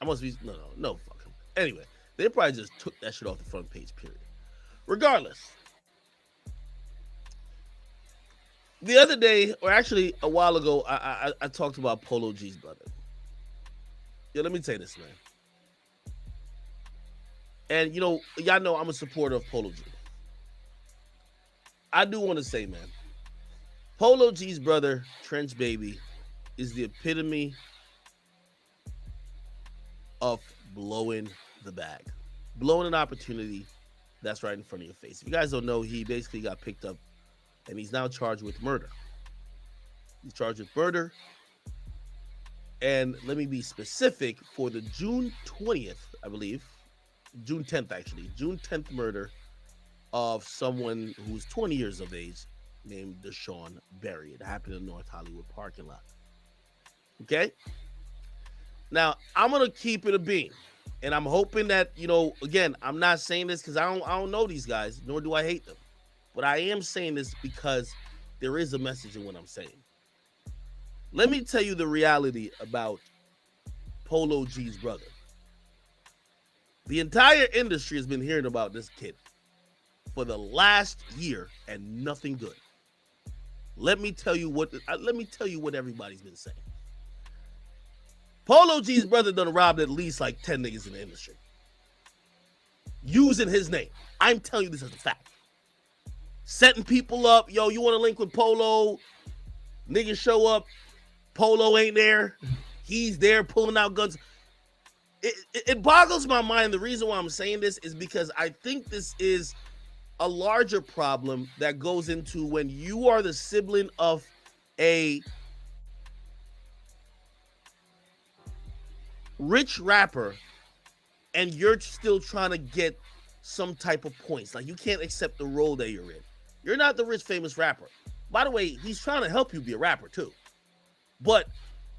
I must be no fucking. Anyway, they probably just took that shit off the front page, period. Regardless. The other day, or actually a while ago, I talked about Polo G's brother. Yo, let me tell you this, man. And y'all know I'm a supporter of Polo G. I do want to say, man, Polo G's brother, Trench Baby, is the epitome of blowing the bag. Blowing an opportunity that's right in front of your face. If you guys don't know, he basically got picked up and he's now charged with murder. He's charged with murder. And let me be specific, for the June 20th, I believe, June 10th actually, June 10th murder of someone who's 20 years of age named Deshaun Berry. It happened in North Hollywood parking lot. Okay? Now, I'm going to keep it a beam. And I'm hoping that, again, I'm not saying this because I don't know these guys, nor do I hate them. But I am saying this because there is a message in what I'm saying. Let me tell you the reality about Polo G's brother. The entire industry has been hearing about this kid for the last year and nothing good. Let me tell you what everybody's been saying. Polo G's brother done robbed at least like 10 niggas in the industry. Using his name. I'm telling you this as a fact. Setting people up. Yo, you want to link with Polo? Niggas show up. Polo ain't there. He's there pulling out guns. It boggles my mind. The reason why I'm saying this is because I think this is a larger problem that goes into when you are the sibling of a rich rapper and you're still trying to get some type of points. Like, you can't accept the role that you're in. You're not the rich, famous rapper. By the way, he's trying to help you be a rapper too. But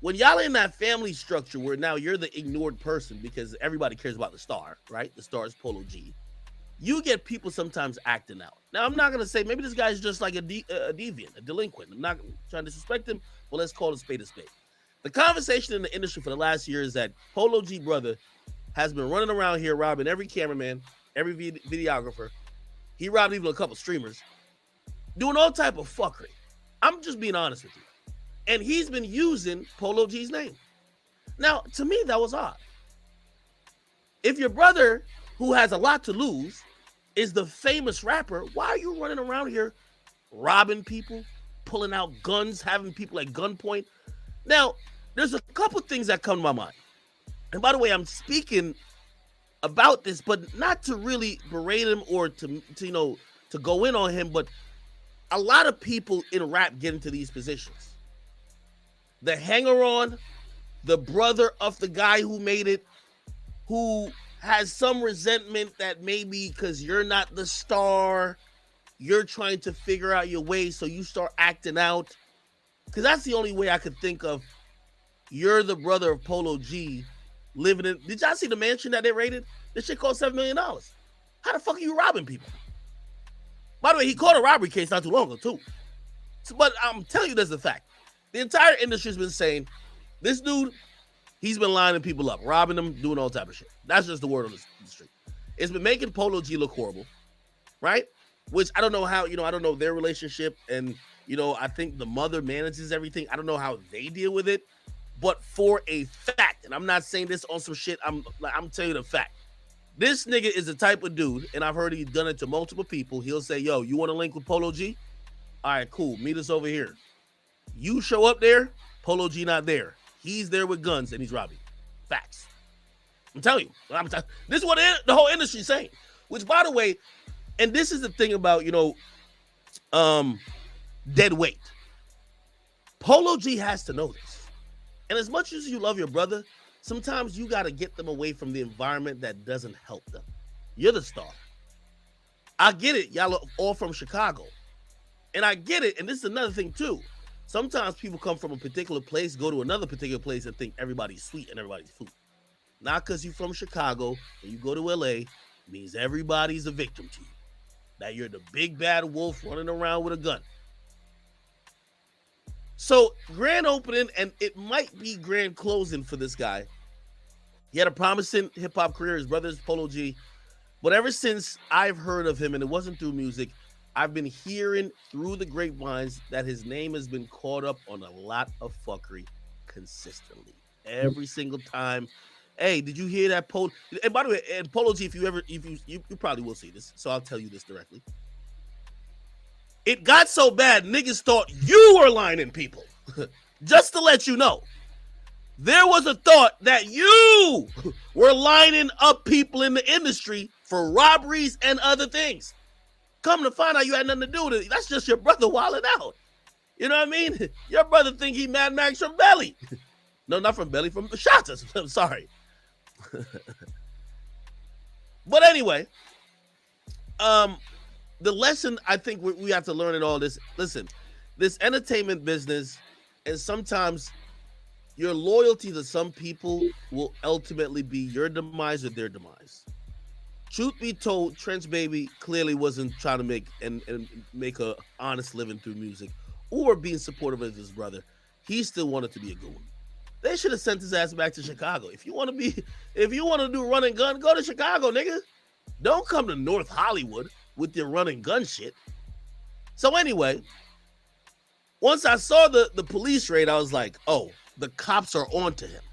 when y'all in that family structure where now you're the ignored person because everybody cares about the star, right? The star is Polo G. You get people sometimes acting out. Now, I'm not going to say maybe this guy's just like a deviant, a delinquent. I'm not trying to disrespect him, but let's call it a spade a spade. The conversation in the industry for the last year is that Polo G brother has been running around here robbing every cameraman, every videographer. He robbed even a couple streamers, doing all type of fuckery. I'm just being honest with you. And he's been using Polo G's name. Now, to me, that was odd. If your brother, who has a lot to lose, is the famous rapper, why are you running around here robbing people, pulling out guns, having people at gunpoint? Now, there's a couple things that come to my mind. And by the way, I'm speaking about this, but not to really berate him or to go in on him, but a lot of people in rap get into these positions. The hanger-on, the brother of the guy who made it, who has some resentment that maybe because you're not the star, you're trying to figure out your way, so you start acting out. Because that's the only way I could think of. You're the brother of Polo G living in... Did y'all see the mansion that they raided? This shit cost $7 million. How the fuck are you robbing people? By the way, he caught a robbery case not too long ago, too. But I'm telling you, that's the fact. The entire industry has been saying, this dude, he's been lining people up, robbing them, doing all type of shit. That's just the word on the street. It's been making Polo G look horrible, right? which I don't know how, I don't know their relationship. And, I think the mother manages everything. I don't know how they deal with it. But for a fact, and I'm not saying this on some shit, I'm telling you the fact. This nigga is the type of dude, and I've heard he's done it to multiple people. He'll say, yo, you want to link with Polo G? All right, cool. Meet us over here. You show up there, Polo G not there. He's there with guns, and he's robbing. Facts. I'm telling you. This is what the whole industry's saying. Which, by the way, and this is the thing about, dead weight. Polo G has to know this. And as much as you love your brother, sometimes you got to get them away from the environment that doesn't help them. You're the star. I get it. Y'all are all from Chicago. And I get it. And this is another thing, too. Sometimes people come from a particular place, go to another particular place, and think everybody's sweet and everybody's food. Not because you're from Chicago and you go to LA means everybody's a victim to you. That you're the big bad wolf running around with a gun. So, grand opening, and it might be grand closing for this guy. He had a promising hip-hop career. His brother's Polo G. But ever since I've heard of him, and it wasn't through music, I've been hearing through the grapevines that his name has been caught up on a lot of fuckery consistently. Every single time. Hey, did you hear that Polo? And by the way, and Polo G, if you probably will see this, so I'll tell you this directly. It got so bad, niggas thought you were lining people. Just to let you know. There was a thought that you were lining up people in the industry for robberies and other things. Come to find out you had nothing to do with it. That's just your brother wilding out. You know what I mean? Your brother think he Mad Max from Belly. No, not from Belly, from Shotters. I'm sorry. But anyway, the lesson I think we have to learn in all this, listen, this entertainment business, and sometimes your loyalty to some people will ultimately be your demise or their demise. Truth be told, Trench Baby clearly wasn't trying to make a honest living through music or being supportive of his brother. He still wanted to be a goon. They should have sent his ass back to Chicago. If you want to do run and gun, go to Chicago, nigga. Don't come to North Hollywood with your run and gun shit. So anyway, once I saw the police raid, I was like, oh, the cops are on to him.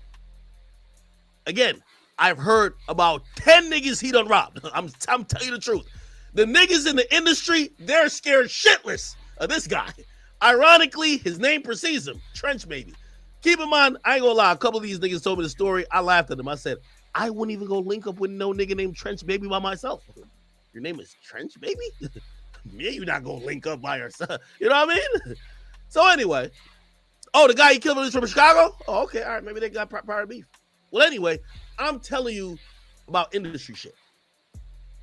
Again, I've heard about 10 niggas he done robbed. I'm telling you the truth. The niggas in the industry, they're scared shitless of this guy. Ironically, his name precedes him, Trench Baby. Keep in mind, I ain't gonna lie, a couple of these niggas told me the story. I laughed at them. I said, I wouldn't even go link up with no nigga named Trench Baby by myself. Your name is Trench Baby? Yeah, you're not gonna link up by yourself. You know what I mean? So anyway, oh, the guy you killed is from Chicago? Oh, okay, all right, maybe they got prior beef. Well, anyway, I'm telling you about industry shit.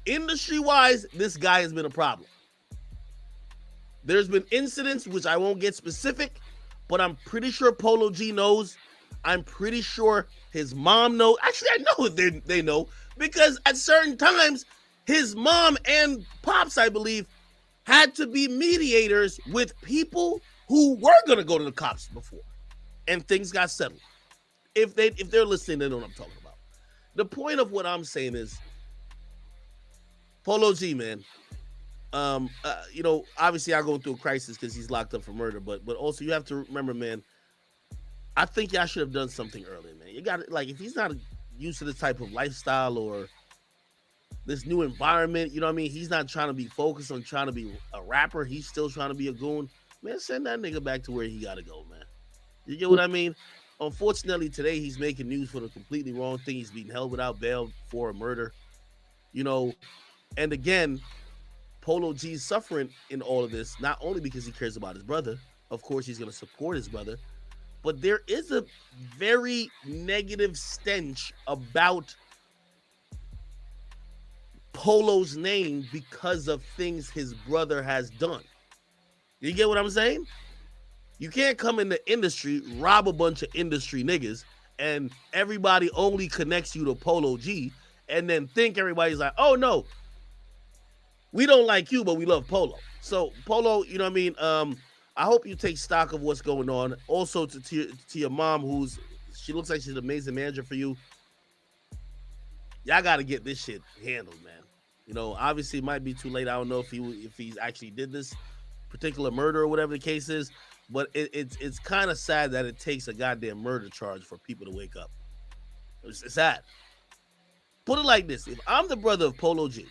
Industry-wise, this guy has been a problem. There's been incidents, which I won't get specific, but I'm pretty sure Polo G knows. I'm pretty sure his mom knows. Actually, I know they know, because at certain times, his mom and Pops, I believe, had to be mediators with people who were going to go to the cops before, and things got settled. If they're listening, they know what I'm talking about. The point of what I'm saying is, Polo G, man, obviously I go through a crisis because he's locked up for murder, but also you have to remember, man, I think y'all should have done something earlier, man. You got to, like, if he's not used to this type of lifestyle or this new environment, you know what I mean? He's not trying to be focused on trying to be a rapper. He's still trying to be a goon. Man, send that nigga back to where he got to go, man. You get what I mean? Unfortunately, today he's making news for the completely wrong thing. He's being held without bail for a murder, and again, Polo G's suffering in all of this, not only because he cares about his brother. Of course, he's going to support his brother. But there is a very negative stench about Polo's name because of things his brother has done. You get what I'm saying? You can't come in the industry, rob a bunch of industry niggas, and everybody only connects you to Polo G, and then think everybody's like, oh, no, we don't like you, but we love Polo. So, Polo, you know what I mean? I hope you take stock of what's going on. Also, to your mom, she looks like she's an amazing manager for you. Y'all got to get this shit handled, man. You know, obviously it might be too late. I don't know if he actually did this particular murder or whatever the case is, but it's kind of sad that it takes a goddamn murder charge for people to wake up. It's sad. Put it like this: if I'm the brother of Polo G,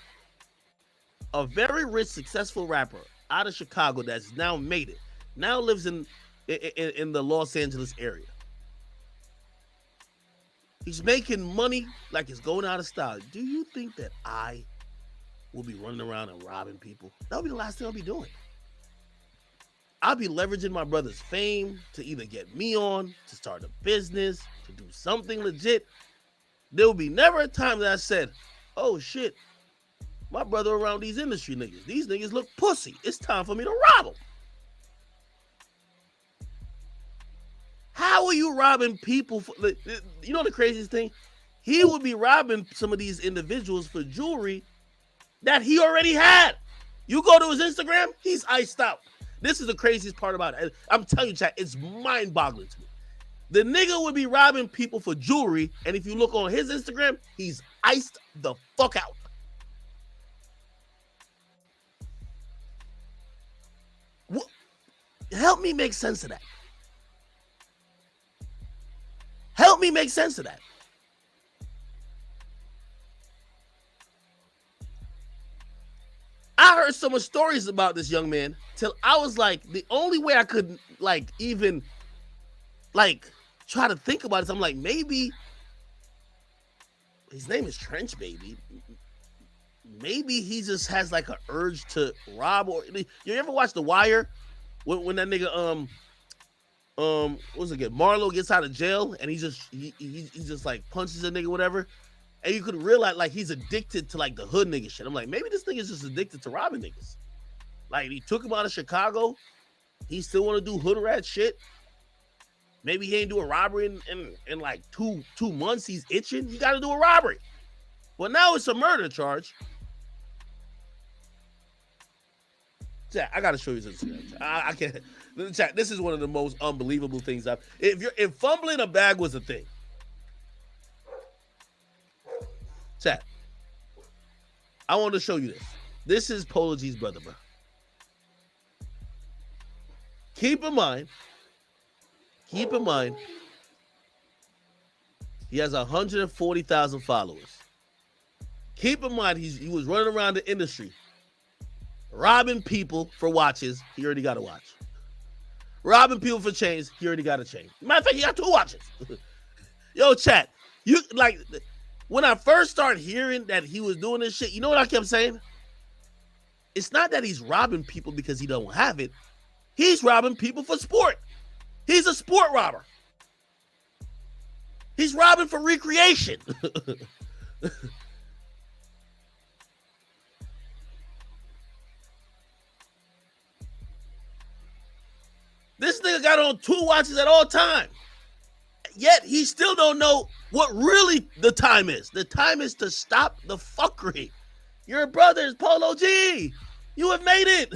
a very rich, successful rapper out of Chicago that's now made it, now lives in the Los Angeles area. He's making money like it's going out of style. Do you think that I will be running around and robbing people? That'll be the last thing I'll be doing. I'll be leveraging my brother's fame to either get me on, to start a business, to do something legit. There will be never a time that I said, oh shit, my brother around these industry niggas. These niggas look pussy. It's time for me to rob them. How are you robbing people? You know the craziest thing? He would be robbing some of these individuals for jewelry that he already had. You go to his Instagram, he's iced out. This is the craziest part about it. I'm telling you, chat, it's mind-boggling to me. The nigga would be robbing people for jewelry, and if you look on his Instagram, he's iced the fuck out. Help me make sense of that. Help me make sense of that. I heard so much stories about this young man till I was like, the only way I could even try to think about it is I'm like, maybe his name is Trench Baby. Maybe he just has like an urge to rob. Or you ever watch The Wire when that nigga what's it again? Marlo gets out of jail and he just like punches a nigga, whatever. And you could realize like he's addicted to like the hood nigga shit. I'm like, maybe this nigga's just addicted to robbing niggas. Like he took him out of Chicago. He still want to do hood rat shit. Maybe he ain't do a robbery in like two months. He's itching. He got to do a robbery. Well, now it's a murder charge. Chat, I got to show you this. I can't. Chat, this is one of the most unbelievable things if fumbling a bag was a thing. Chat, I want to show you this. This is Polo G's brother, bro. Keep in mind, he has 140,000 followers. Keep in mind, he was running around the industry, robbing people for watches. He already got a watch. Robbing people for chains. He already got a chain. Matter of fact, he got 2 watches. Yo, chat, you like... When I first started hearing that he was doing this shit, you know what I kept saying? It's not that he's robbing people because he don't have it. He's robbing people for sport. He's a sport robber. He's robbing for recreation. This nigga got on 2 watches at all times. Yet he still don't know what really the time is. The time is to stop the fuckery. Your brother's Polo G. You have made it.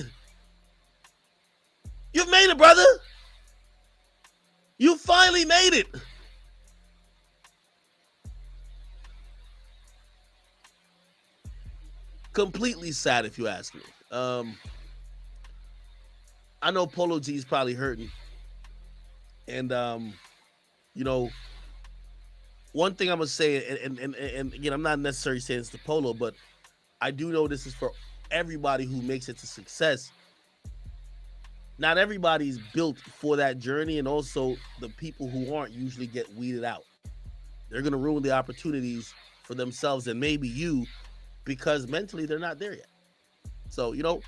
You've made it, brother. You finally made it. Completely sad, if you ask me. I know Polo G is probably hurting. And you know, one thing I'm gonna say, and again, I'm not necessarily saying it's to Polo, but I do know this is for everybody who makes it to success. Not everybody's built for that journey, and also the people who aren't usually get weeded out. They're gonna ruin the opportunities for themselves and maybe you because mentally they're not there yet. So, you know,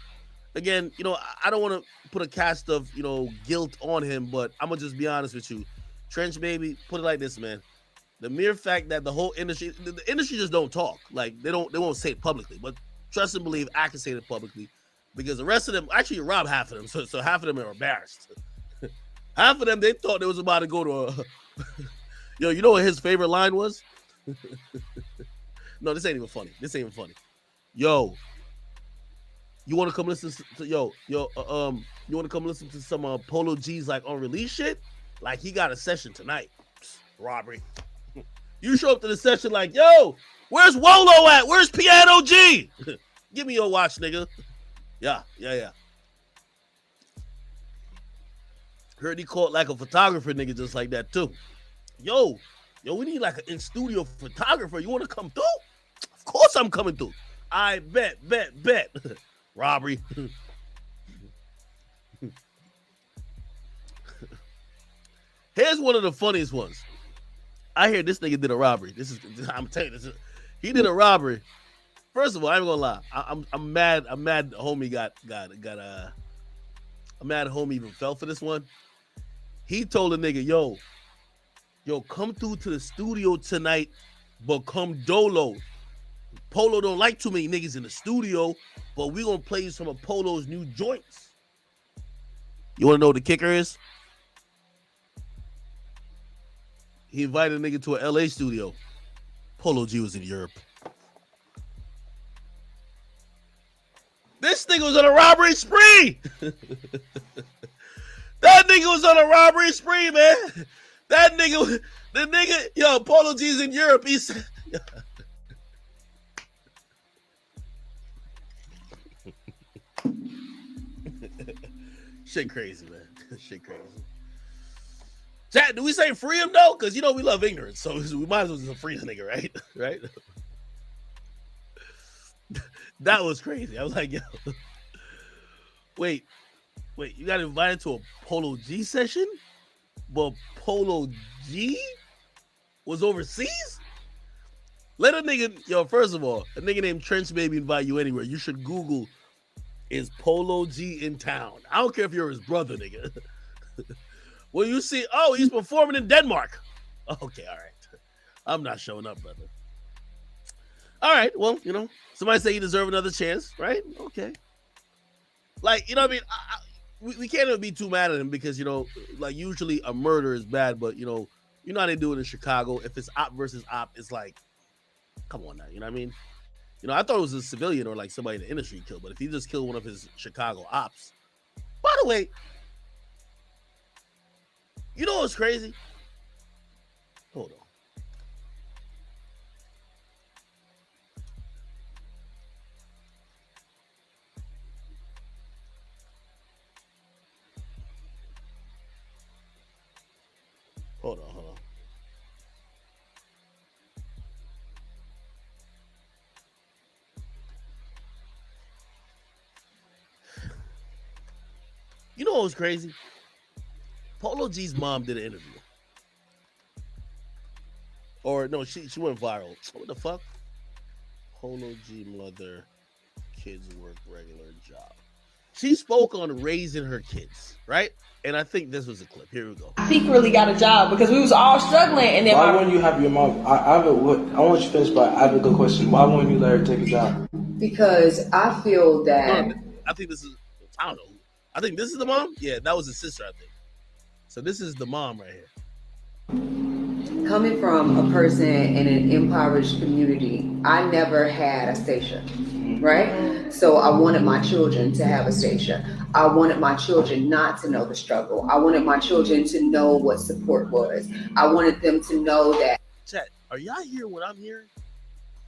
again, you know, I don't want to put a cast of, you know, guilt on him, but I'm gonna just be honest with you. Trench Baby, put it like this, man. The mere fact that the whole industry, the industry just don't talk. Like they won't say it publicly, but trust and believe I can say it publicly because the rest of them, actually, you rob half of them, so half of them are embarrassed. Half of them, they thought they was about to go to a. Yo, you know what his favorite line was? No, this ain't even funny. This ain't even funny. Yo, you want to come listen to you want to come listen to some Polo G's like unreleased shit? Like he got a session tonight. Psst, robbery. You show up to the session like, yo, where's Wolo at? Where's Piano G? Give me your watch, nigga. Yeah. Heard he caught like a photographer nigga just like that too. Yo, we need like an in-studio photographer. You want to come through? Of course I'm coming through. I bet. Robbery. Here's one of the funniest ones. I hear this nigga did a robbery. I'm telling you, he did a robbery. First of all, I ain't gonna lie. I'm mad. I'm mad. Homie I'm mad. Homie even fell for this one. He told a nigga, yo, come through to the studio tonight, but come dolo. Polo don't like too many niggas in the studio, but we gonna play you some of Polo's new joints. You wanna know what the kicker is? He invited a nigga to an LA studio. Polo G was in Europe. This nigga was on a robbery spree. That nigga was on a robbery spree, man. The nigga, yo, Polo G's in Europe. He said, shit crazy, man. Shit crazy. Chat, do we say free him though? Because you know we love ignorance, so we might as well just free this nigga, right? Right? That was crazy. I was like, yo, wait, you got invited to a Polo G session, but Polo G was overseas? Let a nigga, yo, first of all, a nigga named Trench Baby invite you anywhere. You should Google, is Polo G in town? I don't care if you're his brother, nigga. Well, you see, oh, he's performing in Denmark. Okay, all right. I'm not showing up, brother. All right, well, you know, somebody say you deserve another chance, right? Okay. Like, you know what I mean? We can't even be too mad at him because, you know, like usually a murder is bad, but, you know how they do it in Chicago. If it's op versus op, it's like, come on now, you know what I mean? You know, I thought it was a civilian or like somebody in the industry killed, but if he just killed one of his Chicago ops. By the way, you know what's crazy? Hold on. Hold on. You know what was crazy? Polo G's mom did an interview. Or no, she went viral. What the fuck? Polo G mother, kids work regular job. She spoke on raising her kids, right? And I think this was a clip. Here we go. Secretly got a job because we was all struggling, and then why wouldn't you have your mom? I want you to finish, but I have a good question. Why wouldn't you let her take a job? Because I feel that I think this is, I don't know. I think this is the mom. Yeah, that was his sister, I think. So this is the mom right here. coming from a person in an impoverished community, I never had a station, right? So I wanted my children to have a station. I wanted my children not to know the struggle. I wanted my children to know what support was. I wanted them to know that. Chat, are y'all hearing what I'm hearing?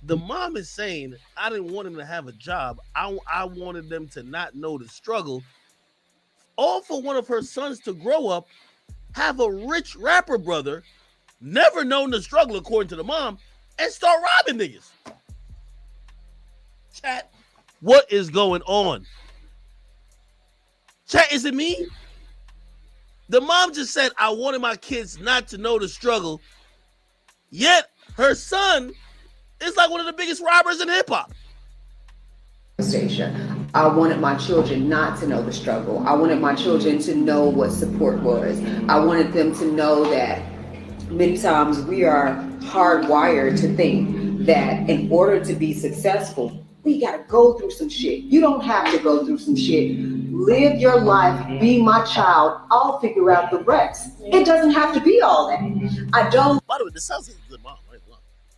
The mom is saying, I didn't want them to have a job. I wanted them to not know the struggle. All for one of her sons to grow up, have a rich rapper brother, never known the struggle according to the mom, and start robbing niggas. Chat, what is going on? Chat, is it me? The mom just said, I wanted my kids not to know the struggle, yet her son is like one of the biggest robbers in hip hop. Station. I wanted my children not to know the struggle. I wanted my children to know what support was. I wanted them to know that many times we are hardwired to think that in order to be successful, we gotta go through some shit. You don't have to go through some shit. Live your life, be my child, I'll figure out the rest. It doesn't have to be all that. I don't. By the way, this sounds like a good mom, right?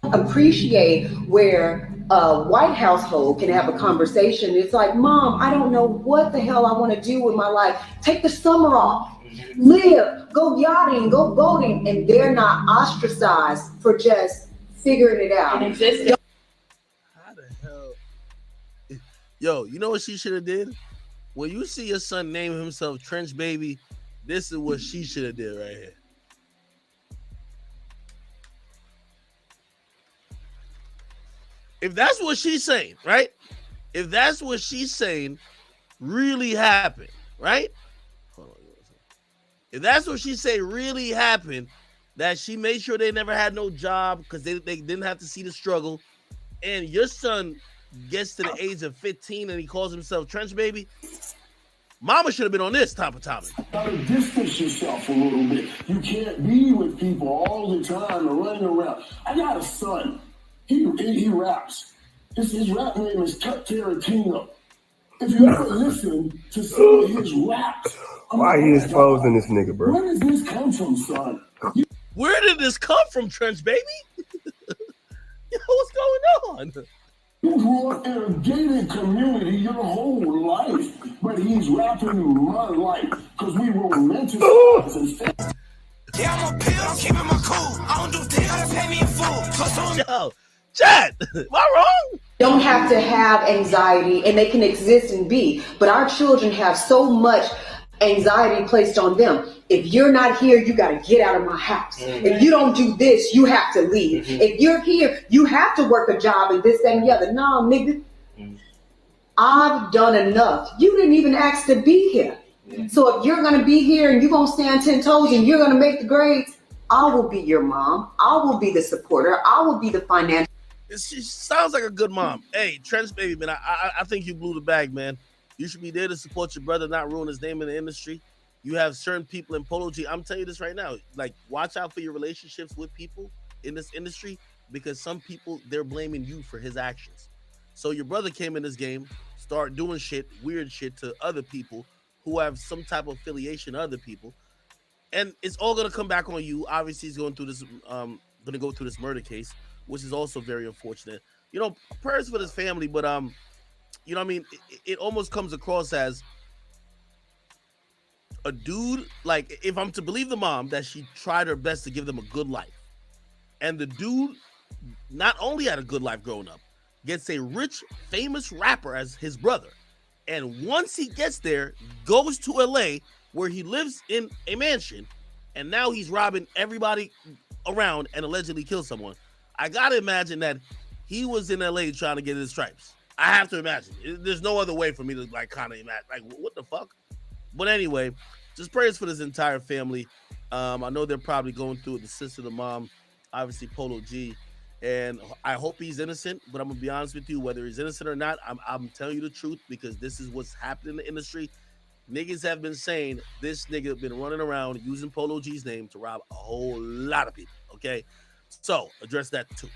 Appreciate where a white household can have a conversation. It's like, Mom, I don't know what the hell I want to do with my life. Take the summer off, live, go yachting, go boating, and they're not ostracized for just figuring it out. How the hell? Yo, you know what she should have did? When you see your son name himself Trench Baby, this is what she should have did right here. If that's what she's saying, right? If that's what she's saying really happened, right? Hold on. If that's what she say really happened, that she made sure they never had no job because they didn't have to see the struggle, and your son gets to the age of 15 and he calls himself Trench Baby, mama should have been on this type of topic. Gotta distance yourself a little bit. You can't be with people all the time and running around. I got a son. He raps. His rap name is Cut Tarantino. If you ever listen to some of his raps, why are you exposing this nigga, bro? Where does this come from, son? Where did this come from, Trench Baby? Yo, what's going on? You grew up in a gated community your whole life, but he's rapping my life because we romanticize and say. Yeah, I'm a pill, I'm keeping my cool. I don't do things, gotta pay me in full. Yo, Chad, am I wrong? Don't have to have anxiety, and they can exist and be. But our children have so much anxiety placed on them. If you're not here, you got to get out of my house. Mm-hmm. If you don't do this, you have to leave. Mm-hmm. If you're here, you have to work a job and this, that, and the other. No, nigga. Mm-hmm. I've done enough. You didn't even ask to be here. Mm-hmm. So if you're going to be here and you're going to stand 10 toes and you're going to make the grades, I will be your mom. I will be the supporter. I will be the financial. She sounds like a good mom. Hey, Trench Baby, man, I think you blew the bag, man. You should be there to support your brother, not ruin his name in the industry. You have certain people in Polo G. I'm telling you this right now. Like, watch out for your relationships with people in this industry because some people, they're blaming you for his actions. So your brother came in this game, start doing shit, weird shit to other people who have some type of affiliation to other people. And it's all going to come back on you. Obviously, he's going through this, going to go through this murder case, which is also very unfortunate. You know, prayers for his family, but, you know what I mean? It almost comes across as a dude, like, if I'm to believe the mom, that she tried her best to give them a good life. And the dude not only had a good life growing up, gets a rich, famous rapper as his brother. And once he gets there, goes to LA, where he lives in a mansion, and now he's robbing everybody around and allegedly killed someone. I gotta imagine that he was in LA trying to get his stripes. I have to imagine. There's no other way for me to like kind of imagine. Like, what the fuck? But anyway, just prayers for this entire family. I know they're probably going through it. The sister, the mom, obviously Polo G, and I hope he's innocent. But I'm gonna be honest with you, whether he's innocent or not, I'm telling you the truth because this is what's happening in the industry. Niggas have been saying this nigga been running around using Polo G's name to rob a whole lot of people. Okay, so address that too.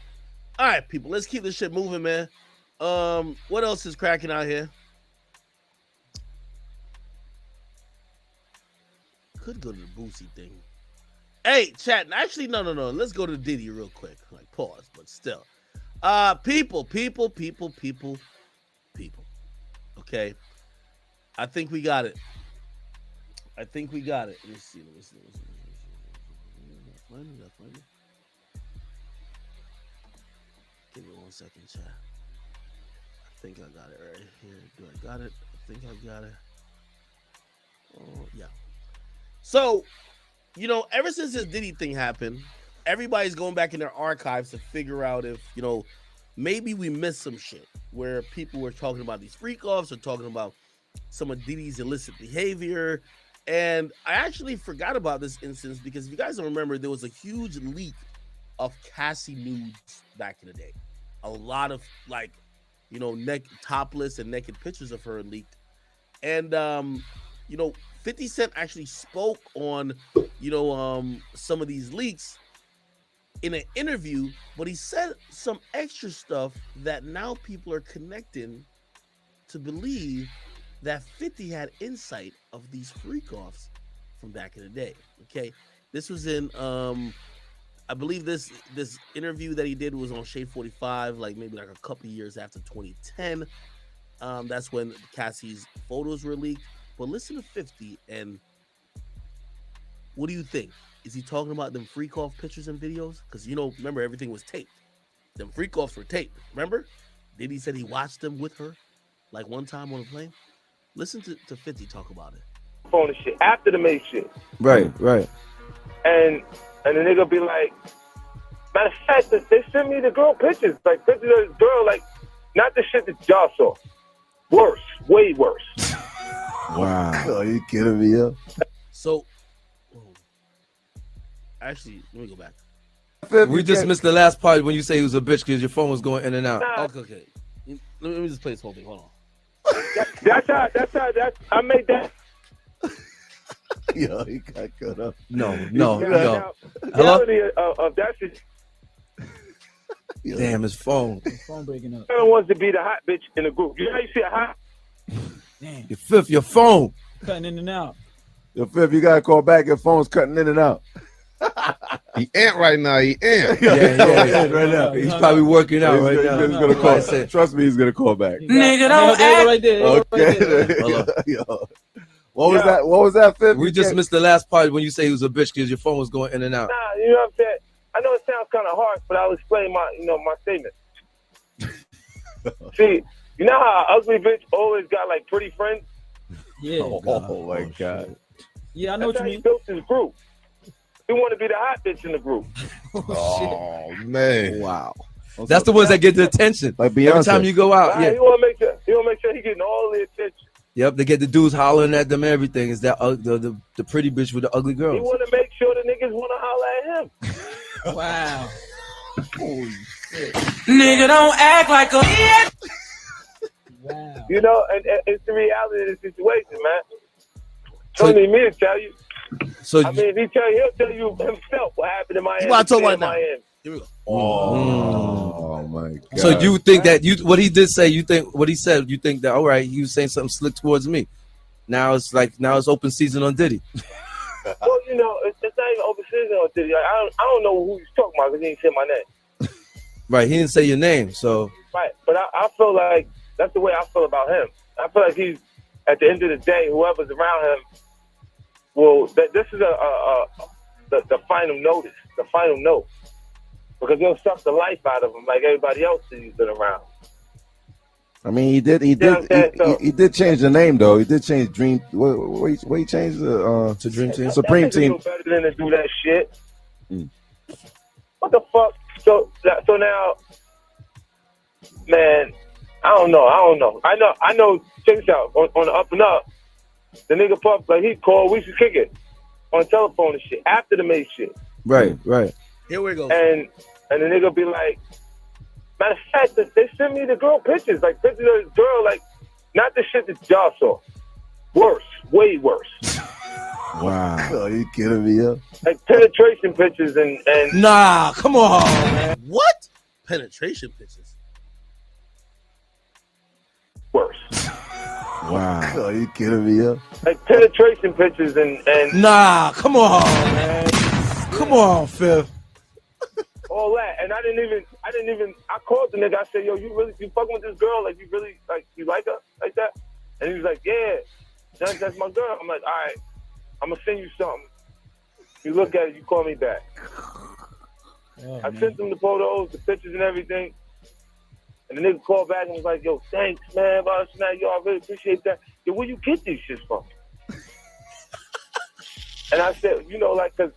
All right, people, let's keep this shit moving, man. What else is cracking out here? Could go to the Boosie thing. Hey, chat. Actually, no. Let's go to Diddy real quick. Like, pause, but still. People. Okay. I think we got it. Let me see. Find it. Give me 1 second, chat. I think I got it right here. Do I got it? I think I got it. Oh, yeah. So, you know, ever since this Diddy thing happened, everybody's going back in their archives to figure out if, you know, maybe we missed some shit where people were talking about these freak offs or talking about some of Diddy's illicit behavior. And I actually forgot about this instance because if you guys don't remember, there was a huge leak of Cassie nudes back in the day. A lot of, like, you know, topless and naked pictures of her leaked. And, you know, 50 Cent actually spoke on, you know, some of these leaks in an interview, but he said some extra stuff that now people are connecting to believe that 50 had insight of these freak-offs from back in the day. Okay, this was in, I believe this interview that he did was on Shade 45, like maybe like a couple years after 2010. That's when Cassie's photos were leaked. But listen to 50, and what do you think? Is he talking about them freak-off pictures and videos? Because, you know, remember, everything was taped. Them freak-offs were taped, remember? Diddy said he watched them with her. like one time on a plane. Listen to 50 talk about it. Phone and shit after the made shit. Right. And the nigga be like, matter of fact, they sent me the girl pictures, like pictures of this girl, like not the shit that y'all saw. Worse, way worse. Wow. Are you kidding me? Yeah. So, actually, let me go back. We just missed the last part when you say he was a bitch because your phone was going in and out. Okay. Let me just play this whole thing. Hold on. That's how I made that. Yo, he got cut up. No. Hello? Reality of that shit. Damn, his phone. Phone breaking up. Everyone wants to be the hot bitch in the group. You know how you see a hot? Damn. Your fifth, your phone. Cutting in and out. Your fifth, you gotta call back. Your phone's cutting in and out. He ain't right now. He ain't. Yeah, right now. He's probably working out right now. He's gonna call. Trust me, he's gonna call back. Nigga, don't act right there. Okay. Hold on. Yo. What was that? What was that, Fifth? We just missed the last part when you say he was a bitch because your phone was going in and out. Nah, you know what I'm saying? I know it sounds kind of harsh, but I'll explain my statement. See, you know how an ugly bitch always got like pretty friends? Yeah. Oh my God. Yeah, I know what you mean. He built his group. He want to be the hot bitch in the group. Oh man! Wow. That's the ones that get the attention. Like Beyonce. Every time you go out, He want to make sure he getting all the attention. Yep, they get the dudes hollering at them. Everything is that the pretty bitch with the ugly He girls. want to make sure the niggas want to holler at him. Wow. Holy shit. Nigga, don't act like a Wow. You know, and it's the reality of the situation, man. Don't need me to tell you. So I mean, if he tell you, he'll tell you himself what happened in Miami. What I told Stay right in now. Miami. Here we go. Oh my God. So you think that what he did say? You think what he said? You think that all right? He was saying something slick towards me. Now it's open season on Diddy. Well, you know, it's not even open season on Diddy. Like, I don't know who he's talking about because he didn't say my name. Right, he didn't say your name, so Right, but I feel like that's the way I feel about him. I feel like he's at the end of the day, whoever's around him. Well, this is the final notice, the final note, because he'll suck the life out of him like everybody else that he's been around. I mean, he did change the name though. He did change Dream. What he changed to Dream Team, Supreme Team. No better than to do that shit. What the fuck? So now, man, I don't know. I know. Check this out. On the up and up, the nigga Puff, like he called, we should kick it on telephone and shit after the made shit. Right. Here we go. And the nigga be like, matter of fact, they sent me the girl pictures, like pictures of this girl, like not the shit that y'all saw. Worse, way worse. Wow. Are you kidding me? Yeah. Like penetration pictures and Nah, come on, man. What? Penetration pictures. Worse. Wow. Are you kidding me? Yeah. Like penetration pictures and Nah, come on, man. Come on, Phil. all that. And I didn't even I called the nigga. I said, yo, you fucking with this girl? Like you really you like her like that? And he was like, yeah, that's my girl. I'm like, all right, I'm gonna send you something. You look at it, you call me back. I sent him the photos, the pictures and everything. And the nigga called back and was like, yo, thanks, man. Yo, I really appreciate that. Yo, where you get these shits from? And I said, you know, like, because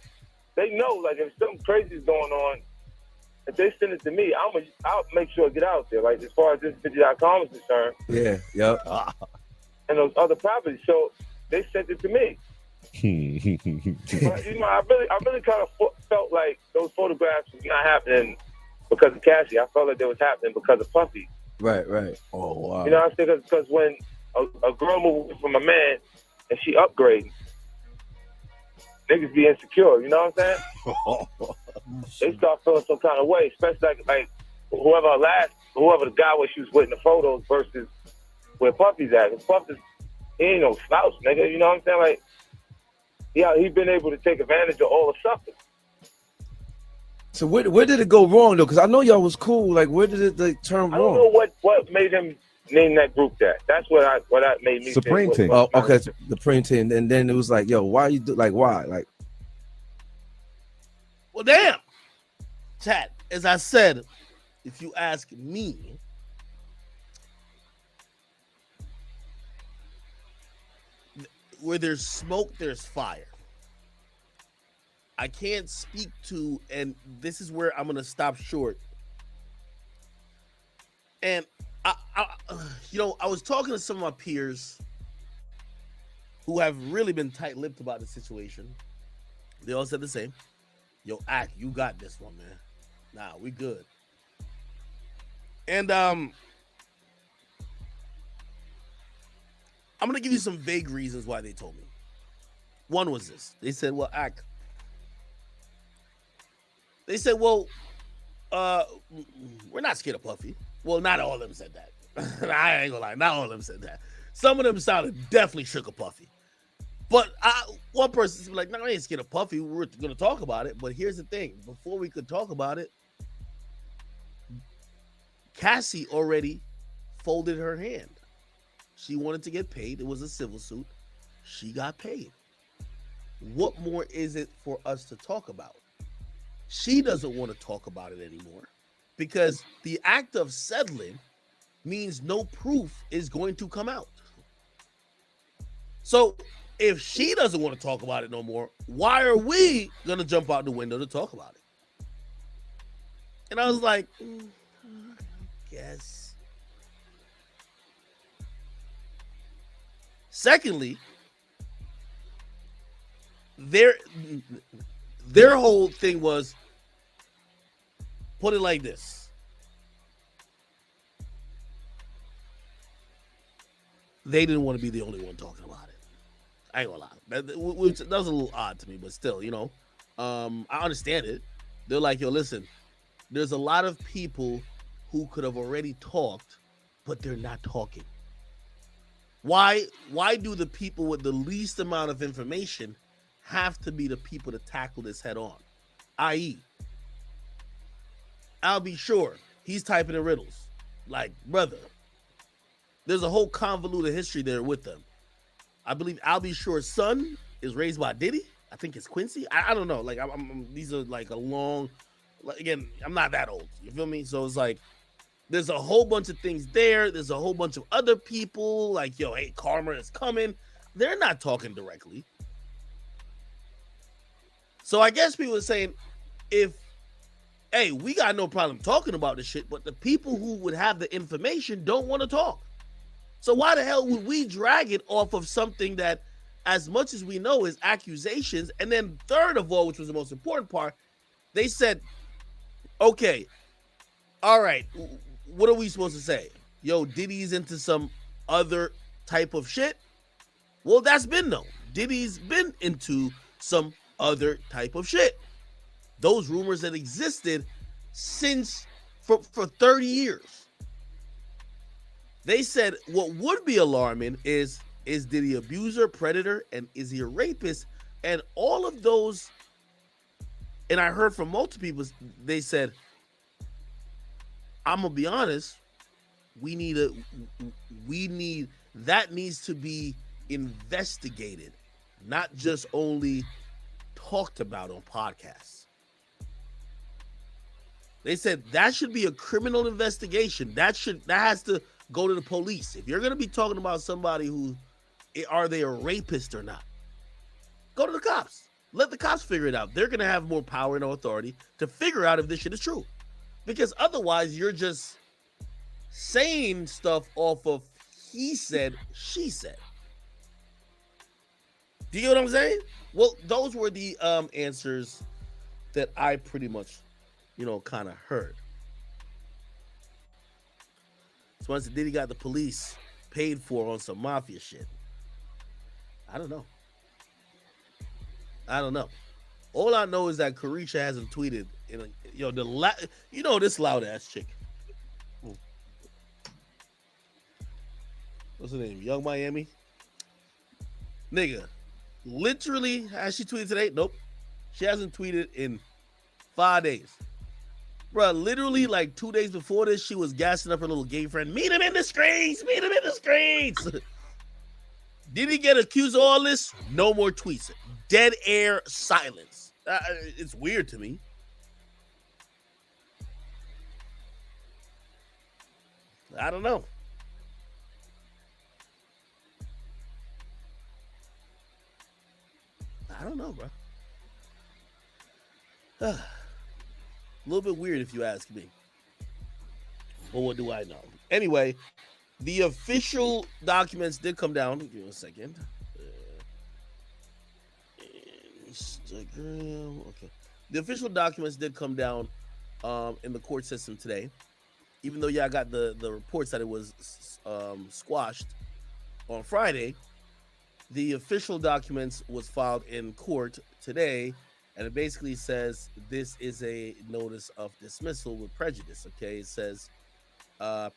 they know, like, if something crazy is going on, if they send it to me, I'll make sure it get out there. Like, as far as this 50.com is concerned. Yeah, yep. And those other properties. So they sent it to me. But, you know, I really kind of felt like those photographs was not happening because of Cassie. I felt like they was happening because of Puffy. Right. Oh, wow. You know what I'm saying? Because when a girl moves from a man and she upgrades, niggas be insecure. You know what I'm saying? They start feeling some kind of way, especially like whoever the guy was she was with in the photos versus where Puffy's at. And Puffy's, he ain't no slouch, nigga. You know what I'm saying? Like, yeah, he been able to take advantage of all the suffering. So where did it go wrong though? Because I know y'all was cool. Like where did it turn wrong? I don't know what made him name that group that. That's what made me Supreme think. Team. Oh, okay, the Supreme Team. And then it was like, yo, why you do why? Like, well, damn. Chat. As I said, if you ask me, where there's smoke, there's fire. I can't speak to, and this is where I'm gonna stop short. And I was talking to some of my peers who have really been tight-lipped about the situation. They all said the same. Yo, Ak, you got this one, man. Nah, we good. And I'm gonna give you some vague reasons why they told me. One was this. They said, well, Ak. They said, well, we're not scared of Puffy. Well, not all of them said that. I ain't gonna lie, not all of them said that. Some of them sounded definitely shook of Puffy. But one person was like, no, I ain't scared of Puffy. We're gonna talk about it. But here's the thing. Before we could talk about it, Cassie already folded her hand. She wanted to get paid. It was a civil suit. She got paid. What more is it for us to talk about? She doesn't want to talk about it anymore because the act of settling means no proof is going to come out. So if she doesn't want to talk about it no more, why are we going to jump out the window to talk about it? And I was like, I guess. Secondly, their whole thing was, put it like this. They didn't want to be the only one talking about it. I ain't gonna lie. That was a little odd to me, but still, I understand it. They're like, yo, listen, there's a lot of people who could have already talked, but they're not talking. Why do the people with the least amount of information have to be the people to tackle this head on? I.e., I'll be sure he's typing in riddles. Like, brother, there's a whole convoluted history there with them. I believe I'll be sure's son is raised by Diddy. I think it's Quincy. I don't know. Like, these are like a long. Again, I'm not that old. You feel me? So it's like there's a whole bunch of things there. There's a whole bunch of other people. Like, yo, hey, Karma is coming. They're not talking directly. So I guess people are saying, hey, we got no problem talking about this shit, but the people who would have the information don't want to talk. So why the hell would we drag it off of something that, as much as we know, is accusations? And then third of all, which was the most important part, they said, okay, all right, what are we supposed to say? Yo, Diddy's into some other type of shit? Well, that's been known. Diddy's been into some other type of shit. Those rumors that existed for 30 years. They said what would be alarming is Diddy abuser, predator, and is he a rapist? And all of those, and I heard from multiple people, they said, I'm gonna be honest, that needs to be investigated, not just only talked about on podcasts. They said that should be a criminal investigation. That has to go to the police. If you're going to be talking about somebody who, are they a rapist or not? Go to the cops. Let the cops figure it out. They're going to have more power and authority to figure out if this shit is true. Because otherwise, you're just saying stuff off of he said, she said. Do you get what I'm saying? Well, those were the answers that I pretty much, kind of heard. So once Diddy got the police paid for on some mafia shit, I don't know. All I know is that Carisha hasn't tweeted. This loud ass chick. What's her name? Young Miami. Nigga, literally, has she tweeted today? Nope. She hasn't tweeted in 5 days. Bro, literally like 2 days before this, she was gassing up her little gay friend. Meet him in the streets. Did he get accused of all this? No more tweets. Dead air silence. It's weird to me. I don't know. I don't know, bro. A little bit weird if you ask me. But what do I know? Anyway, the official documents did come down. Give me a second. Instagram. Okay. The official documents did come down in the court system today. Even though I got the reports that it was squashed on Friday, the official documents was filed in court today, and it basically says this is a notice of dismissal with prejudice. Okay, it says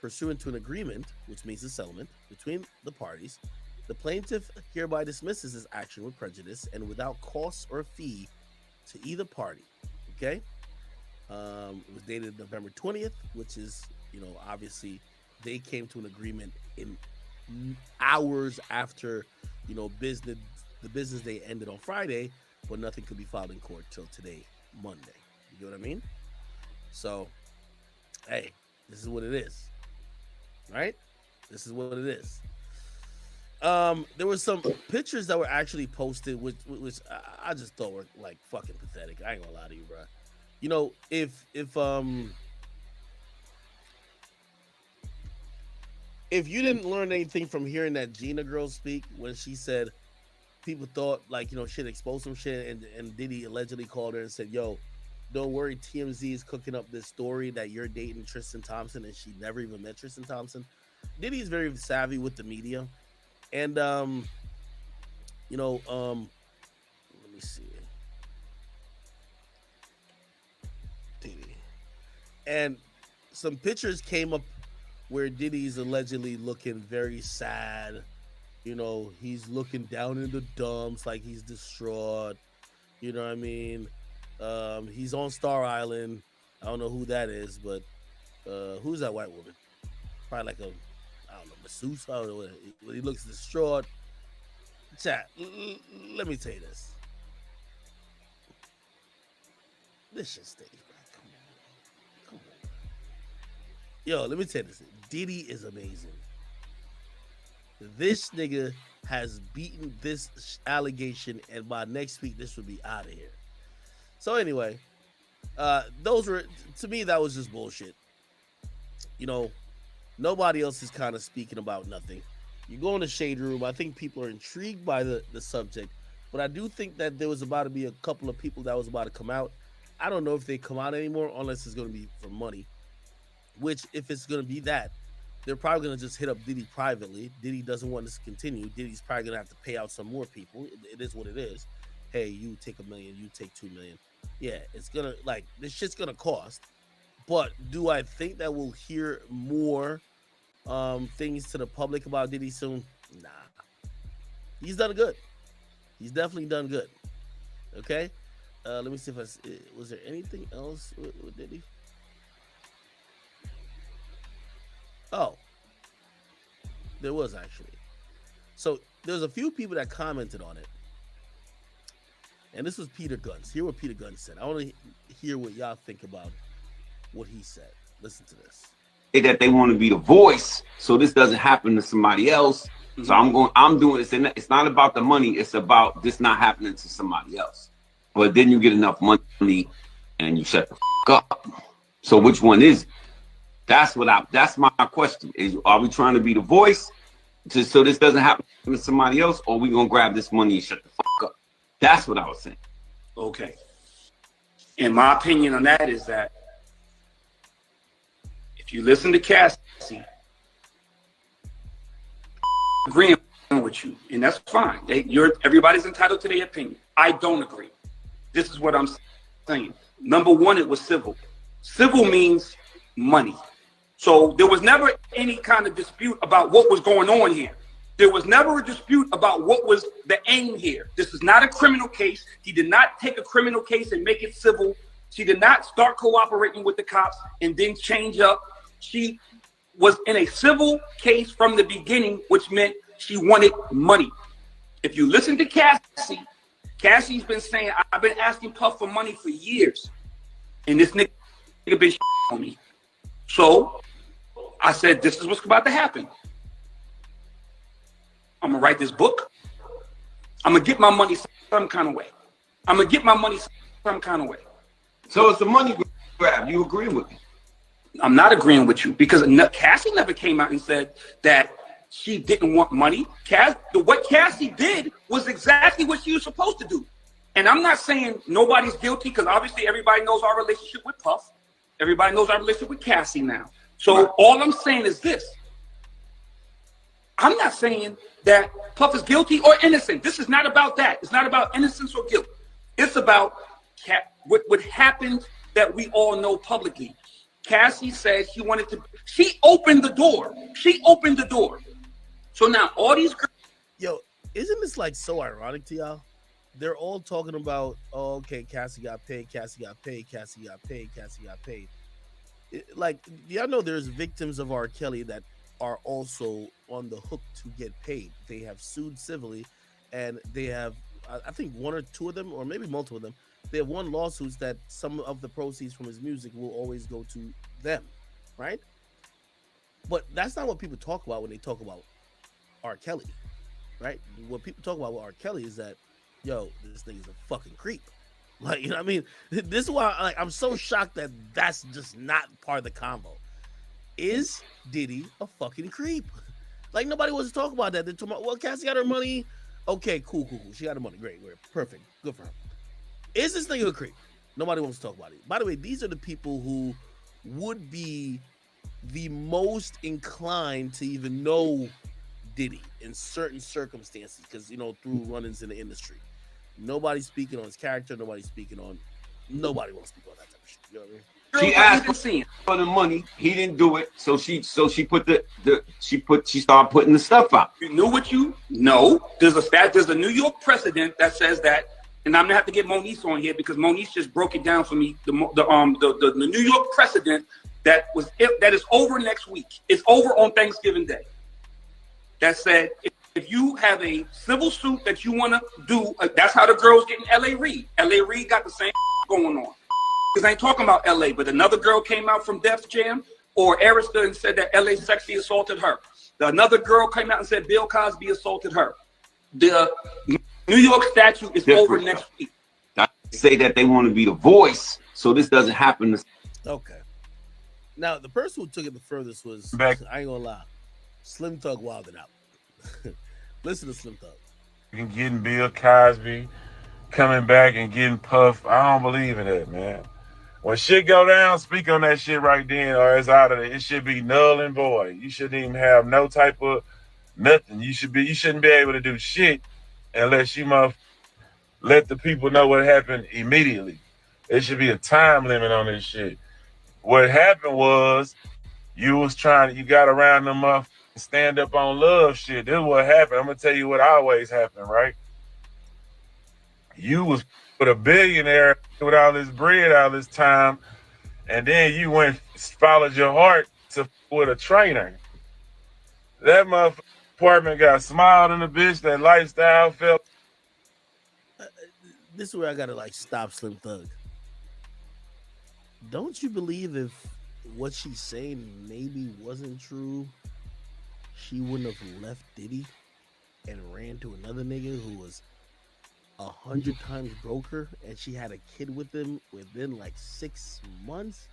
pursuant to an agreement, which means a settlement between the parties, the plaintiff hereby dismisses his action with prejudice and without cost or fee to either party. Okay, it was dated November 20th, which is, obviously they came to an agreement in hours after, the business day ended on Friday, but nothing could be filed in court till today, Monday. You know what I mean? So, hey, this is what it is, right? This is what it is. There were some pictures that were actually posted, which I just thought were like fucking pathetic. I ain't gonna lie to you, bro. If you didn't learn anything from hearing that Gina girl speak when she said people thought shit exposed some shit, and Diddy allegedly called her and said, "Yo, don't worry, TMZ is cooking up this story that you're dating Tristan Thompson," and she never even met Tristan Thompson. Diddy is very savvy with the media, and let me see, Diddy, and some pictures came up where Diddy's allegedly looking very sad. He's looking down in the dumps like he's distraught. You know what I mean? He's on Star Island. I don't know who that is, but who's that white woman? Probably like masseuse. I don't know what he looks distraught. Chat, let me tell you this. This shit stinks, bro. Come on. Yo, let me tell you this. Diddy is amazing. This nigga has beaten this allegation, and by next week, this will be out of here. So anyway, those were, to me, that was just bullshit. Nobody else is kind of speaking about nothing. You go in the shade room, I think people are intrigued by the subject, but I do think that there was about to be a couple of people that was about to come out. I don't know if they come out anymore unless it's going to be for money, which if it's going to be that, they're probably going to just hit up Diddy privately. Diddy doesn't want this to continue. Diddy's probably going to have to pay out some more people. It is what it is. Hey, you take $1 million, you take $2 million. Yeah, it's going to, this shit's going to cost. But do I think that we'll hear more things to the public about Diddy soon? Nah. He's done good. He's definitely done good. Okay? Let me see if was there anything else with Diddy? Oh, there was actually. So there's a few people that commented on it. And this was Peter Gunz. Hear what Peter Gunz said. I want to hear what y'all think about what he said. Listen to this. That they want to be the voice, so this doesn't happen to somebody else. Mm-hmm. So I'm doing this. And it's not about the money. It's about this not happening to somebody else. But then you get enough money and you shut the up. So which one is it? That's my question. Are we trying to be the voice so this doesn't happen to somebody else, or are we gonna grab this money and shut the up? That's what I was saying. Okay. And my opinion on that is that if you listen to Cassie, agreeing with you, and that's fine. Everybody's entitled to their opinion. I don't agree. This is what I'm saying. Number one, it was civil. Civil means money. So there was never any kind of dispute about what was going on here. There was never a dispute about what was the aim here. This is not a criminal case. He did not take a criminal case and make it civil. She did not start cooperating with the cops and then change up. She was in a civil case from the beginning, which meant she wanted money. If you listen to Cassie, Cassie's been saying, I've been asking Puff for money for years. And this nigga been on me. So I said, this is what's about to happen. I'm gonna write this book. I'm gonna get my money some kind of way. I'm gonna get my money some kind of way. So it's a money grab. You agree with me? I'm not agreeing with you because Cassie never came out and said that she didn't want money. What Cassie did was exactly what she was supposed to do. And I'm not saying nobody's guilty because obviously everybody knows our relationship with Puff. Everybody knows our relationship with Cassie now. So all I'm saying is this. I'm not saying that Puff is guilty or innocent. This is not about that. It's not about innocence or guilt. It's about what happened that we all know publicly. Cassie said she opened the door. She opened the door. So now all these girls. Yo, isn't this like so ironic to y'all? They're all talking about, oh, okay, Cassie got paid, Cassie got paid, Cassie got paid, Cassie got paid. Like, y'all know there's victims of R. Kelly that are also on the hook to get paid. They have sued civilly, and they have, I think, one or two of them, or maybe multiple of them, they have won lawsuits that some of the proceeds from his music will always go to them, right? But that's not what people talk about when they talk about R. Kelly, right? What people talk about with R. Kelly is that, yo, this thing is a fucking creep. Like, you know what I mean? This is why I'm so shocked that that's just not part of the convo. Is Diddy a fucking creep? Like, nobody wants to talk about that. They're talking about, well, Cassie got her money. Okay, cool. She got her money. Great. Perfect. Good for her. Is this nigga a creep? Nobody wants to talk about it. By the way, these are the people who would be the most inclined to even know Diddy in certain circumstances because, through run-ins in the industry. Nobody's speaking on his character. Nobody wants to speak on that type of shit. You know what I mean? She asked for the money. He didn't do it. So she put she started putting the stuff out. You knew what you know. There's a New York precedent that says that, and I'm gonna have to get Moniece on here because Moniece just broke it down for me. The New York precedent that is over next week. It's over on Thanksgiving Day. That said, if you have a civil suit that you want to do, that's how the girls get in L.A. Reid. L.A. Reid got the same going on. Because I ain't talking about L.A., but another girl came out from Def Jam or Arista and said that L.A. sexy assaulted her. Another girl came out and said Bill Cosby assaulted her. The New York statute is over next week. I say that they want to be the voice, so this doesn't happen. Okay. Now, the person who took it the furthest was, I ain't gonna lie, Slim Thug wilding out. Listen to Slim Thug. And getting Bill Cosby, coming back and getting Puff. I don't believe in that, man. When shit go down, speak on that shit right then, or it's out of there. It should be null and void. You shouldn't even have no type of nothing. You shouldn't be able to do shit unless you let the people know what happened immediately. There should be a time limit on this shit. What happened was you got around them up and stand up on love shit. This is what happened. I'm gonna tell you what always happened, right? You was with a billionaire with all this bread all this time, and then you followed your heart with a trainer. That motherfucking apartment got smiled in the bitch. That lifestyle felt. This is where I gotta stop Slim Thug. Don't you believe if what she's saying maybe wasn't true, she wouldn't have left Diddy and ran to another nigga who was 100 times broker, and she had a kid with him within 6 months?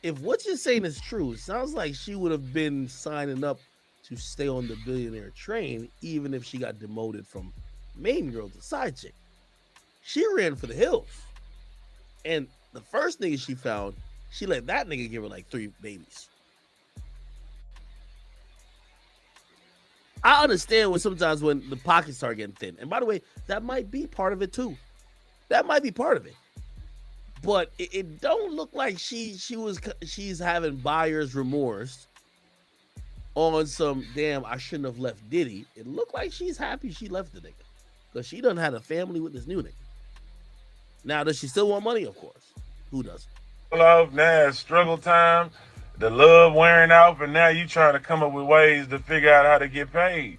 If what you're saying is true, it sounds like she would have been signing up to stay on the billionaire train, even if she got demoted from main girl to side chick. She ran for the hills, and the first nigga she found, she let that nigga give her 3 babies. I understand sometimes when the pockets start getting thin. And by the way, that might be part of it too. That might be part of it. But it don't look like she's having buyer's remorse on some, damn, I shouldn't have left Diddy. It looked like she's happy she left the nigga. Because she done had a family with this new nigga. Now, does she still want money? Of course. Who doesn't? Love, now it's struggle time. The love wearing off, and now you trying to come up with ways to figure out how to get paid.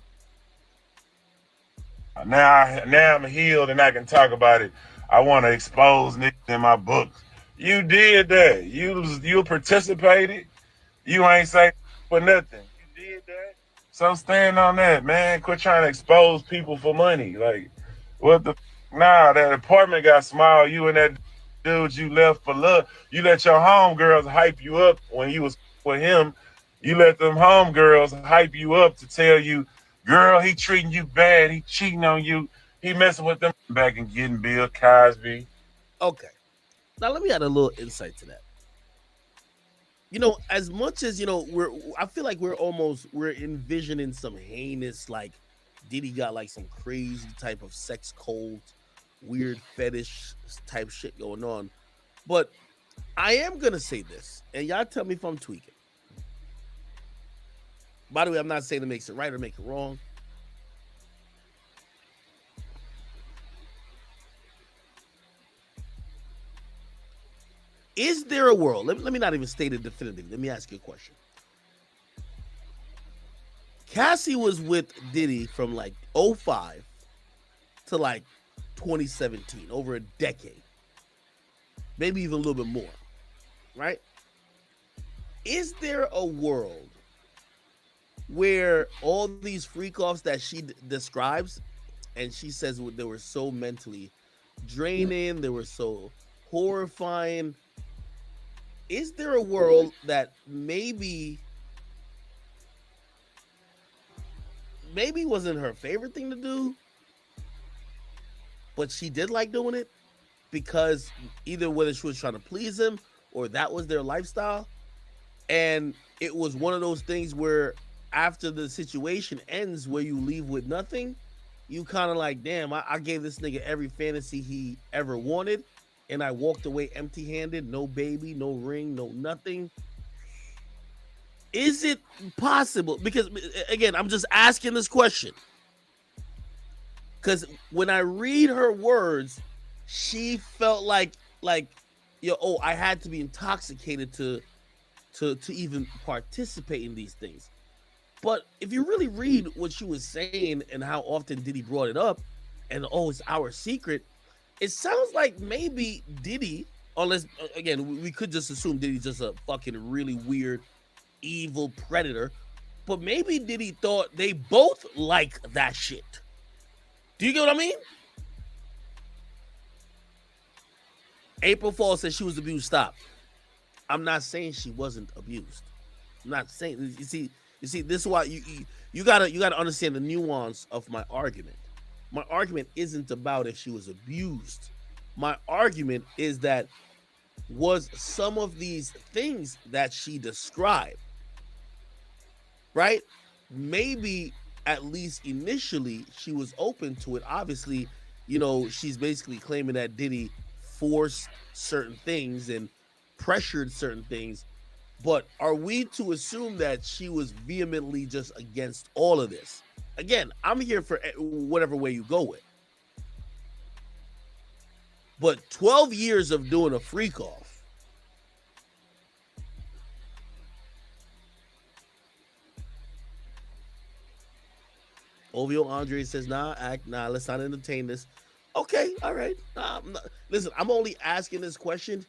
Now I'm healed and I can talk about it. I want to expose niggas in my books. You did that. You participated. You ain't say for nothing. You did that. So stand on that, man. Quit trying to expose people for money. What the? Nah, that apartment got small. You and that dude you left for love. You let your homegirls hype you up when you was with him. You let them homegirls hype you up to tell you, girl, he treating you bad. He cheating on you. He messing with them back and getting Bill Cosby. Okay. Now let me add a little insight to that. You know, as much as I feel like we're envisioning some heinous, like Diddy got like some crazy type of sex cult, weird fetish type shit going on. But I am gonna say this, and y'all tell me if I'm tweaking. By the way, I'm not saying it makes it right or make it wrong. Is there a world? Let me not even state it definitively. Let me ask you a question. Cassie was with Diddy from like 2005 to like 2017, over a decade. Maybe even a little bit more, right? Is there a world where all these freak-offs that she describes, and she says they were so mentally draining, they were so horrifying, is there a world that maybe wasn't her favorite thing to do, but she did like doing it because either whether she was trying to please him or that was their lifestyle, and it was one of those things where after the situation ends where you leave with nothing, you kind of like, damn, I gave this nigga every fantasy he ever wanted, and I walked away empty-handed, no baby, no ring, no nothing. Is it possible? Because, again, I'm just asking this question. Because when I read her words, she felt like I had to be intoxicated to even participate in these things. But if you really read what she was saying and how often Diddy brought it up, and it's our secret, it sounds like maybe Diddy, unless, again, we could just assume Diddy's just a fucking really weird, evil predator, but maybe Diddy thought they both like that shit. Do you get what I mean? April Fall says she was abused. Stop. I'm not saying she wasn't abused. I'm not saying. You see, this is why you gotta understand the nuance of my argument. My argument isn't about if she was abused. My argument is that was some of these things that she described, right? Maybe at least initially she was open to it. Obviously, she's basically claiming that Diddy forced certain things and pressured certain things. But are we to assume that she was vehemently just against all of this? Again, I'm here for whatever way you go with. But 12 years of doing a freak off. OVO Andre says, nah, let's not entertain this. Okay, all right. Listen, I'm only asking this question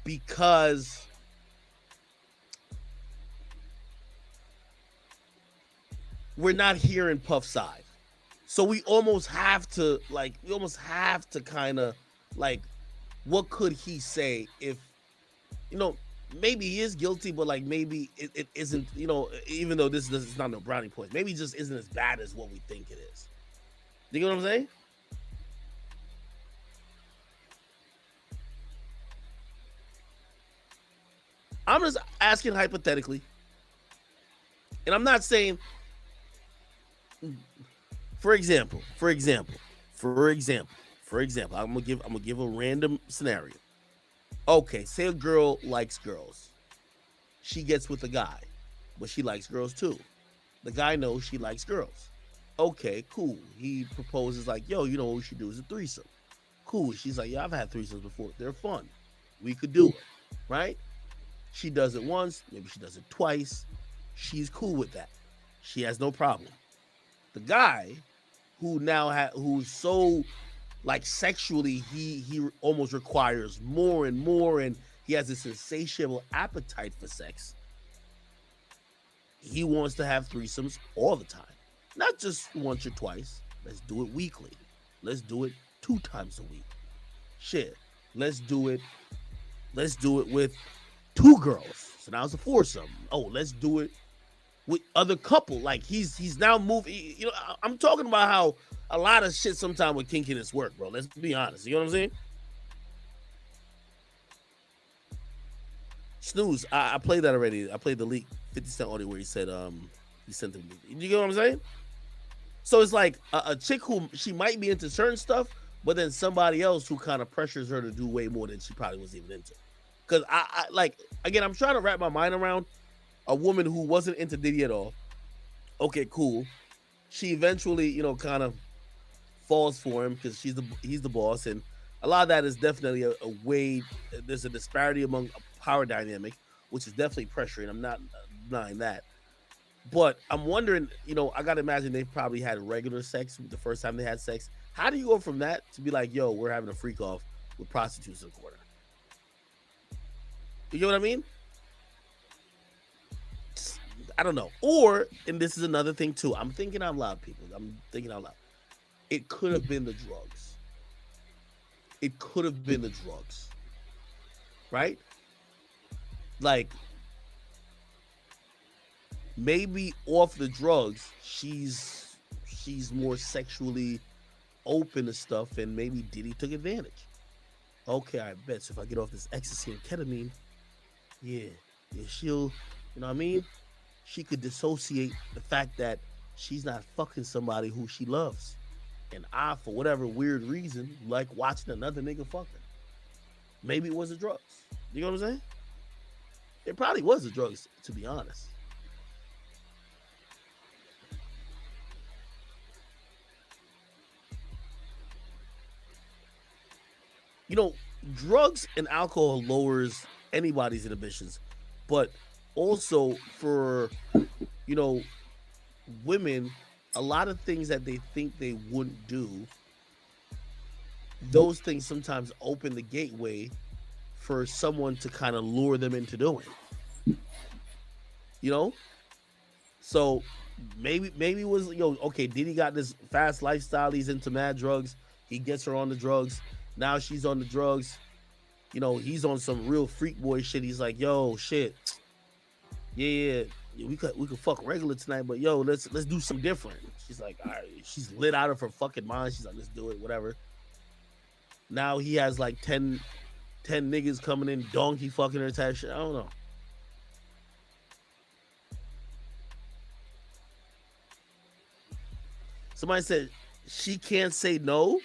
because we're not hearing Puff's side. So we almost have to kind of like, what could he say if, maybe he is guilty, but like maybe it isn't, even though this is not no brownie point, maybe it just isn't as bad as what we think it is. You get what I'm saying? I'm just asking hypothetically. And I'm not saying, for example, I'm gonna give a random scenario. Okay, say a girl likes girls. She gets with a guy, but she likes girls too. The guy knows she likes girls. Okay, cool. He proposes like, yo, what we should do is a threesome. Cool. She's like, yeah, I've had threesomes before. They're fun. We could do it, right? She does it once, maybe she does it twice. She's cool with that. She has no problem. The guy who's so like sexually, he almost requires more and more, and he has this insatiable appetite for sex. He wants to have threesomes all the time, not just once or twice. Let's do it weekly. Let's do it 2 times a week. Shit. Let's do it with 2 girls. So now it's a foursome. Oh, let's do it with other couple. Like he's now moving. You know, I'm talking about how a lot of shit sometimes with kinkiness work, bro. Let's be honest. You know what I'm saying? Snooze. I played that already. I played the leak 50 Cent audio where he said he sent them. You get what I'm saying? So it's like a chick who she might be into certain stuff, but then somebody else who kind of pressures her to do way more than she probably was even into. Because I like, again, I'm trying to wrap my mind around a woman who wasn't into Diddy at all. Okay, cool. She eventually, you know, kind of falls for him because he's the boss, and a lot of that is definitely a way. There's a disparity among a power dynamic, which is definitely pressuring. I'm not denying that. But I'm wondering, you know, I gotta imagine they probably had regular sex the first time they had sex. How do you go from that to be like, yo, we're having a freak off with prostitutes in the corner? You know what I mean? I don't know. Or, and this is another thing too. I'm thinking out loud, people. I'm thinking out loud. It could have been the drugs. It could have been the drugs. Right? Like, maybe off the drugs, she's more sexually open to stuff, and maybe Diddy took advantage. Okay, I bet. So if I get off this ecstasy and ketamine, yeah, she'll, you know what I mean? She could dissociate the fact that she's not fucking somebody who she loves. And I, for whatever weird reason, like watching another nigga fuck her. Maybe it was the drugs. You know what I'm saying? It probably was the drugs, to be honest. You know, drugs and alcohol lowers anybody's inhibitions, but also for, you know, women, a lot of things that they think they wouldn't do, those things sometimes open the gateway for someone to kind of lure them into doing. You know? So maybe it was, okay, Diddy got this fast lifestyle, he's into mad drugs, he gets her on the drugs, now she's on the drugs, you know, he's on some real freak boy shit. He's like, yo, shit, yeah, we could fuck regular tonight, but yo, let's do some different. She's like, all right, she's lit out of her fucking mind. She's like, let's do it, whatever. Now he has like 10 niggas coming in, donkey fucking her type shit. I don't know. Somebody said she can't say no.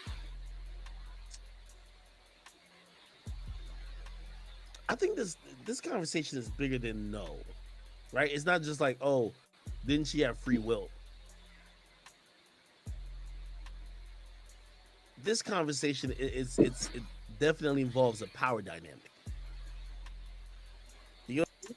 I think this conversation is bigger than no, right? It's not just like, oh, didn't she have free will? This conversation, it definitely involves a power dynamic. You know?